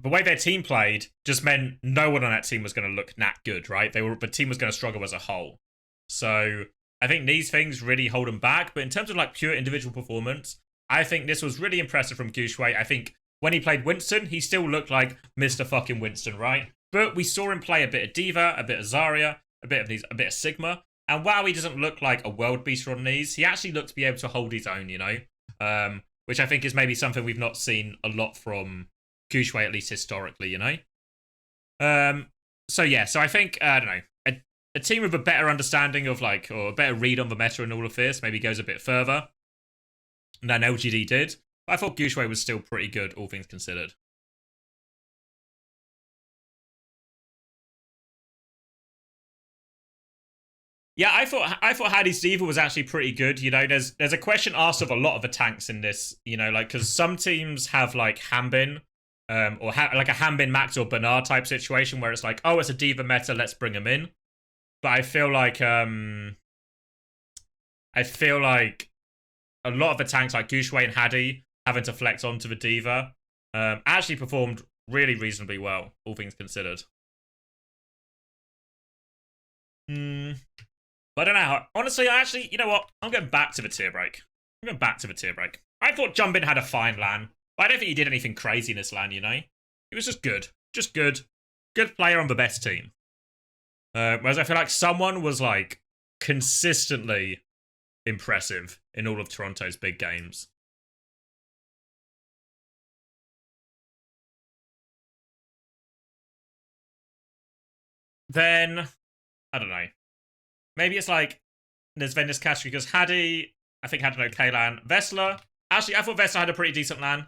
way their team played just meant no one on that team was going to look that good, right? The team was going to struggle as a whole. So I think these things really hold them back. But in terms of like pure individual performance, I think this was really impressive from Gushway. I think when he played Winston, he still looked like Mr. fucking Winston, right? But we saw him play a bit of D.Va, a bit of Zarya, a bit of Sigma. And while he doesn't look like a world beater on these, he actually looked to be able to hold his own, you know? Which I think is maybe something we've not seen a lot from Gushway, at least historically, you know? So yeah, so I think, I don't know, a team with a better understanding of like, or a better read on the meta and all of this maybe goes a bit further than LGD did. But I thought Gushway was still pretty good, all things considered. Yeah, I thought Haddy's D.Va was actually pretty good. You know, there's a question asked of a lot of the tanks in this, you know, like, because some teams have like Hanbin, or like a Hanbin Max or Bernard type situation where it's like, oh, it's a D.Va meta, let's bring him in. But I feel like a lot of the tanks like Gushway and Haddy having to flex onto the D.Va actually performed really reasonably well, all things considered. But I don't know. Honestly, you know what? I'm going back to the tier break. I thought Jumbin had a fine LAN, but I don't think he did anything crazy in this LAN, you know? He was just good. Just good. Good player on the best team. Whereas I feel like someone was, like, consistently impressive in all of Toronto's big games. Then, I don't know. Maybe it's like, there's this category because Haddy, I think, had an okay LAN. Vessler, actually, I thought Vessler had a pretty decent LAN.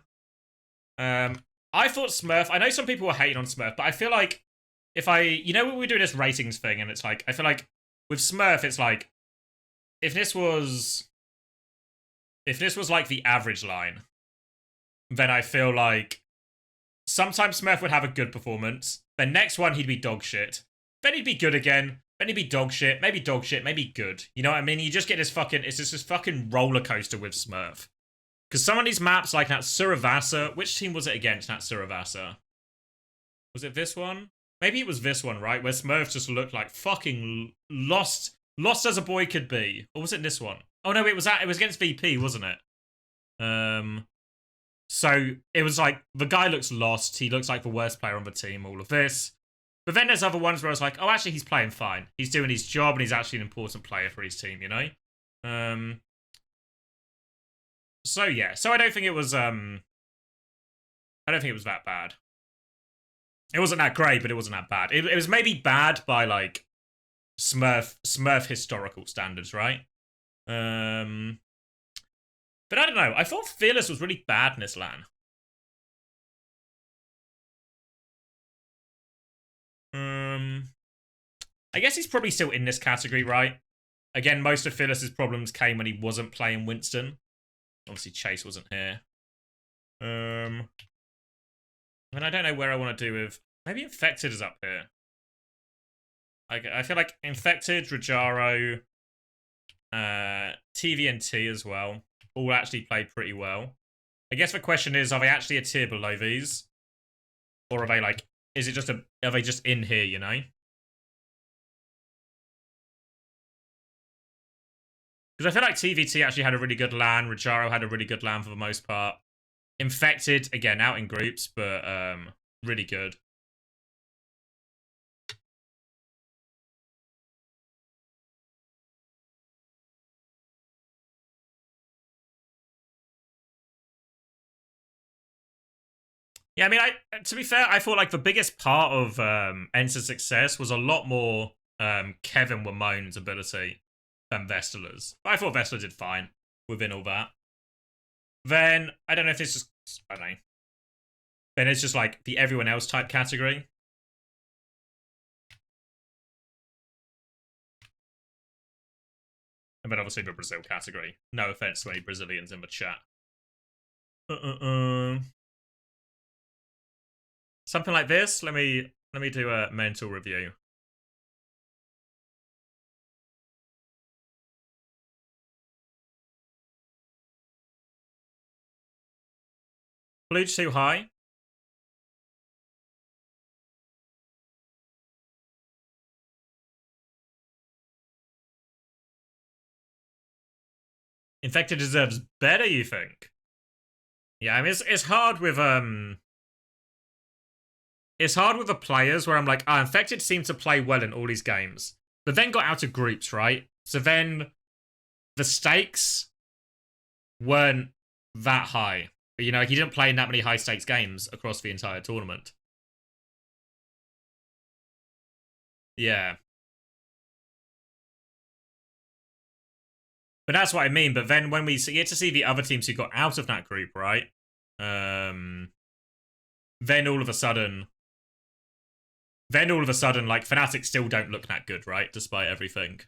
I thought Smurf, I know some people were hating on Smurf, but I feel like you know when we do this ratings thing, and it's like, I feel like with Smurf, it's like, if this was like the average line, then I feel like sometimes Smurf would have a good performance. The next one, he'd be dog shit. Then he'd be good again. Then he'd be dog shit, maybe good. You know what I mean? You just get this fucking, it's just this fucking roller coaster with Smurf. Because some of these maps, like that Suravasa, which team was it against, that Suravasa? Was it this one? Maybe it was this one, right? Where Smurf just looked like fucking lost as a boy could be. Or was it this one? Oh no, it was against VP, wasn't it? So it was like, the guy looks lost, he looks like the worst player on the team, all of this. But then there's other ones where I was like, oh, actually, he's playing fine. He's doing his job, and he's actually an important player for his team, you know? So, yeah. So I don't think it was, that bad. It wasn't that great, but it wasn't that bad. It was maybe bad by, like, Smurf historical standards, right? But I don't know. I thought Fearless was really bad in this LAN. I guess he's probably still in this category, right? Again, most of Fearless's problems came when he wasn't playing Winston. Obviously, Chase wasn't here. I mean, I don't know where I want to do with... Maybe Infected is up here. I feel like Infected, Rajaro, TVNT as well, all actually played pretty well. I guess the question is, are they actually a tier below these? Or are they like... Is it just are they just in here, you know? Because I feel like TVT actually had a really good LAN. Rajaro had a really good LAN for the most part. Infected, again, out in groups, but really good. Yeah, I mean, to be fair, I thought like the biggest part of Enter's success was a lot more Kevin Wamone's ability than Vestala's. But I thought Vestala did fine within all that. Then, I don't know if it's just, I don't know. Then it's just like the everyone else type category. And then obviously the Brazil category. No offense to any Brazilians in the chat. Something like this. Let me do a mental review. Blue's too high. Infected deserves better, you think? Yeah, I mean it's hard with it's hard with the players where I'm like, Infected seemed to play well in all these games, but then got out of groups, right? So then the stakes weren't that high. You know, he didn't play in that many high stakes games across the entire tournament. Yeah. But that's what I mean. But then when we get to see the other teams who got out of that group, right? Then all of a sudden, like, Fnatic still don't look that good, right? Despite everything.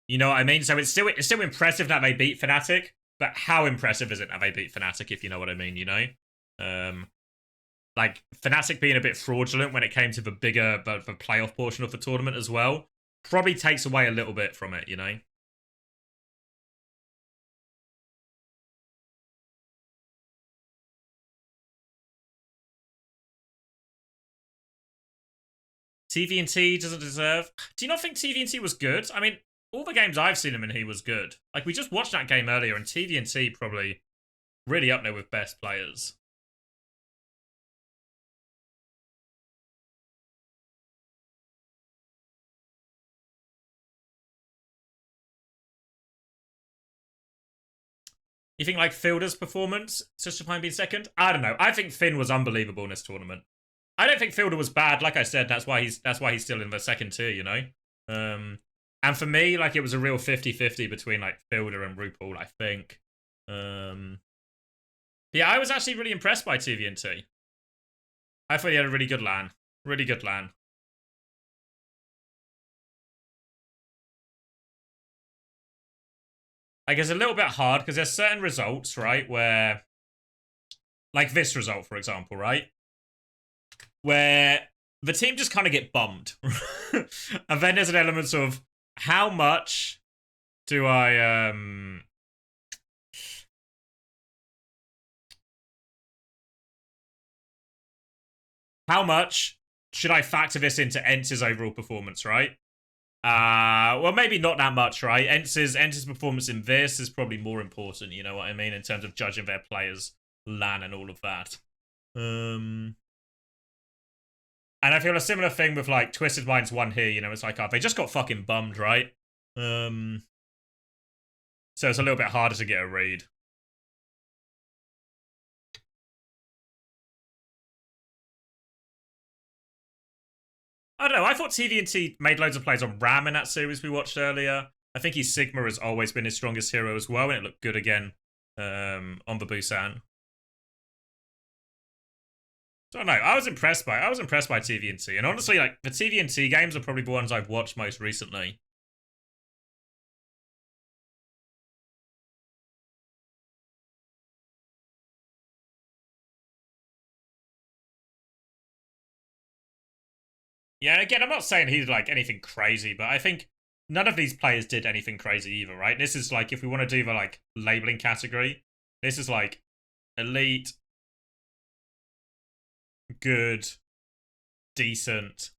You know what I mean? So it's still impressive that they beat Fnatic, but how impressive is it that they beat Fnatic, if you know what I mean, you know? Like, Fnatic being a bit fraudulent when it came to the bigger, the playoff portion of the tournament as well, probably takes away a little bit from it, you know? TVNT doesn't deserve... Do you not think TVNT was good? I mean, all the games I've seen him in, he was good. Like, we just watched that game earlier, and TVNT probably really up there with best players. You think, like, Fielder's performance, justifying being second? I don't know. I think Finn was unbelievable in this tournament. I don't think Fielder was bad. Like I said, that's why he's still in the second tier, you know? And for me, like, it was a real 50-50 between, like, Fielder and RuPaul, I think. Yeah, I was actually really impressed by TVNT. I thought he had a really good LAN. Really good LAN. Like, it's a little bit hard, because there's certain results, right, where... Like this result, for example, right? Where the team just kind of get bummed. And then there's an element of, how much do I... How much should I factor this into Entz's overall performance, right? Well, maybe not that much, right? Entz's performance in this is probably more important, you know what I mean, in terms of judging their players' LAN and all of that. And I feel a similar thing with, like, Twisted Mind's one here, you know, it's like, they just got fucking bummed, right? So it's a little bit harder to get a read. I don't know, I thought TVNT made loads of plays on Ram in that series we watched earlier. I think his Sigma has always been his strongest hero as well, and it looked good again on the Busan. So no, I was impressed by TVNT. And honestly, like, the TVNT games are probably the ones I've watched most recently. Yeah, again, I'm not saying he's, like, anything crazy, but I think none of these players did anything crazy either, right? This is, like, if we want to do the, like, labeling category, this is, like, elite, good, decent,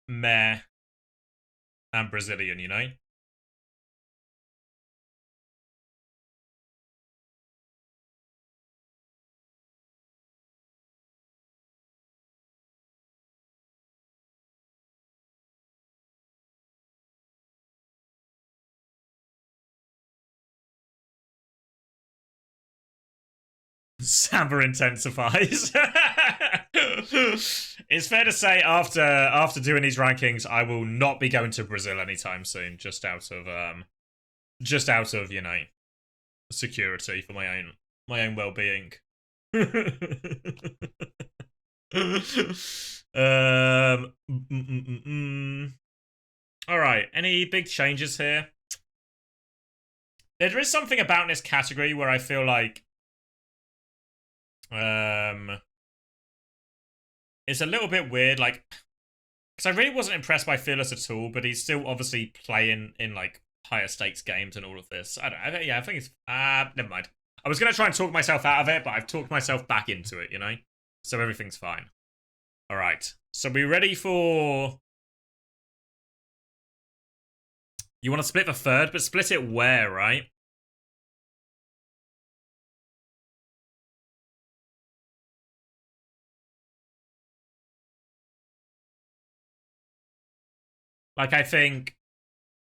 meh, and Brazilian, you know? Samba intensifies. It's fair to say after doing these rankings, I will not be going to Brazil anytime soon, just out of you know, security for my own well-being. All right, any big changes here? There is something about this category where I feel like it's a little bit weird, like, because I really wasn't impressed by Fearless at all, but he's still obviously playing in like higher stakes games and all of this. I think it's never mind. I was gonna try and talk myself out of it, but I've talked myself back into it, you know, so everything's fine. All right, so we ready for? You want to split the third, but split it where, right? Like, I think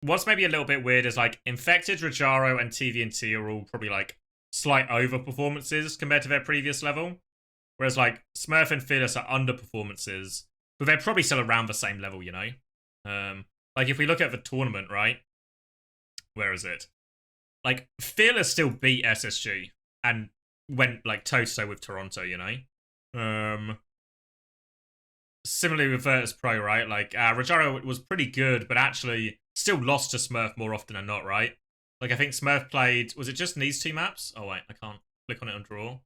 what's maybe a little bit weird is like Infected, Rajaro, and TVNT are all probably like slight overperformances compared to their previous level. Whereas like Smurf and Fearless are underperformances, but they're probably still around the same level, you know? Like if we look at the tournament, right? Where is it? Like Fearless still beat SSG and went like toe-to-toe with Toronto, you know? Similarly with Virtus Pro, right? Like Rajaro was pretty good, but actually still lost to Smurf more often than not, right? Like I think Smurf played, was it just these two maps? Oh wait, I can't click on it and draw.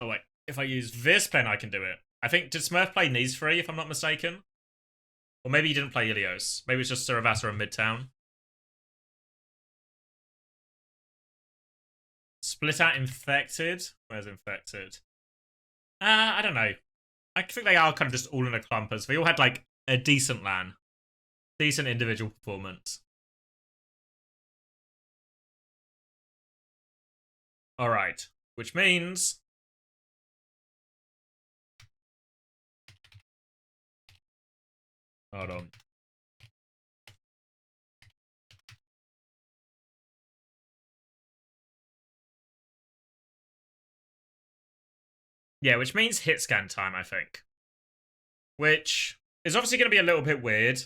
Oh wait, if I use this pen, I can do it. I think, did Smurf play these three, if I'm not mistaken? Or maybe he didn't play Ilios. Maybe it's just Saravasa and Midtown. Split out Infected. Where's Infected? I don't know. I think they are kind of just all in a clumpers. They all had like a decent LAN. Decent individual performance. Alright. Which means hold on. Yeah, which means hit scan time, I think. Which is obviously going to be a little bit weird.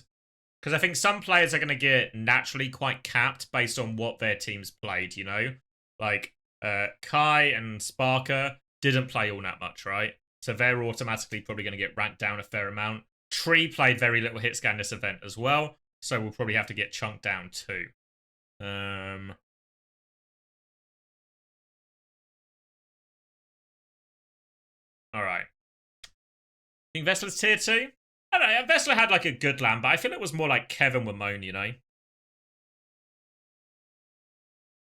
Because I think some players are going to get naturally quite capped based on what their teams played, you know? Like, Kai and Sparker didn't play all that much, right? So they're automatically probably going to get ranked down a fair amount. Tree played very little hit scan this event as well, so we'll probably have to get chunked down too. Alright. Think Vessler's tier 2? I don't know, Vessler had like a good LAN, but I feel it was more like Kevin Wamone, you know?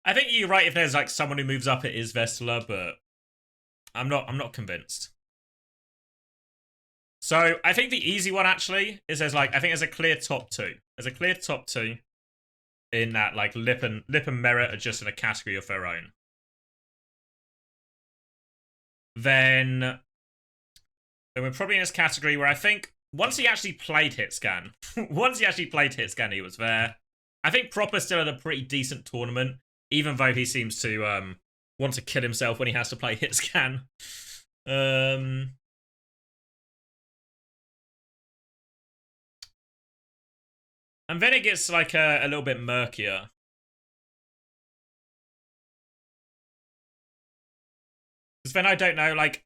I think you're right if there's like someone who moves up, it is Vessler, but I'm not convinced. So I think the easy one actually is there's like, I think there's a clear top two. There's a clear top two in that like Lip and Merit are just in a category of their own. Then we're probably in this category where I think once he actually played Hitscan, he was there. I think Proper still had a pretty decent tournament, even though he seems to want to kill himself when he has to play Hitscan. And then it gets like a little bit murkier. Because then I don't know, like,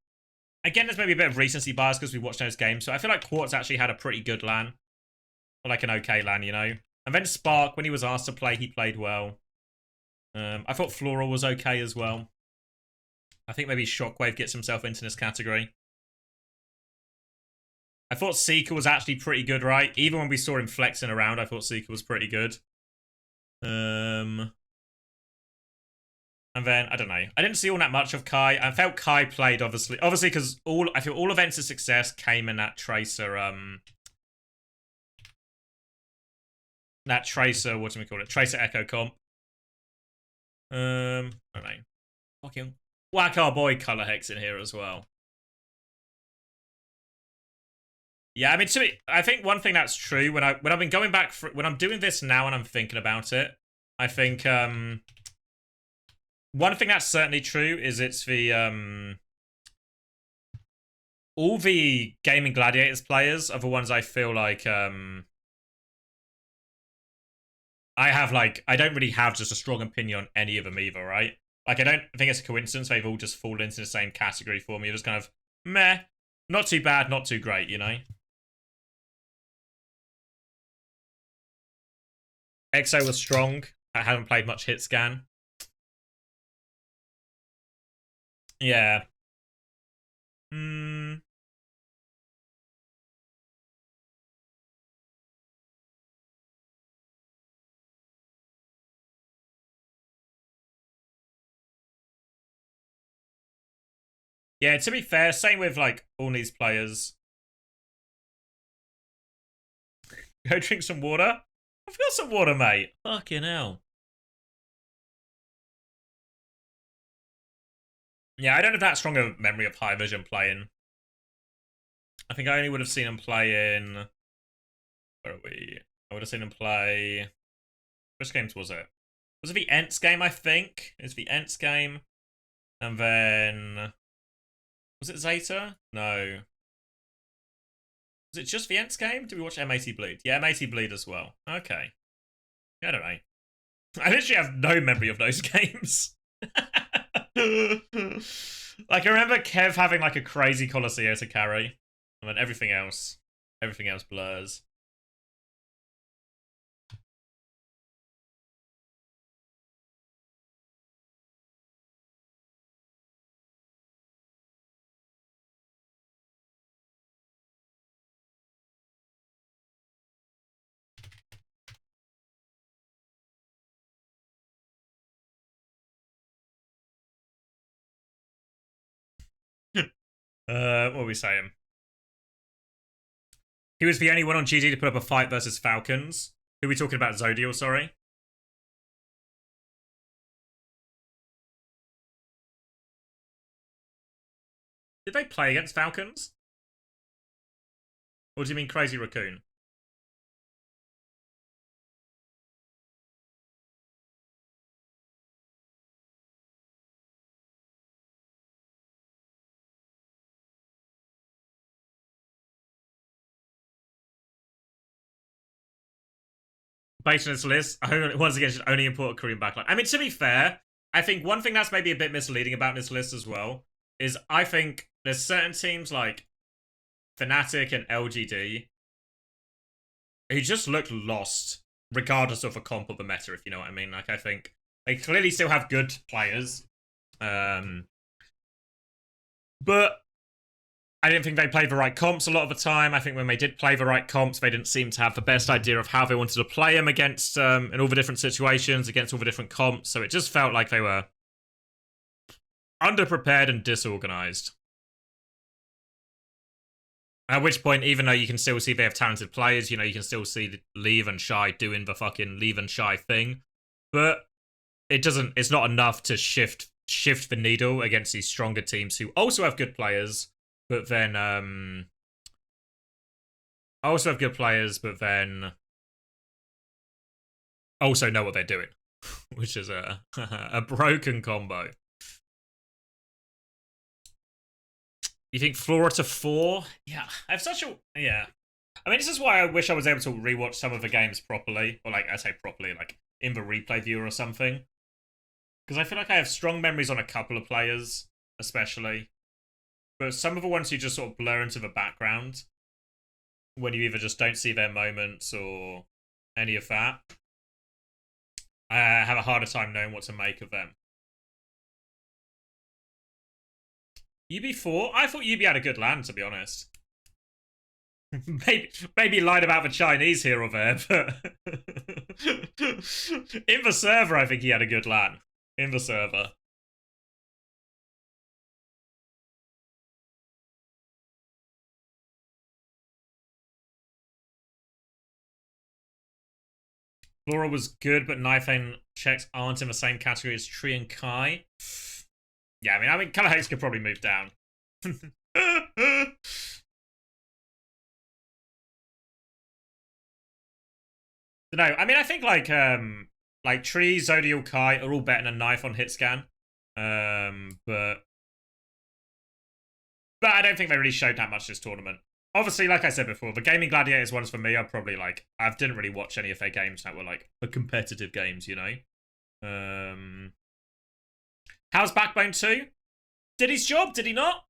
again, there's maybe a bit of recency bias because we watched those games. So I feel like Quartz actually had a pretty good LAN. Or like an okay LAN, you know? And then Spark, when he was asked to play, he played well. I thought Floral was okay as well. I think maybe Shockwave gets himself into this category. I thought Seeker was actually pretty good, right? Even when we saw him flexing around, I thought Seeker was pretty good. And then, I don't know. I didn't see all that much of Kai. I felt Kai played, obviously because I feel all events of success came in that Tracer, what do we call it? Tracer Echo comp. I don't know. Fucking whack our boy Color Hex in here as well. Yeah, I mean, I think one thing that's true when I've been going back when I'm doing this now and I'm thinking about it, I think one thing that's certainly true is it's the all the Gaming Gladiators players are the ones I feel like I don't really have just a strong opinion on any of them either, right? Like, I don't think it's a coincidence they've all just fallen into the same category for me. Just kind of meh, not too bad, not too great, you know? EXO was strong. I haven't played much hit scan. Yeah. Yeah, to be fair, same with like all these players. Go drink some water. I've got some water, mate. Fucking hell. Yeah, I don't have that strong a memory of High Vision playing. I think I only would have seen him play in... Where are we? I would have seen him play... Which games was it? Was it the Ents game, I think? It's the Ents game. And then... Was it Zeta? No. Was it just the Ents game? Did we watch M80 Bleed? Yeah, M80 Bleed as well. Okay. I don't know. I literally have no memory of those games. Like, I remember Kev having like a crazy Colosseo to carry. And then everything else blurs. What were we saying? He was the only one on GD to put up a fight versus Falcons. Who are we talking about? Zodial, sorry. Did they play against Falcons? Or do you mean Crazy Raccoon? Based on this list, once again, should only import a Korean backline. I mean, to be fair, I think one thing that's maybe a bit misleading about this list as well is I think there's certain teams like Fnatic and LGD who just look lost, regardless of a comp or the meta, if you know what I mean. Like, I think they clearly still have good players, but I didn't think they played the right comps a lot of the time. I think when they did play the right comps, they didn't seem to have the best idea of how they wanted to play them against, in all the different situations, against all the different comps. So it just felt like they were underprepared and disorganized. At which point, even though you can still see they have talented players, you know, you can still see Leave and Shy doing the fucking Leave and Shy thing. But it's not enough to shift the needle against these stronger teams who also have good players. But then, also have good players, but then also know what they're doing, which is a broken combo. You think Flora to 4? Yeah, I have such a... Yeah. I mean, this is why I wish I was able to rewatch some of the games properly. Or, like, I say properly, like, in the replay viewer or something. Because I feel like I have strong memories on a couple of players, especially. But some of the ones you just sort of blur into the background when you either just don't see their moments or any of that, I have a harder time knowing what to make of them. UB4? I thought UB had a good land, to be honest. maybe lied about the Chinese here or there, but in the server, I think he had a good land. In the server. Flora was good, but knife aim checks aren't in the same category as Tree and Kai. Yeah, I mean, Color Hates could probably move down. No, I mean, I think like Tree, Zodial, Kai are all better than Knife on hit scan. But I don't think they really showed that much this tournament. Obviously, like I said before, the Gaming Gladiators ones for me are probably like, I didn't really watch any of their games that were like the competitive games, you know? How's Backbone 2? Did his job, did he not?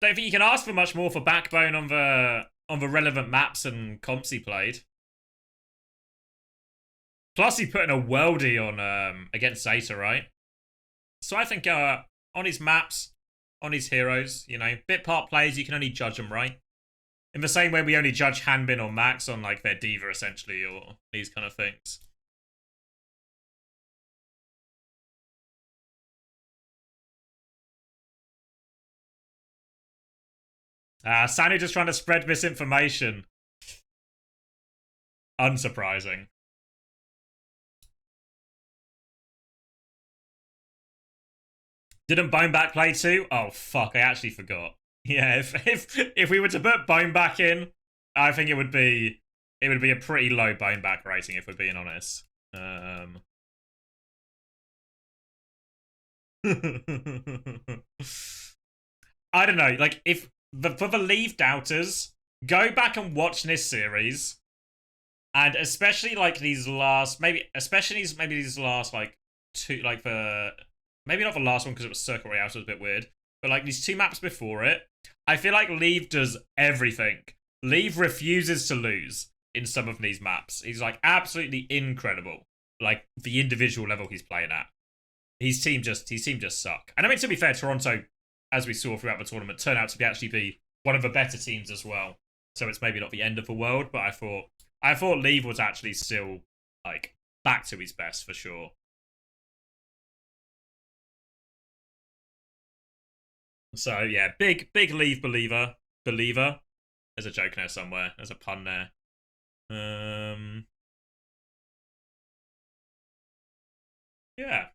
Don't think you can ask for much more for Backbone on the relevant maps and comps he played. Plus, he put in a worldie on against Zeta, right? So I think on his maps, on his heroes, you know, bit part players, you can only judge them, right? In the same way we only judge Hanbin or Max on like their diva, essentially, or these kind of things. Sanu just trying to spread misinformation. Unsurprising. Didn't Boneback play too? Oh fuck, I actually forgot. Yeah, if we were to put Boneback in, I think it would be a pretty low Boneback rating if we're being honest. I don't know, like if for the Leave doubters, go back and watch this series, and especially like these last maybe these last like two, like the maybe not the last one because it was Circle Royale, so it was a bit weird, but like these two maps before it, I feel like Leave does everything. Leave refuses to lose in some of these maps. He's like absolutely incredible. Like the individual level he's playing at. His team just suck. And I mean, to be fair, Toronto, as we saw throughout the tournament, turned out to actually be one of the better teams as well. So it's maybe not the end of the world, but I thought Leave was actually still like back to his best for sure. So yeah, big Leave believer. There's a joke there somewhere. There's a pun there. Yeah.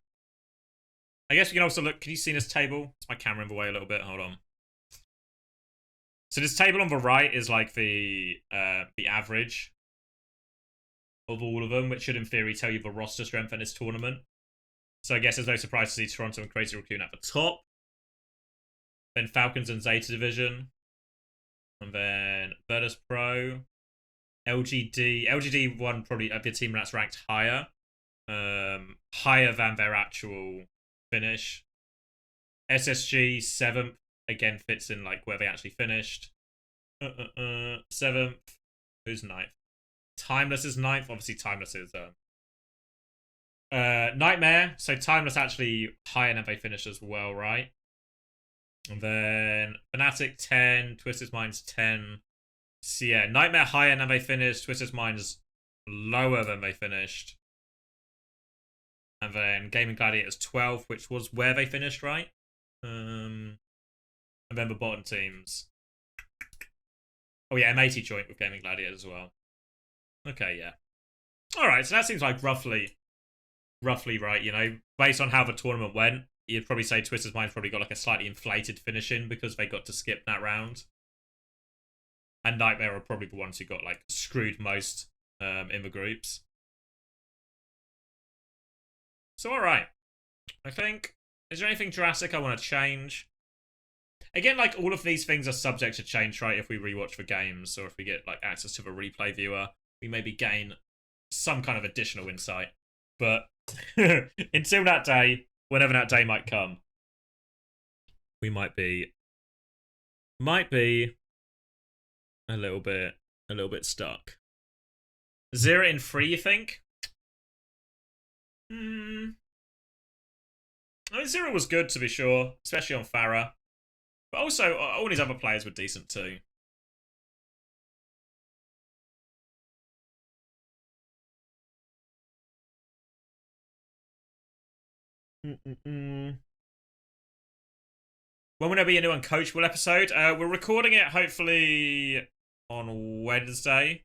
I guess we can also look. Can you see this table? It's my camera in the way a little bit. Hold on. So this table on the right is like the average of all of them, which should in theory tell you the roster strength in this tournament. So I guess there's no surprise to see Toronto and Crazy Raccoon at the top. Then Falcons and Zeta Division. And then Virtus Pro. LGD. LGD won probably the team that's ranked higher. Higher than their actual finish. SSG 7th. Again, fits in like where they actually finished. 7th. Who's 9th? Timeless is 9th. Obviously, Timeless is Nightmare. So Timeless actually higher than they finished as well, right? And then Fnatic 10, Twisted Minds 10. So yeah, Nightmare higher than they finished, Twisted Minds lower than they finished. And then Gaming Gladiators 12, which was where they finished, right? And then the bottom teams. Oh yeah, M80 joint with Gaming Gladiators as well. Okay, yeah. Alright, so that seems like roughly right, you know. Based on how the tournament went, you'd probably say Twisted Minds probably got like a slightly inflated finish in because they got to skip that round. And Nightmare are probably the ones who got like screwed most in the groups. So alright. I think, is there anything drastic I want to change? Again, like all of these things are subject to change, right? If we rewatch the games or if we get like access to the replay viewer, we maybe gain some kind of additional insight. But until that day, whenever that day might come, we might be a little bit stuck. 0 in 3, you think? I mean, 0 was good to be sure, especially on Farah. But also, all his other players were decent too. When will there be a new Uncoachable episode? We're recording it hopefully on Wednesday.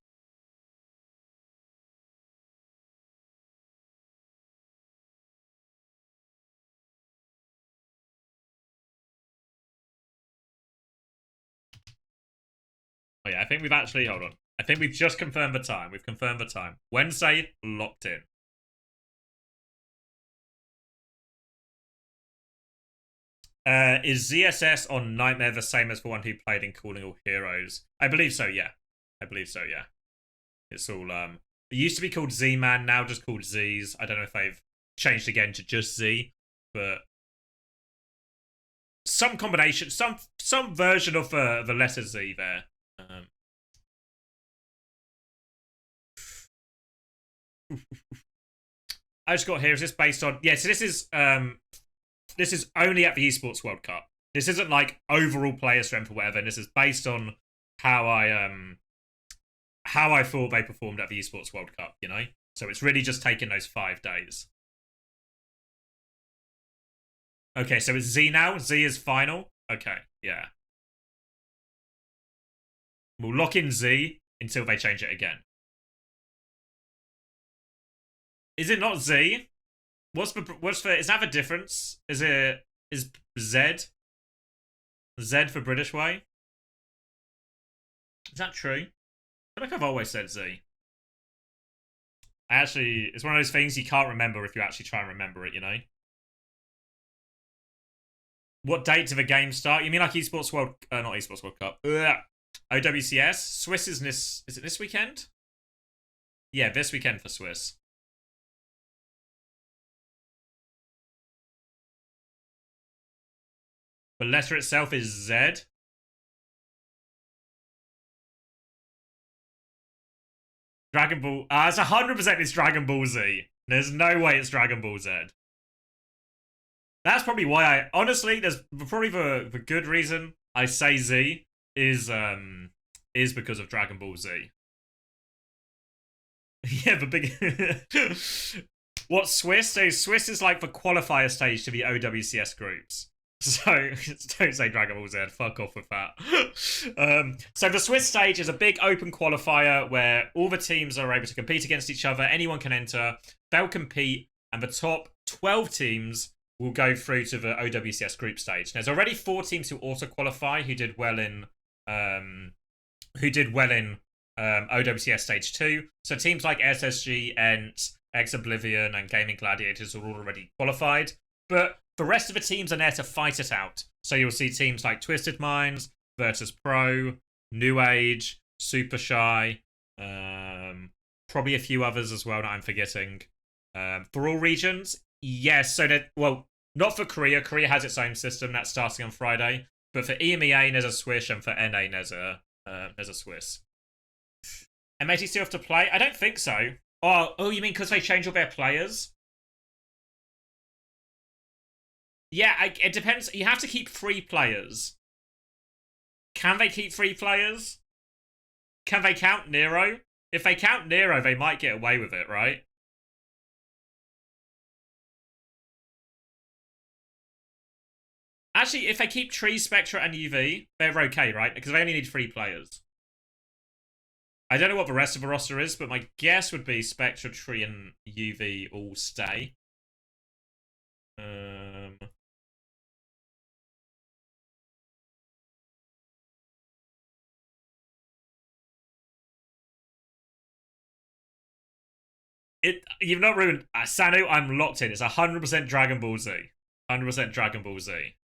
Oh yeah, I think we've actually, hold on. I think we've just confirmed the time. We've confirmed the time. Wednesday, locked in. Is ZSS on Nightmare the same as the one who played in Calling All Heroes? I believe so, yeah. I believe so, yeah. It's all, it used to be called Z-Man, now just called Z's. I don't know if they've changed again to just Z, but some combination, some version of the letter Z there. I just got here. Is this based on? Yeah, so this is only at the Esports World Cup. This isn't like overall player strength or whatever. And this is based on how I thought they performed at the Esports World Cup. You know, so it's really just taking those 5 days. Okay, so it's Z now. Z is final. Okay, yeah. We'll lock in Z until they change it again. Is it not Z? What's the is that the difference? Is Z for British way? Is that true? I feel like I've always said Z. Actually, it's one of those things you can't remember if you actually try and remember it, you know? What date do the games start? You mean like Esports World... not Esports World Cup. Ugh. OWCS? Swiss is this... Is it this weekend? Yeah, this weekend for Swiss. The letter itself is Z. Dragon Ball... it's 100% it's Dragon Ball Z. There's no way it's Dragon Ball Z. That's probably why I... Honestly, there's probably the good reason I say Z is because of Dragon Ball Z. Yeah, the big... What's Swiss? So Swiss is like the qualifier stage to the OWCS groups. So, don't say Dragon Ball Z, fuck off with that. So the Swiss stage is a big open qualifier where all the teams are able to compete against each other, anyone can enter, they'll compete, and the top 12 teams will go through to the OWCS group stage. There's already 4 teams who also qualify who did well in OWCS stage 2. So teams like SSG, ENT, X Oblivion, and Gaming Gladiators are already qualified. But the rest of the teams are there to fight it out. So you'll see teams like Twisted Minds, Virtus Pro, New Age, Super Shy, probably a few others as well that I'm forgetting. For all regions, yes. So that, well, not for Korea. Korea has its own system that's starting on Friday. But for EMEA, there's a Swiss, and for NA, there's a Swiss. MAT still have to play? I don't think so. Oh, you mean because they change all their players? Yeah, it depends. You have to keep 3 players. Can they keep 3 players? Can they count Nero? If they count Nero, they might get away with it, right? Actually, if they keep Tree, Spectra, and UV, they're okay, right? Because they only need 3 players. I don't know what the rest of the roster is, but my guess would be Spectra, Tree, and UV all stay. You've not ruined... Sanu, I'm locked in. It's 100% Dragon Ball Z. 100% Dragon Ball Z.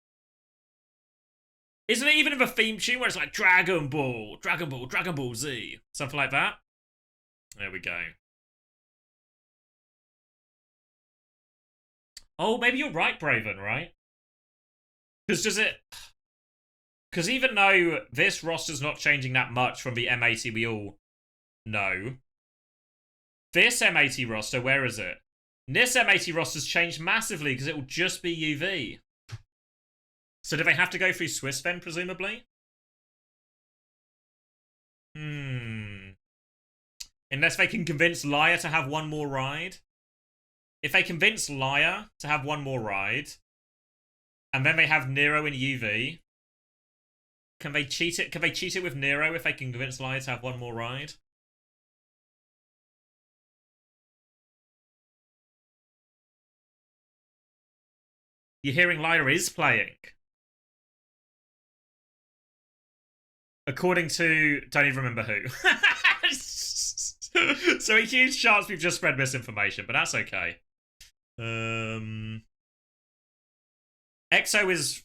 Isn't it even in the theme tune where it's like Dragon Ball, Dragon Ball, Dragon Ball Z? Something like that? There we go. Oh, maybe you're right, Braven, right? Because does it... Because even though this roster's not changing that much from the M80 we all know, this M80 roster, where is it? This M80 roster's changed massively because it will just be UV. So do they have to go through Swiss then, presumably? Unless they can convince Liar to have one more ride. If they convince Liar to have one more ride, and then they have Nero in UV, can they cheat it? Can they cheat it with Nero if they can convince Liar to have one more ride? You're hearing Liar is playing. according to don't even remember who. So a huge chance we've just spread misinformation, but that's okay. EXO is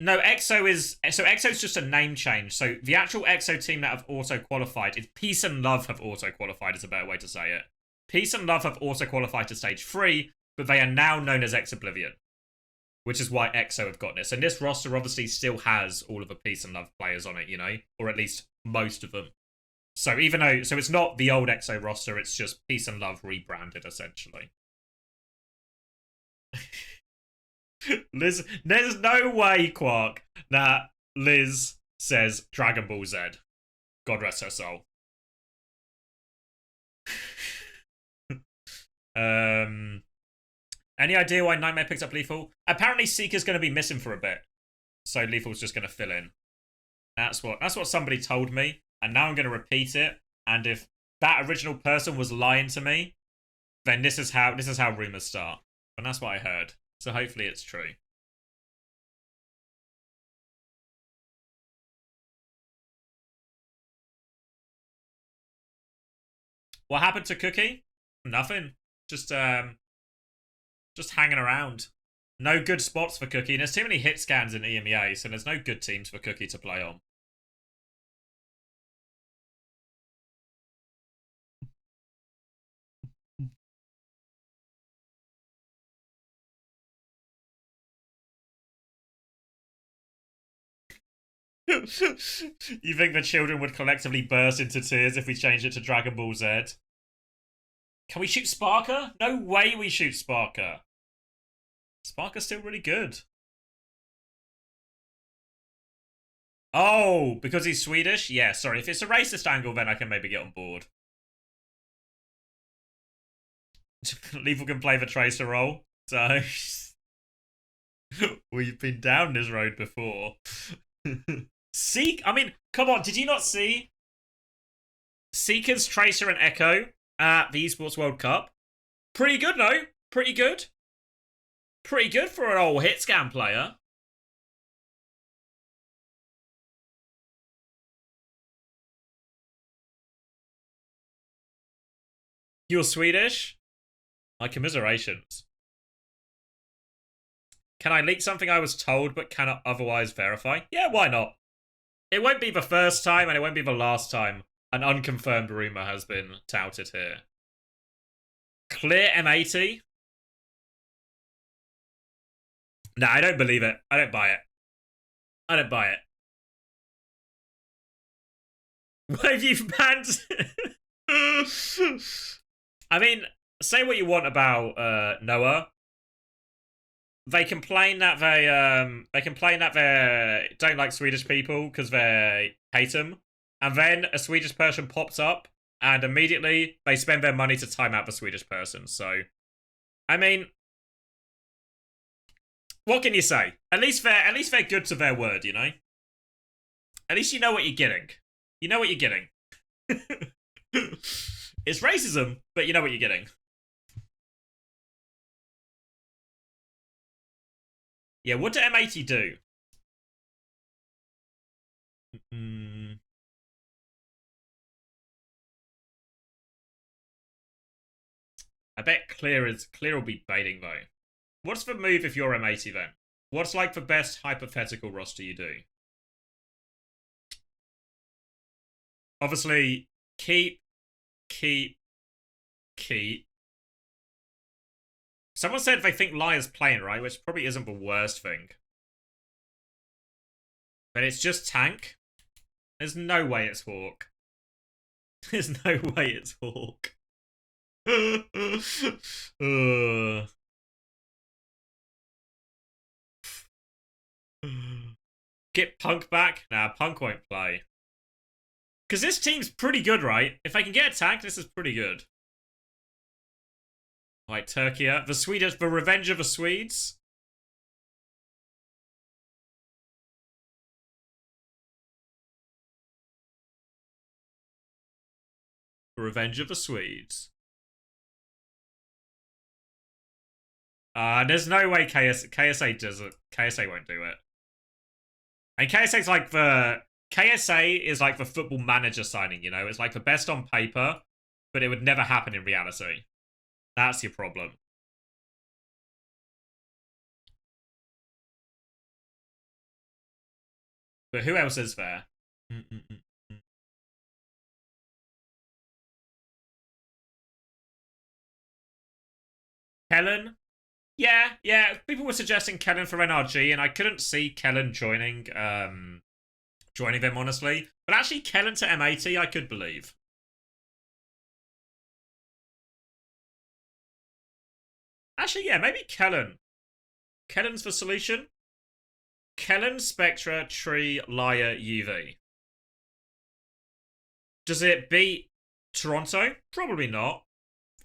EXO's just a name change. So the actual EXO team that have auto qualified is Peace and Love have auto qualified is a better way to say it. Peace and Love have auto qualified to stage 3, but they are now known as X Oblivion, which is why EXO have got this. And this roster obviously still has all of the Peace and Love players on it, you know, or at least most of them. So even though, so it's not the old EXO roster, it's just Peace and Love rebranded essentially. Liz, there's no way, Quark, that Liz says Dragon Ball Z. God rest her soul. Any idea why Nightmare picked up Lethal? Apparently Seeker's going to be missing for a bit, so Lethal's just going to fill in. That's what somebody told me, and now I'm going to repeat it. And if that original person was lying to me, then this is how rumors start. And that's what I heard. So hopefully it's true. What happened to Cookie? Nothing. Just hanging around. No good spots for Cookie. And there's too many hit scans in EMEA, so there's no good teams for Cookie to play on. You think the children would collectively burst into tears if we changed it to Dragon Ball Z? Can we shoot Sparker? No way we shoot Sparker. Sparker's still really good. Oh, because he's Swedish? Yeah, sorry. If it's a racist angle, then I can maybe get on board. Lethal can play the Tracer role. So, we've been down this road before. I mean, come on, did you not see Seekers, Tracer, and Echo at the Esports World Cup? Pretty good, no? Pretty good. Pretty good for an old hit scan player. You're Swedish? My commiserations. Can I leak something I was told but cannot otherwise verify? Yeah, why not? It won't be the first time and it won't be the last time an unconfirmed rumor has been touted here. Clear M80? Nah, I don't believe it. I don't buy it. I don't buy it. What have you banned? I mean, say what you want about Noah. They complain that they don't like Swedish people because they hate them, and then a Swedish person pops up, and immediately they spend their money to time out the Swedish person. So, I mean, what can you say? At least they're good to their word, you know. At least you know what you're getting. You know what you're getting. It's racism, but you know what you're getting. Yeah, what did M80 do? I bet Clear will be baiting though. What's the move if you're M80 then? What's like the best hypothetical roster you do? Obviously, keep. Someone said they think Liar's playing, right? Which probably isn't the worst thing. But it's just tank. There's no way it's Hawk. There's no way it's Hawk. Get Punk back? Nah, Punk won't play. Because this team's pretty good, right? If I can get a tank, this is pretty good. Right, Turkey. The Revenge of the Swedes. Revenge of the Swedes. There's no way KSA does it. KSA won't do it. And KSA's like the KSA is like the football manager signing, you know? It's like the best on paper, but it would never happen in reality. That's your problem. But who else is there? Kellen? Yeah. People were suggesting Kellen for NRG, and I couldn't see Kellen joining them, honestly. But actually, Kellen to M80, I could believe. Actually, yeah, maybe Kellen. Kellen's the solution. Kellen, Spectra, Tree, Liar, UV. Does it beat Toronto? Probably not.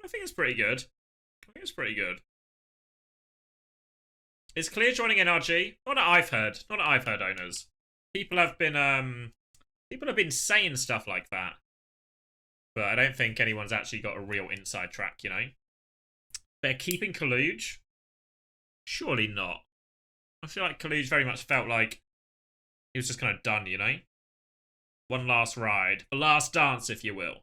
I think it's pretty good. Is Clear joining NRG? Not that I've heard. Not that I've heard, owners. People have been saying stuff like that. But I don't think anyone's actually got a real inside track, you know? They're keeping Kaluge? Surely not. I feel like Kaluge very much felt like he was just kind of done, you know? One last ride. The last dance, if you will.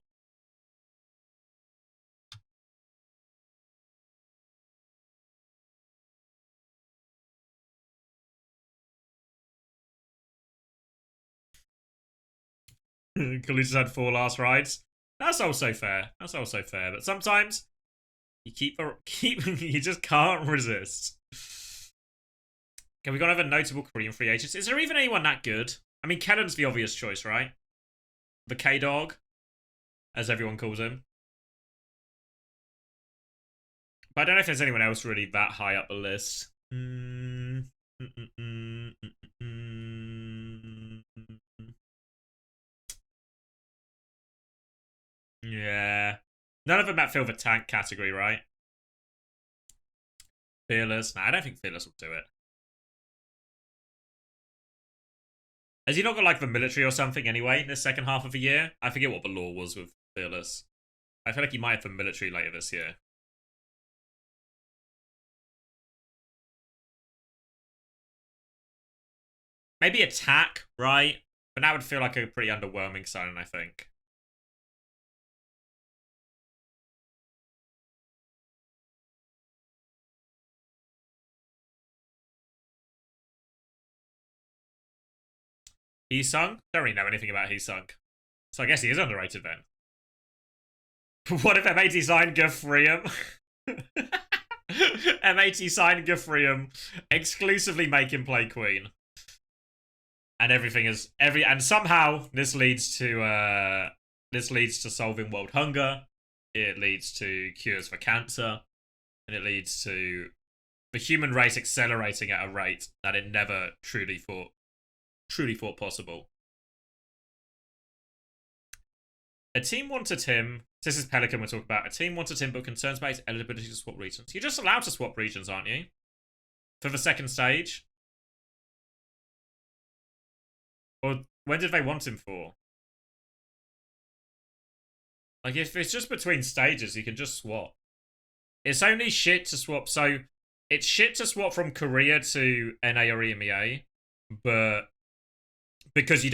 Kaluge's had 4 last rides. That's also fair. But sometimes you you just can't resist. Okay, we gotta have a notable Korean free agents. Is there even anyone that good? I mean, Kellen's the obvious choice, right? The K-Dog, as everyone calls him. But I don't know if there's anyone else really that high up the list. Yeah. None of them that fill the tank category, right? Fearless. Nah, I don't think Fearless will do it. Has he not got like the military or something anyway in the second half of the year? I forget what the law was with Fearless. I feel like he might have the military later this year. Maybe attack, right? But that would feel like a pretty underwhelming signing, I think. Heesung? Don't really know anything about Heesung. So I guess he is underrated then. What if M80 signed Gafrium? M80 signed Gafrium, exclusively make him play Queen. And everything is and somehow this leads to solving world hunger. It leads to cures for cancer, and it leads to the human race accelerating at a rate that it never truly thought possible. A team wanted him. This is Pelican we're talking about. A team wanted him, but concerns about his eligibility to swap regions. You're just allowed to swap regions, aren't you? For the second stage. Or when did they want him for? Like, if it's just between stages, you can just swap. It's only shit to swap. So, it's shit to swap from Korea to NA or EMEA, but because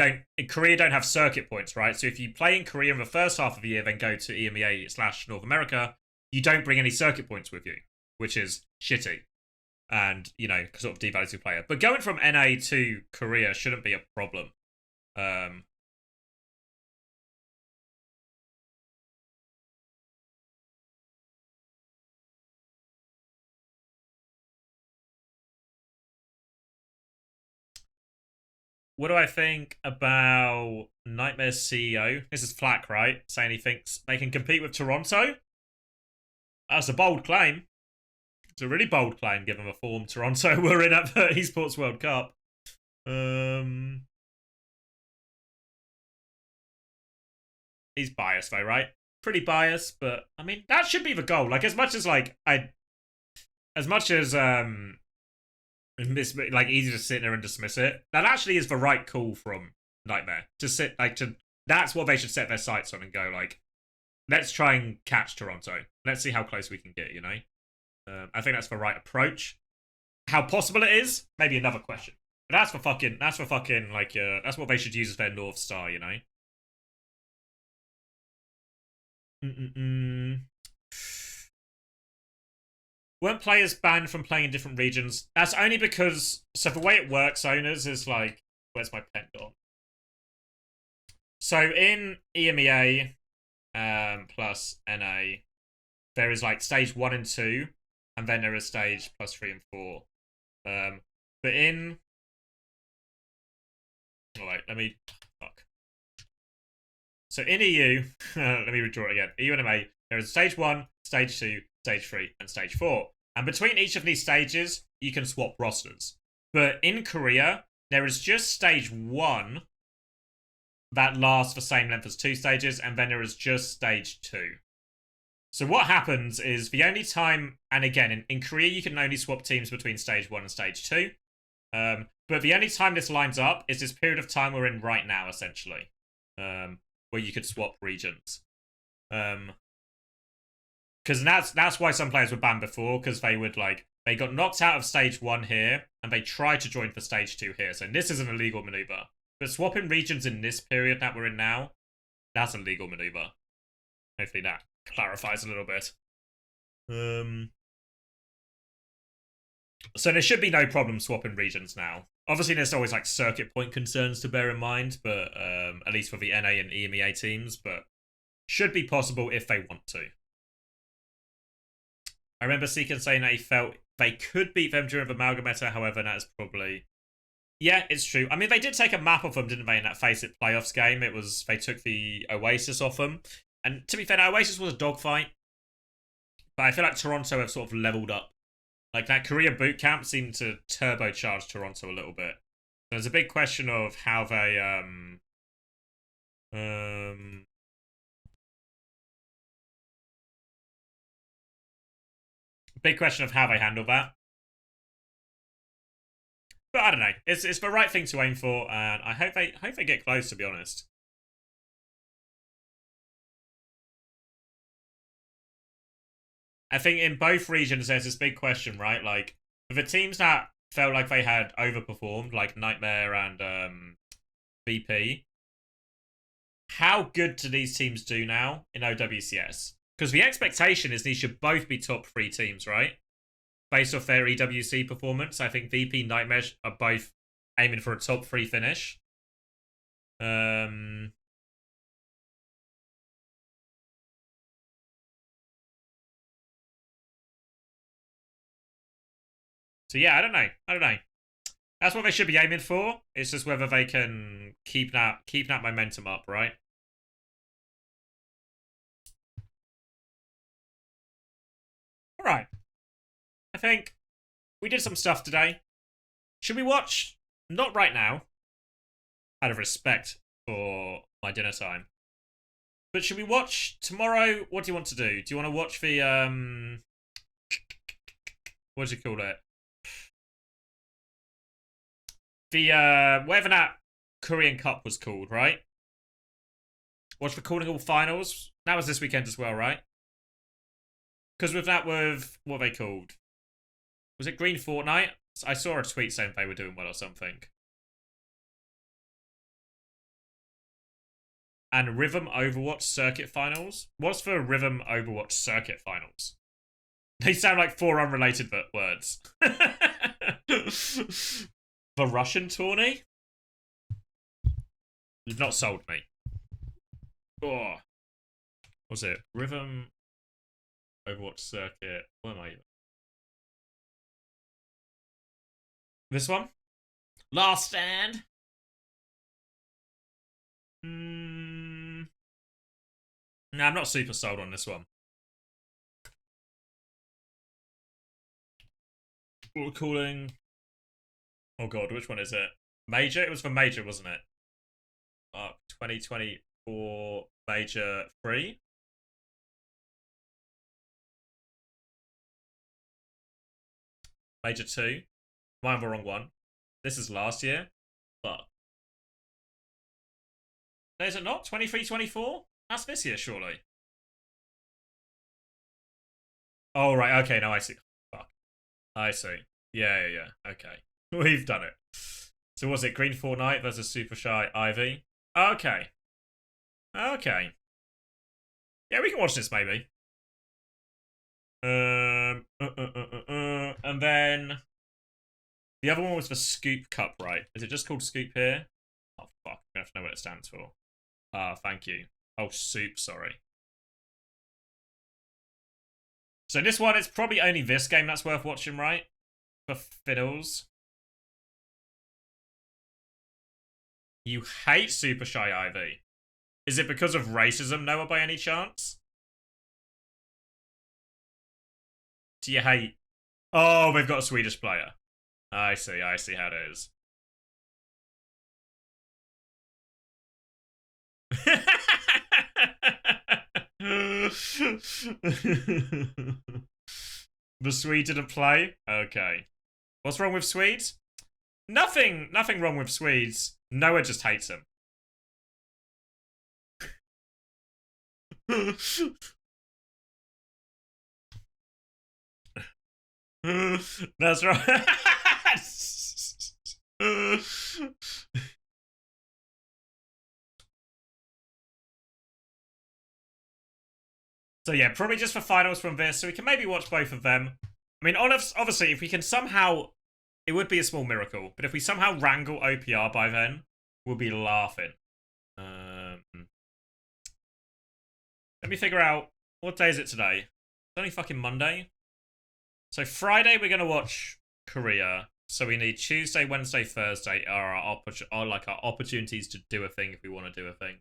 Korea don't have circuit points, right? So if you play in Korea in the first half of the year, then go to EMEA/North America, you don't bring any circuit points with you, which is shitty. And, you know, sort of devalues your player. But going from NA to Korea shouldn't be a problem. What do I think about Nightmare's CEO? This is Flack, right? Saying he thinks they can compete with Toronto? That's a bold claim. It's a really bold claim, given the form Toronto were in at the Esports World Cup. He's biased, though, right? Pretty biased, but I mean that should be the goal. Like, as much as it's like easy to sit there and dismiss it. That actually is the right call from Nightmare. That's what they should set their sights on and go like, let's try and catch Toronto. Let's see how close we can get, you know? I think that's the right approach. How possible it is, maybe another question. That's for fucking like that's what they should use as their North Star, you know. Weren't players banned from playing in different regions? That's only because so the way it works, owners, is like where's my pen gone? So in EMEA plus NA, there is like stage 1 and 2, and then there is stage plus 3 and 4. But in alright, let me fuck. So in EU, let me redraw it again. EU and MA, there is stage 1, stage 2, stage 3, and stage 4. And between each of these stages, you can swap rosters. But in Korea, there is just stage 1 that lasts the same length as 2 stages, and then there is just stage 2. So what happens is the only time, and again, in Korea, you can only swap teams between stage 1 and stage 2. But the only time this lines up is this period of time we're in right now, essentially. Where you could swap regions. Because that's why some players were banned before, because they would they got knocked out of stage 1 here, and they tried to join for stage 2 here. So this is an illegal maneuver. But swapping regions in this period that we're in now, that's a legal maneuver. Hopefully that clarifies a little bit. So there should be no problem swapping regions now. Obviously, there's always like circuit point concerns to bear in mind, but at least for the NA and EMEA teams, but should be possible if they want to. I remember Seekan saying that he felt they could beat them during the Amalgameta, however, that is probably... Yeah, it's true. I mean, they did take a map off them, didn't they, in that Face It playoffs game? It was... They took the Oasis off them. And to be fair, Oasis was a dogfight. But I feel like Toronto have sort of leveled up. Like, that Korea boot camp seemed to turbocharge Toronto a little bit. There's a big question of how they, big question of how they handle that. But I don't know. It's the right thing to aim for, and I hope they get close, to be honest. I think in both regions there's this big question, right? Like, for the teams that felt like they had overperformed, like Nightmare and VP, how good do these teams do now in OWCS? Because the expectation is these should both be top 3 teams, right? Based off their EWC performance, I think VP and Nightmare are both aiming for a top 3 finish. So yeah, I don't know. That's what they should be aiming for. It's just whether they can keep that momentum up, right? All right. I think we did some stuff today. Should we watch? Not right now, out of respect for my dinner time. But should we watch tomorrow? What do you want to do? Do you want to watch the what do you call it? The whatever that Korean Cup was called, right? Watch the Calling All finals. That was this weekend as well, right? Because with that, with what they called, was it Green Fortnite? I saw a tweet saying they were doing well or something. And Rhythm Overwatch Circuit Finals. What's for Rhythm Overwatch Circuit Finals? They sound like 4 unrelated words. The Russian tourney? You've not sold me. Oh. Was it Rhythm Overwatch Circuit? Where am I? This one? Last Stand? No, I'm not super sold on this one. What we're calling... Oh god, which one is it? Major? It was for Major, wasn't it? 2024 Major 3? Major 2? Am I on the wrong one? This is last year? Fuck. Is it not? 23-24? That's this year, surely. Oh, right. Okay, now I see. Fuck. I see. Yeah. Okay. We've done it. So was it Green Fortnite versus Super Shy Ivy? Okay. Okay. Yeah, we can watch this maybe. And then the other one was the Scoop Cup, right? Is it just called Scoop here? Oh fuck, I have to know what it stands for. Thank you. Oh, Soup, sorry. So this one, it's probably only this game that's worth watching, right? For fiddles. You hate Super Shy Ivy. Is it because of racism, Noah, by any chance? Do you hate... Oh, we've got a Swedish player. I see how it is. The Swede didn't play? Okay. What's wrong with Swedes? Nothing wrong with Swedes. Noah just hates him. That's right. So yeah, probably just for finals from this, so we can maybe watch both of them. I mean, obviously, if we can somehow... It would be a small miracle, but if we somehow wrangle OPR by then, we'll be laughing. Let me figure out... What day is it today? It's only fucking Monday. So Friday, we're going to watch Korea. So we need Tuesday, Wednesday, Thursday are our opportunities to do a thing if we want to do a thing.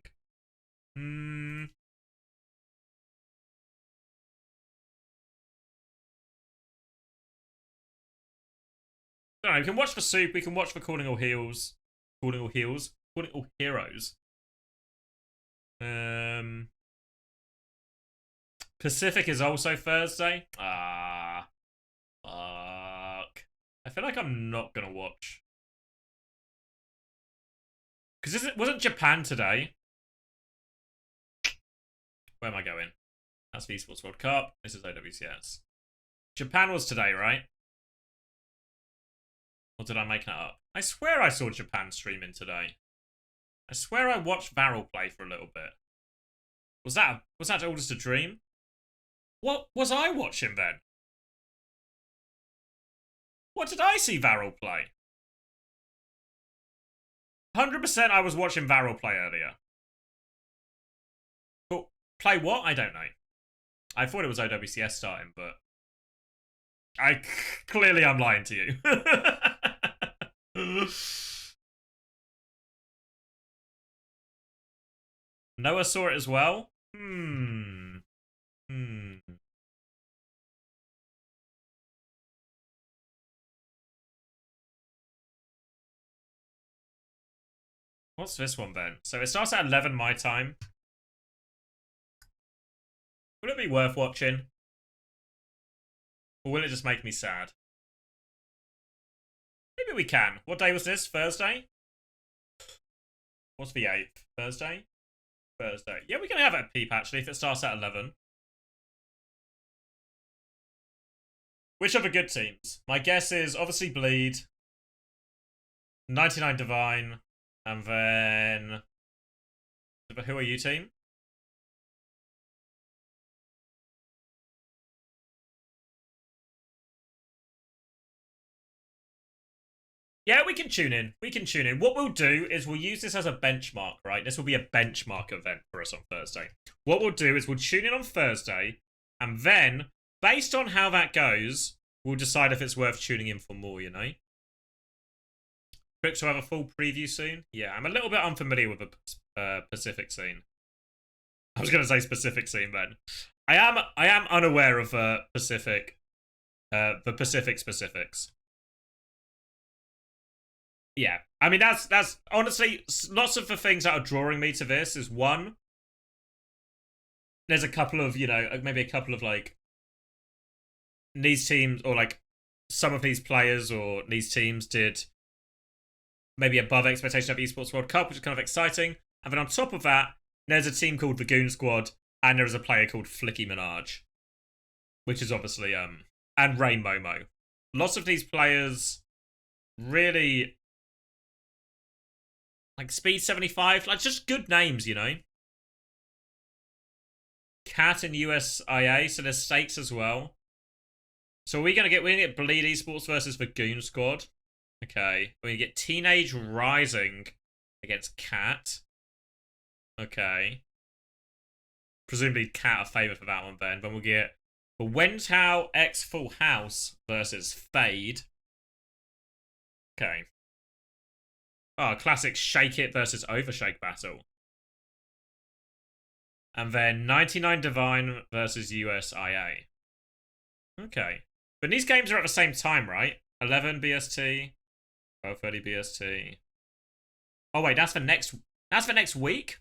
I don't know, we can watch for Soup, we can watch for Calling All Heroes. Pacific is also Thursday. Fuck. I feel like I'm not gonna watch. Because wasn't Japan today? Where am I going? That's the Esports World Cup. This is OWCS. Japan was today, right? Or did I make that up? I swear I saw Japan streaming today. I swear I watched Varel play for a little bit. Was that all just a dream? What was I watching then? What did I see Varel play? 100% I was watching Varel play earlier. But play what? I don't know. I thought it was OWCS starting, but... Clearly I'm lying to you. Noah saw it as well? What's this one then? So it starts at 11 my time. Would it be worth watching? Or will it just make me sad? Maybe we can. What day was this? Thursday? What's the 8th? Thursday? Thursday. Yeah, we can have it a peep, actually, if it starts at 11. Which are the good teams? My guess is, obviously, Bleed. 99 Divine. And then... Who are you, team? Yeah, we can tune in. We can tune in. What we'll do is we'll use this as a benchmark, right? This will be a benchmark event for us on Thursday. What we'll do is we'll tune in on Thursday, and then, based on how that goes, we'll decide if it's worth tuning in for more, you know? Crooks will have a full preview soon. Yeah, I'm a little bit unfamiliar with the Pacific scene. I was going to say specific scene, then. I am unaware of the Pacific specifics. Yeah, I mean, that's honestly, lots of the things that are drawing me to this is, one, there's a couple of, you know, maybe a couple of, like, these teams, or, like, some of these players or these teams did maybe above expectation of Esports World Cup, which is kind of exciting. And then on top of that, there's a team called the Goon Squad, and there is a player called Flicky Minaj, which is obviously, and Rain Momo. Lots of these players really Like Speed 75, like just good names, you know. Cat and USIA, so there's stakes as well. So we're gonna get Bleed Esports versus the Goon Squad. Okay. We're gonna get Teenage Rising against Cat. Okay. Presumably Cat are favourite for that one then. Then we'll get the Wentao X Full House versus Fade. Okay. Oh, classic Shake It versus Overshake battle. And then 99 Divine versus USIA. Okay. But these games are at the same time, right? 11 BST, 12:30 BST. Oh wait, that's for next week?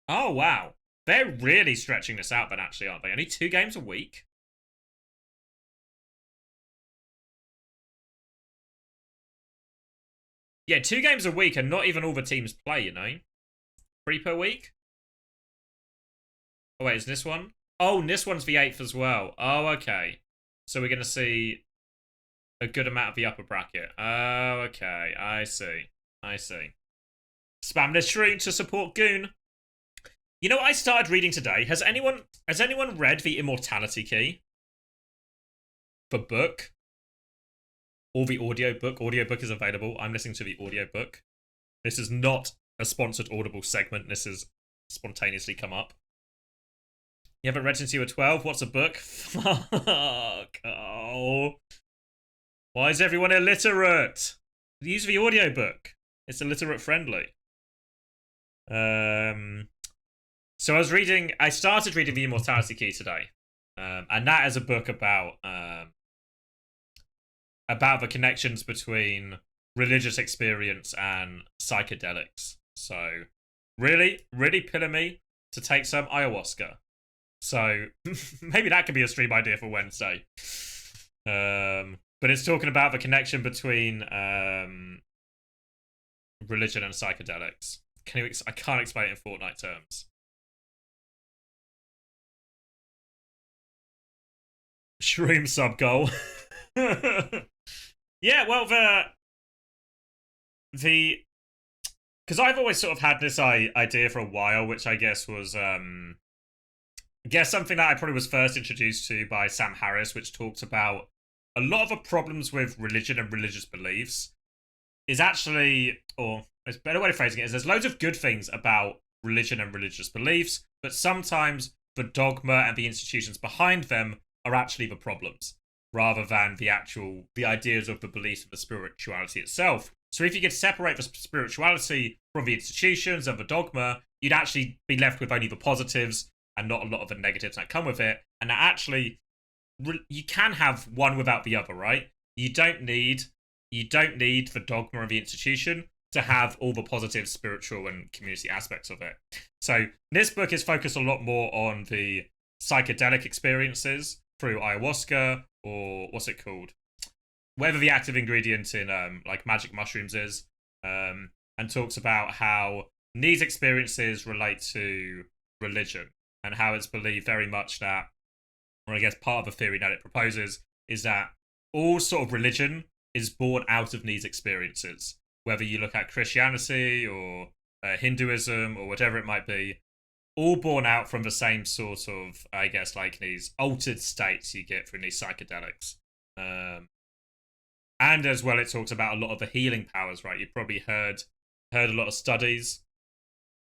Oh wow. They're really stretching this out then actually, aren't they? Only 2 games a week? Yeah, 2 games a week and not even all the teams play, you know? 3 per week? Oh wait, is this one? Oh, and this one's the 8th as well. Oh, okay. So we're going to see a good amount of the upper bracket. Oh, okay. I see. Spam the stream to support Goon. You know what I started reading today? Has anyone read the Immortality Key? The book? Or the audiobook? Audiobook is available. I'm listening to the audiobook. This is not a sponsored Audible segment. This has spontaneously come up. You haven't read since you were 12? What's a book? Fuck. Oh. Why is everyone illiterate? Use the audiobook. It's illiterate friendly. So I started reading The Immortality Key today. And that is a book about the connections between religious experience and psychedelics. So really, really pillar me to take some ayahuasca. So maybe that could be a stream idea for Wednesday. But it's talking about the connection between religion and psychedelics. I can't explain it in Fortnite terms. Shroom sub goal. Yeah, well, because I've always sort of had this idea for a while, which I guess was something that I probably was first introduced to by Sam Harris, which talks about a lot of the problems with religion and religious beliefs is actually, or there's a better way of phrasing it, is there's loads of good things about religion and religious beliefs, but sometimes the dogma and the institutions behind them are actually the problems, rather than the ideas of the beliefs of the spirituality itself. So if you could separate the spirituality from the institutions and the dogma, you'd actually be left with only the positives and not a lot of the negatives that come with it. And that actually, you can have one without the other, right? You don't need the dogma of the institution to have all the positive spiritual and community aspects of it. So this book is focused a lot more on the psychedelic experiences through ayahuasca, or what's it called? Whatever the active ingredient in like magic mushrooms is, and talks about how these experiences relate to religion and how it's believed very much that, or I guess part of the theory that it proposes is that all sort of religion is born out of these experiences. Whether you look at Christianity or Hinduism or whatever it might be, all born out from the same sort of, I guess, like these altered states you get from these psychedelics. And as well, it talks about a lot of the healing powers, right? You've probably heard a lot of studies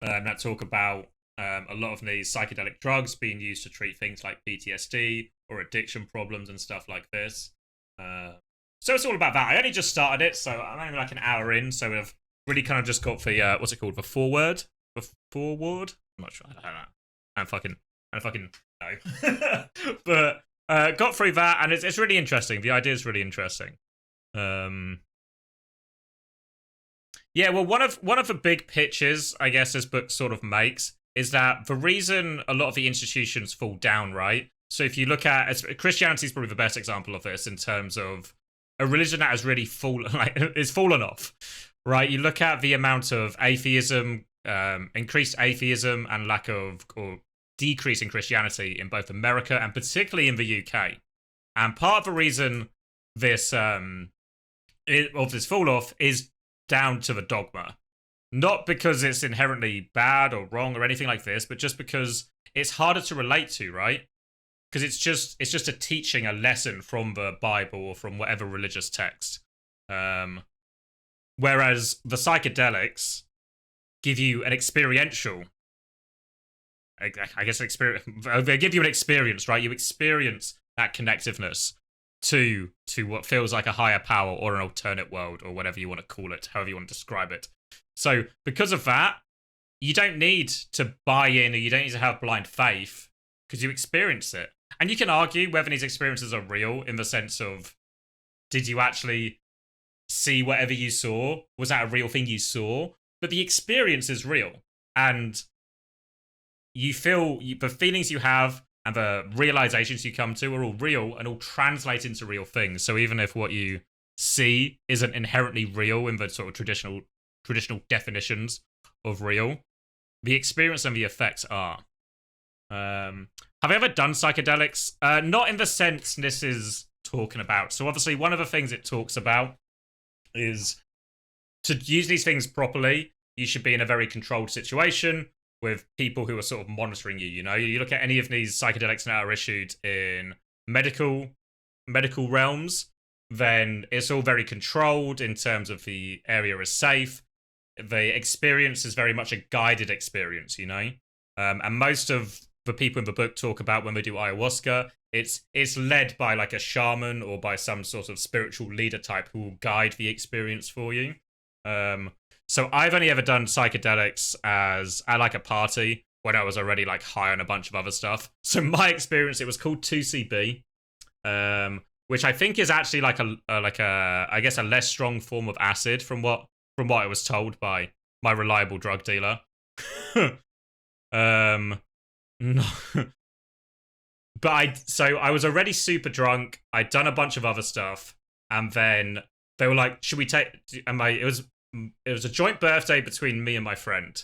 that talk about a lot of these psychedelic drugs being used to treat things like PTSD or addiction problems and stuff like this. So it's all about that. I only just started it, so I'm only like an hour in, so we've really kind of just got the, what's it called? The foreword? The foreword? I'm not sure. I don't know. I don't fucking know. But got through that, and it's really interesting. The idea is really interesting. Yeah, well, one of the big pitches, I guess, this book sort of makes is that the reason a lot of the institutions fall down, right? So if you look at Christianity is probably the best example of this in terms of a religion that has really fallen off, right? You look at the amount of atheism, increased atheism, and lack of or decrease in Christianity in both America and particularly in the UK. And part of the reason this fall off is down to the dogma. Not because it's inherently bad or wrong or anything like this, but just because it's harder to relate to, right? Because it's just a teaching, a lesson from the Bible or from whatever religious text. Whereas the psychedelics give you an experiential, I guess, experience. They give you an experience, right? You experience that connectiveness to what feels like a higher power or an alternate world or whatever you want to call it, however you want to describe it. So because of that, you don't need to buy in or you don't need to have blind faith because you experience it. And you can argue whether these experiences are real in the sense of, did you actually see whatever you saw? Was that a real thing you saw? But the experience is real. And you feel, the feelings you have and the realizations you come to are all real and all translate into real things. So even if what you see isn't inherently real in the sort of traditional definitions of real, the experience and the effects are. Have I ever done psychedelics? Not in the sense this is talking about. So obviously one of the things it talks about is to use these things properly, you should be in a very controlled situation with people who are sort of monitoring you, you know? You look at any of these psychedelics that are issued in medical realms, then it's all very controlled in terms of the area is safe. The experience is very much a guided experience, you know? And most of the people in the book talk about when they do ayahuasca, it's led by like a shaman or by some sort of spiritual leader type who will guide the experience for you. So I've only ever done psychedelics at like a party when I was already like high on a bunch of other stuff. So my experience, it was called 2CB, which I think is actually like a I guess a less strong form of acid from what I was told by my reliable drug dealer. No. But I was already super drunk. I'd done a bunch of other stuff, and then they were like, "Should we take?" And it was a joint birthday between me and my friend,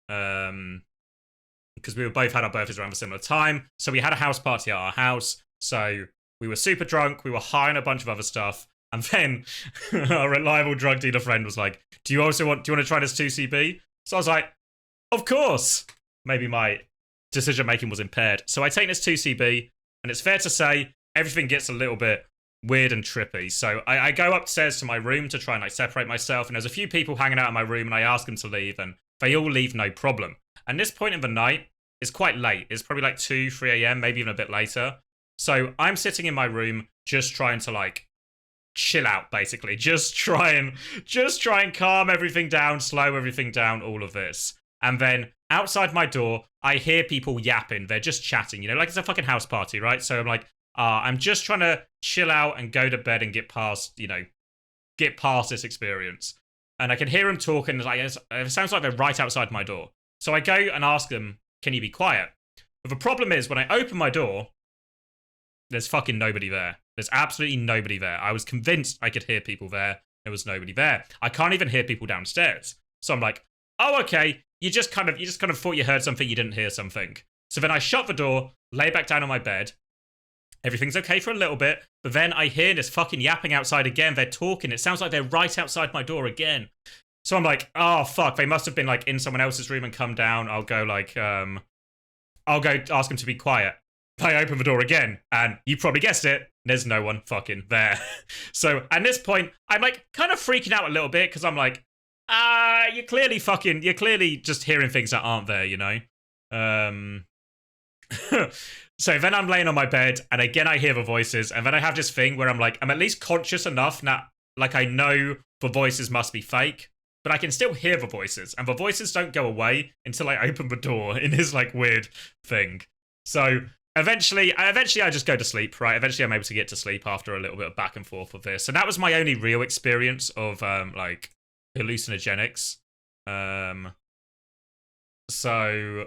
because we both had our birthdays around a similar time. So we had a house party at our house. So we were super drunk. We were high on a bunch of other stuff, and then our reliable drug dealer friend was like, "Do you want to try this 2CB?" So I was like, "Of course." Maybe my decision making was impaired. So I take this 2CB, and it's fair to say everything gets a little bit weird and trippy. So I go upstairs to my room to try and like separate myself, and there's a few people hanging out in my room, and I ask them to leave, and they all leave no problem. And this point in the night is quite late. It's probably like 2, 3 a.m., maybe even a bit later. So I'm sitting in my room just trying to like chill out, basically. Just try and calm everything down, slow everything down, all of this. And then outside my door, I hear people yapping. They're just chatting, you know, like it's a fucking house party, right? So I'm like, I'm just trying to chill out and go to bed and get past this experience. And I can hear them talking. Like, it sounds like they're right outside my door. So I go and ask them, can you be quiet? But the problem is, when I open my door, there's fucking nobody there. There's absolutely nobody there. I was convinced I could hear people there. There was nobody there. I can't even hear people downstairs. So I'm like, oh, okay. You just kind of thought you heard something, you didn't hear something. So then I shut the door, lay back down on my bed. Everything's okay for a little bit, but then I hear this fucking yapping outside again. They're talking. It sounds like they're right outside my door again. So I'm like, oh fuck, they must have been like in someone else's room and come down. I'll go ask them to be quiet. I open the door again, and you probably guessed it, there's no one fucking there. So at this point, I'm like kind of freaking out a little bit because I'm like, you're clearly just hearing things that aren't there, you know? So then I'm laying on my bed, and again I hear the voices, and then I have this thing where I'm like, I'm at least conscious enough that, like, I know the voices must be fake, but I can still hear the voices, and the voices don't go away until I open the door in this, like, weird thing. So eventually I just go to sleep, right? Eventually I'm able to get to sleep after a little bit of back and forth with this. And that was my only real experience of, like, hallucinogenics. So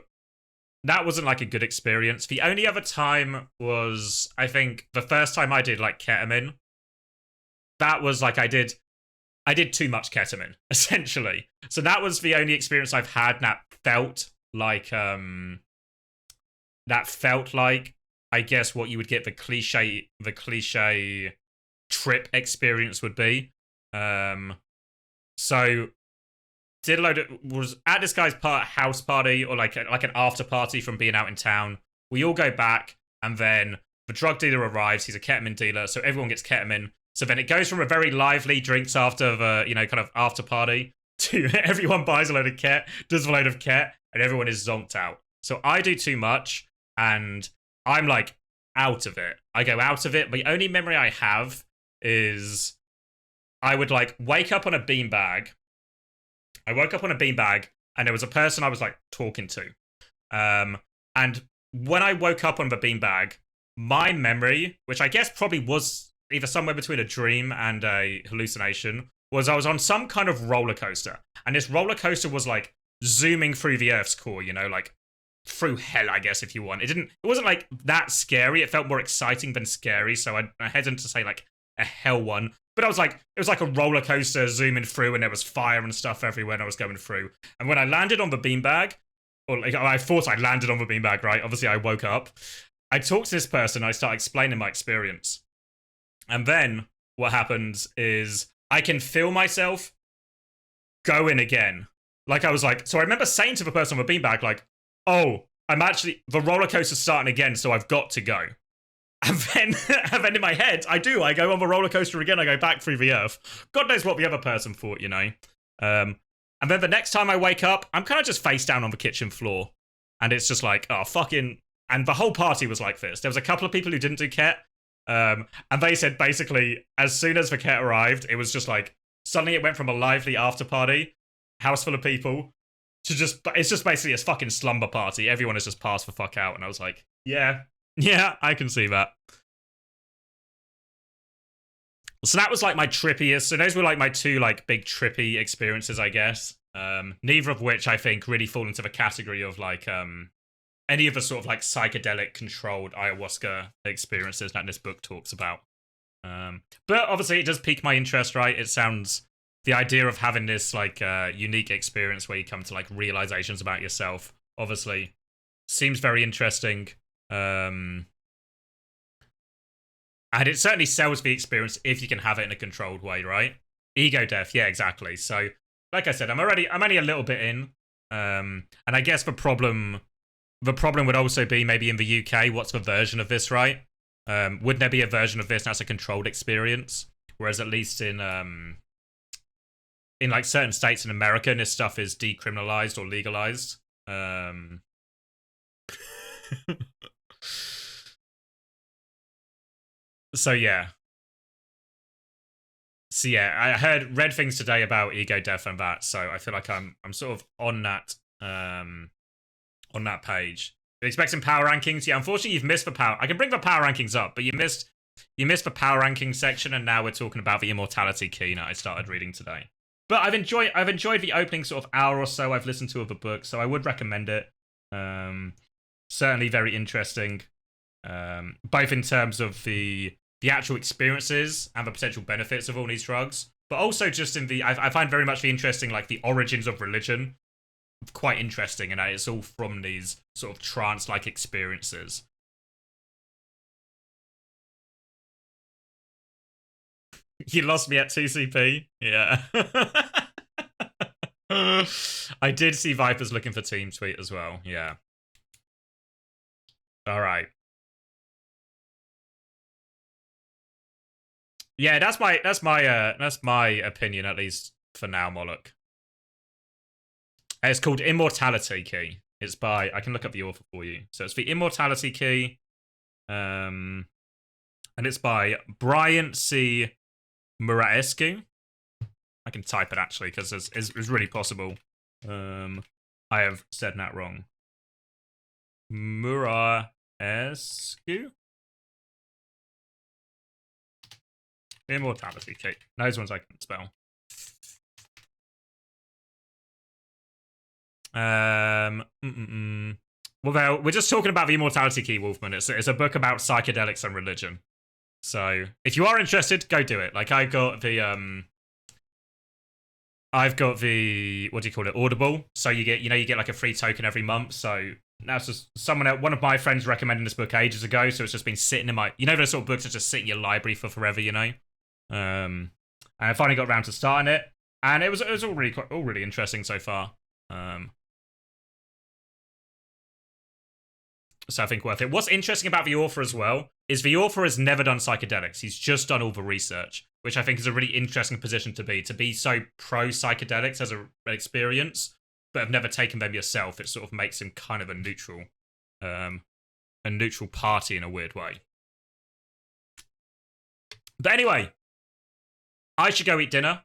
that wasn't like a good experience. The only other time was, I think, the first time I did like ketamine. That was like I did too much ketamine, essentially. So that was the only experience I've had that felt like I guess what you would get the cliche trip experience would be. So did a load of, was at this guy's house party or like an after party from being out in town. We all go back, and then the drug dealer arrives. He's a ketamine dealer, so everyone gets ketamine. So then it goes from a very lively drinks after the, kind of after party to everyone buys a load of ket, does a load of ket, and everyone is zonked out. So I do too much, and I'm like out of it. I go out of it. The only memory I have is I would like wake up on a beanbag. I woke up on a beanbag, and there was a person I was like talking to. And when I woke up on the beanbag, my memory, which I guess probably was either somewhere between a dream and a hallucination, was I was on some kind of roller coaster. And this roller coaster was like zooming through the Earth's core, like through hell, I guess, if you want. It wasn't like that scary. It felt more exciting than scary. So I hesitant to say like a hell one. But it was like a roller coaster zooming through, and there was fire and stuff everywhere, and I was going through. And when I landed on the beanbag, or like I thought I landed on the beanbag, right? Obviously, I woke up. I talked to this person. I start explaining my experience, and then what happens is I can feel myself going again. Like I was like, so I remember saying to the person on the beanbag, like, "Oh, the roller coaster's starting again, so I've got to go." And then in my head, I go on the roller coaster again. I go back through the Earth. God knows what the other person thought, And then the next time I wake up, I'm kind of just face down on the kitchen floor. And it's just like, oh, fucking... And the whole party was like this. There was a couple of people who didn't do ket. And they said, basically, as soon as the ket arrived, it was just like, suddenly it went from a lively after party, house full of people, to it's just basically a fucking slumber party. Everyone has just passed the fuck out. And I was like, yeah, I can see that. So that was like my trippiest. So those were like my two like big trippy experiences, I guess. Neither of which I think really fall into the category of like any of the sort of like psychedelic controlled ayahuasca experiences that this book talks about. But obviously it does pique my interest, right? It sounds, the idea of having this like unique experience where you come to like realizations about yourself, obviously seems very interesting. And it certainly sells the experience if you can have it in a controlled way, right? Ego death, yeah, exactly. So, like I said, I'm only a little bit in. And I guess the problem would also be maybe in the UK, what's the version of this, right? Wouldn't there be a version of this that's a controlled experience? Whereas at least in like certain states in America, this stuff is decriminalized or legalized. So yeah, I read things today about ego death and that, so I feel like I'm sort of on that page. You're expecting power rankings? Yeah, unfortunately you've missed the power. I can bring the power rankings up, but you missed the power rankings section, and now we're talking about the immortality key that I started reading today. But I've enjoyed the opening sort of hour or so I've listened to of the book, so I would recommend it. Certainly very interesting, both in terms of the actual experiences and the potential benefits of all these drugs, but also just in I find very much the interesting, like the origins of religion, quite interesting, and it's all from these sort of trance-like experiences. You lost me at 2CP? Yeah. I did see Vipers looking for Team Tweet as well, yeah. Alright. Yeah, that's my opinion, at least for now, Moloch. It's called Immortality Key. It's by, I can look up the author for you. So it's the Immortality Key. And it's by Brian C. Muraescu. I can type it actually, because it's really possible. I have said that wrong. Muraescu? Immortality Key. Those ones I can spell. Well, we're just talking about the Immortality Key, Wolfman. It's a book about psychedelics and religion. So if you are interested, go do it. Like I've got the what do you call it, Audible. So you get like a free token every month. So that's just one of my friends recommended this book ages ago. So it's just been sitting in my, those sort of books that just sit in your library for forever, And I finally got around to starting it. And it was all really interesting so far. So I think worth it. What's interesting about the author as well is the author has never done psychedelics. He's just done all the research, which I think is a really interesting position to be so pro psychedelics as an experience, but have never taken them yourself. It sort of makes him kind of a neutral party in a weird way. But anyway, I should go eat dinner.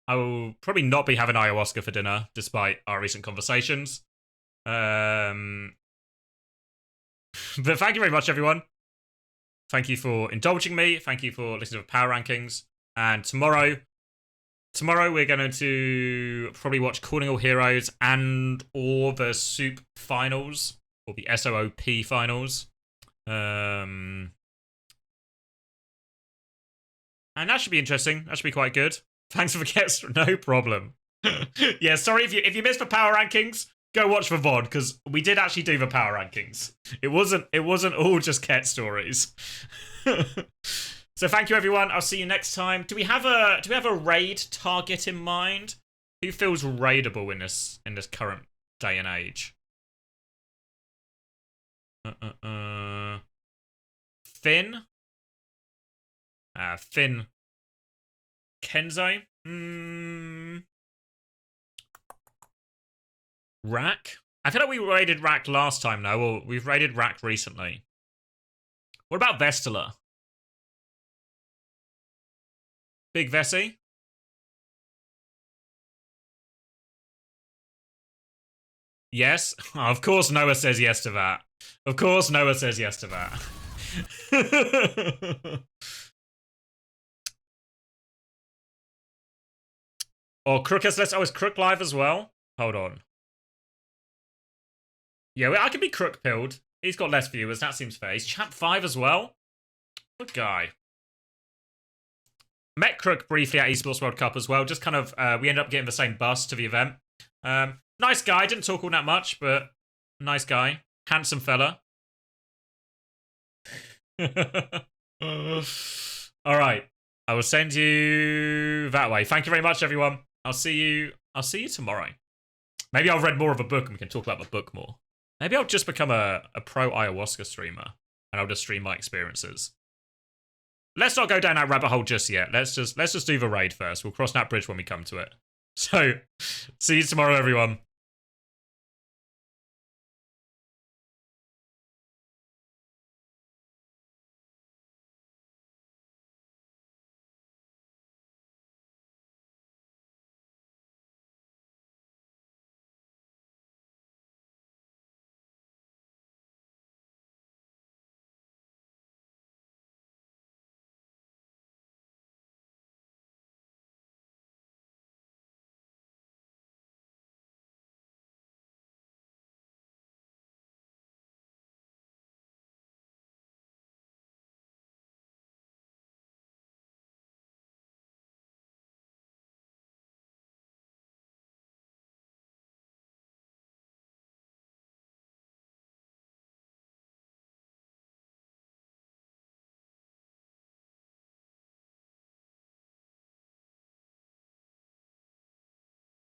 I will probably not be having ayahuasca for dinner, despite our recent conversations. But thank you very much, everyone. Thank you for indulging me. Thank you for listening to the Power Rankings. And tomorrow we're going to probably watch Calling All Heroes or the Soup finals, or the SOOP finals. And that should be interesting. That should be quite good. Thanks for the guests. No problem. Yeah, sorry if you missed the Power Rankings. Go watch the VOD, because we did actually do the Power Rankings. It wasn't all just Ket stories. So thank you, everyone. I'll see you next time. Do we have a raid target in mind? Who feels raidable in this current day and age? Finn? Finn. Kenzo? Rack? I feel like we raided Rack last time, though. Well, we've raided Rack recently. What about Vestala? Big Vessi? Yes? Oh, of course Noah says yes to that. Of course Noah says yes to that. Or Crook has less. Oh, is Crook live as well? Hold on. Yeah, I can be Crook pilled. He's got less viewers. That seems fair. He's Champ 5 as well. Good guy. Met Crook briefly at Esports World Cup as well. Just kind of, we ended up getting the same bus to the event. Nice guy. Didn't talk all that much, but nice guy. Handsome fella. All right. I will send you that way. Thank you very much, everyone. I'll see you tomorrow. Maybe I'll read more of a book and we can talk about the book more. Maybe I'll just become a pro ayahuasca streamer and I'll just stream my experiences. Let's not go down that rabbit hole just yet. Let's just do the raid first. We'll cross that bridge when we come to it. So, see you tomorrow, everyone.